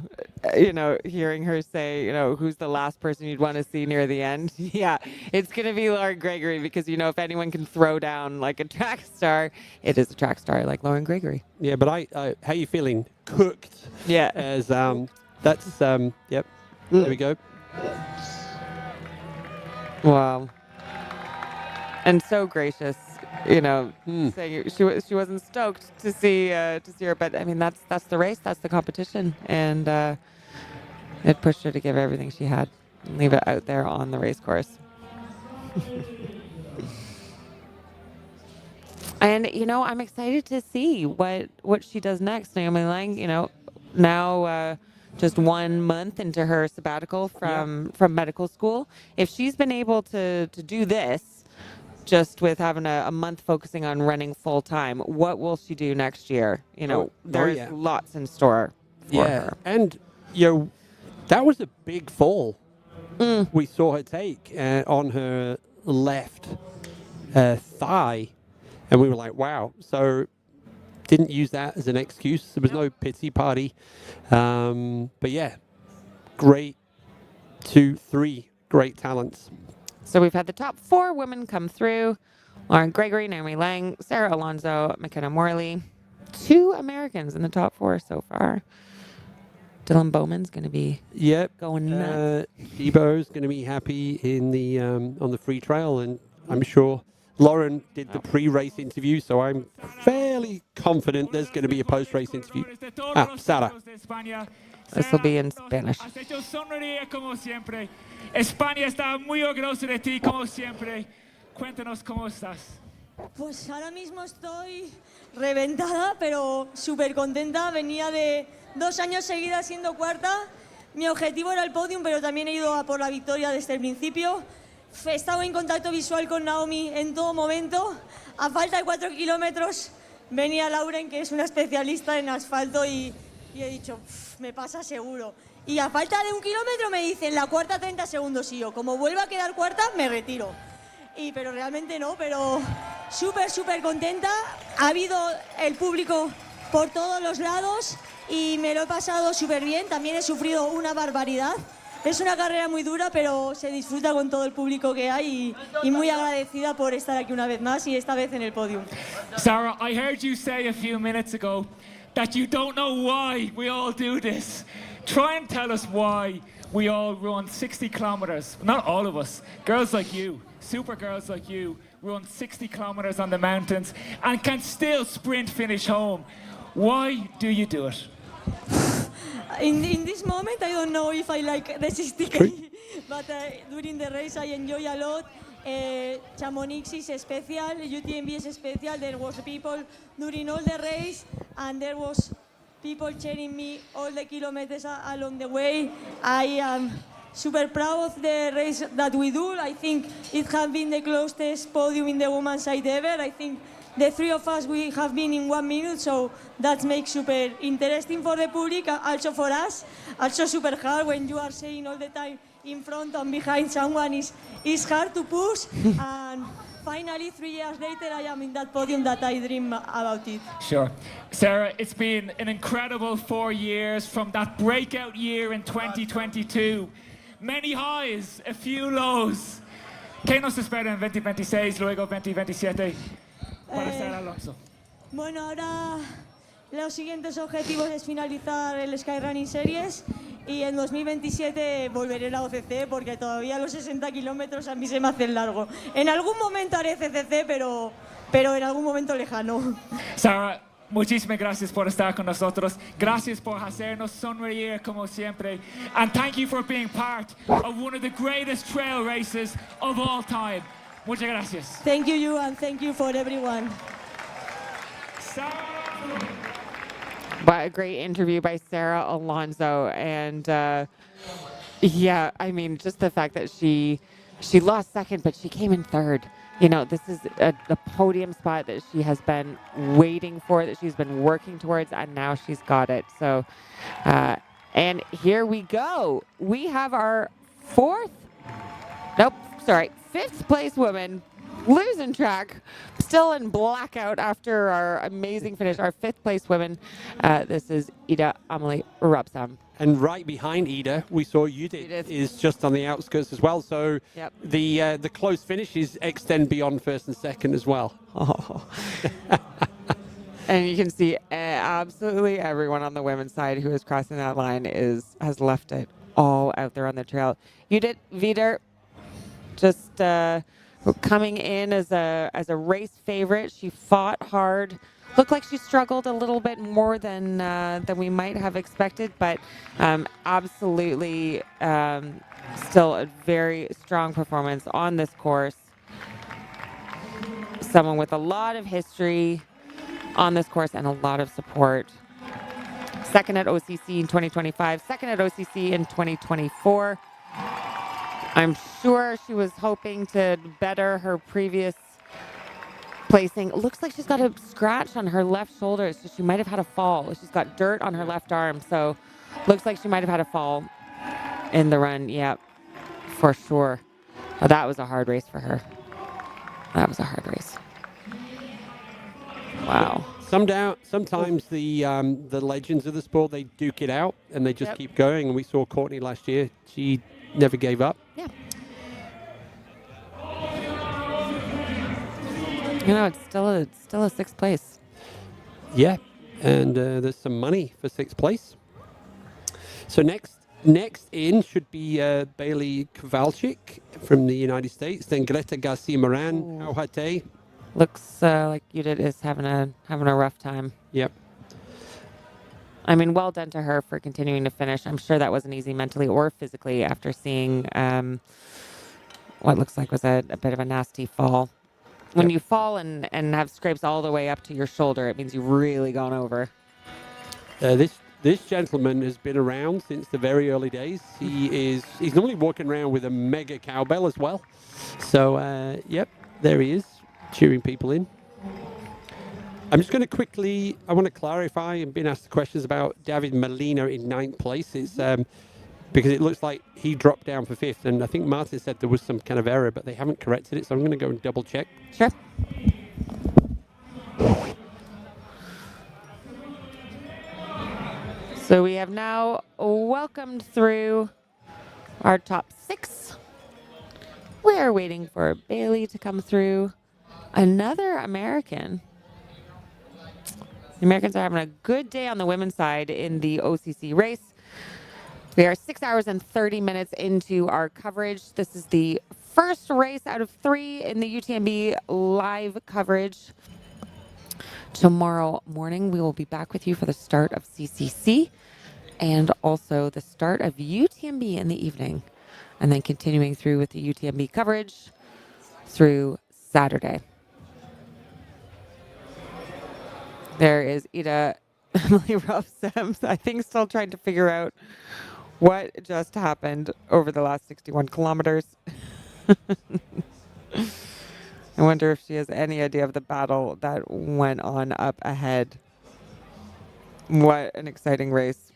A: You know, hearing her say, you know, who's the last person you'd want to see near the end? Yeah, it's going to be Lauren Gregory because, you know, if anyone can throw down like a track star, it is a track star like Lauren Gregory.
C: Yeah, but how are you feeling? Cooked.
A: Yeah.
C: As that's yep. There we go.
A: Wow. And so gracious. You know, saying she wasn't stoked to see her, but I mean that's the race, that's the competition, and it pushed her to give everything she had, and leave it out there on the race course. And you know, I'm excited to see what she does next. Naomi Lang, you know, now just 1 month into her sabbatical from medical school, if she's been able to do this. Just with having a month focusing on running full time, what will she do next year? You know, there's lots in store for her.
C: And you know, that was a big fall. We saw her take on her left thigh, and we were like, wow. So didn't use that as an excuse. There was no pity party. But yeah, great 3 great talents.
A: So we've had the top 4 women come through. Lauren Gregory, Naomi Lang, Sarah Alonso, McKenna Morley. 2 Americans in the top 4 so far. Dylan Bowman's going to be going nuts.
C: Debo's going to be happy in the on the free trail, and I'm sure Lauren did the pre-race interview, so I'm fairly confident there's going to be a post-race interview. Sara.
A: This will be in Spanish.
S: España está muy orgullosa de ti, como siempre. Cuéntanos cómo estás.
L: Pues ahora mismo estoy reventada, pero súper contenta. Venía de 2 años seguidas siendo cuarta. Mi objetivo era el podium, pero también he ido a por la victoria desde el principio. He estado en contacto visual con Naomi en todo momento. A falta de 4 kilómetros venía Lauren, que es una especialista en asfalto, y he dicho, me pasa seguro. Y a falta de 1 kilómetro me dicen, la cuarta 30 segundos, y yo, como vuelva a quedar cuarta, me retiro. Pero realmente no, pero súper contenta. Ha habido el público por todos los lados y me lo he pasado súper bien. También he sufrido una barbaridad. Es una carrera muy dura, pero se disfruta con todo el público que hay y muy agradecida por estar aquí una vez más y esta vez en el podium.
S: Sarah, I heard you say a few minutes ago that you don't know why we all do this. Try and tell us why we all run 60 kilometers. Not all of us. Girls like you, super girls like you, run 60 kilometers on the mountains and can still sprint finish home. Why do you do it?
L: In this moment, I don't know if I like the 60K, but during the race I enjoy a lot. Chamonix is special, UTMB is special. There was people during all the race, and there was people cheering me all the kilometers along the way. I am super proud of the race that we do. I think it has been the closest podium in the women's side ever. I think the three of us, we have been in 1 minute, so that makes super interesting for the public, also for us. Also super hard when you are saying all the time in front and behind someone is hard to push. And finally, 3 years later, I am in that podium that I dream about it.
S: Sure. Sarah, it's been an incredible 4 years from that breakout year in 2022. Many highs, a few lows. ¿Qué nos espera en 2026, luego 2027 para Sarah Alonso?
L: Bueno, ahora los siguientes objetivos es finalizar el Skyrunning Series y en 2027 volveré a la OCC porque todavía los 60 kilómetros a mí se me hacen largo. En algún momento haré CCC, pero en algún momento lejano.
S: Sarah, muchísimas gracias por estar con nosotros. Gracias por hacernos sonreír como siempre. And thank you for being part of one of the greatest trail races of all time. Muchas gracias.
L: Thank you, and thank you for everyone.
A: What a great interview by Sarah Alonso. And yeah, I mean, just the fact that she lost second, but she came in third. You know, this is the podium spot that she has been waiting for, that she's been working towards, and now she's got it. So, and here we go. We have our fifth place woman losing track, still in blackout after our amazing finish, our fifth place women. This is Ida Amelie Robsam.
C: And right behind Ida, we saw Judith is just on the outskirts as well. So the close finishes extend beyond first and second as well.
A: Oh. And you can see absolutely everyone on the women's side who is crossing that line has left it all out there on the trail. Judith Wieder, just coming in as a race favorite. She fought hard. Looked like she struggled a little bit more than we might have expected, but absolutely still a very strong performance on this course. Someone with a lot of history on this course and a lot of support. Second at OCC in 2025, second at OCC in 2024. I'm sure she was hoping to better her previous placing. It looks like she's got a scratch on her left shoulder, so she might have had a fall. She's got dirt on her left arm, so looks like she might have had a fall in the run. Yep, for sure. Oh, that was a hard race for her. That was a hard race. Wow.
C: Sometimes the legends of the sport, they duke it out and they just keep going. And we saw Courtney last year. She never gave up.
A: Yeah. You know, it's still a sixth place.
C: Yeah, and there's some money for sixth place. So next in should be Bailey Kowalczyk from the United States, then Greta Garcia Moran, Auhate.
A: Looks like Judith is having a rough time.
C: Yep.
A: I mean, well done to her for continuing to finish. I'm sure that wasn't easy mentally or physically after seeing what looks like was a bit of a nasty fall. When you fall and have scrapes all the way up to your shoulder, it means you've really gone over.
C: This gentleman has been around since the very early days. He's normally walking around with a mega cowbell as well. So, yep, there he is, cheering people in. I'm just going to quickly, I want to clarify, and been asked questions about David Molina in 9th place. It's because it looks like he dropped down for 5th, and I think Martin said there was some kind of error, but they haven't corrected it, so I'm going to go and double check.
A: Sure. So we have now welcomed through our top 6. We are waiting for Bailey to come through. Another American. The Americans are having a good day on the women's side in the OCC race. We are 6 hours and 30 minutes into our coverage. This is the first race out of 3 in the UTMB live coverage. Tomorrow morning, we will be back with you for the start of CCC and also the start of UTMB in the evening, and then continuing through with the UTMB coverage through Saturday. There is Ida Amelie Robsam, I think, still trying to figure out What just happened over the last 61 kilometers? I wonder if she has any idea of the battle that went on up ahead. What an exciting race.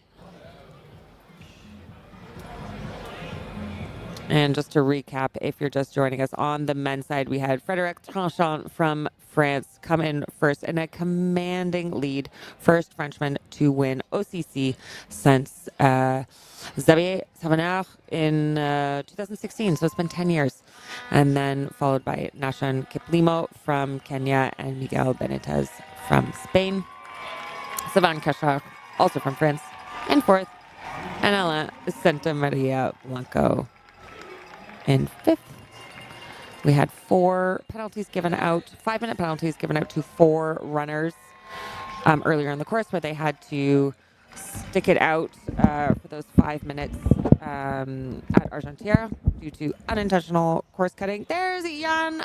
A: And just to recap, if you're just joining us, on the men's side, we had Frédéric Tranchant from France come in first in a commanding lead. First Frenchman to win OCC since Xavier Savanard in 2016. So it's been 10 years. And then followed by Nashan Kiplimo from Kenya and Miguel Benitez from Spain. Savan Cachard, also from France. And fourth, and Alain Santa Maria Blanco in fifth. We had 4 penalties given out, 5-minute penalties given out to 4 runners earlier in the course, where they had to stick it out for those 5 minutes at Argentière due to unintentional course cutting. There's Jan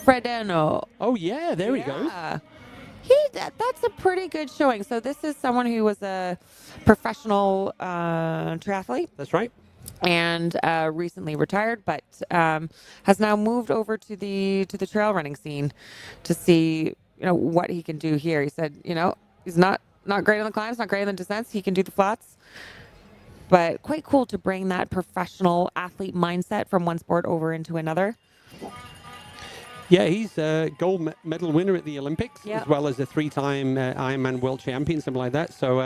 A: Fredeno.
C: Oh yeah, there he goes.
A: That's a pretty good showing. So this is someone who was a professional triathlete.
C: That's right.
A: And recently retired, but has now moved over to the trail running scene to see what he can do here. He said he's not great on the climbs, not great on the descents. He can do the flats, but quite cool to bring that professional athlete mindset from one sport over into another.
C: Yeah, he's a gold medal winner at the Olympics, as well as a 3-time Ironman world champion, something like that. So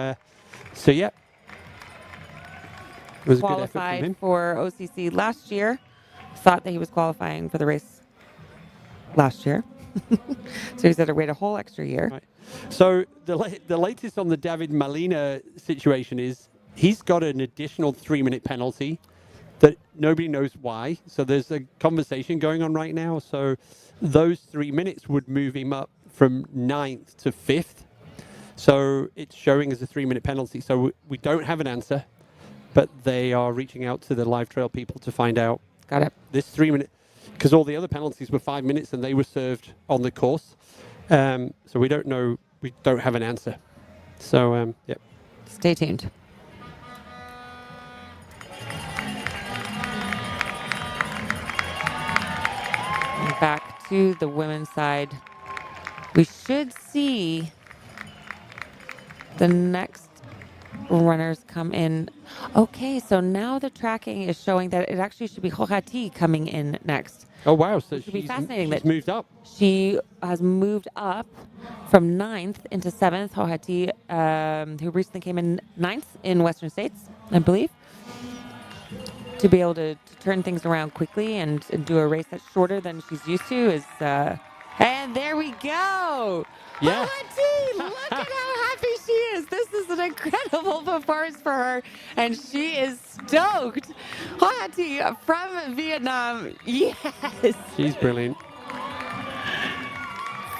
C: yeah. It was a good effort from him.
A: Qualified for OCC last year. Thought that he was qualifying for the race last year. So he's had to wait a whole extra year.
C: Right. So the latest on the David Malina situation is he's got an additional 3-minute penalty that nobody knows why. So there's a conversation going on right now. So those 3 minutes would move him up from 9th to 5th. So it's showing as a 3-minute penalty. So we don't have an answer, but they are reaching out to the live trail people to find out.
A: Got it.
C: This 3-minute, because all the other penalties were 5 minutes and they were served on the course. So we don't know. We don't have an answer. So, yeah.
A: Stay tuned. And back to the women's side. We should see the next runners come in. Okay, so now the tracking is showing that it actually should be Horati coming in next.
C: Oh, wow. So
A: it should be fascinating
C: she's moved up.
A: She has moved up from 9th into 7th. Horati, who recently came in 9th in Western States, I believe, to be able to turn things around quickly and do a race that's shorter than she's used to is... and there we go!
C: Yeah.
A: Horati, look at how happy she is. This is an incredible performance for her, and she is stoked. Horati from Vietnam, yes.
C: She's brilliant.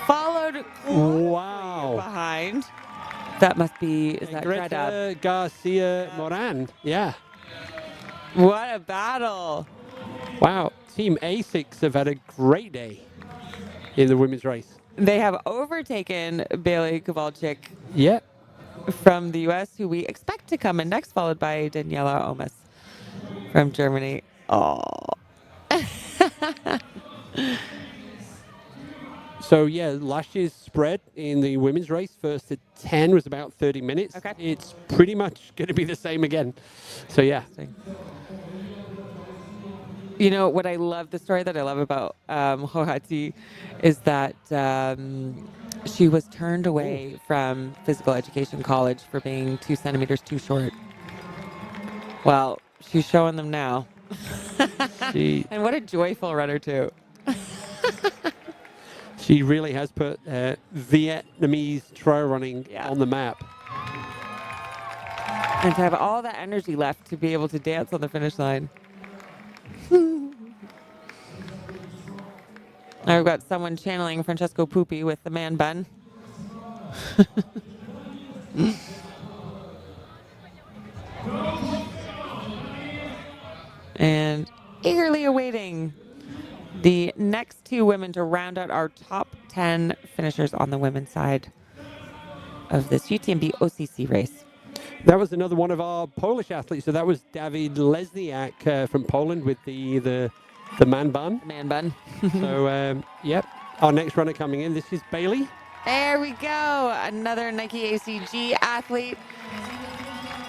A: Followed behind. That must be, is that
C: Greta Garcia Moran? Yeah.
A: What a battle.
C: Wow. Team A6 have had a great day in the women's race.
A: They have overtaken Bailey Kowalczyk from the U.S., who we expect to come in next, followed by Daniela Omas from Germany. Oh.
C: So, yeah, last year's spread in the women's race, first to 10 was about 30 minutes.
A: Okay.
C: It's pretty much going to be the same again. So, yeah.
A: You know, what I love, the story that I love about Horati is that she was turned away from physical education college for being 2 centimeters too short. Well, she's showing them now. And what a joyful runner, too.
C: She really has put Vietnamese trail running on the map.
A: And to have all that energy left to be able to dance on the finish line. I've got someone channeling Francesco Pupi with the man bun. And eagerly awaiting the next 2 women to round out our top 10 finishers on the women's side of this UTMB OCC race.
C: That was another one of our Polish athletes. So that was Dawid Lesniak from Poland with the man bun.
A: Man bun.
C: So, yep. Our next runner coming in, this is Bailey.
A: There we go. Another Nike ACG athlete.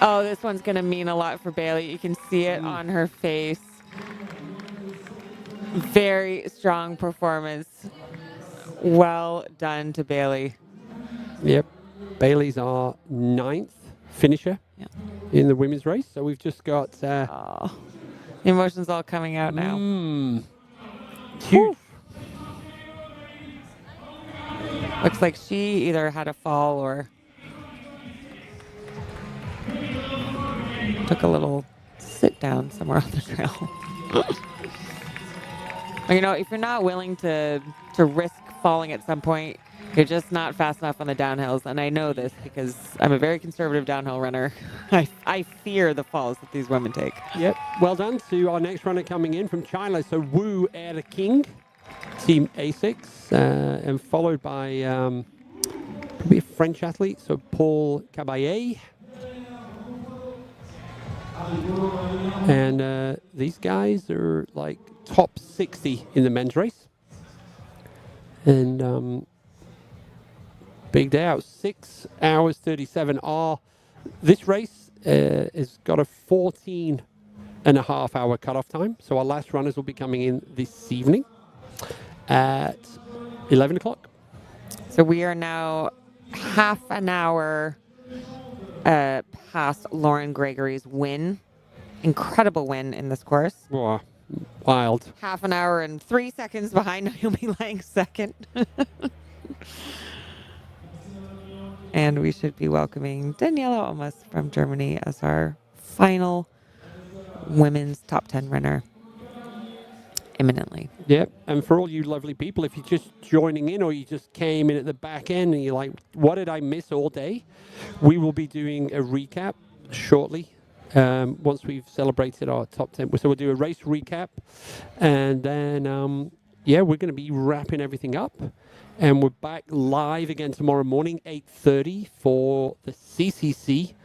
A: Oh, this one's going to mean a lot for Bailey. You can see it on her face. Very strong performance. Well done to Bailey.
C: Yep. Bailey's our 9th finisher in the women's race. So we've just got...
A: the emotions all coming out now.
C: Huge.
A: Looks like she either had a fall or took a little sit down somewhere on the trail. You know, if you're not willing to risk falling at some point, you're just not fast enough on the downhills. And I know this because I'm a very conservative downhill runner. I fear the falls that these women take.
C: Yep. Well done to our next runner coming in from China. So Wu Er King, Team A6, and followed by probably a French athlete, so Paul Caballé. And these guys are like top 60 in the men's race. And big day out, 6 hours 37. This race has got a 14.5 hour cutoff time. So our last runners will be coming in this evening at 11 o'clock.
A: So we are now half an hour past Lauren Gregory's win. Incredible win in this course.
C: Wow. Wild.
A: Half an hour and 3 seconds behind Naomi Lang's second. And we should be welcoming Daniela Olmos from Germany as our final women's top 10 runner imminently.
C: Yep. And for all you lovely people, if you're just joining in or you just came in at the back end and you're like, what did I miss all day? We will be doing a recap shortly. Once we've celebrated our top 10. So we'll do a race recap. And then, we're going to be wrapping everything up. And we're back live again tomorrow morning, 8:30 for the CCC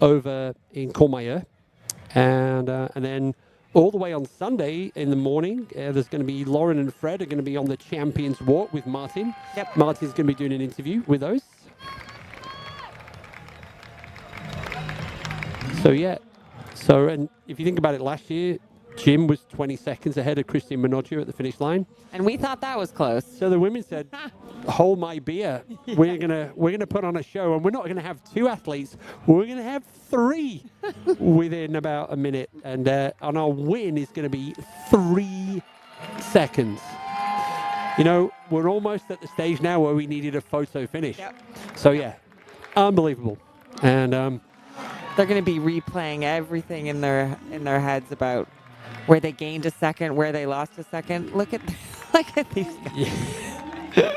C: over in Courmayeur. And then all the way on Sunday in the morning, there's going to be Lauren and Fred are going to be on the Champions Walk with Martin.
A: Yep.
C: Martin's going to be doing an interview with those. So, and if you think about it, last year, Jim was 20 seconds ahead of Christine Minoggio at the finish line.
A: And we thought that was close.
C: So the women said, hold my beer. We're gonna put on a show, and we're not gonna have 2 athletes. We're gonna have 3 within about a minute, and our win is gonna be 3 seconds. You know, we're almost at the stage now where we needed a photo finish.
A: Yep.
C: So unbelievable. And
A: they're going to be replaying everything in their heads about where they gained a second, where they lost a second. Look at these guys. Yeah.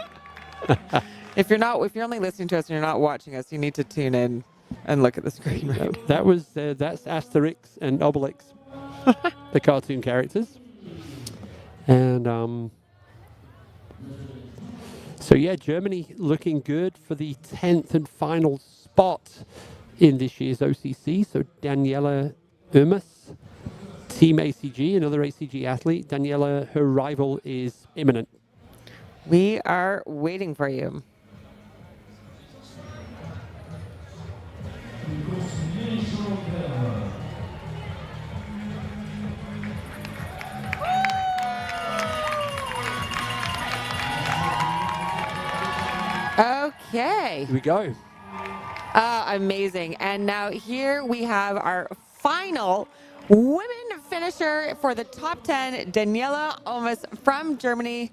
A: If you're only listening to us and you're not watching us, you need to tune in and look at the screen right now.
C: That's Asterix and Obelix, the cartoon characters. And Germany looking good for the 10th and final spot in this year's OCC. So Daniela Olmos, Team ACG, another ACG athlete. Daniela, her rival is imminent.
A: We are waiting for you. Okay.
C: Here we go.
A: Amazing. And now here we have our final women finisher for the top 10, Daniela Olmos from Germany.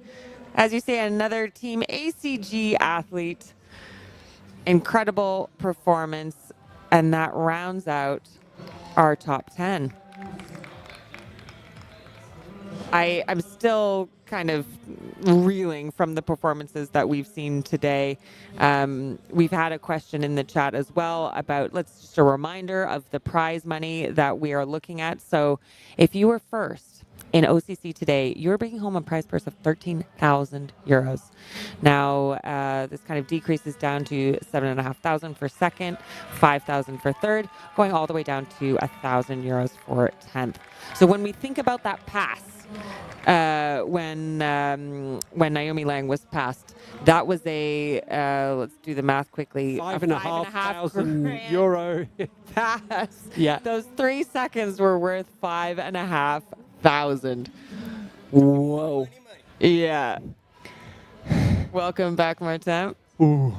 A: As you say, another Team ACG athlete. Incredible performance. And that rounds out our top 10. I'm still kind of reeling from the performances that we've seen today. We've had a question in the chat as well about, just a reminder of the prize money that we are looking at. So if you were first In OCC today, you're bringing home a prize purse of 13,000 euros. Now, this kind of decreases down to 7,500 for second, 5,000 for third, going all the way down to 1,000 euros for 10th. So when we think about that pass, when Naomi Lang was passed, that was a let's do the math quickly.
C: €5,500 euro
A: pass.
C: Yeah.
A: Those 3 seconds were worth 5,500. Whoa. Yeah. Welcome back, Martin.
C: Ooh.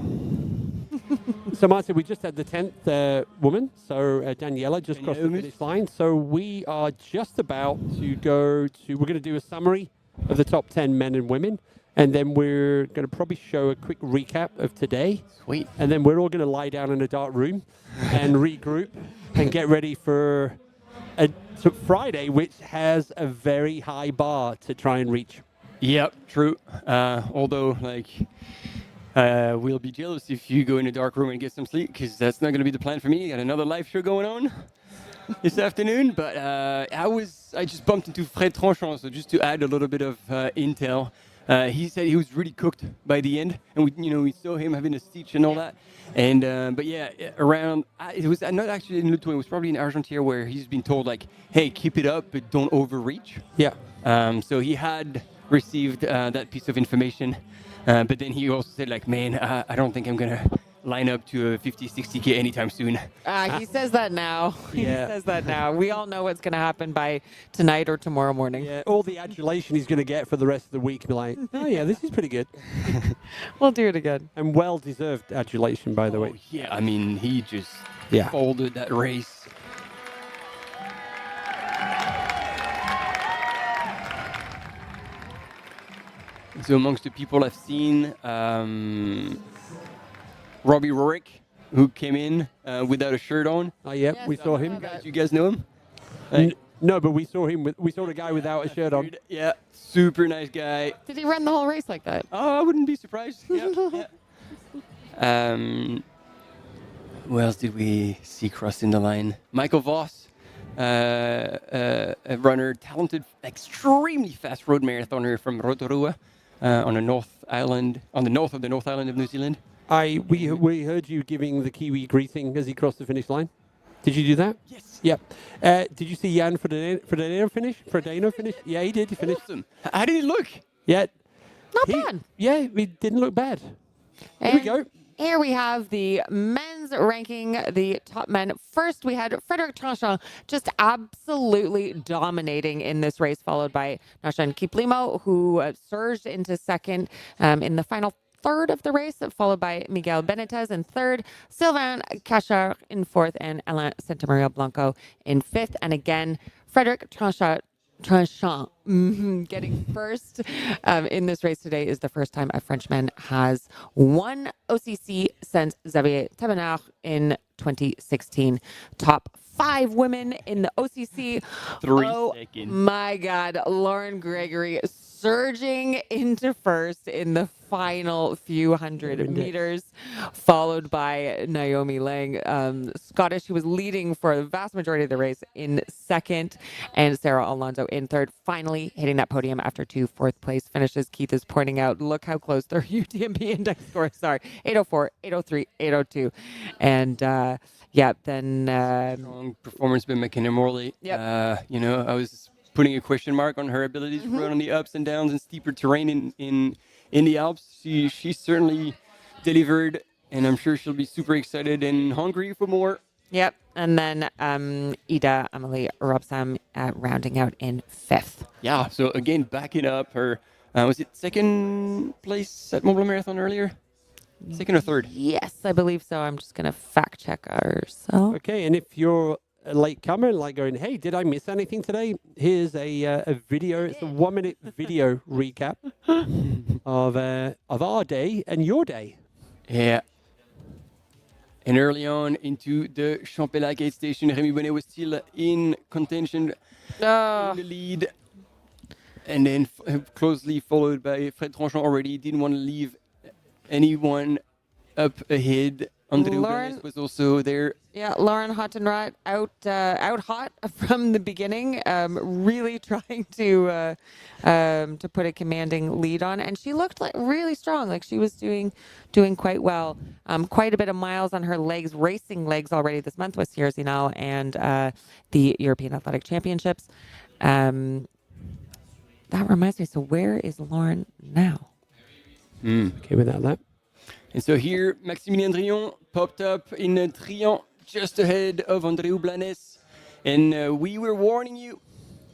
C: So, Martin, we just had the 10th woman, so Daniela just crossed the finish line. So we are just about to we're going to do a summary of the top 10 men and women, and then we're going to probably show a quick recap of today.
B: Sweet.
C: And then we're all going to lie down in a dark room and regroup and get ready for Friday, which has a very high bar to try and reach.
B: Yep, true. Although, we'll be jealous if you go in a dark room and get some sleep, because that's not going to be the plan for me. Got another live show going on this afternoon. But I just bumped into Fred Tranchant, so just to add a little bit of intel. He said he was really cooked by the end, and we saw him having a stitch and all that. And but yeah, around it was not actually in Luton, it was probably in Argentina, where he's been told hey, keep it up, but don't overreach.
C: Yeah.
B: So he had received that piece of information, but then he also said man, I don't think I'm gonna line up to a 50, 60K anytime soon.
A: He says that now. He says that now. We all know what's going to happen by tonight or tomorrow morning.
C: Yeah, all the adulation he's going to get for the rest of the week. Be like, oh yeah, this is pretty good.
A: We'll do it again.
C: And well-deserved adulation, by the way.
B: Yeah, I mean, he just folded that race. So amongst the people I've seen, Robbie Rorick, who came in without a shirt on.
C: Oh, yeah, we saw him.
B: You guys know him?
C: No, but we saw him. We saw the guy without a shirt on.
B: Yeah, super nice guy.
A: Did he run the whole race like that?
B: Oh, I wouldn't be surprised. Yeah. Who else did we see crossing the line? Michael Voss, a runner, talented, extremely fast road marathoner from Rotorua on the north of the North Island of New Zealand.
C: We heard you giving the Kiwi greeting as he crossed the finish line. Did you do that?
B: Yes.
C: Yep. Did you see Jan Frodeno finish? Yeah, he did. He finished.
B: Awesome. How did he look?
C: Yeah.
A: Not bad.
C: Yeah, he didn't look bad.
A: And
C: here we go.
A: Here we have the men's ranking, the top men. First, we had Frédéric Tranchant just absolutely dominating in this race, followed by Nashan Kiplimo, who surged into second in the final third of the race, followed by Miguel Benitez in third, Sylvain Cachard in fourth, and Alain Santamaria Blanco in fifth. And again, Frédéric Tranchant getting first in this race today is the first time a Frenchman has won OCC since Xavier Tabenard in 2016. Top 5 women in the OCC.
B: 3
A: seconds. My God, Lauren Gregory surging into first in the final few hundred meters, followed by Naomi Lang, Scottish, who was leading for the vast majority of the race, in second, and Sarah Alonso in third, finally hitting that podium after 2 fourth-place finishes. Keith is pointing out, look how close their UTMB index scores are, 804, 803, 802. And then...
B: strong performance by McKenna Morley.
A: Yep.
B: I was putting a question mark on her abilities to run on the ups and downs and steeper terrain in the Alps. She certainly delivered, and I'm sure she'll be super excited and hungry for more.
A: Yep. And then Ida Amelie Robsam rounding out in fifth.
B: Yeah. So again, backing up her, was it second place at Mont-Blanc Marathon earlier? Second or third?
A: Yes, I believe so. I'm just going to fact check ourselves.
C: Okay, and if you're a latecomer, going, hey, did I miss anything today? Here's a video. It's a 1-minute video recap of our day and your day.
B: Yeah. And early on into the Champelac aid station, Rémi Bonnet was still in contention, in the lead. And then closely followed by Fred Tranchant already. Didn't want to leave anyone up ahead. Andreu Blanes was also there.
A: Yeah, Lauren Hottenrott out hot from the beginning, really trying to put a commanding lead on, and she looked like really strong, like she was doing quite well. Quite a bit of miles on her legs, racing legs already this month with Sierra Zinal and the European Athletic Championships. That reminds me. So where is Lauren now?
C: Okay, without that.
B: And so here, Maximilien Drion popped up in Trion just ahead of Andreu Blanes. And we were warning you,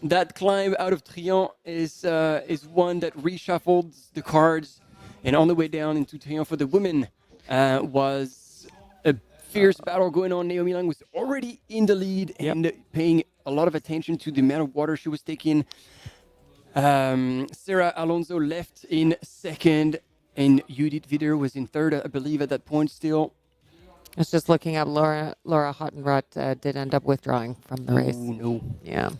B: that climb out of Trion is one that reshuffled the cards. And on the way down into Trion for the women was a fierce battle going on. Naomi Lang was already in the lead and paying a lot of attention to the amount of water she was taking. Sarah Alonso left in second. And Judith Wider was in third, I believe, at that point still.
A: I was just looking up. Laura Hottenrott did end up withdrawing from the race.
B: Oh, no.
A: Yeah.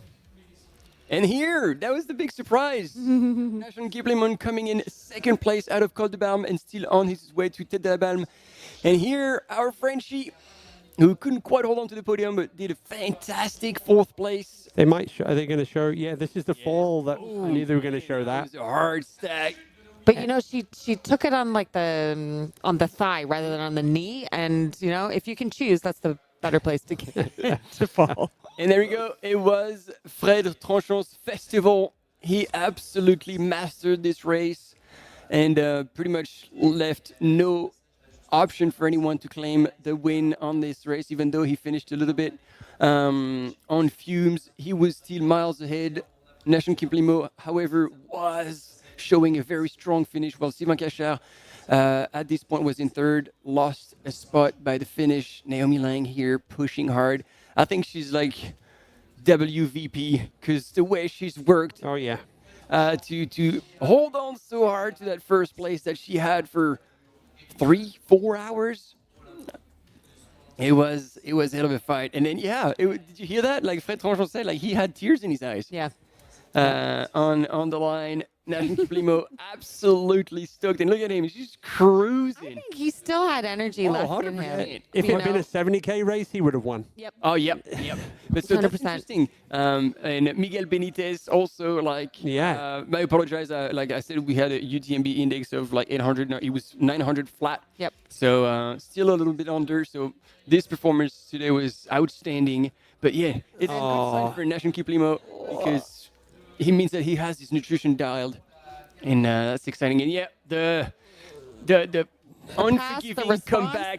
B: And here, that was the big surprise. National Kiplemon coming in second place out of Col de Balme and still on his way to Tête de la Balme. And here, our Frenchie, who couldn't quite hold on to the podium, but did a fantastic fourth place.
C: They might show, are they going to show? Yeah, this is the fall that I knew they were going to show that.
B: It was a hard stack.
A: But you know, she took it on like on the thigh rather than on the knee, and you know, if you can choose, that's the better place to get to fall.
B: And there we go. It was Fred Tranchon's festival. He absolutely mastered this race, and pretty much left no option for anyone to claim the win on this race. Even though he finished a little bit on fumes, he was still miles ahead. National Kiplemon, however, was showing a very strong finish, while Sylvain Cachard at this point was in third, lost a spot by the finish. Naomi Lang here pushing hard. I think she's like WVP because the way she's worked to hold on so hard to that first place that she had for 3-4 hours. It was a hell of a fight. And then, did you hear that? Like Fred Tranchon said, like he had tears in his eyes.
A: Yeah.
B: On the line. National Kiplemon absolutely stoked. And look at him, he's just cruising.
A: I think he still had energy left in
B: 100%.
A: him.
C: If it had been a 70K race, he would have won.
A: Yep.
B: Oh, yep. But so that's
A: 100%.
B: interesting. And Miguel Benitez also, like, I apologize. Like I said, we had a UTMB index of like 800. No, it was 900 flat.
A: Yep.
B: So still a little bit under. So this performance today was outstanding. But yeah, it's a good sign for National Kiplemon because he means that he has his nutrition dialed, and that's exciting. And the unforgiving comeback.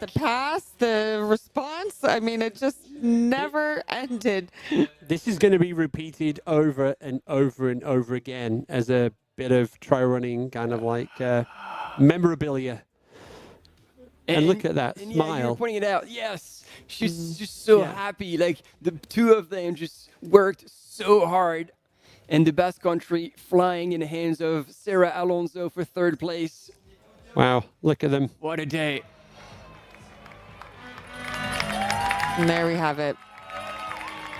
A: The response. I mean, it just never ended.
C: This is going to be repeated over and over and over again as a bit of trail running kind of like memorabilia. And look at that smile.
B: Yeah, you're pointing it out. Yes, she's just so happy. Like the two of them just worked so hard. And the Basque Country flying in the hands of Sarah Alonso for third place.
C: Wow, look at them.
B: What a day.
A: And there we have it.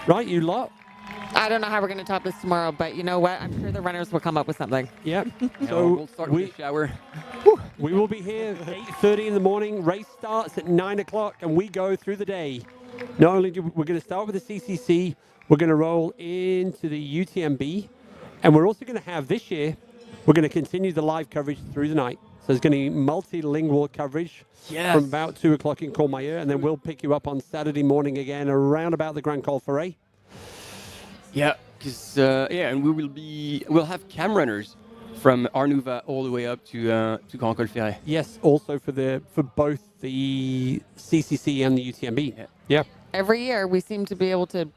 C: Right, you lot.
A: I don't know how we're going to top this tomorrow, but you know what? I'm sure the runners will come up with something.
C: Yep.
B: So we'll start with the shower.
C: We will be here at 8:30 in the morning. Race starts at 9 o'clock, and we go through the day. Not only do we're going to start with the CCC, we're going to roll into the UTMB, and we're also going to have this year, we're going to continue the live coverage through the night. So there's going to be multilingual coverage from about 2 o'clock in Courmayeur, and then we'll pick you up on Saturday morning again around about the Grand Col Ferret.
B: Yeah, because and we'll have cam runners from Arnuva all the way up to Grand Col Ferret.
C: Yes, also for both the CCC and the UTMB. Yeah.
A: Every year we seem to be able to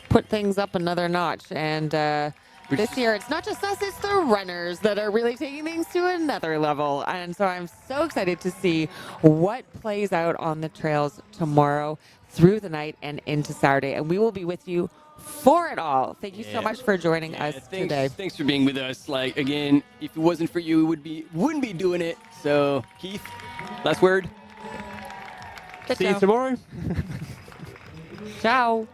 A: put things up another notch, and this year it's not just us, it's the runners that are really taking things to another level. And so I'm so excited to see what plays out on the trails tomorrow through the night and into Saturday, and we will be with you for it all. Thank you so much for joining us today.
B: Thanks for being with us. Like, again, if it wasn't for you, we wouldn't be doing it. So Keith, last word.
C: See you tomorrow.
A: Ciao.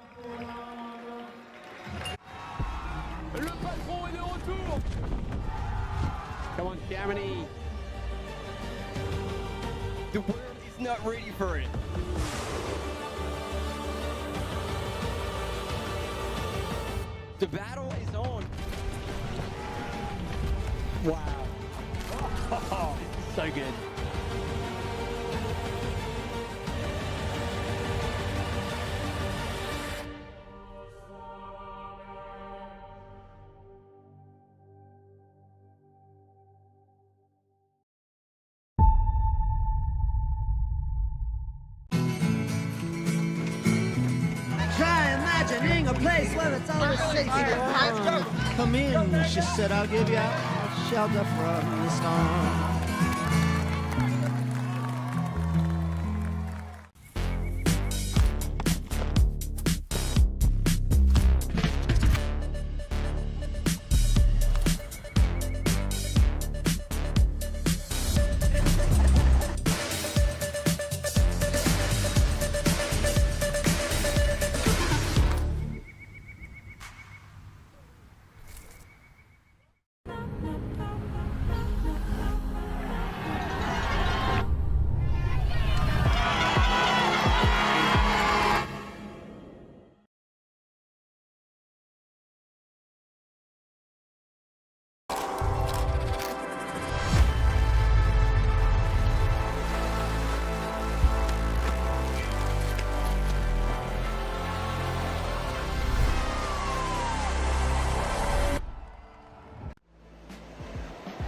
C: Come on, Germany.
B: The world is just not ready for it. The battle is on.
C: Wow. Oh, so good.
Q: Try imagining a place where it's always safe. Come in, she said, I'll give you shelter from the storm.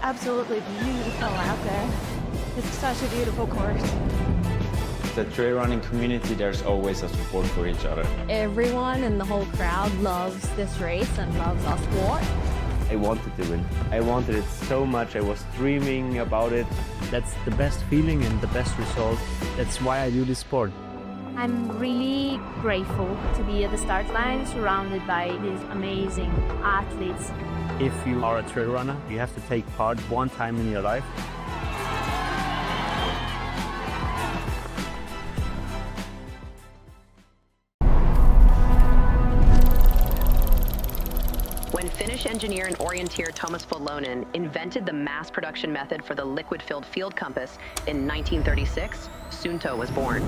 M: Absolutely beautiful out there. It's such a beautiful course.
F: The trail running community, there's always a support for each other.
M: Everyone in the whole crowd loves this race and loves our sport.
G: I wanted to win. I wanted it so much. I was dreaming about it.
H: That's the best feeling and the best result. That's why I do this sport.
E: I'm really grateful to be at the start line surrounded by these amazing athletes.
H: If you are a trail runner, you have to take part one time in your life.
O: When Finnish engineer and orienteer Thomas Volonen invented the mass production method for the liquid-filled field compass in 1936, Suunto was born.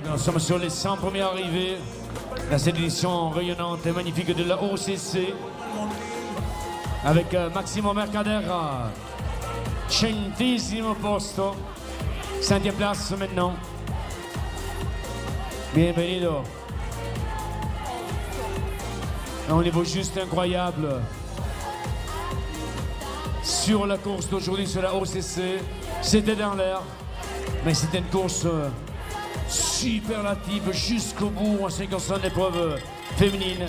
I: Nous sommes sur les 100 premières arrivées dans cette édition rayonnante et magnifique de la OCC avec Maximo Mercader, 100° posto, 5e place maintenant. Bienvenido. Un niveau juste incroyable sur la course d'aujourd'hui sur la OCC. C'était dans l'air, mais c'était une course superlative jusqu'au bout en ce qui concerne l'épreuve féminine,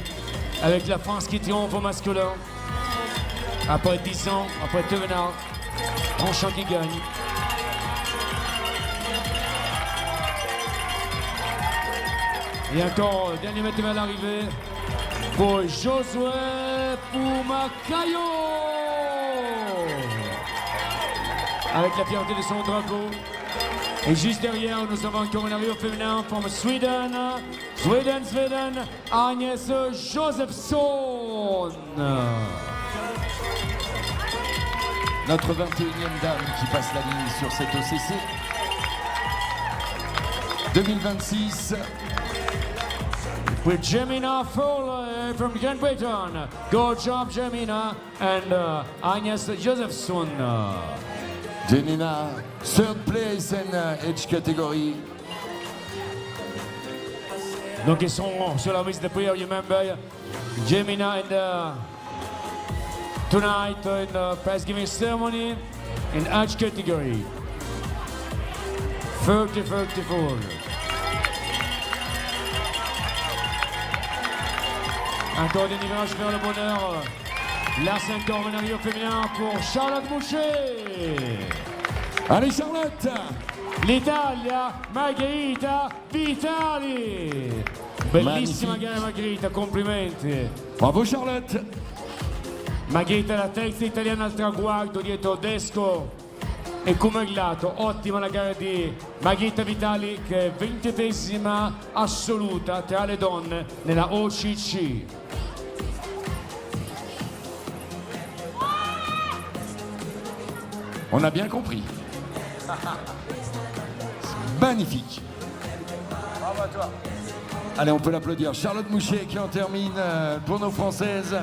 I: avec la France qui triomphe au masculin après 10 ans, après Thévenard, Tranchant qui gagne. Et encore, dernier mètre à l'arrivée pour Josué Pumakayo, avec la fierté de son drapeau. Et juste derrière, nous avons encore un arrivée féminin from Sweden, Agnès Josefsson.
T: Notre 21e dame qui passe la ligne sur cette OCC 2026.
I: With Jemina Foley from Great Britain. Good job, Jemina, and Agnès Josefsson.
T: Jemina, third place in each category.
I: Donc ils sont sur la liste de prière, you remember Jemina in tonight in the prize giving ceremony in each category. 30-34. Encore des nivellages vers le bonheur. La 5e arrivée au féminin pour Charlotte Boucher.
T: Allez Charlotte.
I: L'Italia, Margherita Vitali. Bellissima gara Margherita, complimenti.
T: Bravo Charlotte.
I: Margherita è la terza italiana al traguardo dietro Desco e Cumeglato. Ottima la gara di Margherita Vitali, che è 23esima assoluta tra le donne nella OCC.
T: On a bien compris. Magnifique.
R: Bravo à toi.
T: Allez, on peut l'applaudir. Charlotte Mouchet qui en termine pour nos Françaises.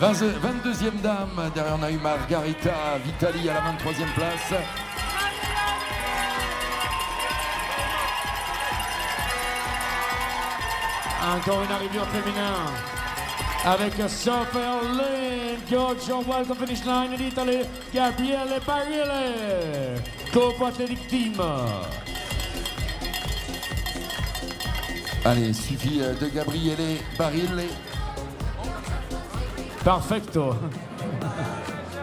T: 22e dame. Derrière, on a eu Margarita Vitali à la 23e place.
I: Encore une arrivée au féminin avec Sophia Lynn, Giorgio Welcome Finish Line in Italy, Gabriele Barile, Copa Athletic Team.
T: Allez, suffit de Gabriele Barile.
I: Perfetto.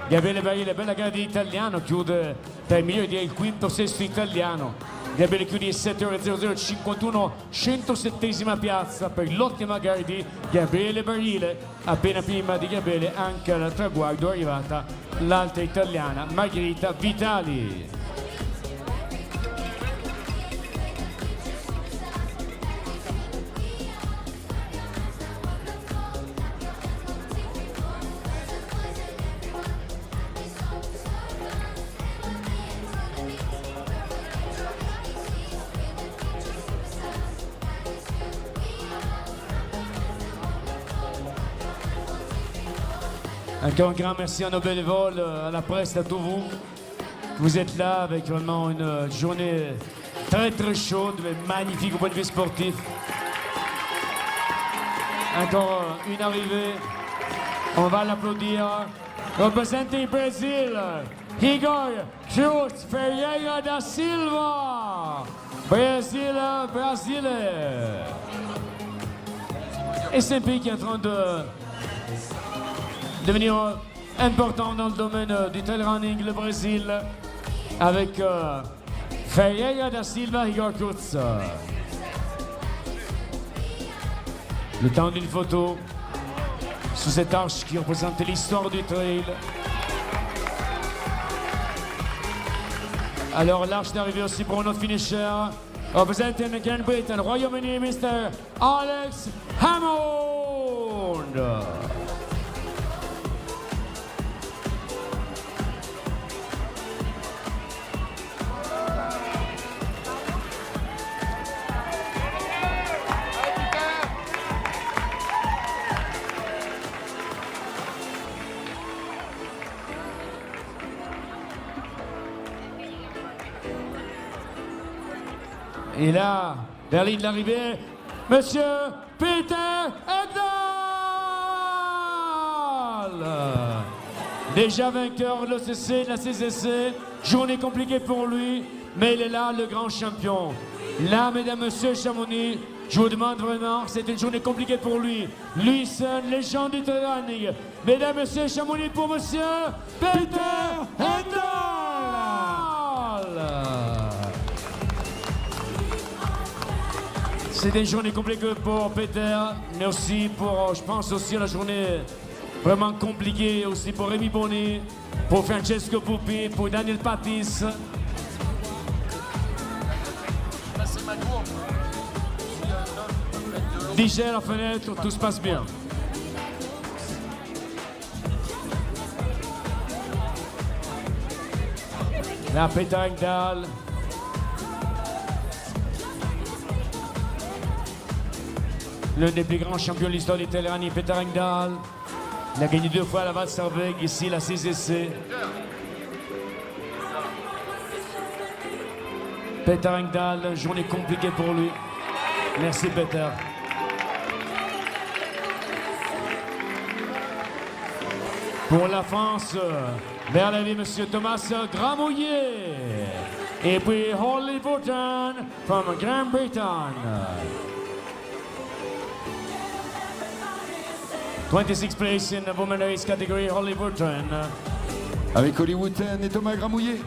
I: Gabriele Barile, bella gara di italiano, chiude tra i migliori, direi il quinto, sesto italiano. Gabriele chiude 7 ore 00, 51, 107esima piazza per l'ottima gara di Gabriele Barile. Appena prima di Gabriele anche al traguardo è arrivata l'altra italiana Margherita Vitali. Encore un grand merci à nos bénévoles, à la presse, à tous vous. Vous êtes là avec vraiment une journée très très chaude, mais magnifique au point de vue sportif. Encore une arrivée. On va l'applaudir. Representing Brazil, Igor Cruz Ferreira da Silva. Brésil. Et c'est un pays qui est en train de devenir important dans le domaine du trail running, le Brésil, avec Ferreira da Silva, Igor Cruz. Le temps d'une photo sous cette arche qui représente l'histoire du trail. Alors l'arche d'arrivée aussi pour notre finisher. Representing the Great Britain, Royaume-Uni, Mr. Alex Hammond. Et là, vers l'île d'arrivée, Monsieur Peter Egdahl. Déjà vainqueur de l'OCC, de la CEST, journée compliquée pour lui, mais il est là, le grand champion. Là, mesdames, Monsieur Chamonix, je vous demande vraiment, c'est une journée compliquée pour lui. Lui seul, légende du trail running. Mesdames, Monsieur Chamonix pour Monsieur Peter Egdahl. C'était une journée compliquée pour Peter, mais aussi pour, je pense aussi à la journée vraiment compliquée aussi pour Rémi Bonnet, pour Francesco Pupi, pour Daniel Patis. DJ à la fenêtre, tout se passe bien. Là, Peter Egdahl. L'un des plus grands champions de l'histoire du trail running, Peter Egdahl. Il a gagné 2 fois à la Valserberg, ici la CCC. Peter Egdahl, journée compliquée pour lui. Merci Peter. Pour la France, vers la vie, Monsieur Thomas Gramouillet. Et puis Holly Burton from Grande-Bretagne. 26th place in the women's race category, Holly Burton.
T: Avec Holly Burton et Thomas Gramouillet.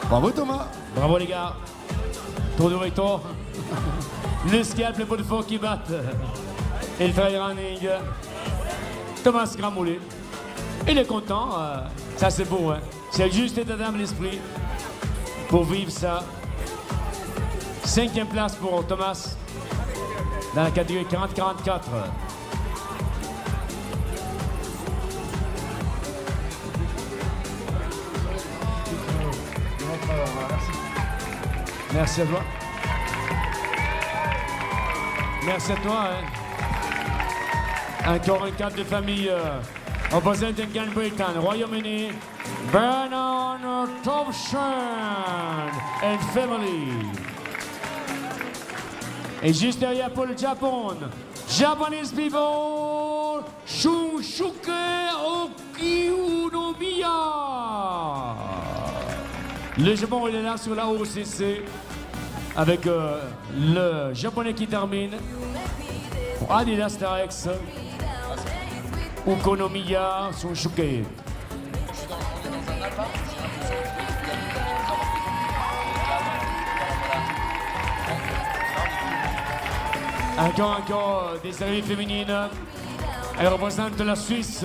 T: Bravo Thomas.
I: Bravo les gars. Tour de retour. Le scalp, les pots de fort qui battent. Et le trail running. Thomas Gramouillet. Il est content. Ça c'est beau. Hein? C'est juste état d'âme l'esprit pour vivre ça. 5e place pour Thomas dans la catégorie 40-44. Merci à toi. Merci à toi. Hein. Encore un cadre de famille. Representing Grande-Bretagne, Royaume-Uni, Bernard Thompson and family. Et juste derrière pour le Japon, Japanese people, Shunsuke Okiunomiya. Le Japon, il est là sur la OCC avec le Japonais qui termine pour Adidas Starex, Okonomiya Shunsuke. Encore des arrivées féminines. Elle représente la Suisse.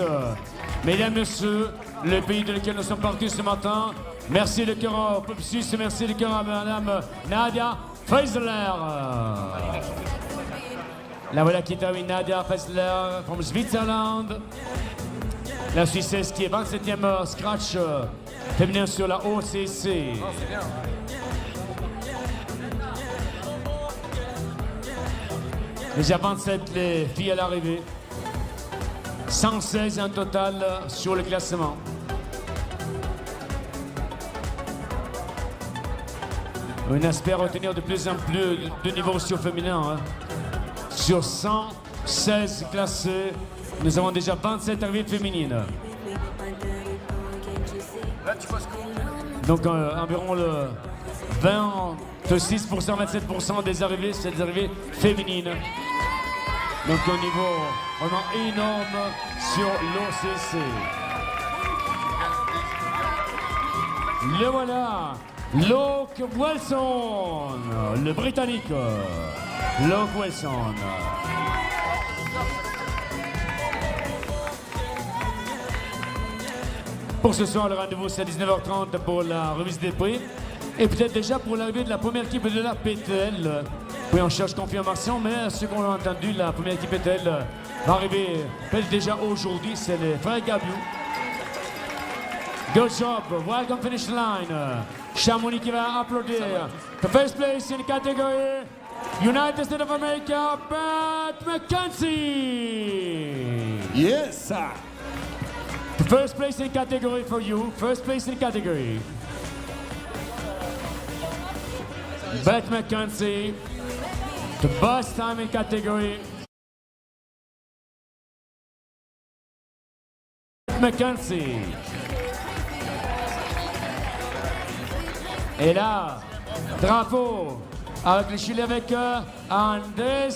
I: Mesdames, Messieurs, le pays de lequel nous sommes partis ce matin. Merci le cœur au peuple suisse, merci le cœur à Madame Nadia Feisler. La voilà qui termine, Nadia Feisler from Switzerland. La Suissesse qui est 27e scratch féminin sur la OCC. Déjà 27 les filles à l'arrivée. 116 en total sur le classement. On espère retenir de plus en plus de niveau sur féminin. Hein. Sur 116 classés, nous avons déjà 27 arrivées féminines. Donc environ le 26%, 27% des arrivées, c'est des arrivées féminines. Donc un niveau vraiment énorme sur l'OCC. Le voilà, Luke Wilson, le Britannique. Luke Wilson. Pour ce soir, le rendez-vous c'est à 19h30 pour la remise des prix. Et peut-être déjà pour l'arrivée de la première équipe de la PTL. Oui, on cherche confirmation, mais ce qu'on a entendu, la première équipe PTL va arriver peut-être déjà aujourd'hui, c'est les frères Gabiou. Good job, welcome finish line. Chamonix qui va applaudir. The first place in the category, United States of America, Pat McKenzie.
T: Yes, sir.
I: The first place in category for you, first place in category. Pat McKenzie, the best time in category. McKenzie. Et là, drapeau avec le Chili avec Andrés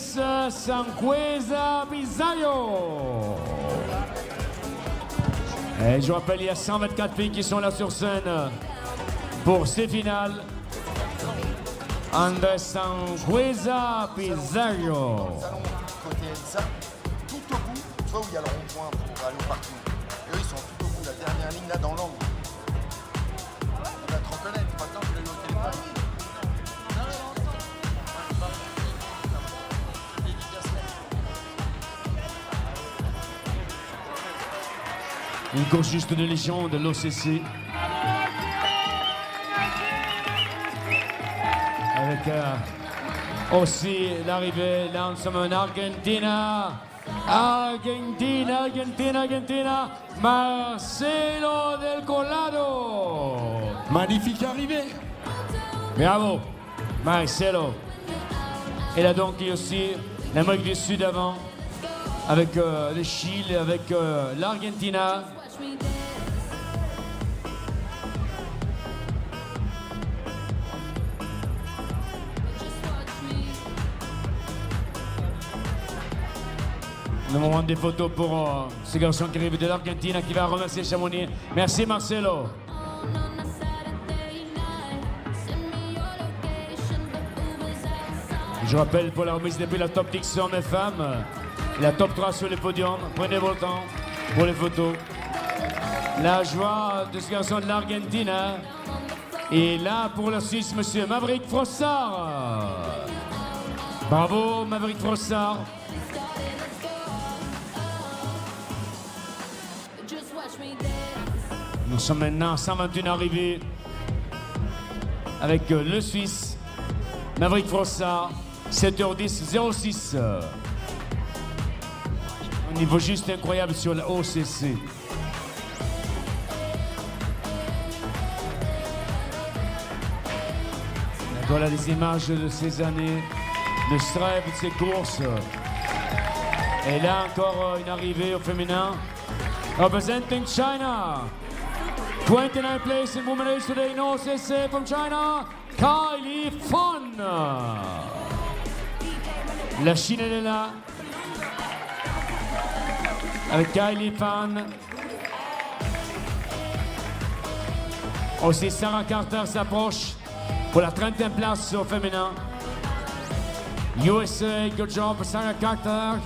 I: Sanqueza Pizarro. Et je rappelle, il y a 124 filles qui sont là sur scène pour ces finales. Andrés Sanqueza Pizarro.
R: Côté Elsa, tout au bout, tu vois où il y a le rond-point pour aller au parking. Et eux, ils sont tout au bout, la dernière ligne là dans l'angle. On va te reconnaître, maintenant je l'ai eu au téléphone.
I: Une course juste de légende de l'OCC. Avec aussi l'arrivée, là nous sommes en Argentina. Argentina. Marcelo del Collado.
T: Magnifique arrivée.
I: Bravo, Marcelo. Et là donc il y a aussi l'Amérique du Sud avant, avec le Chili, avec l'Argentina. Le moment des photos pour ce garçon qui arrive de l'Argentine qui va remercier Chamonix. Merci Marcelo. Je rappelle pour la remise des prix, la top 10 hommes et femmes, et la top 3 sur le podium. Prenez votre temps pour les photos. La joie de ce garçon de l'Argentine. Et là pour le Suisse, monsieur Maverick Frossard. Bravo Maverick Frossard. Nous sommes maintenant à 121 arrivées avec le Suisse, Maverick Frossard, 7h10, 06. Un niveau juste incroyable sur la OCC. Voilà les images de ces années, de Strive, de ces courses. Et là encore une arrivée au féminin. Representing China. 29 place in women's race today in OCC from China, Kylie Fan. La Chine est là. Avec Kylie Fan. Aussi Sarah Carter s'approche pour la 30e place au féminin. USA, good job for Sarah Carter.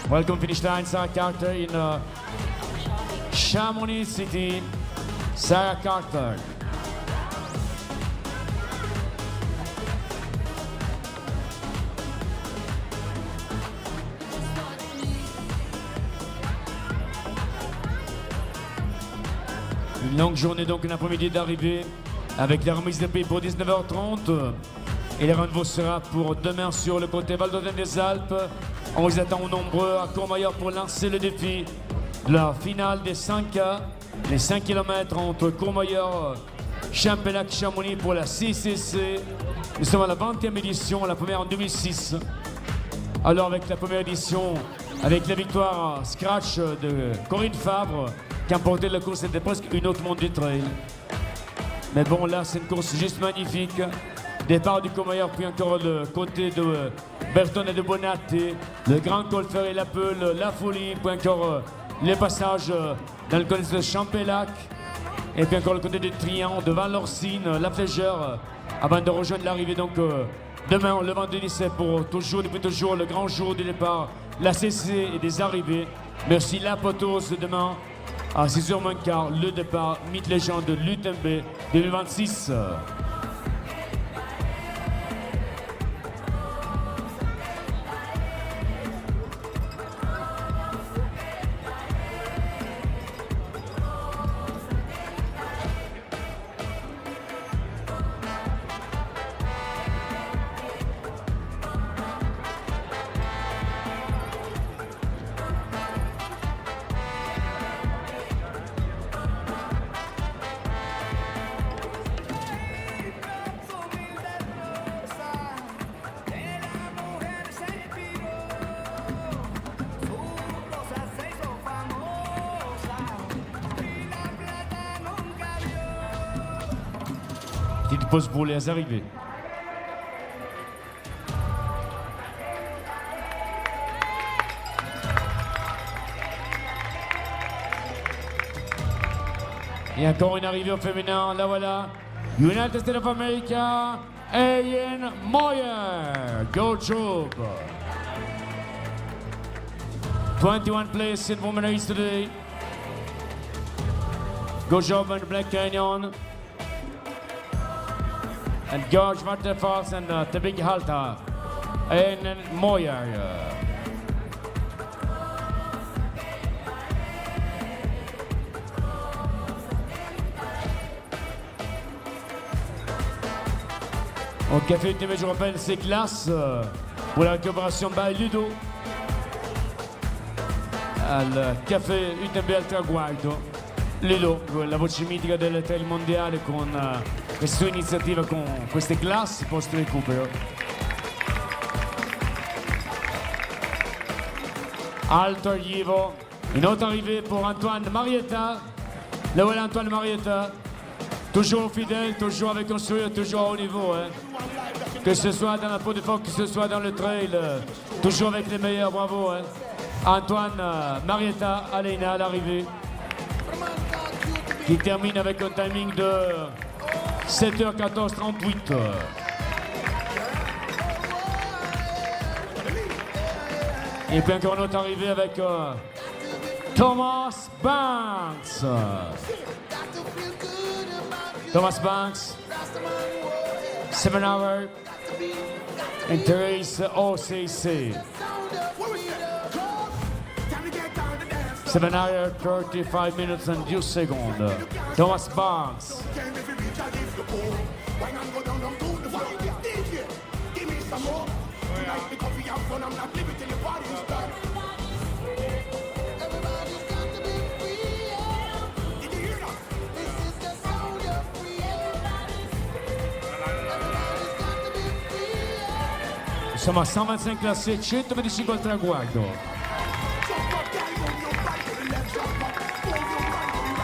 I: Welcome finish line, Sarah Carter in Chamonix City. Sarah Carter. Une longue journée donc, un après-midi d'arrivée avec la remise de prix pour 19h30. Et le rendez-vous sera pour demain sur le côté Val d'Auvergne des Alpes. On vous attend nombreux à Courmayeur pour lancer le défi la finale des 5K, les 5 km entre Courmayeur, Champelac-Chamonix pour la CEST. Nous sommes à la 20e édition, la première en 2006. Alors avec la première édition, avec la victoire scratch de Corinne Fabre, qui a emporté la course, c'était presque une autre monde du trail. Mais bon, là, c'est une course juste magnifique. Départ du Courmayeur, puis encore le côté de Berton et de Bonatti, le Grand Col Ferré, la Peule, la Folie, puis encore les passages dans le col de Champelac, et puis encore le côté de Trian, devant l'Orsine, la Flégère, avant de rejoindre l'arrivée. Donc demain, le vendredi, c'est pour toujours, depuis toujours, le grand jour du départ, la CC et des arrivées. Merci la Potos demain à 6h moins quart, le départ, mythe légende de l'UTMB 2026. Petite pause pour les arrivées. Et encore une arrivée au féminin, là voilà. United States of America, Ian Moyer. Go job. 21 place in women race today. Go job on Black Canyon. And George Waterfalls and the big halter in Moyer. Au Café UTMB, je rappelle, c'est classe pour la coopération by Ludo. Al Café UTMB al traguardo. Ludo, la voce mitica del trail mondiale con questa sua iniziativa con queste classi post recupero. Alto arrivo, une autre arrivée pour Antoine Marietta. Là voilà Antoine Marietta, toujours fidèle, toujours avec un sourire, toujours à haut niveau. Que ce soit dans la peau de phoque, que ce soit dans le trail, toujours avec les meilleurs, bravo. Antoine Marietta, Alena à l'arrivée, qui termine avec un timing de 7h14:38. Et puis encore une autre arrivée avec Thomas Banks. Thomas Banks, 7 hours in today's OCC. 7 hours, 35 minutes and 2 seconds. Thomas Banks. Siamo a 125 classé, 125 al traguardo.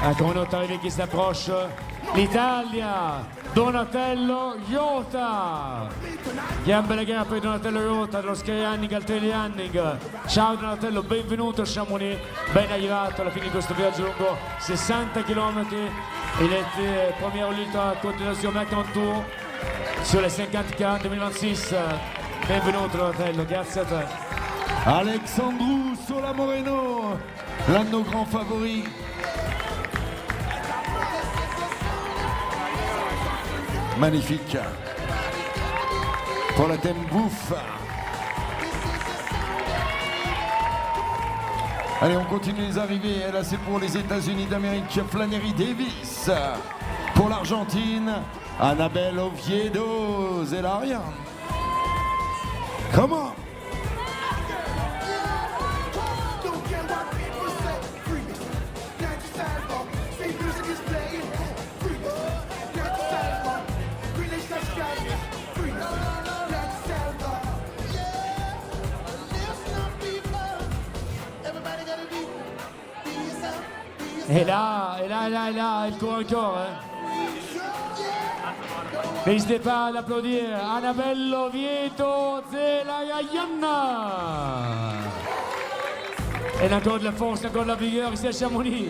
I: Ecco un autre arrivé qui s'approche. L'Italia, Donatello Iota. Gambe la gara per Donatello Iota dello Sky Running al Trail Running. Ciao Donatello, benvenuto a Chamonix, ben arrivato alla fine di questo viaggio lungo 60 km. Il était premier ultra continuation Macron Tour sur les 50K 2026. Benvenuto Donatello, grazie a te.
T: Alexandru Sola Moreno, l'un de nos grands favoris. Magnifique. Pour la thème bouffe. Allez, on continue les arrivées. Et là, c'est pour les États-Unis d'Amérique, Flannery Davis. Pour l'Argentine, Annabelle Oviedo Zelaria. Come on.
I: Et là, elle court encore. Hein. N'hésitez pas à l'applaudir. Annabelle Oviedo Zelagayana. Elle a encore de la force, encore de la vigueur ici à Chamonix.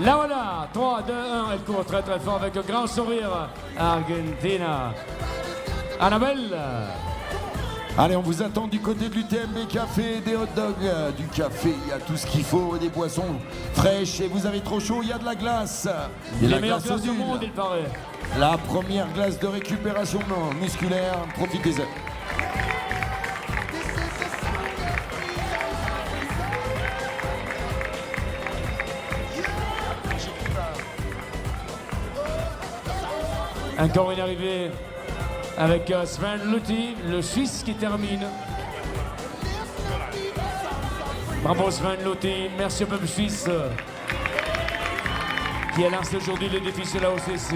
I: Là voilà, 3, 2, 1, elle court très très fort avec un grand sourire. Argentina. Annabelle.
T: Allez, on vous attend du côté de l'UTMB Café, des hot dogs, du café, il y a tout ce qu'il faut, des boissons fraîches, et vous avez trop chaud, il y a de la glace. Il y a
I: Les
T: la
I: meilleures
T: glace
I: glaces
T: aux
I: du
T: bulles.
I: monde, il paraît.
T: La première glace de récupération musculaire, profitez-en.
I: Encore une arrivée avec Sven Luthi, le Suisse qui termine. Bravo Sven Luthi, merci au peuple suisse qui a lancé aujourd'hui le défi sur la OCC.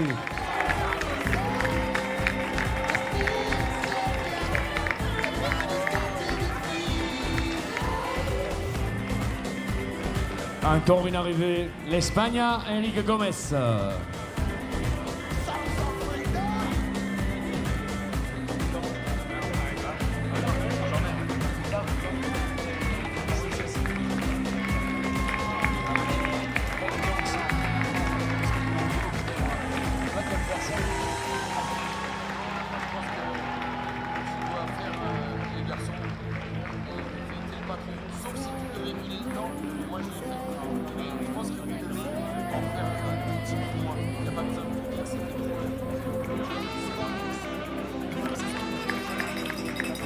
I: Encore une arrivée, l'Espagne, Enrique Gomez.